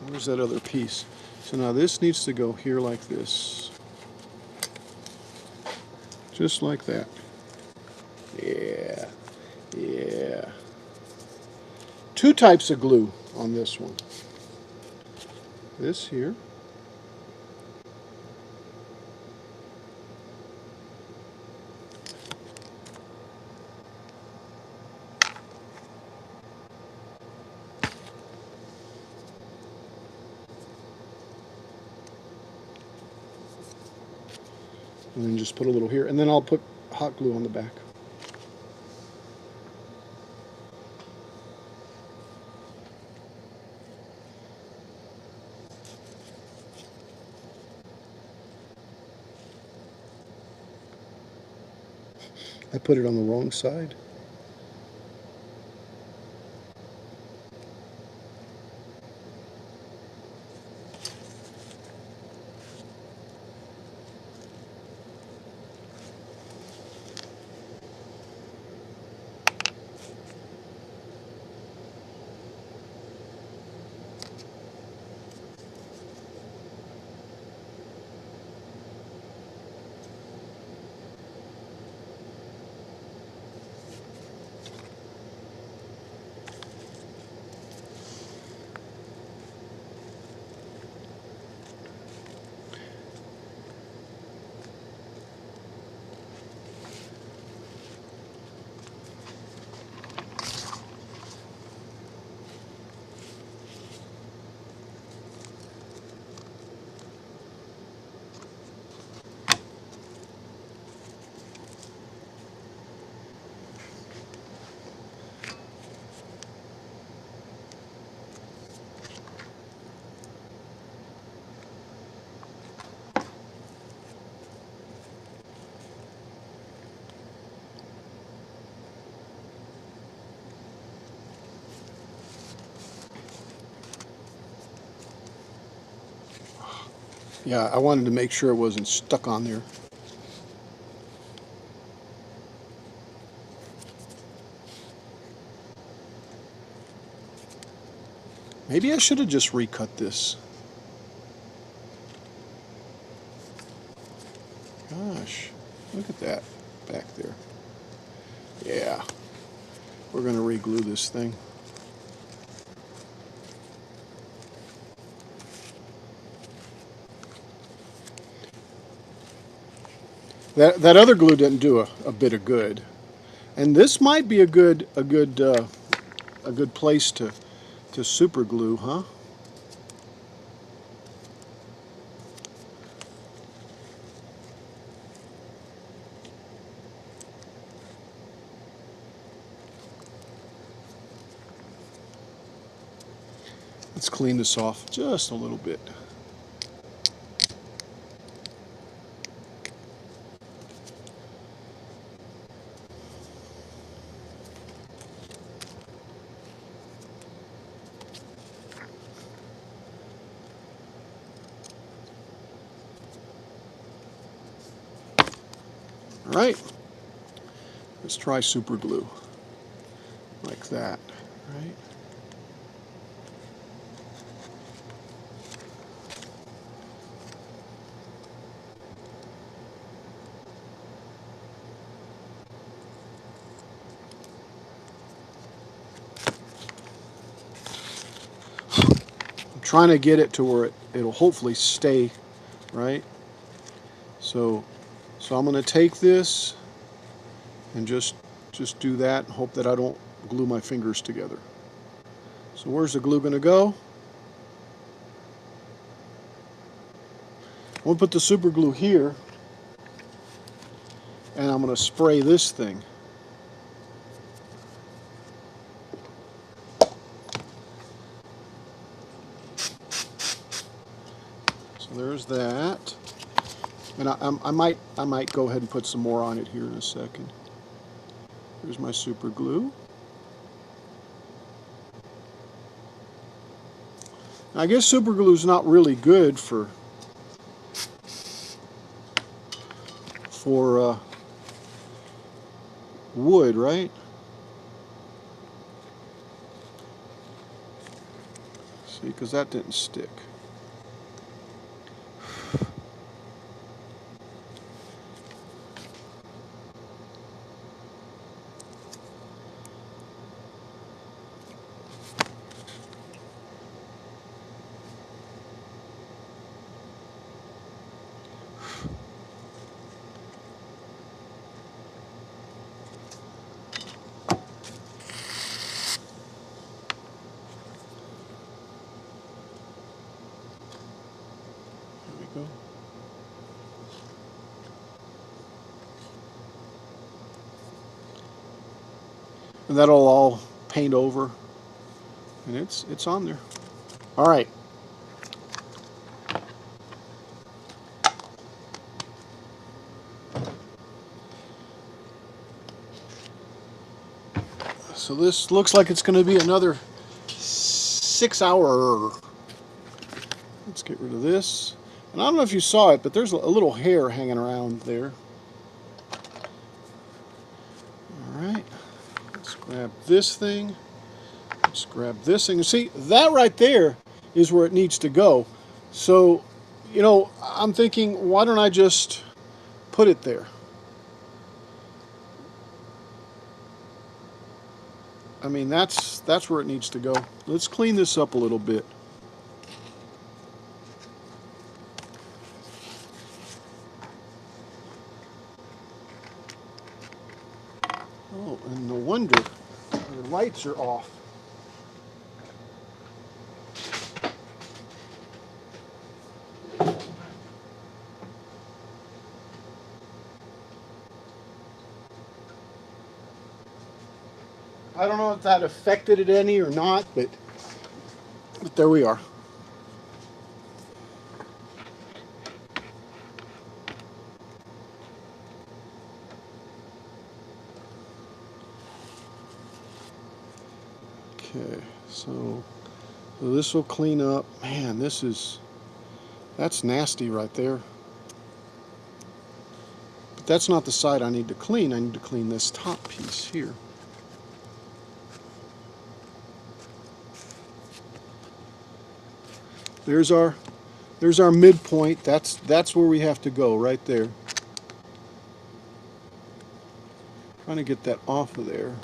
Where's that other piece? So now this needs to go here like this. Just like that. Yeah. Yeah. Two types of glue on this one. This here. And then just put a little here. And then I'll put hot glue on the back. I put it on the wrong side. Yeah, I wanted to make sure it wasn't stuck on there. Maybe I should have just recut this. Gosh, look at that back there. Yeah, we're going to re-glue this thing. That other glue didn't do a bit of good, and this might be a good place to super glue, huh? Let's clean this off just a little bit. All right, let's try super glue like that, right? I'm trying to get it to where it'll hopefully stay, right? So I'm going to take this and just do that and hope that I don't glue my fingers together. So where's the glue going to go? we'll put the super glue here, and I'm going to spray this thing. So there's that. And I might go ahead and put some more on it here in a second. Here's my super glue. I guess super glue is not really good for wood, right? See, because that didn't stick. There we go. And that'll all paint over, and it's on there. All right. So this looks like it's going to be another 6 hour. Let's get rid of this. And I don't know if you saw it, but there's a little hair hanging around there. All right. Let's grab this thing. Let's grab this thing. See, that right there is where it needs to go. So, you know, I'm thinking, why don't I just put it there? I mean, that's where it needs to go. Let's clean this up a little bit. Oh, and no wonder the lights are off. I don't know if that affected it any or not, but there we are. Okay, so this will clean up. Man, that's nasty right there. But that's not the side I need to clean. I need to clean this top piece here. There's our midpoint. That's where we have to go, right there. Trying to get that off of there.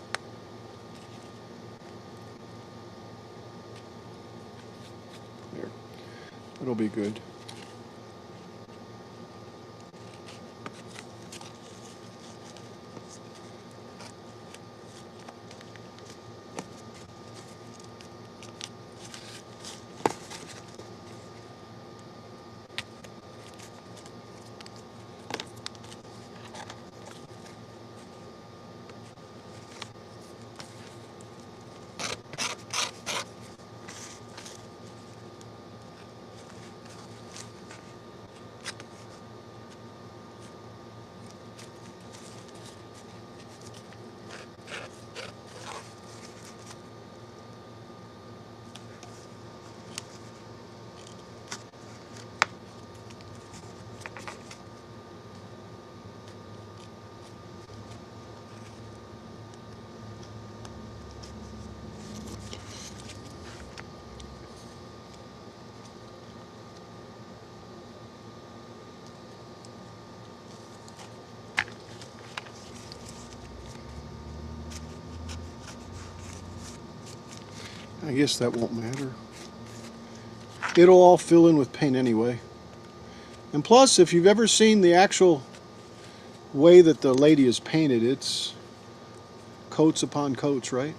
There. It'll be good. I guess that won't matter. It'll all fill in with paint anyway. And plus, if you've ever seen the actual way that the lady is painted, it's coats upon coats, right?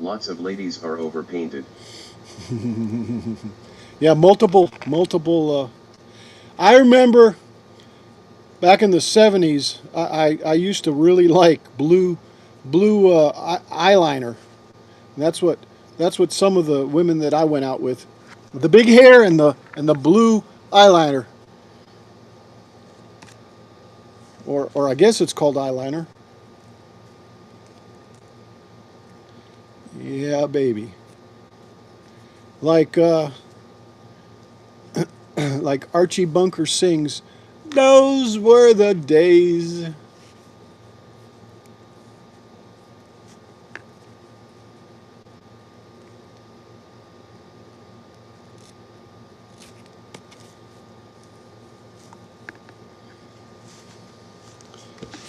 Lots of ladies are overpainted. Yeah, multiple. I remember back in the 70s, I used to really like blue eyeliner. And that's what some of the women that I went out with, the big hair and the blue eyeliner, or I guess it's called eyeliner. Yeah, baby. Like like Archie Bunker sings, "Those were the days."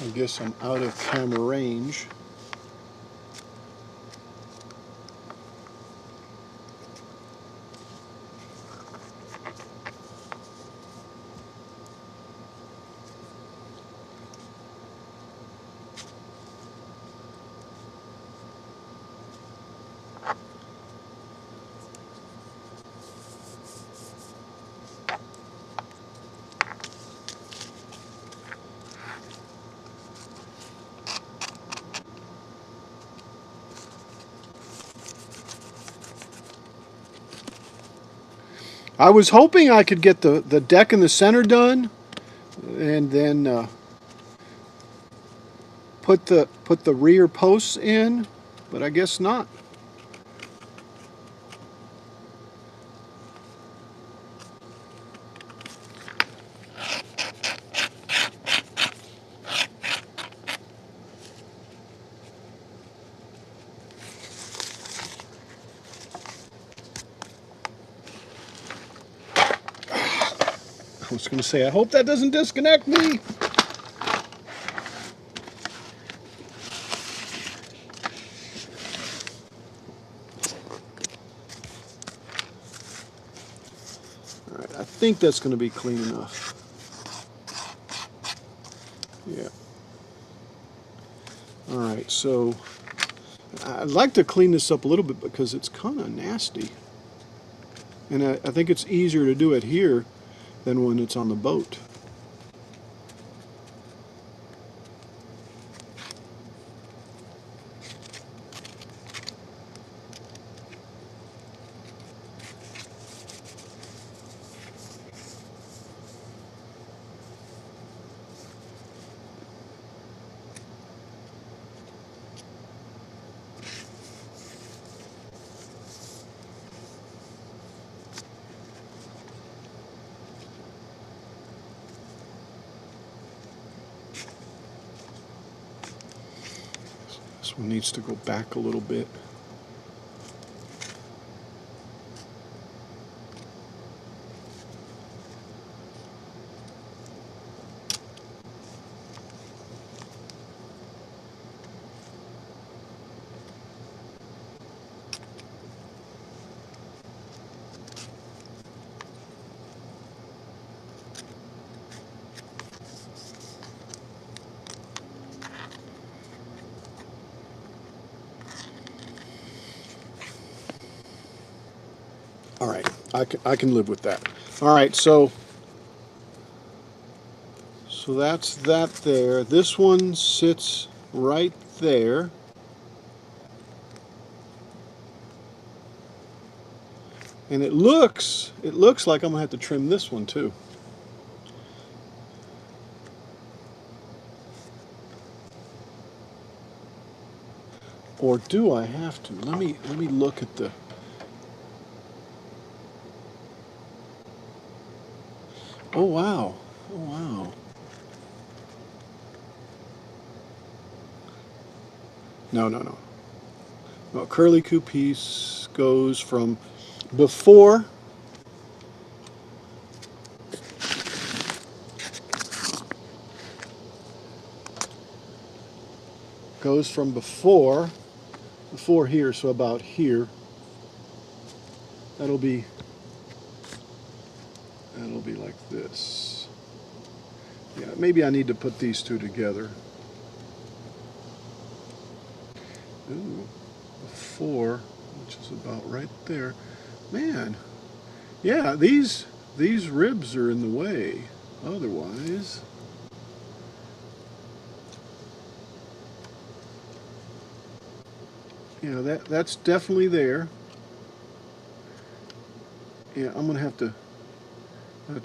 I guess I'm out of camera range. I was hoping I could get the deck in the center done, and then put the rear posts in, but I guess not. I was going to say, I hope that doesn't disconnect me. All right, I think that's going to be clean enough. Yeah. All right, so I'd like to clean this up a little bit because it's kind of nasty. And I think it's easier to do it here than when it's on the boat. This one needs to go back a little bit. All right, I can live with that. All right, so that's that there. This one sits right there. And it looks like I'm gonna have to trim this one too. Or do I have to? Let me look at the. Oh wow. Oh wow. No. No, curlicue piece goes from before before here, so about here. That'll be like this. Yeah, maybe I need to put these two together. Ooh, 4, which is about right there. Man, yeah, these ribs are in the way. Otherwise, yeah, that's definitely there. Yeah, I'm gonna have to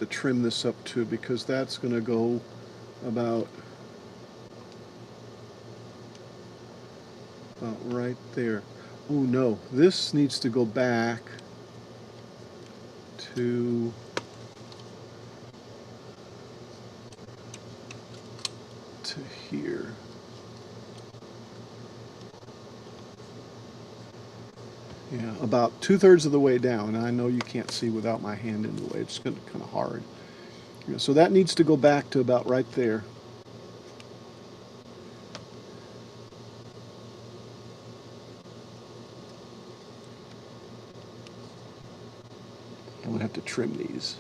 trim this up too, because that's gonna go about right there. Oh no, this needs to go back to here. Yeah, about 2/3 of the way down. And I know you can't see without my hand in the way. It's kind of hard. Yeah, so that needs to go back to about right there. I'm gonna have to trim these.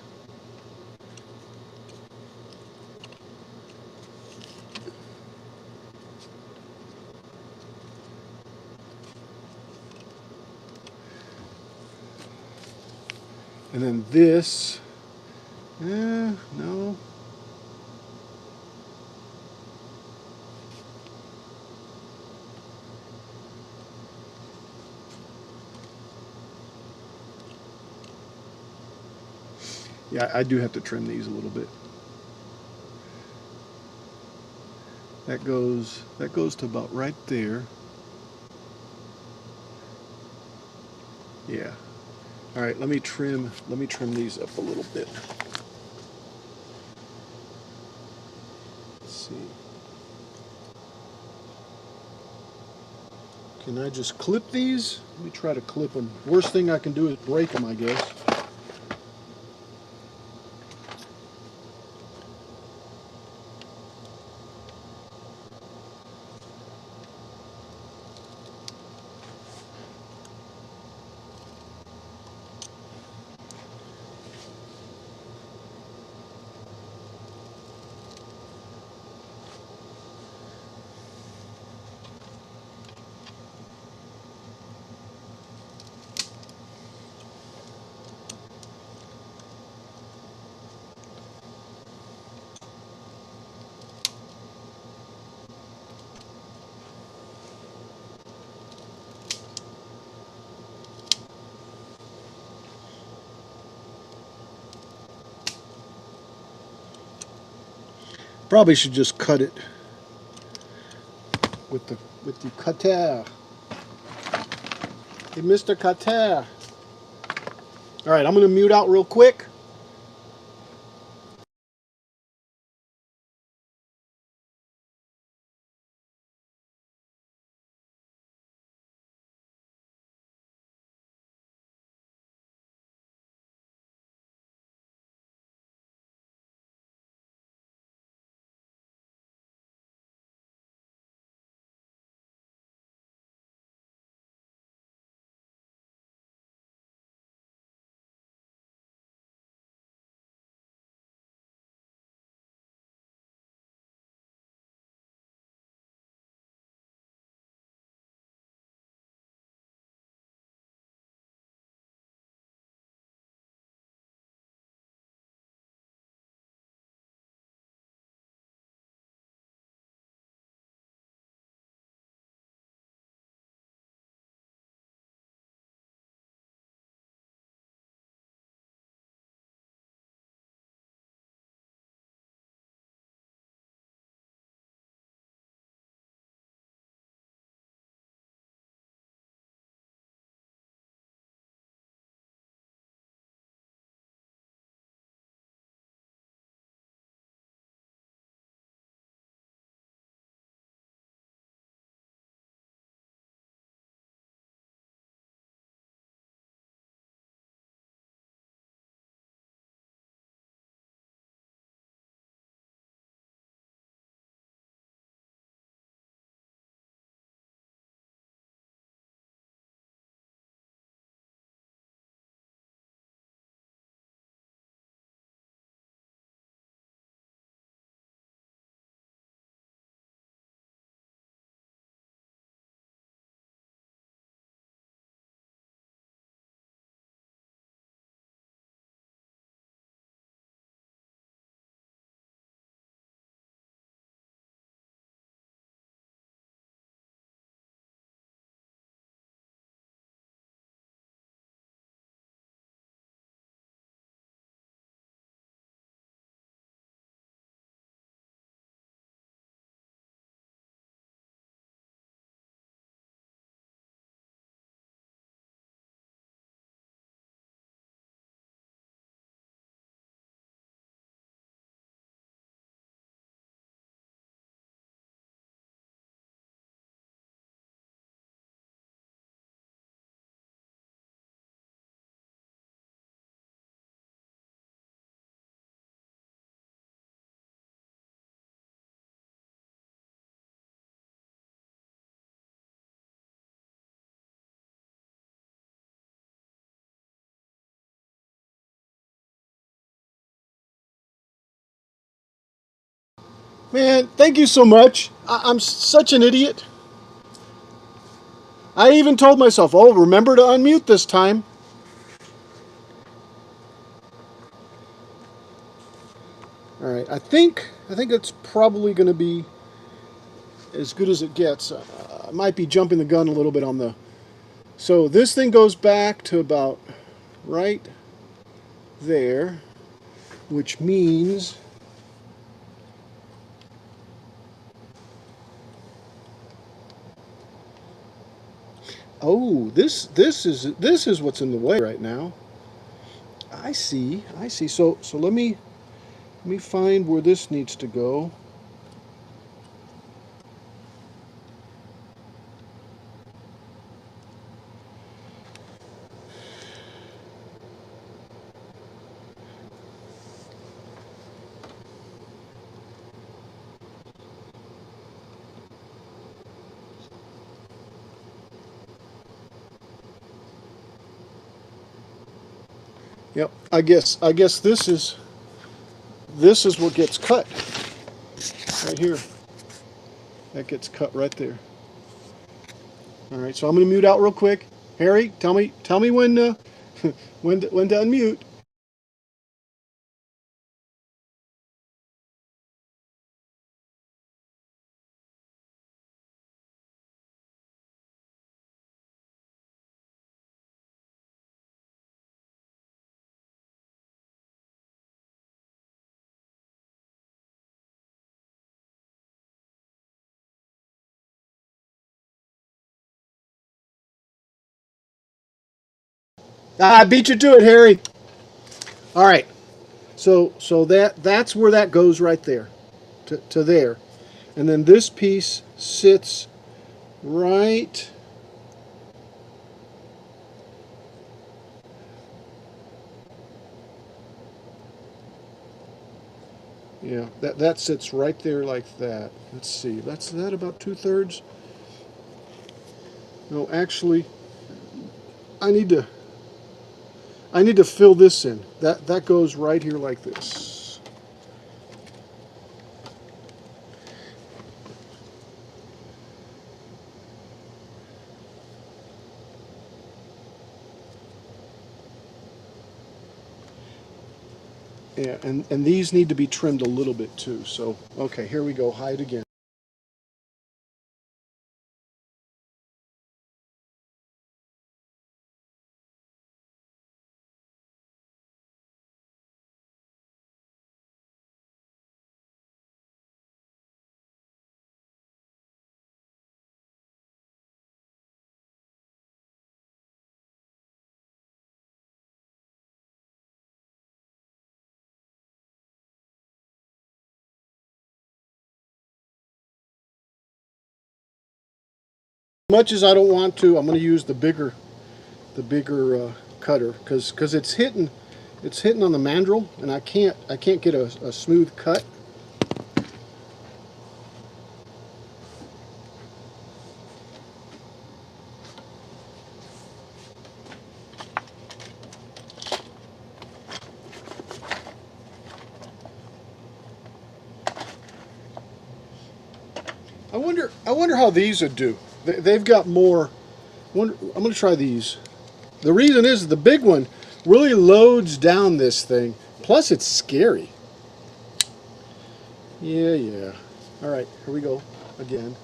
And then this, no. Yeah, I do have to trim these a little bit. That goes to about right there. Yeah. All right, let me trim these up a little bit. Let's see. Can I just clip these? Let me try to clip them. Worst thing I can do is break them, I guess. Probably should just cut it with the cutter. Hey, Mr. Cutter. All right, I'm gonna mute out real quick. Man, thank you so much. I'm such an idiot. I even told myself, oh, remember to unmute this time. All right, I think it's probably going to be as good as it gets. I might be jumping the gun a little bit on the. So this thing goes back to about right there, which means oh, this is what's in the way right now. I see. I see. So let me find where this needs to go. Yep. I guess this is what gets cut right here. That gets cut right there. All right. So I'm going to mute out real quick. Harry, tell me when when to unmute. I beat you to it, Harry. All right. So that's where that goes right there, to there, and then this piece sits right. Yeah, that sits right there like that. Let's see. That's that about 2/3. No, actually, I need to I need to fill this in. That goes right here like this. Yeah, and these need to be trimmed a little bit too. So okay, here we go. Hide again. As much as I don't want to, I'm going to use the bigger cutter because it's hitting on the mandrel, and I can't get a smooth cut. I wonder how these would do. They've got more. I'm going to try these. The reason is the big one really loads down this thing. Plus, it's scary. Yeah, yeah. All right, here we go again.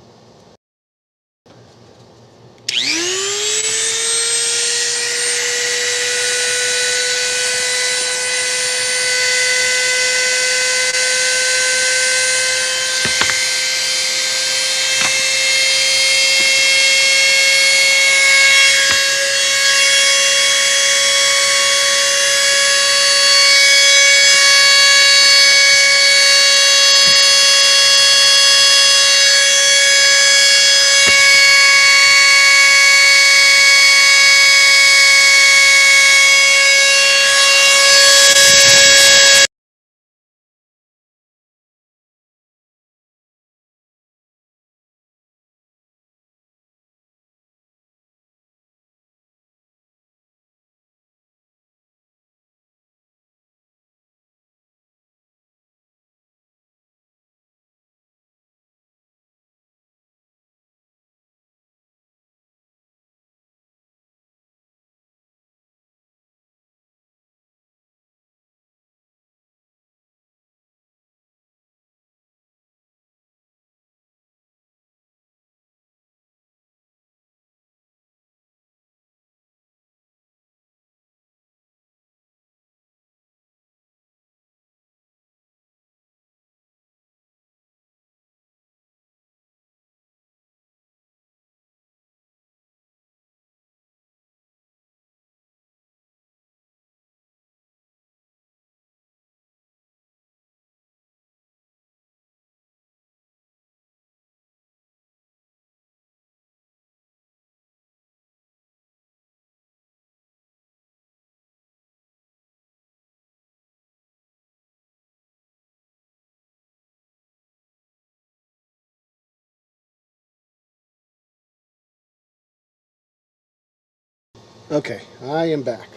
Okay, I am back.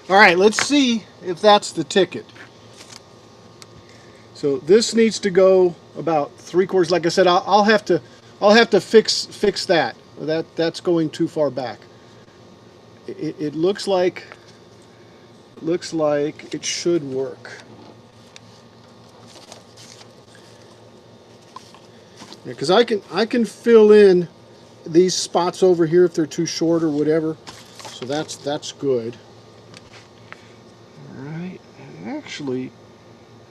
All right, let's see if that's the ticket. So this needs to go about 3/4. Like I said, I'll have to fix that. That's going too far back. It looks like it should work. Because I can fill in these spots over here if they're too short or whatever. So that's good. All right. Actually,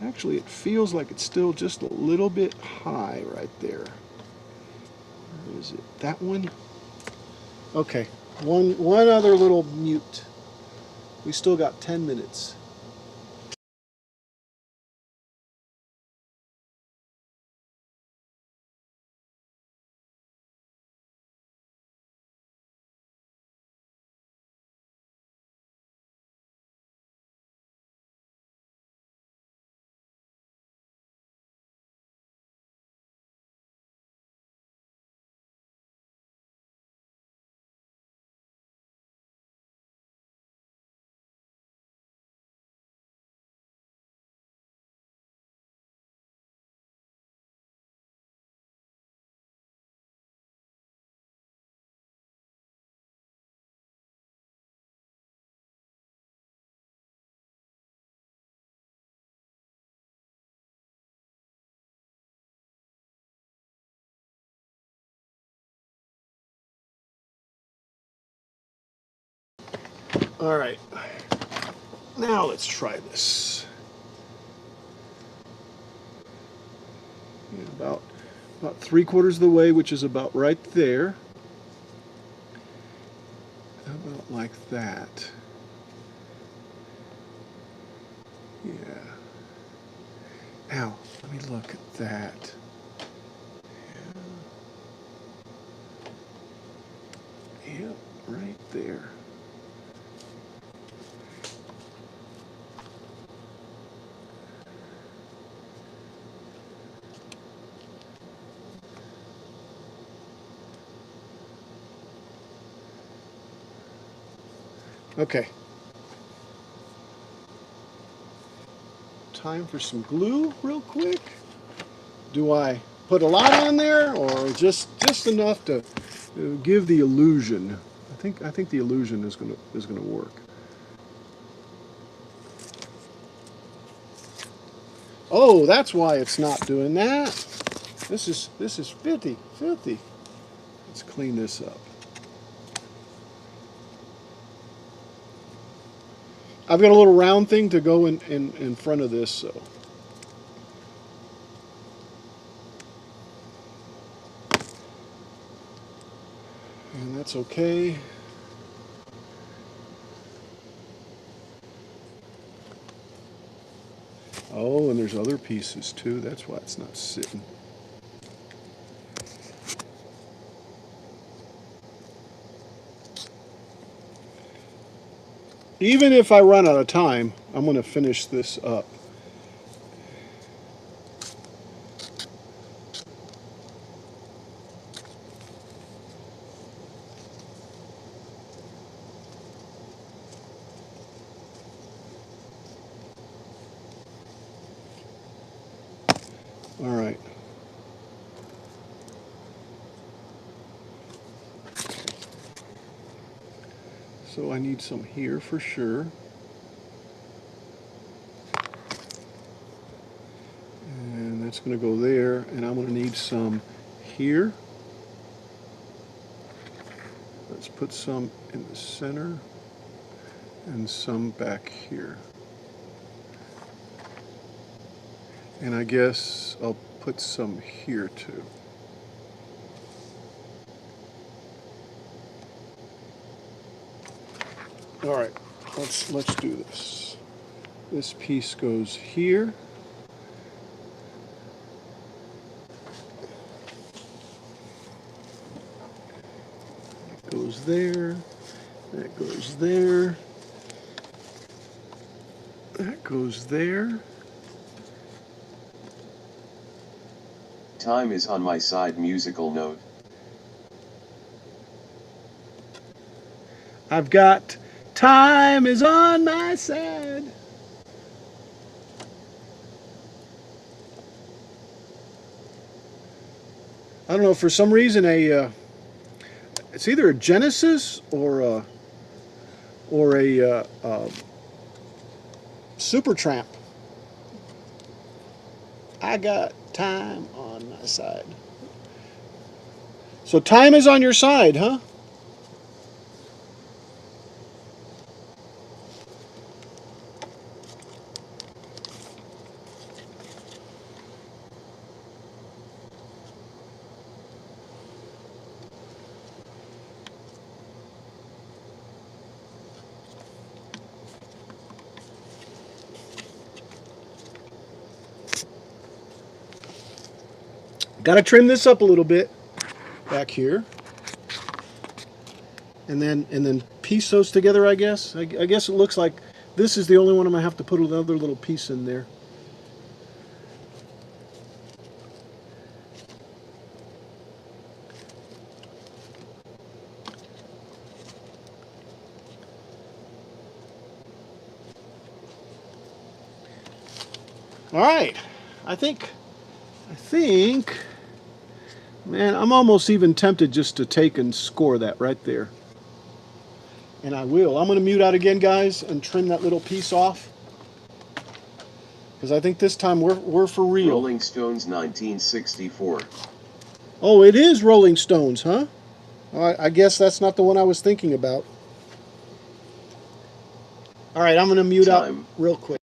it feels like it's still just a little bit high right there. Where is it? That one? Okay. One other little mute. We still got 10 minutes. All right. Now let's try this. Yeah, about 3/4 of the way, which is about right there. How about like that? Yeah. Now, let me look at that. Yeah, right there. Okay. Time for some glue real quick. Do I put a lot on there or just enough to give the illusion? I think the illusion is gonna work. Oh, that's why it's not doing that. This is filthy. Let's clean this up. I've got a little round thing to go in front of this, so. And that's okay. Oh, and there's other pieces too. That's why it's not sitting. Even if I run out of time, I'm going to finish this up. All right. So I need some here for sure. And that's going to go there. And I'm going to need some here. Let's put some in the center and some back here. And I guess I'll put some here too. All right, let's do this. This piece goes here. It goes there. That goes there. That goes there. Time is on my side. Musical note. I've got Time is on my side. I don't know, for some reason it's either a Genesis or a Supertramp. I got time on my side. So time is on your side, huh? Got to trim this up a little bit back here, and then piece those together. I guess. I guess it looks like this is the only one I'm gonna have to put another little piece in there. All right, I think, man, I'm almost even tempted just to take and score that right there. And I will. I'm going to mute out again, guys, and trim that little piece off. Because I think this time we're for real. Rolling Stones 1964. Oh, it is Rolling Stones, huh? Well, I guess that's not the one I was thinking about. All right, I'm going to mute out real quick.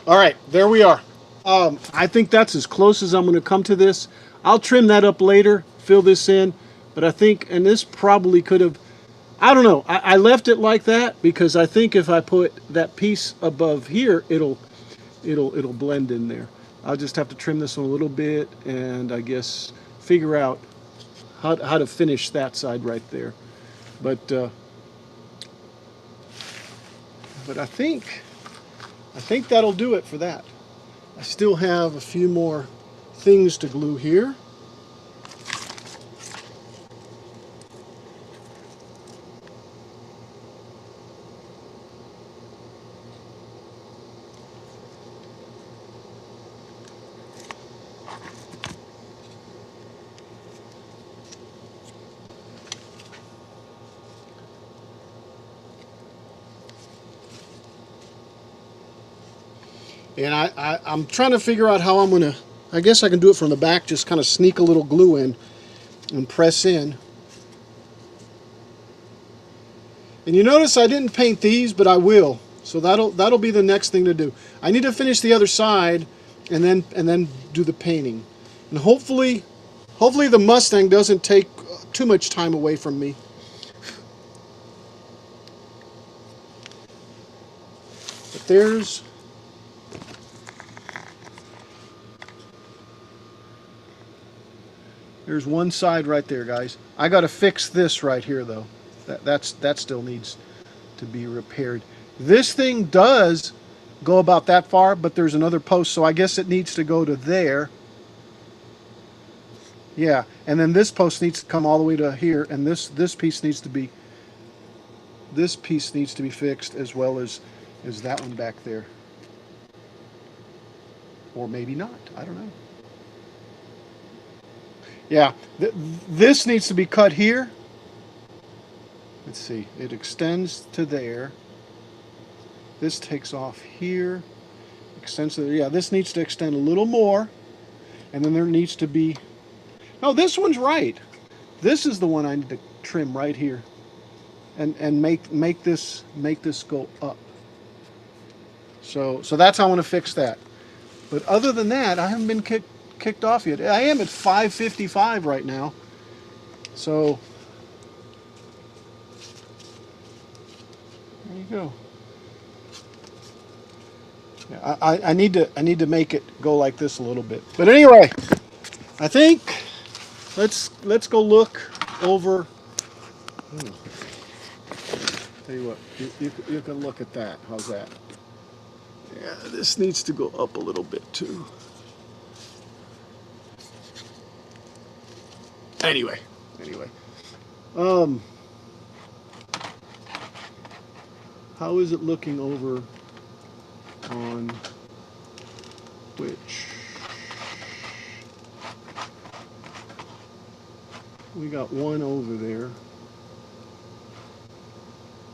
All right, there we are. I think that's as close as I'm going to come to this. I'll trim that up later, fill this in, but I think, and this probably could have, I don't know. I left it like that because I think if I put that piece above here, it'll blend in there. I'll just have to trim this one a little bit, and I guess figure out how to finish that side right there. But I think that'll do it for that. I still have a few more things to glue here. And I'm trying to figure out how I'm going to, I guess I can do it from the back, just kind of sneak a little glue in and press in. And you notice I didn't paint these, but I will. So that'll be the next thing to do. I need to finish the other side and then do the painting. And hopefully the Mustang doesn't take too much time away from me. But there's one side right there, guys. I got to fix this right here, though. That still needs to be repaired. This thing does go about that far, but there's another post, so I guess it needs to go to there. Yeah, and then this post needs to come all the way to here, and this piece needs to be fixed as well as that one back there. Or maybe not. I don't know. Yeah, this needs to be cut here. Let's see, it extends to there. This takes off here, extends to there. Yeah, this needs to extend a little more. And then there needs to be, no, this one's right. This is the one I need to trim right here, and make this go up. So that's how I want to fix that. But other than that, I haven't been kicked off yet. I am at 5:55 right now. So there you go. Yeah, I need to make it go like this a little bit. But anyway, I think let's go look over. Tell you what, you can look at that. How's that? Yeah, this needs to go up a little bit too. Anyway, um, how is it looking over on which? We got one over there,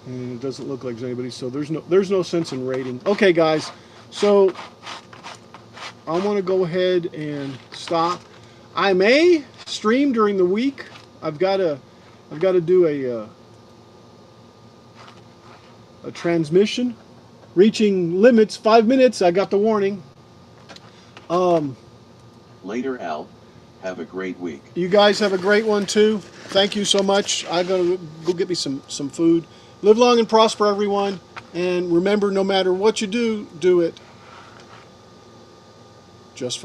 and it doesn't look like there's anybody. So there's no sense in rating. Okay, guys, so I want to go ahead and stop. I may stream during the week. I've got to do a transmission reaching limits. 5 minutes. I got the warning. Later, Al. Have a great week. You guys have a great one too. Thank you so much. I'm gonna go get me some food. Live long and prosper, everyone. And remember, no matter what you do, do it just for